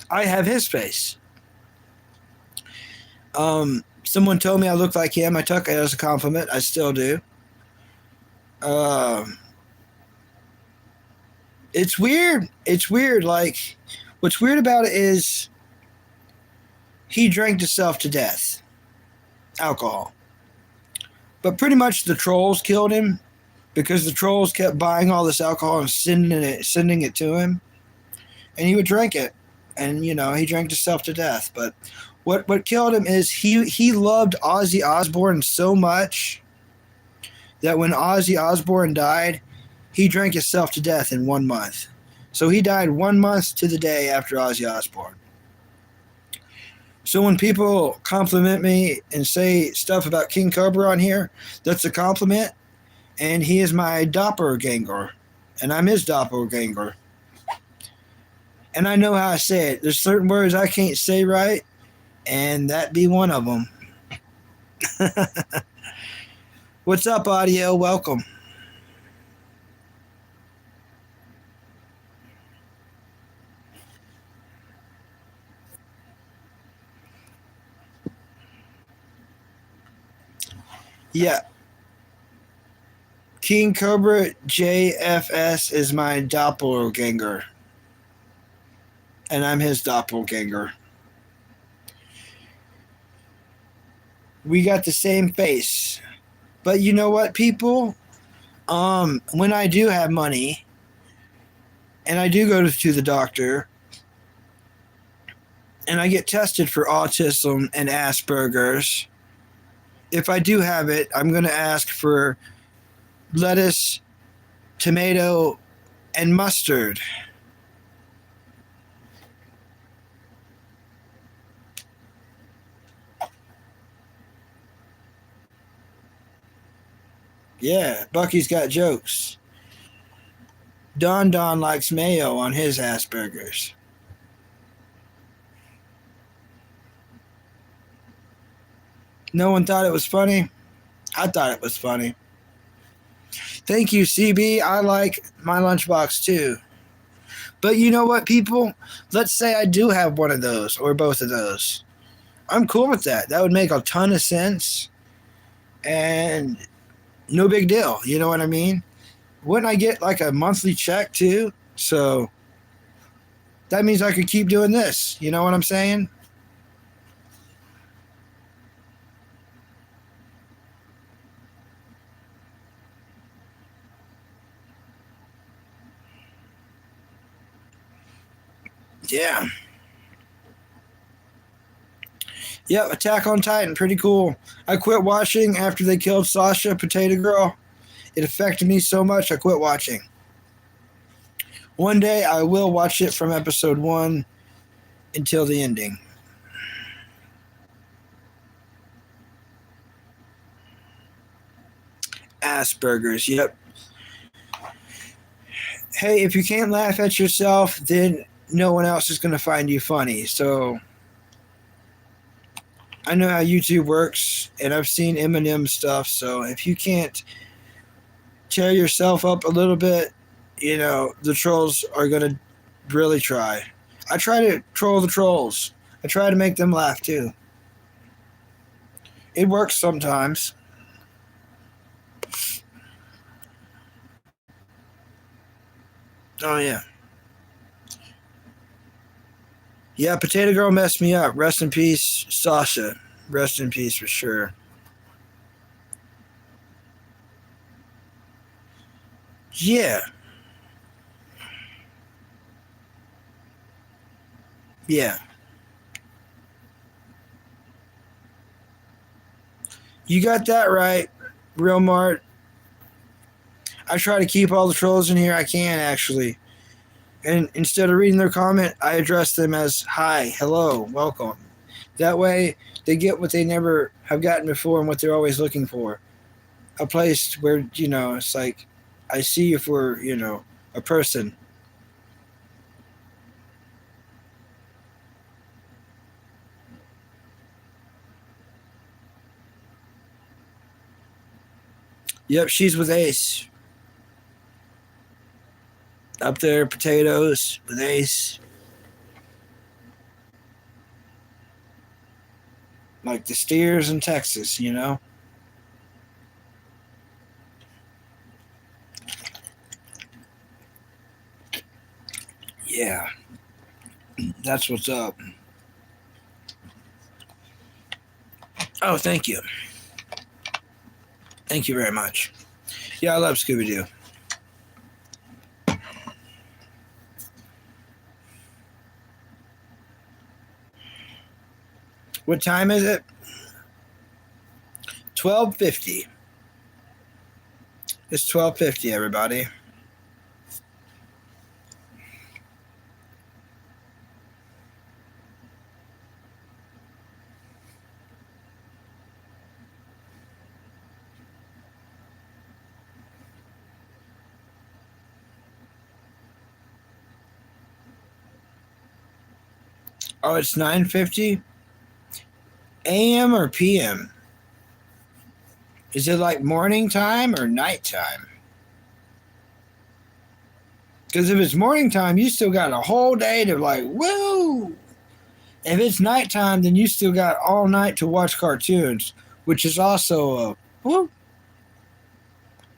I have his face. Someone told me I look like him. I took it as a compliment. I still do. It's weird. It's weird. Like, what's weird about it is he drank himself to death. Alcohol. But pretty much the trolls killed him because the trolls kept buying all this alcohol and sending it to him. And he would drink it. And, you know, he drank himself to death. But what killed him is he loved Ozzy Osbourne so much that when Ozzy Osbourne died, he drank himself to death in 1 month. So he died 1 month to the day after Ozzy Osbourne. So when people compliment me and say stuff about King Cobra on here, that's a compliment. And he is my doppelganger. And I'm his doppelganger. And I know how I say it. There's certain words I can't say right, and that be one of them. What's up, audio? Welcome. Yeah. King Cobra JFS is my doppelganger. And I'm his doppelganger. We got the same face. But you know what, people? When I do have money and I do go to the doctor and I get tested for autism and Asperger's, if I do have it, I'm going to ask for lettuce, tomato, and mustard. Yeah, Bucky's got jokes. Don likes mayo on his Asperger's. No one thought it was funny? I thought it was funny. Thank you, CB. I like my lunchbox too. But you know what, people? Let's say I do have one of those or both of those. I'm cool with that. That would make a ton of sense. And no big deal. You know what I mean? Wouldn't I get like a monthly check too? So that means I could keep doing this. You know what I'm saying? Yeah. Yep, Attack on Titan, pretty cool. I quit watching after they killed Sasha, Potato Girl. It affected me so much, I quit watching. One day I will watch it from episode 1 until the ending. Asperger's, yep. Hey, if you can't laugh at yourself, then no one else is going to find you funny. So I know how YouTube works, and I've seen Eminem stuff. So if you can't tear yourself up a little bit, the trolls are going to really try. I try to troll the trolls. I try to make them laugh too. It works sometimes. Oh, yeah. Yeah, Potato Girl messed me up. Rest in peace, Sasha. Rest in peace for sure. Yeah. Yeah. You got that right, Real Mart. I try to keep all the trolls in here I can, actually. And instead of reading their comment, I address them as hi, hello, welcome. That way, they get what they never have gotten before and what they're always looking for. A place where, it's like, I see you for, a person. Yep, she's with Ace. Up there, potatoes with Ace. Like the steers in Texas, Yeah, that's what's up. Oh, thank you. Thank you very much. Yeah, I love Scooby Doo. What time is it? 12:50. It's 12:50, everybody. Oh, it's 9:50 a.m. or p.m. Is it like morning time or night time? Because if it's morning time, you still got a whole day to like, woo! If it's nighttime, then you still got all night to watch cartoons, which is also a woo,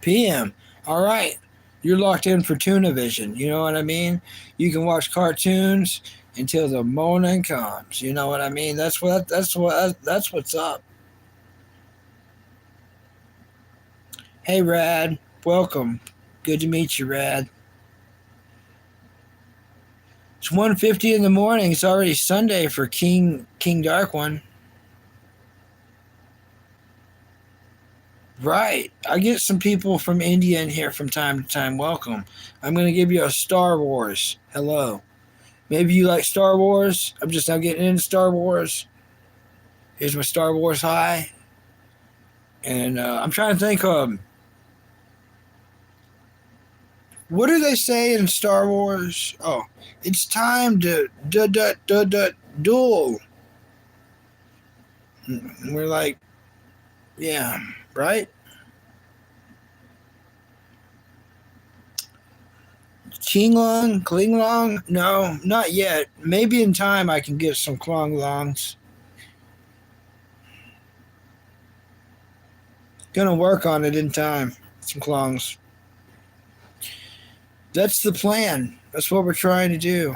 p.m. All right, you're locked in for Tuna Vision. You know what I mean? You can watch cartoons until the morning comes. You know what I mean? That's what's up. Hey, Rad, welcome. Good to meet you, Rad. It's 1:50 in the morning. It's already Sunday for King Dark One. Right. I get some people from India in here from time to time. Welcome. I'm going to give you a Star Wars. Hello. Maybe you like Star Wars. I'm just now getting into Star Wars. Here's my Star Wars high. And I'm trying to think what do they say in Star Wars? Oh, it's time to duel. And we're like, yeah, right? Klinglong? No, not yet. Maybe in time I can get some Klonglongs. Gonna work on it in time. Some Klongs. That's the plan. That's what we're trying to do.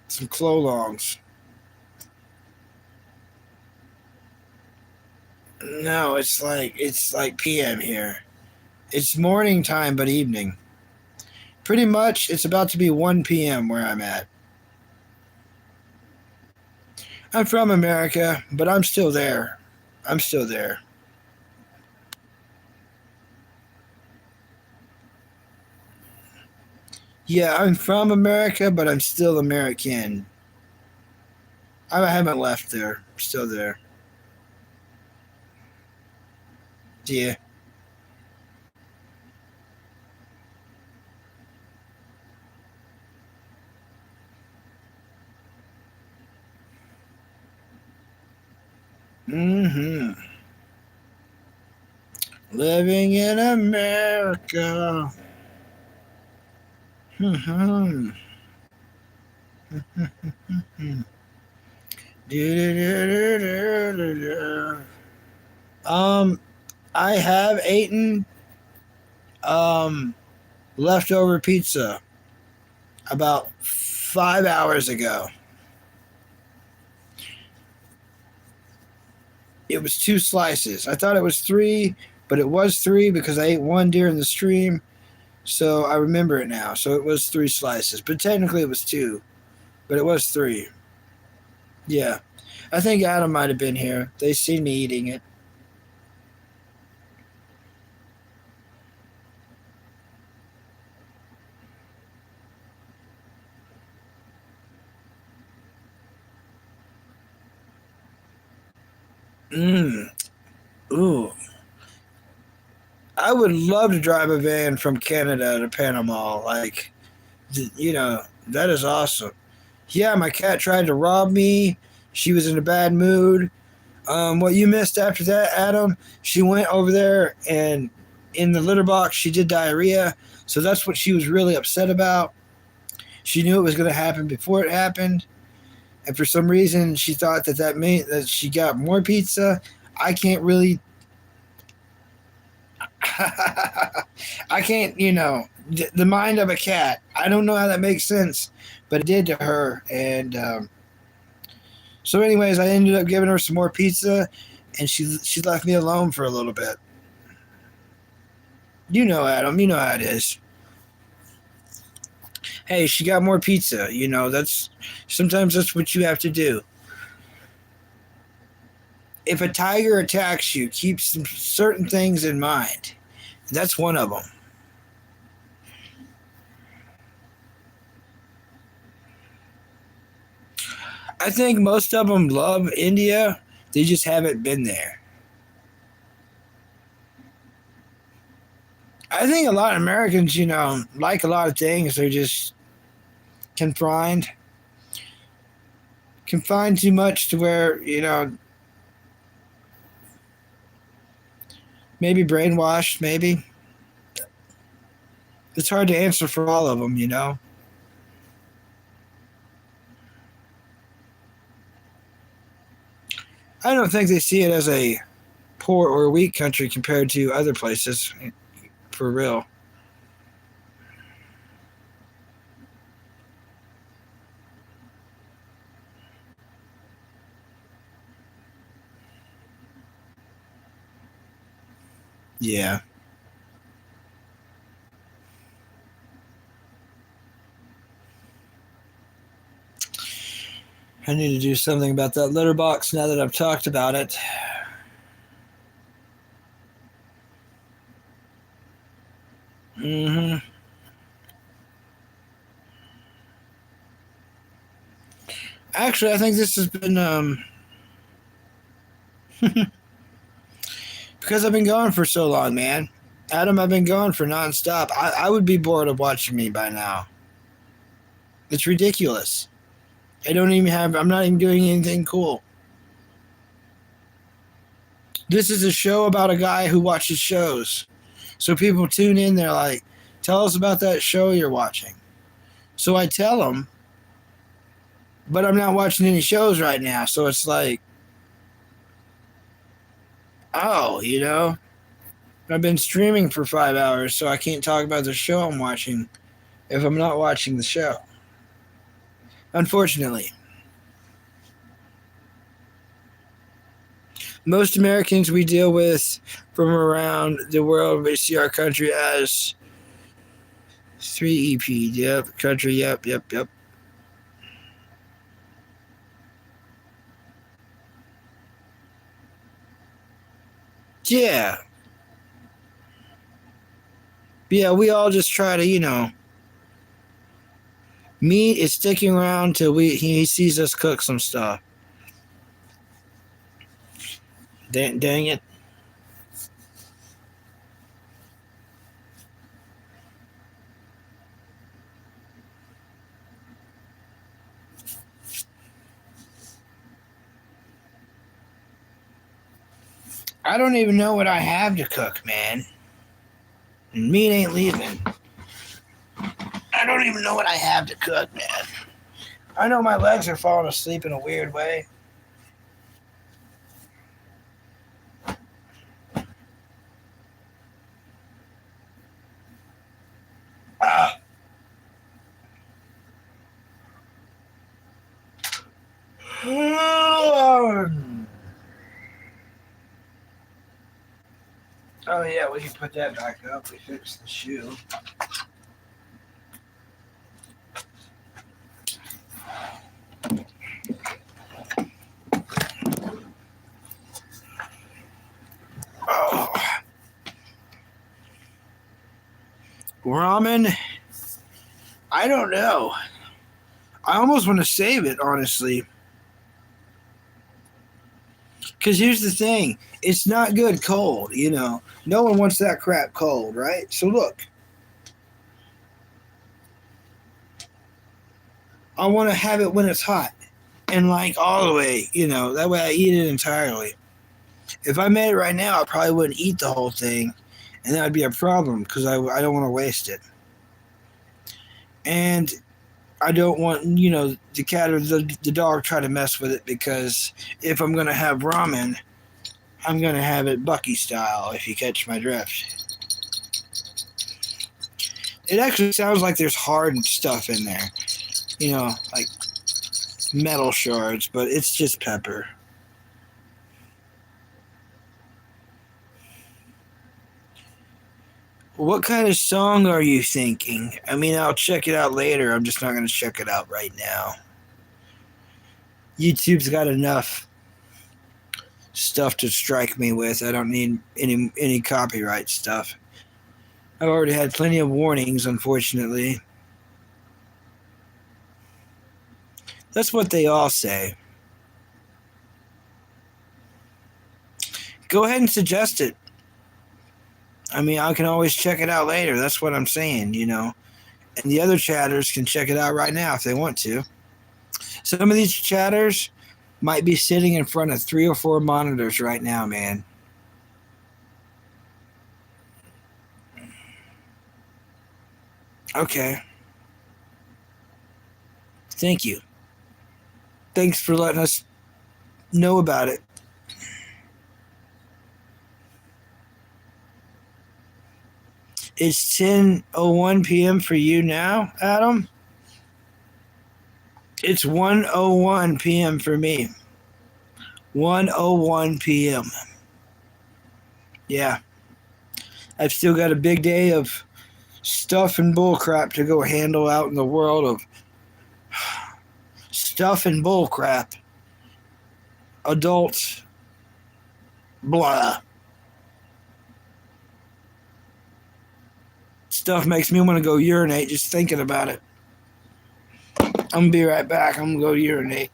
Some Klolongs. No, it's like PM here. It's morning time, but evening. Pretty much, it's about to be 1 p.m. where I'm at. I'm from America, but I'm still there. I'm still there. Yeah, I'm from America, but I'm still American. I haven't left there. I'm still there. Yeah. Mm-hmm. Living in America. Mm-hmm. Um, I have eaten um leftover pizza about 5 hours ago. It was two slices. I thought it was three, but it was three because I ate one during the stream. So I remember it now. So it was three slices, but technically it was two, but it was three. Yeah. I think Adam might have been here. They seen me eating it. Mmm. Ooh. I would love to drive a van from Canada to Panama. Like, that is awesome. Yeah, my cat tried to rob me. She was in a bad mood. What you missed after that, Adam, she went over there and in the litter box, she did diarrhea. So that's what she was really upset about. She knew it was going to happen before it happened. And for some reason, she thought that meant that she got more pizza. I can't really. I can't, the mind of a cat. I don't know how that makes sense, but it did to her. And so, anyways, I ended up giving her some more pizza, and she left me alone for a little bit. You know, Adam. You know how it is. Hey, she got more pizza. That's sometimes that's what you have to do. If a tiger attacks you, keep some certain things in mind. That's one of them. I think most of them love India. They just haven't been there. I think a lot of Americans, like a lot of things. They're just confined, confined too much to where, maybe brainwashed, maybe. It's hard to answer for all of them. I don't think they see it as a poor or weak country compared to other places, for real. Yeah. I need to do something about that litter box now that I've talked about it. Hmm. Actually, I think this has been because I've been gone for so long, man. Adam, I've been gone for nonstop. I would be bored of watching me by now. It's ridiculous. I'm not even doing anything cool. This is a show about a guy who watches shows. So people tune in, they're like, tell us about that show you're watching. So I tell them, but I'm not watching any shows right now. So it's like, oh, I've been streaming for 5 hours, so I can't talk about the show I'm watching if I'm not watching the show. Unfortunately, most Americans we deal with from around the world, we see our country as Three EP. Yep. Country. Yep. Yep. Yep. Yeah. Yeah. We all just try to, meat is sticking around till he sees us cook some stuff. Dang it. I don't even know what I have to cook, man. And meat ain't leaving. I don't even know what I have to cook, man. I know my legs are falling asleep in a weird way. Ah. Oh yeah, we can put that back up. We fixed the shoe. Oh. Ramen? I don't know. I almost want to save it, honestly. Because here's the thing, it's not good cold, No one wants that crap cold, right? So look, I want to have it when it's hot and like all the way, That way I eat it entirely. If I made it right now, I probably wouldn't eat the whole thing, and that would be a problem because I don't want to waste it. And I don't want, the cat or the dog try to mess with it because if I'm going to have ramen, I'm going to have it Bucky style, if you catch my drift. It actually sounds like there's hard stuff in there, like metal shards, but it's just pepper. What kind of song are you thinking? I mean, I'll check it out later. I'm just not going to check it out right now. YouTube's got enough stuff to strike me with. I don't need any copyright stuff. I've already had plenty of warnings, unfortunately. That's what they all say. Go ahead and suggest it. I mean, I can always check it out later. That's what I'm saying, And the other chatters can check it out right now if they want to. Some of these chatters might be sitting in front of 3 or 4 monitors right now, man. Okay. Thank you. Thanks for letting us know about it. It's 10:01 p.m. for you now, Adam? It's 1:01 p.m. for me. 1:01 p.m. Yeah. I've still got a big day of stuff and bullcrap to go handle out in the world of stuff and bullcrap. Adults. Blah. Stuff makes me want to go urinate just thinking about it. I'm going to be right back. I'm going to go urinate.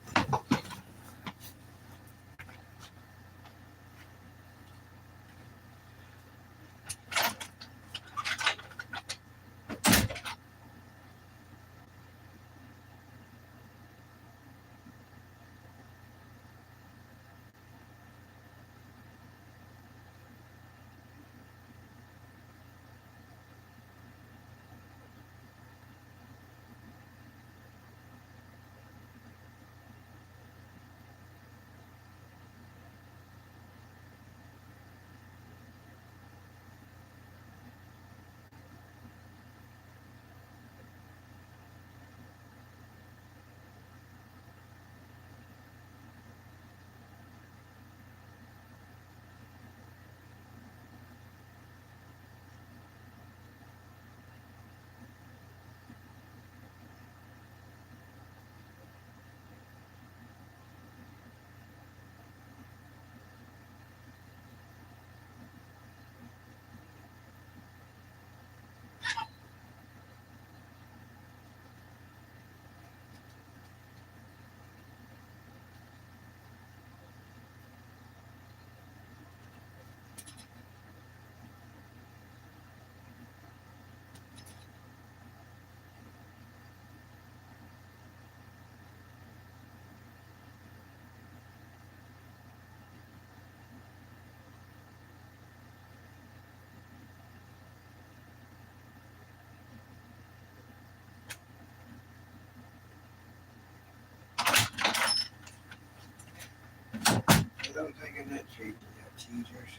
that trade to Caesars.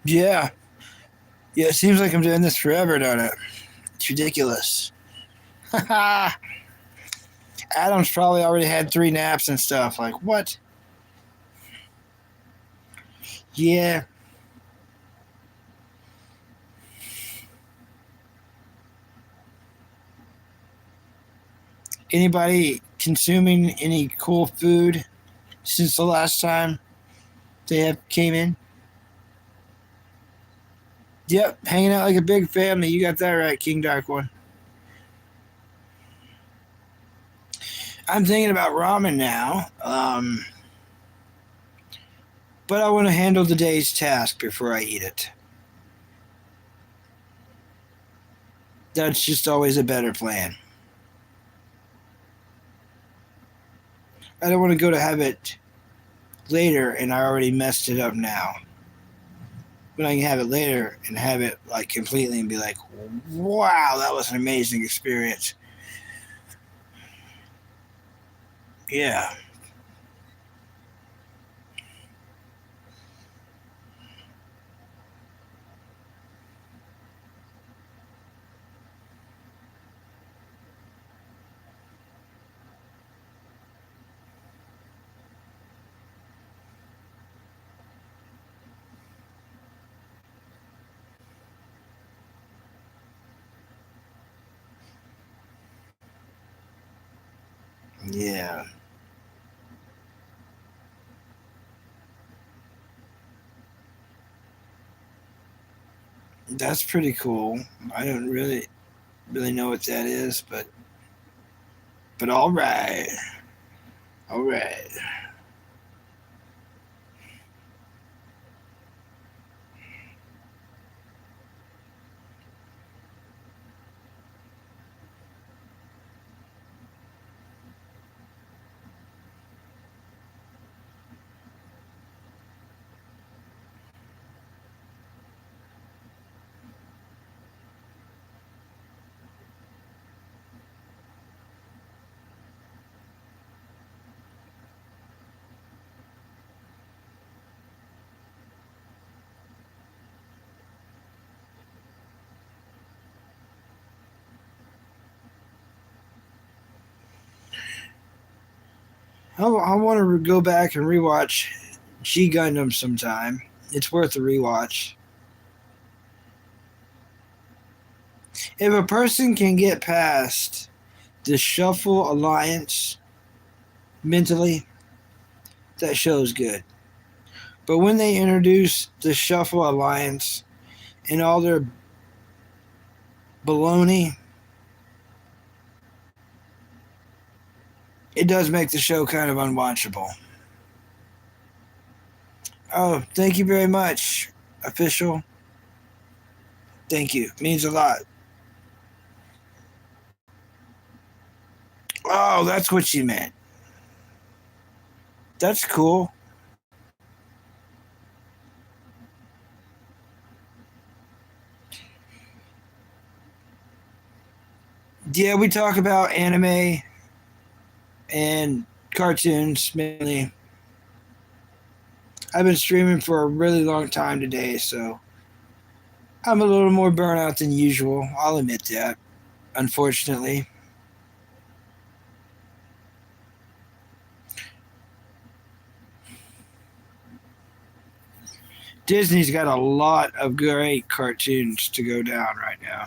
Yeah. Yeah, it seems like I'm doing this forever, don't it? It's ridiculous. Adam's probably already had 3 naps and stuff. Like, what? Yeah. Anybody consuming any cool food since the last time they have came in? Yep, hanging out like a big family. You got that right, King Dark One. I'm thinking about ramen now, but I want to handle the day's task before I eat it. That's just always a better plan. I don't want to go to have it later and I already messed it up now. But I can have it later and have it like completely and be like, wow, that was an amazing experience. Yeah. Yeah. That's pretty cool. I don't really know what that is, but all right. All right. I want to go back and rewatch G Gundam sometime. It's worth a rewatch. If a person can get past the Shuffle Alliance mentally, that show's good. But when they introduce the Shuffle Alliance and all their baloney, it does make the show kind of unwatchable. Oh, thank you very much, official. Thank you. Means a lot. Oh, that's what she meant. That's cool. Yeah, we talk about anime and cartoons mainly. I've been streaming for a really long time today, so I'm a little more burnout than usual. I'll admit that, unfortunately. Disney's got a lot of great cartoons to go down right now.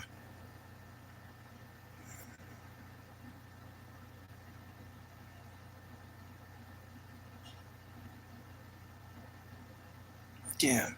Yeah.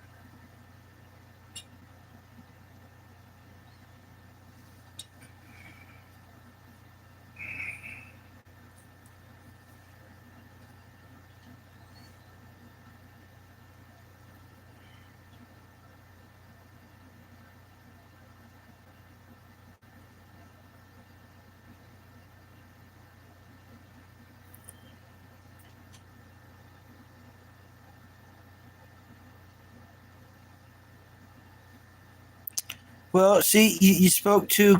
Well, see, you spoke too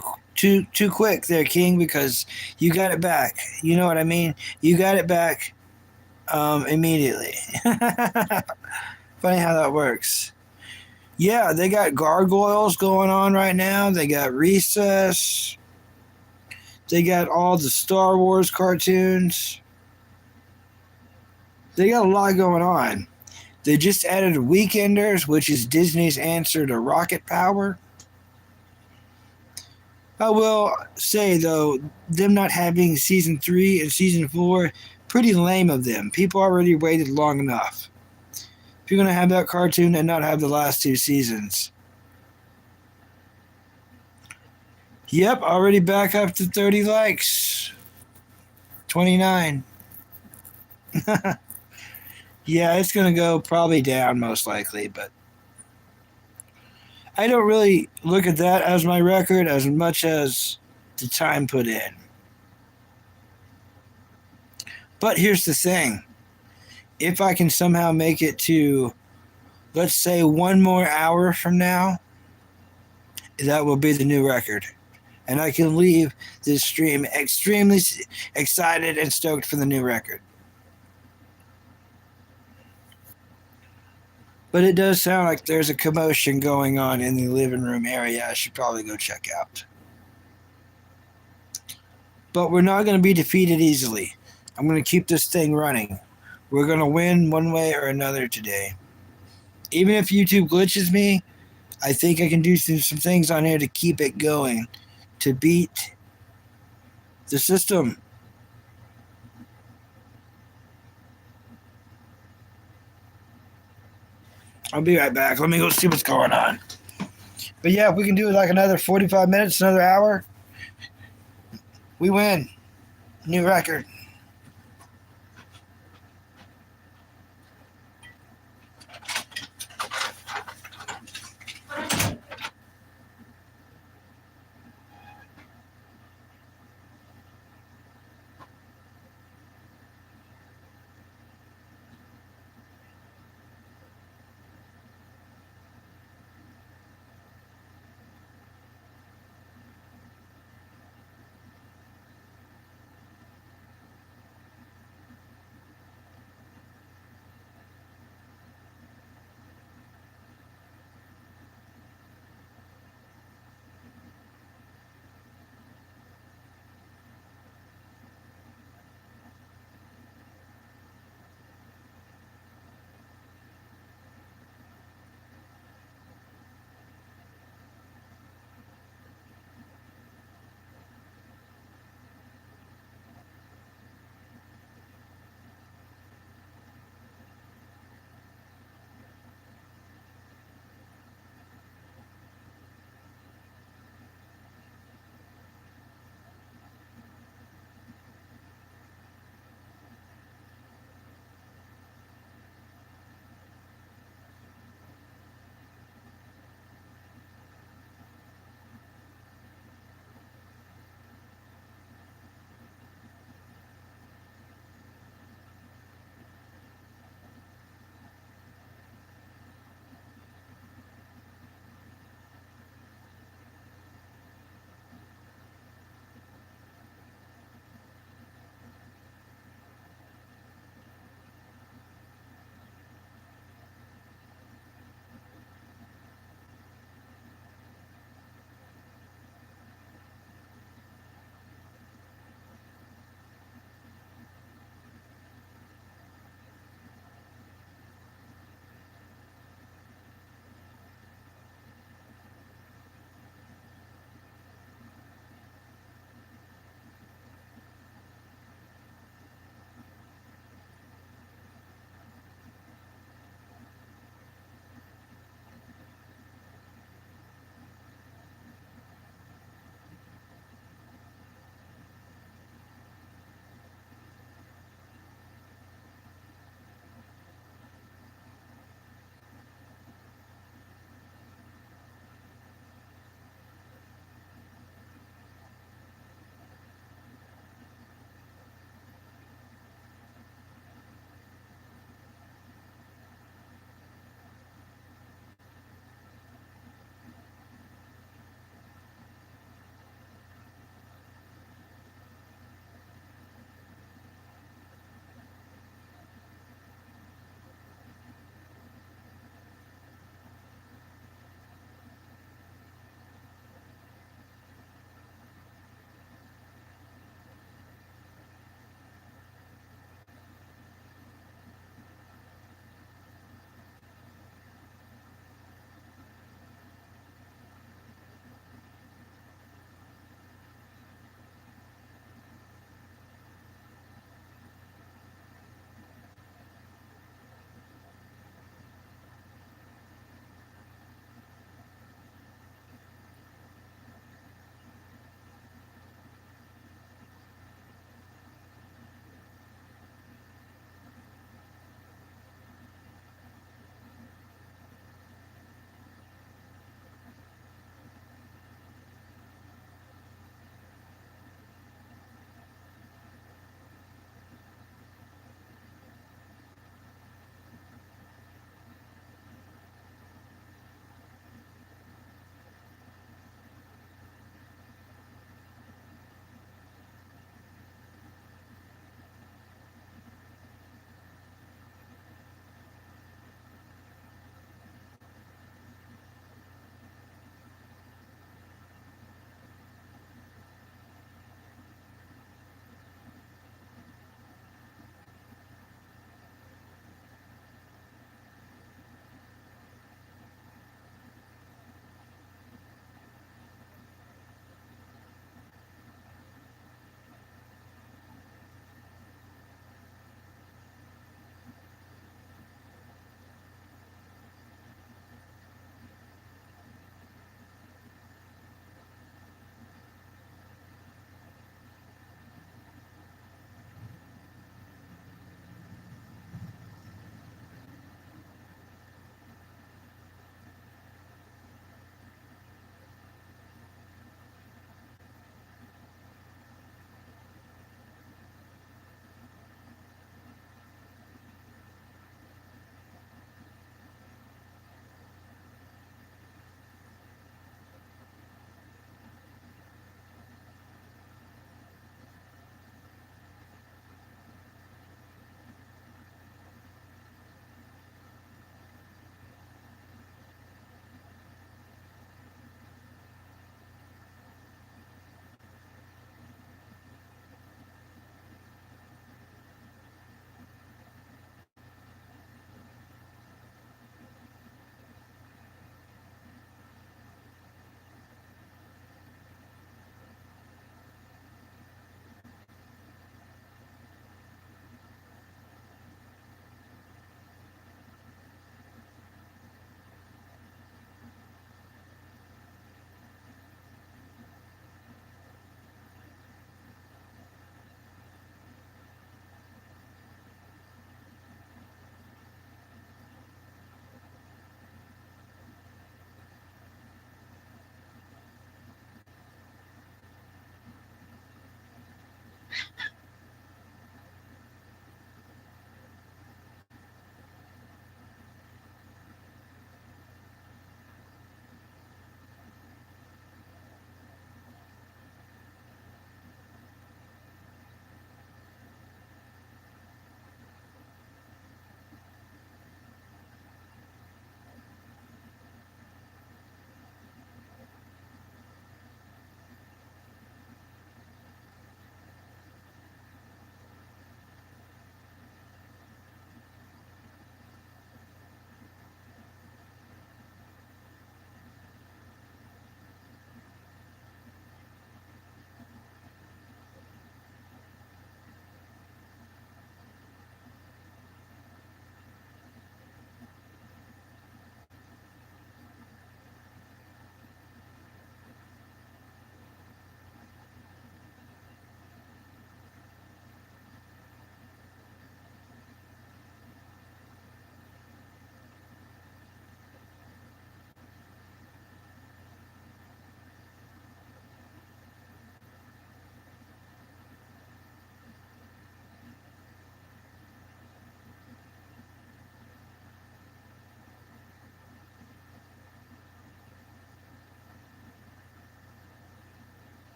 quick there, King, because you got it back. You know what I mean? You got it back immediately. Funny how that works. Yeah, they got Gargoyles going on right now. They got Recess. They got all the Star Wars cartoons. They got a lot going on. They just added Weekenders, which is Disney's answer to Rocket Power. I will say, though, them not having season 3 and season 4, pretty lame of them. People already waited long enough. If you're going to have that cartoon and not have the last 2 seasons. Yep, already back up to 30 likes. 29. Yeah, it's going to go probably down most likely, but I don't really look at that as my record as much as the time put in. But here's the thing. If I can somehow make it to, let's say, 1 more hour from now, that will be the new record. And I can leave this stream extremely excited and stoked for the new record. But it does sound like there's a commotion going on in the living room area. I should probably go check out. But we're not going to be defeated easily. I'm going to keep this thing running. We're going to win one way or another today. Even if YouTube glitches me, I think I can do some things on here to keep it going, to beat the system. I'll be right back. Let me go see what's going on. But yeah, if we can do like another 45 minutes, another hour, we win. New record.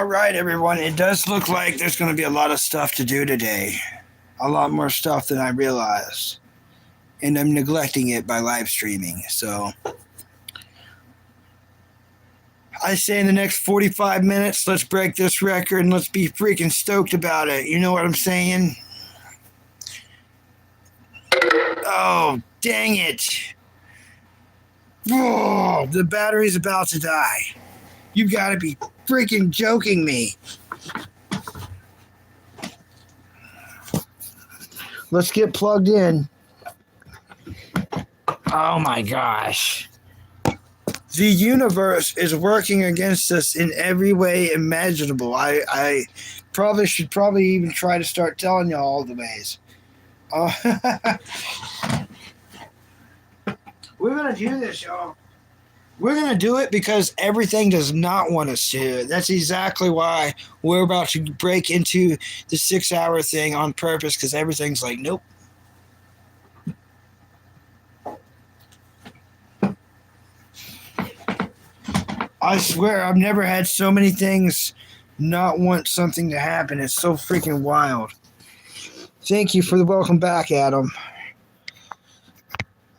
All right, everyone. It does look like there's going to be a lot of stuff to do today. A lot more stuff than I realized. And I'm neglecting it by live streaming. So I say in the next 45 minutes, let's break this record and let's be freaking stoked about it. You know what I'm saying? Oh, dang it. Oh, the battery's about to die. You gotta be freaking joking me. Let's get plugged in. Oh my gosh. The universe is working against us in every way imaginable. I should even try to start telling you all the ways. We're going to do this, y'all. We're going to do it because everything does not want us to. That's exactly why we're about to break into the 6-hour thing on purpose, because everything's like, nope. I swear, I've never had so many things not want something to happen. It's so freaking wild. Thank you for the welcome back, Adam.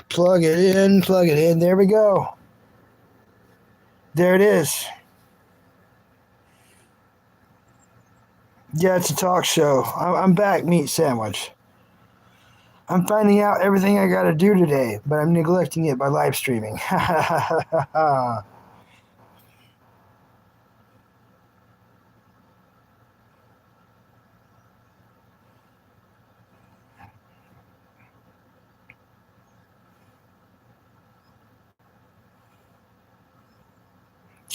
Plug it in, plug it in. There we go. There it is. Yeah, it's a talk show. I'm back, meat sandwich. I'm finding out everything I gotta do today, but I'm neglecting it by live streaming.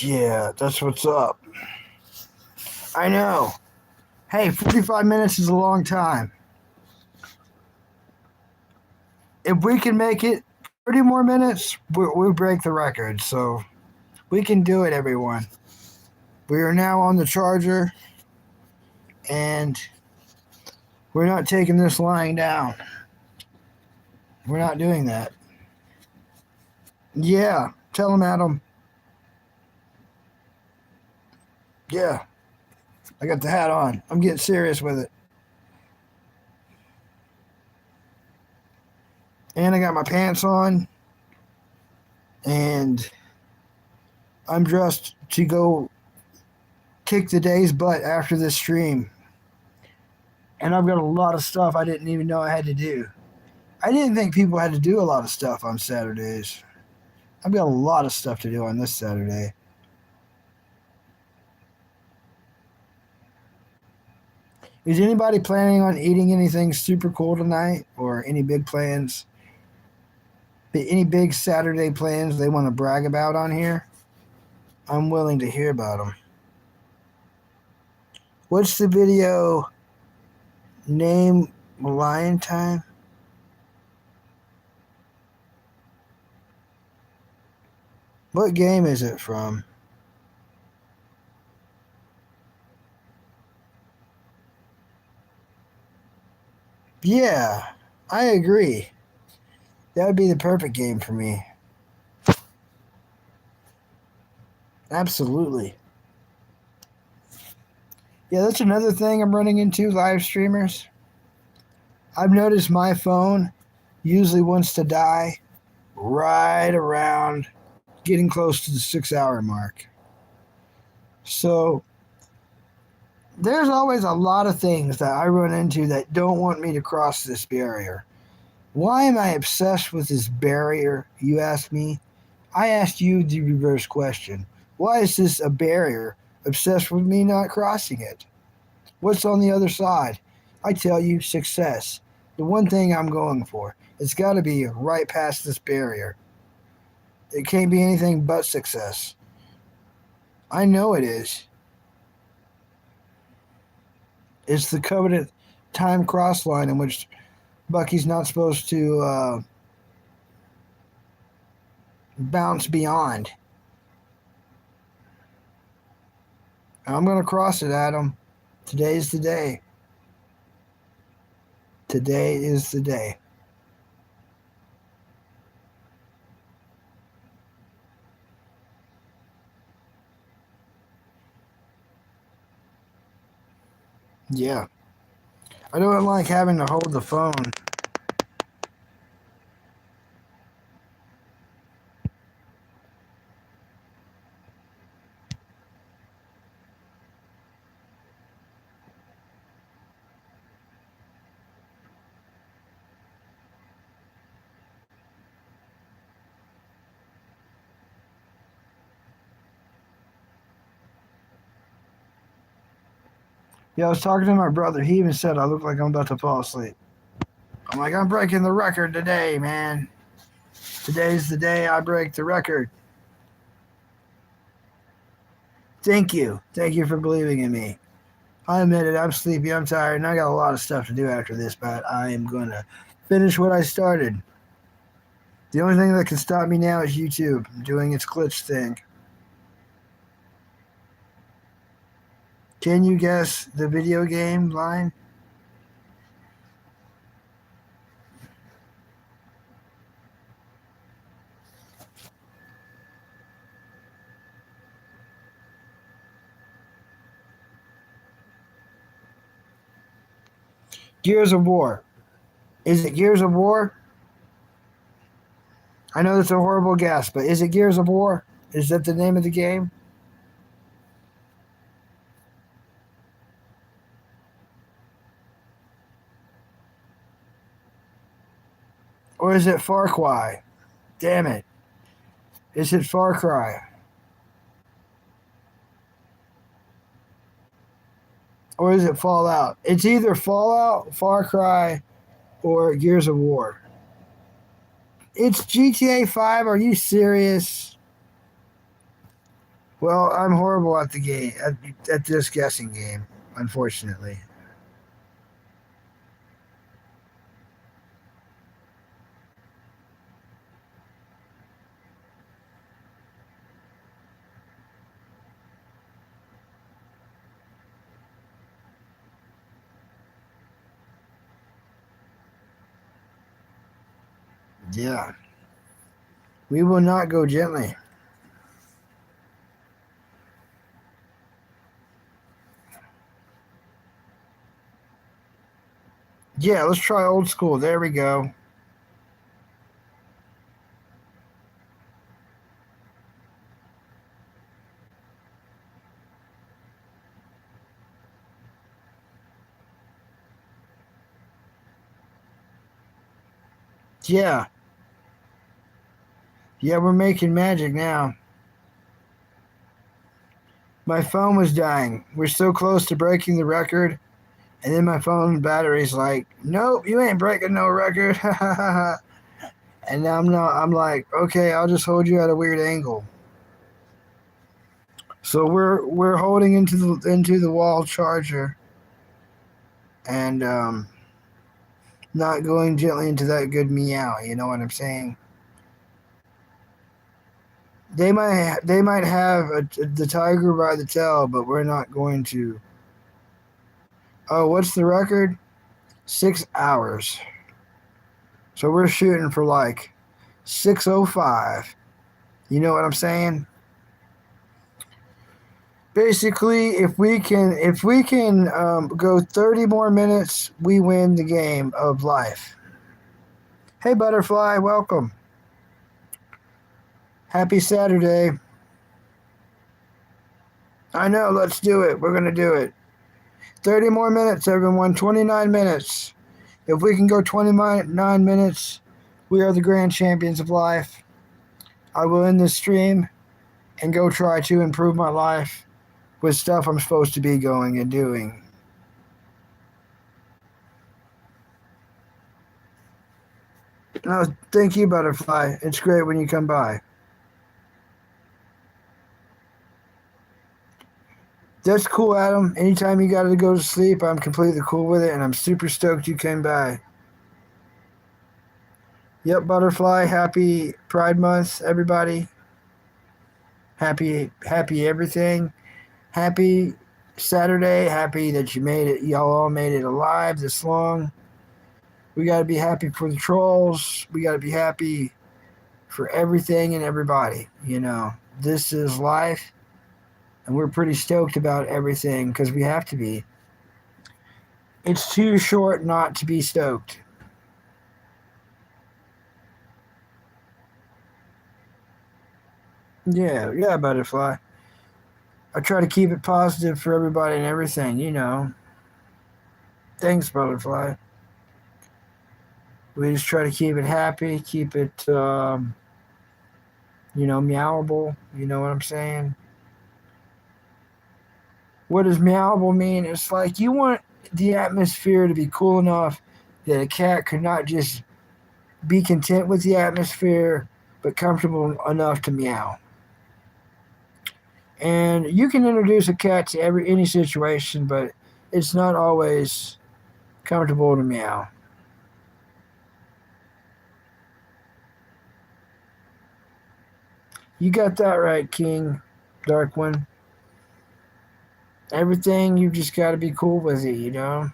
Yeah, that's what's up. I know. Hey, 45 minutes is a long time. If we can make it 30 more minutes, we'll break the record. So we can do it, everyone. We are now on the charger, and we're not taking this lying down. We're not doing that. Yeah, tell him, Adam. Yeah, I got the hat on. I'm getting serious with it. And I got my pants on, and I'm dressed to go kick the day's butt after this stream. And I've got a lot of stuff I didn't even know I had to do. I didn't think people had to do a lot of stuff on Saturdays. I've got a lot of stuff to do on this Saturday. Is anybody planning on eating anything super cool tonight, or any big plans? Any big Saturday plans they want to brag about on here? I'm willing to hear about them. What's the video name? Lion Time? What game is it from? Yeah, I agree. That would be the perfect game for me. Absolutely. Yeah, that's another thing I'm running into, live streamers. I've noticed my phone usually wants to die right around getting close to the 6-hour mark. So there's always a lot of things that I run into that don't want me to cross this barrier. Why am I obsessed with this barrier, you ask me? I asked you the reverse question. Why is this a barrier obsessed with me not crossing it? What's on the other side? I tell you, success. The one thing I'm going for. It's got to be right past this barrier. It can't be anything but success. I know it is. It's the coveted time cross line in which Bucky's not supposed to bounce beyond. I'm going to cross it, Adam. Today's the day. Today is the day. Yeah. I don't like having to hold the phone. Yeah, I was talking to my brother. He even said I look like I'm about to fall asleep. I'm like, I'm breaking the record today, man. Today's the day I break the record. Thank you. Thank you for believing in me. I admit it. I'm sleepy. I'm tired. And I got a lot of stuff to do after this, but I am going to finish what I started. The only thing that can stop me now is YouTube doing its glitch thing. Can you guess the video game line? Gears of War. Is it Gears of War? I know that's a horrible guess, but is it Gears of War? Is that the name of the game? Or is it Far Cry? Damn it. Is it Far Cry? Or is it Fallout? It's either Fallout, Far Cry, or Gears of War. It's GTA 5. Are you serious? Well, I'm horrible at the game, at this guessing game, unfortunately. Yeah. We will not go gently. Yeah, let's try old school. There we go. Yeah. Yeah, we're making magic now. My phone was dying. We're so close to breaking the record. And then my phone battery's like, nope, you ain't breaking no record. And now I'm like, okay, I'll just hold you at a weird angle. So we're holding into the wall charger and not going gently into that good meow, you know what I'm saying? They might have the tiger by the tail, but we're not going to. Oh, what's the record? 6 hours. So we're shooting for like 6:05. You know what I'm saying? Basically, if we can go 30 more minutes, we win the game of life. Hey, butterfly, welcome. Happy Saturday. I know. Let's do it. We're gonna do it. 30 more minutes, everyone. 29 minutes. If we can go 29 minutes, we are the grand champions of life. I will end this stream and go try to improve my life with stuff I'm supposed to be going and doing. No, thank you, Butterfly. It's great when you come by. That's cool, Adam. Anytime you got to go to sleep, I'm completely cool with it, and I'm super stoked you came by. Yep, Butterfly. Happy Pride Month, everybody. Happy everything. Happy Saturday. Happy that you made it. Y'all all made it alive this long. We got to be happy for the trolls. We got to be happy for everything and everybody. This is life, and we're pretty stoked about everything because we have to be. It's too short not to be stoked. Yeah, yeah, butterfly. I try to keep it positive for everybody and everything, you know. Thanks, butterfly. We just try to keep it happy, keep it, meowable. You know what I'm saying? What does meowable mean? It's like you want the atmosphere to be cool enough that a cat could not just be content with the atmosphere, but comfortable enough to meow. And you can introduce a cat to any situation, but it's not always comfortable to meow. You got that right, King Dark One. Everything you just got to be cool with it, you know.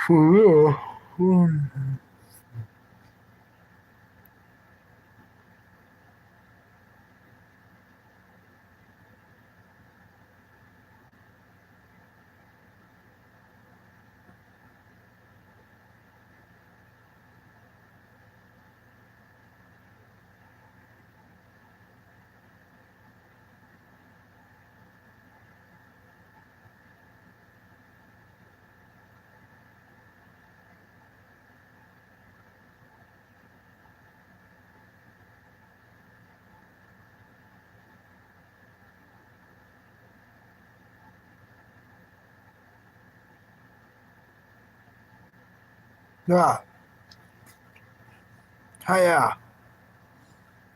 For real. Ah, hiya.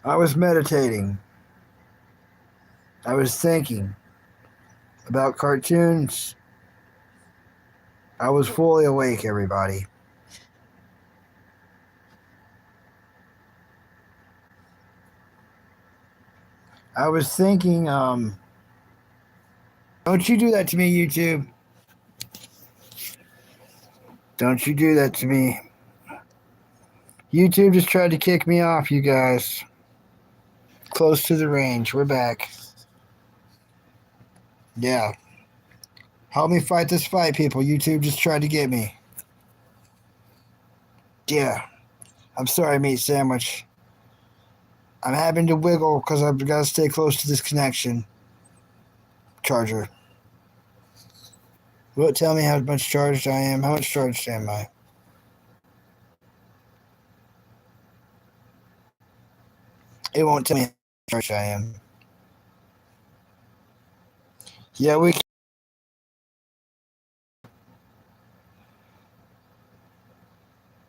I was meditating. I was thinking about cartoons. I was fully awake, everybody. I was thinking, don't you do that to me, YouTube. Don't you do that to me. YouTube just tried to kick me off, you guys. Close to the range. We're back. Yeah. Help me fight this fight, people. YouTube just tried to get me. Yeah. I'm sorry, meat sandwich. I'm having to wiggle because I've got to stay close to this connection. Charger. Will it tell me how much charged I am? How much charged am I? It won't tell me how charged I am. Yeah,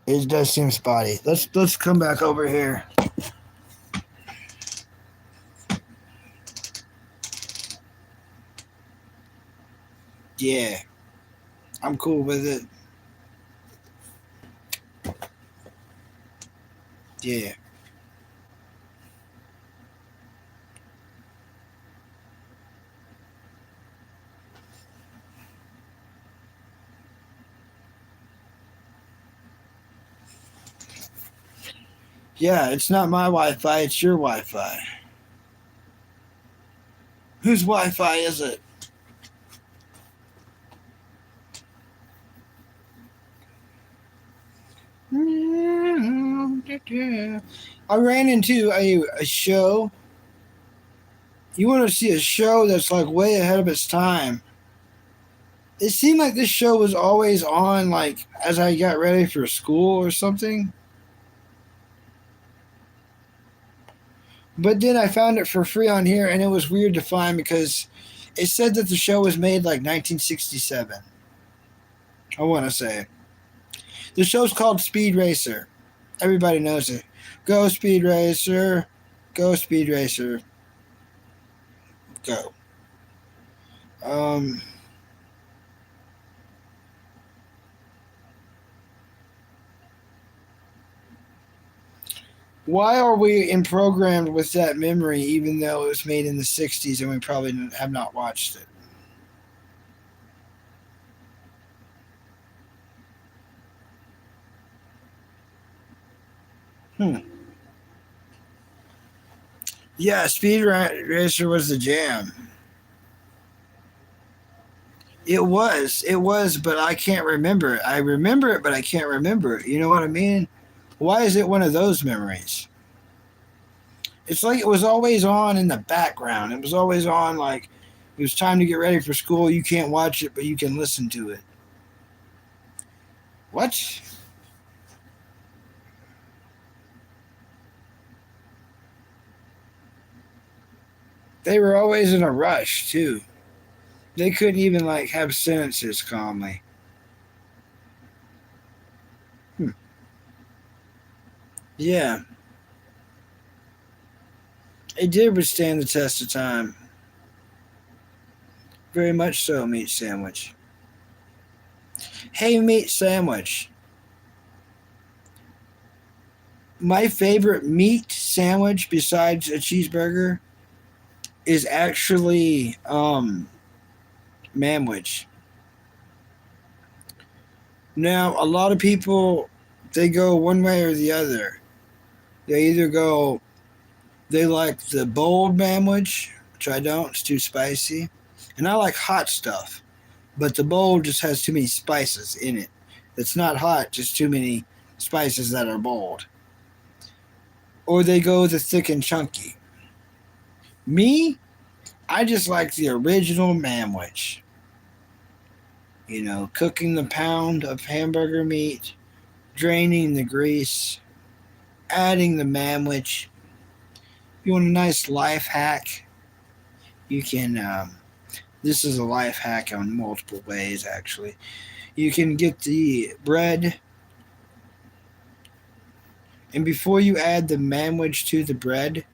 it does seem spotty. Let's come back over here. Yeah, I'm cool with it. Yeah. Yeah, it's not my Wi-Fi, it's your Wi-Fi. Whose Wi-Fi is it? I ran into a show. You want to see a show that's like way ahead of its time. It seemed like this show was always on like as I got ready for school or something. But then I found it for free on here and it was weird to find because it said that the show was made like 1967. I want to say. The show's called Speed Racer. Everybody knows it. Go Speed Racer. Go Speed Racer. Go. Um, why are we in programmed with that memory even though it was made in the 60s and we probably have not watched it? Hmm. Yeah, Speed Racer was the jam. It was, but I can't remember it. I remember it, but I can't remember it. You know what I mean? Why is it one of those memories? It's like it was always on in the background. It was always on, like it was time to get ready for school. You can't watch it, but you can listen to it. What? They were always in a rush too. They couldn't even like have sentences calmly. Hmm. Yeah, it did withstand the test of time. Very much so, meat sandwich. Hey, meat sandwich. My favorite meat sandwich besides a cheeseburger is actually manwich. Now, a lot of people they go one way or the other. They either go they like the bold manwich, which I don't, it's too spicy. And I like hot stuff, but the bold just has too many spices in it. It's not hot, just too many spices that are bold. Or they go the thick and chunky. Me, I just like the original manwich. You know, cooking the pound of hamburger meat, draining the grease, adding the manwich. If you want a nice life hack, you can. This is a life hack on multiple ways, actually. You can get the bread, and before you add the manwich to the bread,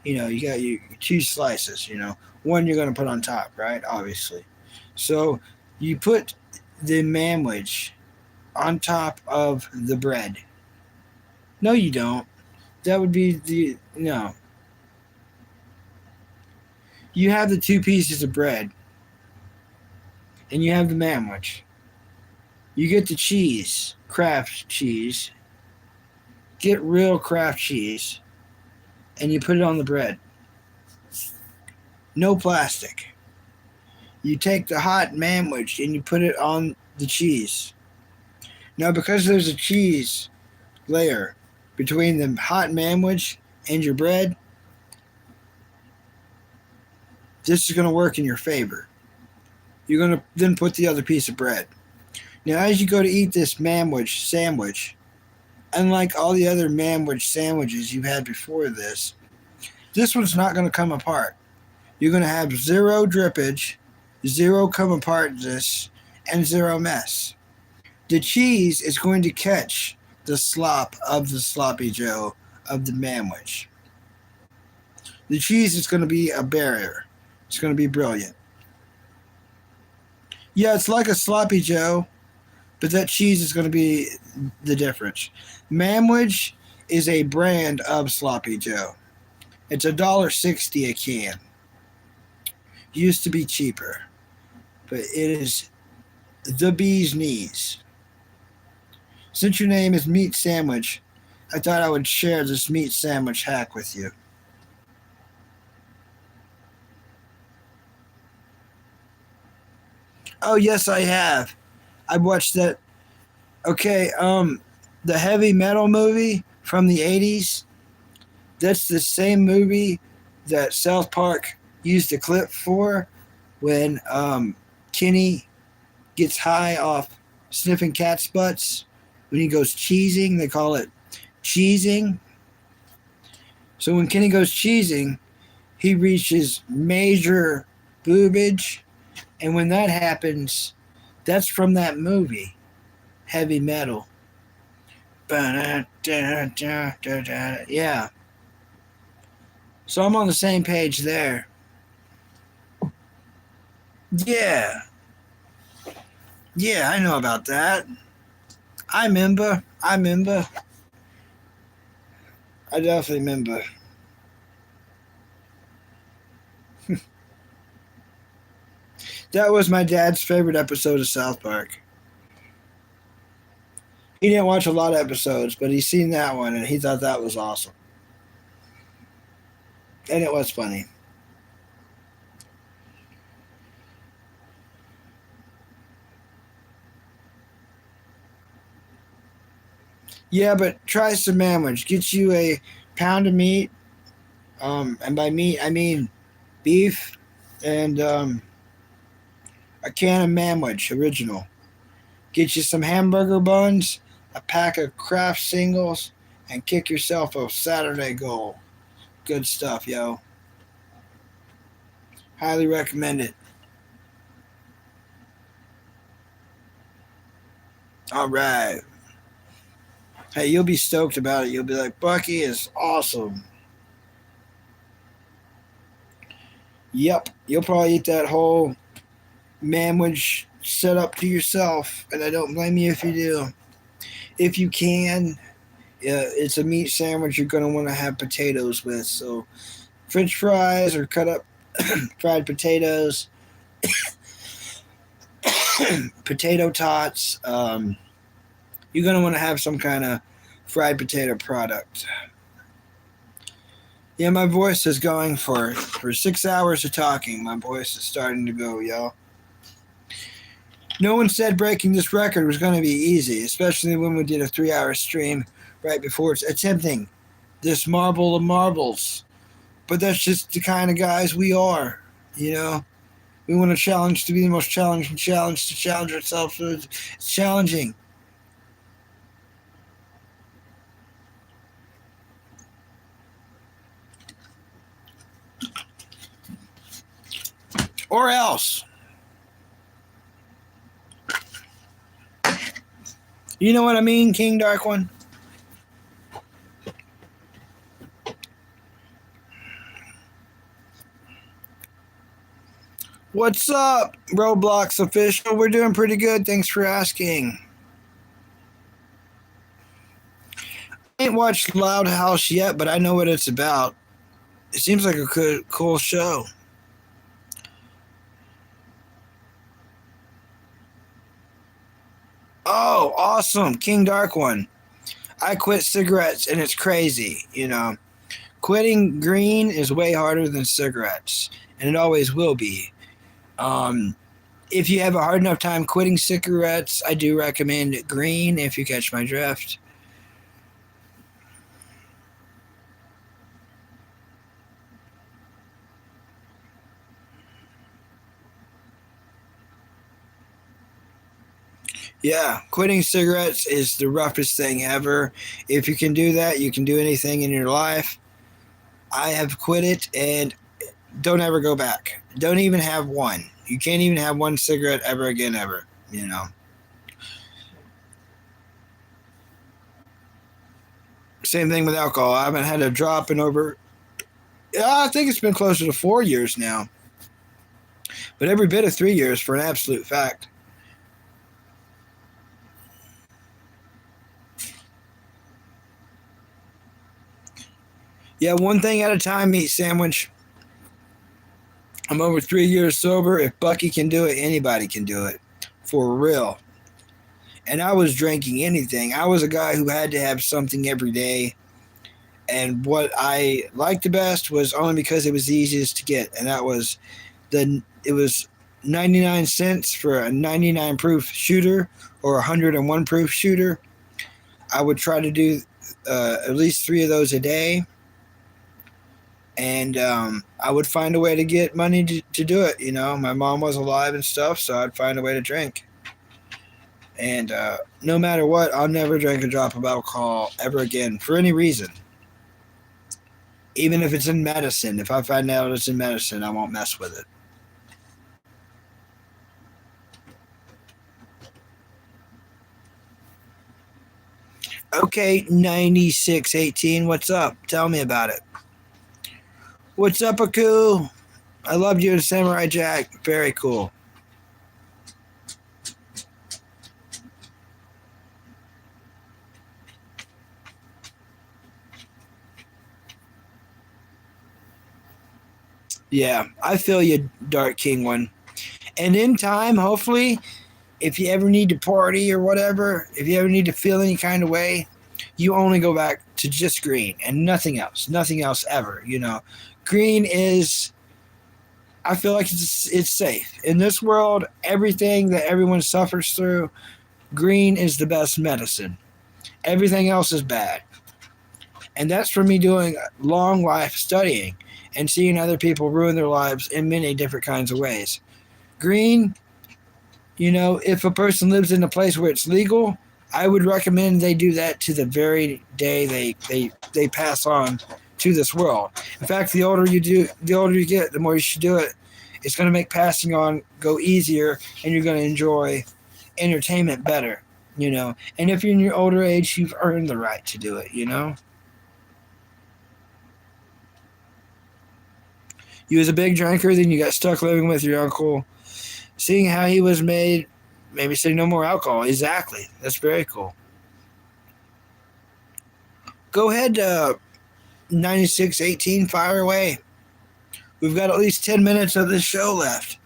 you know, you got your two slices, you know. One you're going to put on top, right? Obviously. So you put the manwich on top of the bread. No, you don't. That would be the. No. You have the two pieces of bread, and you have the manwich. You get the cheese, Kraft cheese. Get real Kraft cheese, and you put it on the bread. No plastic. You take the hot manwich and you put it on the cheese. Now, because there's a cheese layer between the hot manwich and your bread, this is going to work in your favor. You're going to then put the other piece of bread. Now, as you go to eat this manwich sandwich, unlike all the other manwich sandwiches you've had before this one's not going to come apart. You're going to have zero drippage, zero come apartness, and zero mess. The cheese is going to catch the slop of the sloppy Joe of the manwich. The cheese is going to be a barrier. It's going to be brilliant. Yeah, it's like a sloppy Joe, but that cheese is going to be the difference. Manwich is a brand of sloppy Joe. It's $1.60 a can. Used to be cheaper, but it is the bee's knees. Since your name is Meat Sandwich, I thought I would share this meat sandwich hack with you. Oh yes, I have. I watched that. Okay, the heavy metal movie from the '80s. That's the same movie that South Park used a clip for when Kenny gets high off sniffing cats' butts. When he goes cheesing, they call it cheesing. So when Kenny goes cheesing, he reaches major boobage. And when that happens, that's from that movie, Heavy Metal. Yeah. So I'm on the same page there. Yeah. Yeah, I know about that. I remember. I remember. I definitely remember. That was my dad's favorite episode of South Park. He didn't watch a lot of episodes, but he's seen that one and he thought that was awesome. And it was funny. Yeah, but try some sandwich. Get you a pound of meat, and by meat I mean beef, and a can of Manwich original. Get you some hamburger buns, a pack of Kraft singles, and kick yourself a Saturday goal. Good stuff, yo. Highly recommend it. All right. Hey, you'll be stoked about it. You'll be like, Bucky is awesome. Yep. You'll probably eat that whole manwich set up to yourself, and I don't blame you if you do. If you can, it's a meat sandwich you're going to want to have potatoes with. So, French fries or cut up fried potatoes, potato tots. You're going to want to have some kind of fried potato product. Yeah, my voice is going for 6 hours of talking. My voice is starting to go, yo. No one said breaking this record was going to be easy, especially when we did a 3-hour stream right before attempting this marble of marbles. But that's just the kind of guys we are, you know. We want to challenge to be the most challenging challenge to challenge ourselves. So it's challenging. Or else. You know what I mean, King Dark One? What's up, Roblox official? We're doing pretty good. Thanks for asking. I ain't watched Loud House yet, but I know what it's about. It seems like a cool show. Oh, awesome. King Dark One. I quit cigarettes and it's crazy, you know. Quitting green is way harder than cigarettes, and it always will be. If you have a hard enough time quitting cigarettes, I do recommend green if you catch my drift. Yeah, quitting cigarettes is the roughest thing ever. If you can do that, you can do anything in your life. I have quit it and don't ever go back. Don't even have one. You can't even have one cigarette ever again, ever, you know. Same thing with alcohol. I haven't had a drop in over, I think it's been closer to 4 years now. But every bit of 3 years for an absolute fact. Yeah, one thing at a time, meat sandwich. I'm over 3 years sober. If Bucky can do it, anybody can do it. For real. And I was drinking anything. I was a guy who had to have something every day. And what I liked the best was only because it was the easiest to get. And that was it was 99 cents for a 99 proof shooter or a 101 proof shooter. I would try to do at least 3 of those a day. And I would find a way to get money to do it. You know, my mom was alive and stuff, so I'd find a way to drink. And no matter what, I'll never drink a drop of alcohol ever again for any reason. Even if it's in medicine. If I find out it's in medicine, I won't mess with it. Okay, 9618, what's up? Tell me about it. What's up, Aku? I loved you in Samurai Jack. Very cool. Yeah, I feel you, Dark King One. And in time, hopefully, if you ever need to party or whatever, if you ever need to feel any kind of way, you only go back to just green and nothing else ever. Green is, I feel like it's safe in this world. Everything that everyone suffers through, green is the best medicine. Everything else is bad. And that's for me doing long life studying and seeing other people ruin their lives in many different kinds of ways. Green, if a person lives in a place where it's legal, I would recommend they do that to the very day they pass on to this world. In fact, the older you get, the more you should do it. It's going to make passing on go easier, and you're going to enjoy entertainment better, And if you're in your older age, you've earned the right to do it, You was a big drinker, then you got stuck living with your uncle, seeing how he was made, maybe say no more alcohol. Exactly. That's very cool. Go ahead, 9618, fire away. We've got at least 10 minutes of this show left.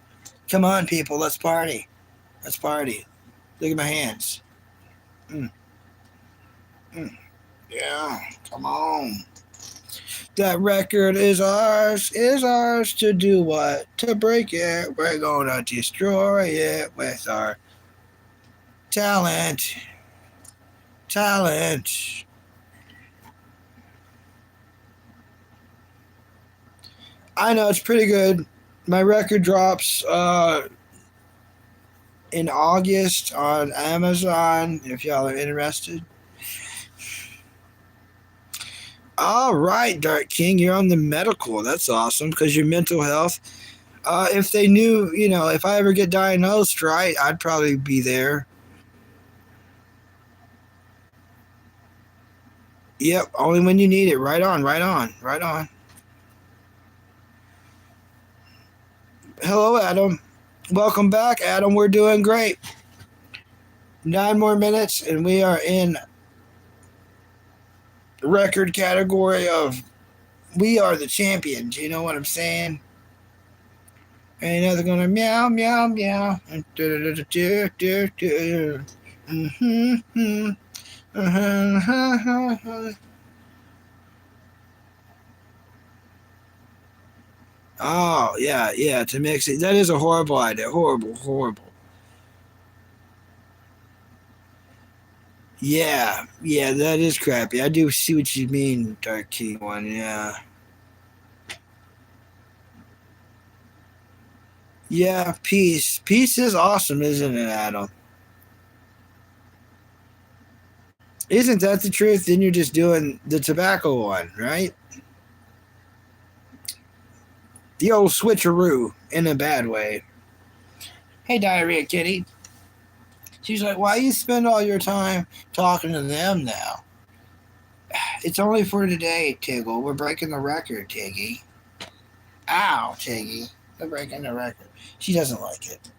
Come on, people, let's party. Let's party. Look at my hands. Yeah, come on. That record is ours to do what? To break it. We're gonna destroy it with our talent. I know, it's pretty good. My record drops in August on Amazon, if y'all are interested. All right, Dark King, you're on the medical. That's awesome, because your mental health. If they knew, if I ever get diagnosed, right, I'd probably be there. Yep, only when you need it. Right on. Hello, Adam. Welcome back, Adam. We're doing great. 9 more minutes, and we are in record category of we are the champions. You know what I'm saying? Ain't nothing gonna meow, meow, meow. Oh, yeah, to mix it. That is a horrible idea. Horrible. Yeah, that is crappy. I do see what you mean, Dark King one, yeah. Yeah, peace. Peace is awesome, isn't it, Adam? Isn't that the truth? Then you're just doing the tobacco one, right? The old switcheroo in a bad way. Hey, Diarrhea Kitty. She's like, why you spend all your time talking to them now? It's only for today, Tiggle. We're breaking the record, Tiggy. Ow, Tiggy. We're breaking the record. She doesn't like it.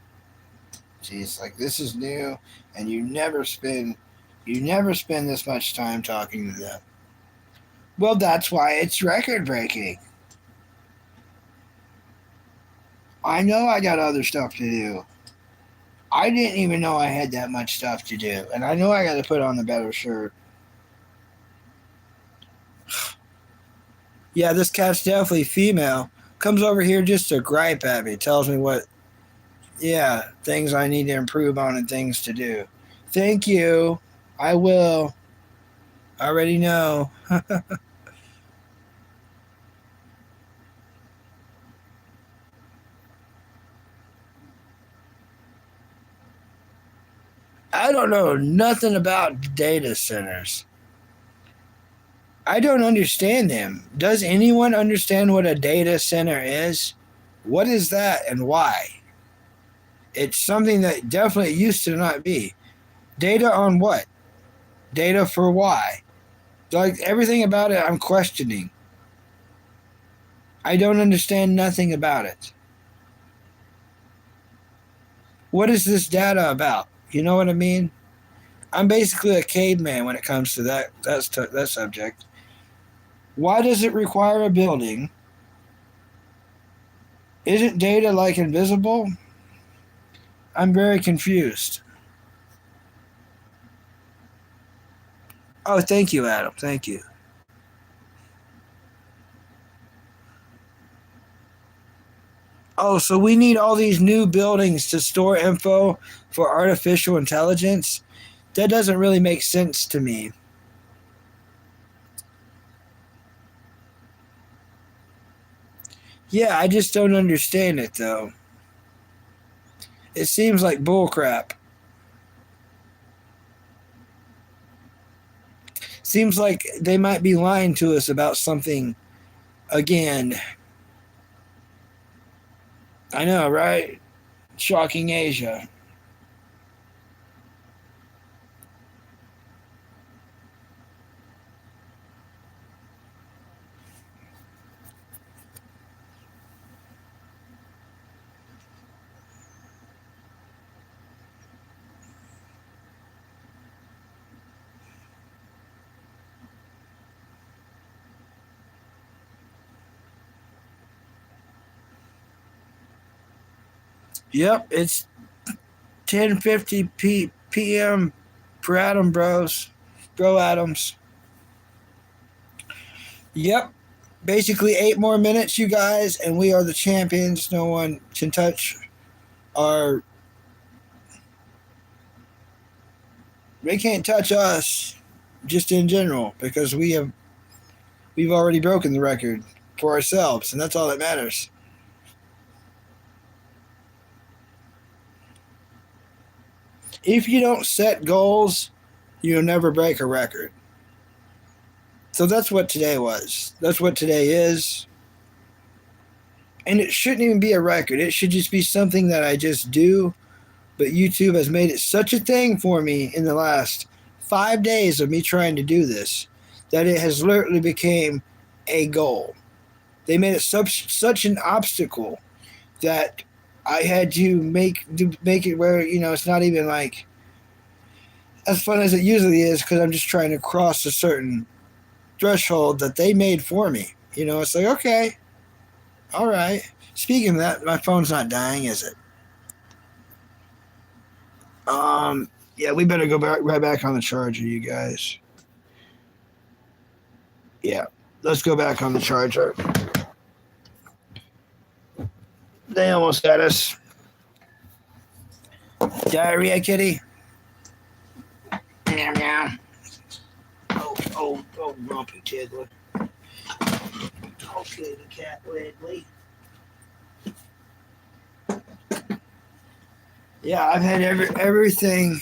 She's like, this is new, and you never spend this much time talking to them. Well, that's why it's record breaking. I know I got other stuff to do. I didn't even know I had that much stuff to do. And I know I got to put on the better shirt. Yeah, this cat's definitely female. Comes over here just to gripe at me. Tells me things I need to improve on and things to do. Thank you. I will. I already know. I don't know nothing about data centers. I don't understand them. Does anyone understand what a data center is? What is that and why? It's something that definitely used to not be. Data on what? Data for why? Like everything about it, I'm questioning. I don't understand nothing about it. What is this data about? You know what I mean? I'm basically a caveman when it comes to that subject. Why does it require a building? Isn't data like invisible? I'm very confused. Oh, thank you, Adam. Thank you. Oh, so we need all these new buildings to store info for artificial intelligence? That doesn't really make sense to me. Yeah, I just don't understand it though. It seems like bullcrap. Seems like they might be lying to us about something again. I know, right? Shocking Asia. Yep, it's 10:50 p.m. for Adam Bros. Bro Adams. Yep. Basically 8 more minutes, you guys, and we are the champions. No one can touch our they can't touch us just in general because we've already broken the record for ourselves, and that's all that matters. If you don't set goals, you'll never break a record. So that's what today was. That's what today is. And it shouldn't even be a record. It should just be something that I just do. But YouTube has made it such a thing for me in the last 5 days of me trying to do this that it has literally became a goal. They made it such an obstacle that I had to make it where it's not even like as fun as it usually is because I'm just trying to cross a certain threshold that they made for me. It's like okay, all right. Speaking of that, my phone's not dying, is it? Yeah, we better go right back on the charger, you guys. Yeah, let's go back on the charger. They almost got us. Diarrhea, kitty. Meow meow. Oh, grumpy tiggler. Okay, the cat Ledley. Yeah, I've had everything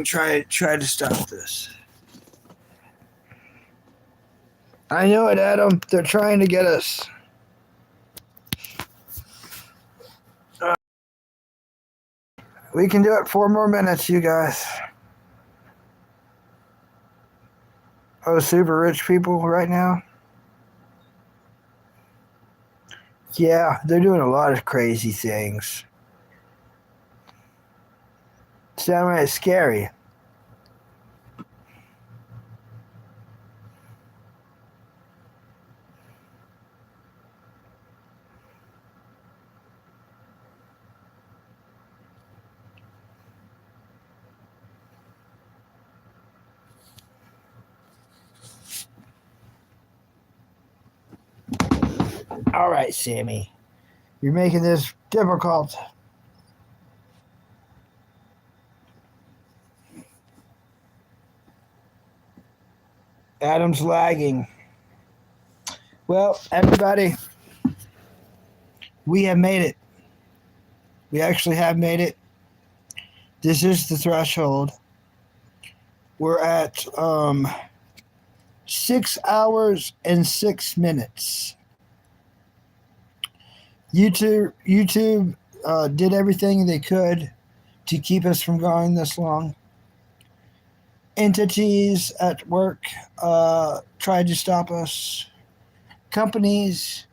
try to stop this. I know it, Adam. They're trying to get us. We can do it 4 more minutes, you guys. Oh, super rich people right now? Yeah, they're doing a lot of crazy things. It's downright scary. All right, Sammy. You're making this difficult. Adam's lagging. Well, everybody, we have made it. We actually have made it. This is the threshold. We're at 6 hours and 6 minutes. YouTube did everything they could to keep us from going this long. Entities at work tried to stop us. Companies,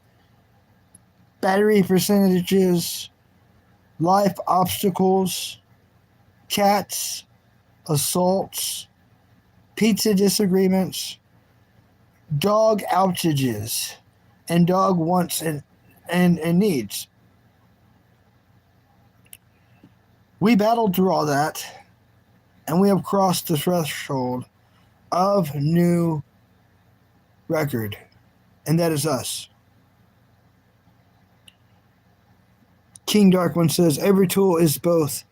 battery percentages, life obstacles, cats, assaults, pizza disagreements, dog outages, and dog wants and needs. We battled through all that, and we have crossed the threshold of new record, and that is us. King Dark One says every tool is both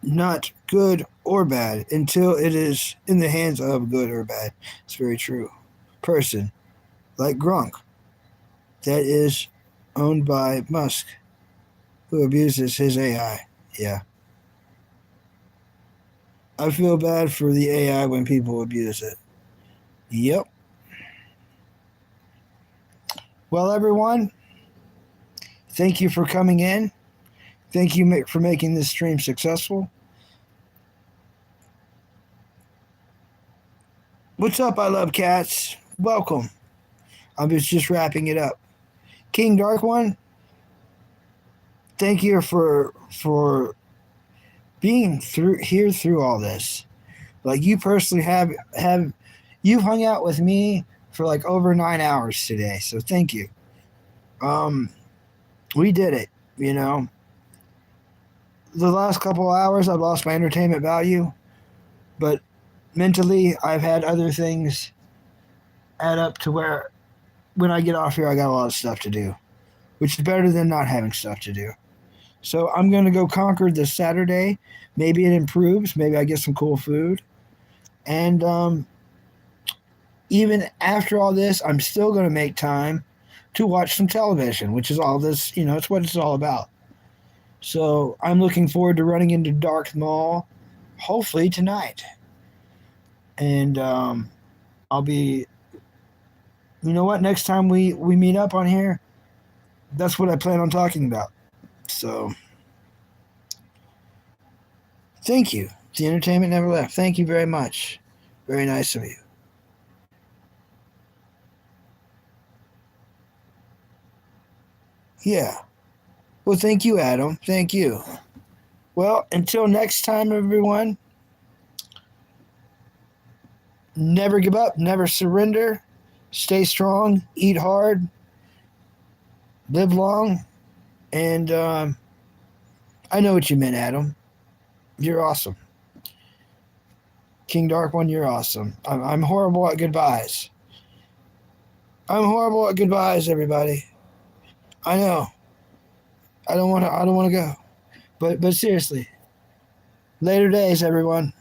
not good or bad until it is in the hands of good or bad. It's very true. Person like Gronk that is owned by Musk who abuses his AI. Yeah. I feel bad for the AI when people abuse it. Yep. Well, everyone, thank you for coming in. Thank you for making this stream successful. What's up, I love cats? Welcome. I was just wrapping it up. King Dark One, thank you for being through all this. Like you personally have you've hung out with me for like over 9 hours today, so thank you. We did it, you know. The last couple of hours I've lost my entertainment value, but mentally I've had other things add up to where when I get off here I got a lot of stuff to do, which is better than not having stuff to do. So I'm going to go conquer this Saturday. Maybe it improves. Maybe I get some cool food. And even after all this, I'm still going to make time to watch some television, which is all this, you know, it's what it's all about. So I'm looking forward to running into Dark Mall, hopefully tonight. And I'll be, you know what, next time we meet up on here, that's what I plan on talking about. So, thank you. The entertainment never left. Thank you very much. Very nice of you. Yeah. Well, thank you, Adam. Thank you. Well, until next time, everyone, never give up, never surrender, stay strong, eat hard, live long, and I know what you meant, Adam. You're awesome. King Dark One, you're awesome. I'm horrible at goodbyes. I'm horrible at goodbyes, everybody. I know. I don't want to go. But seriously. Later days, everyone.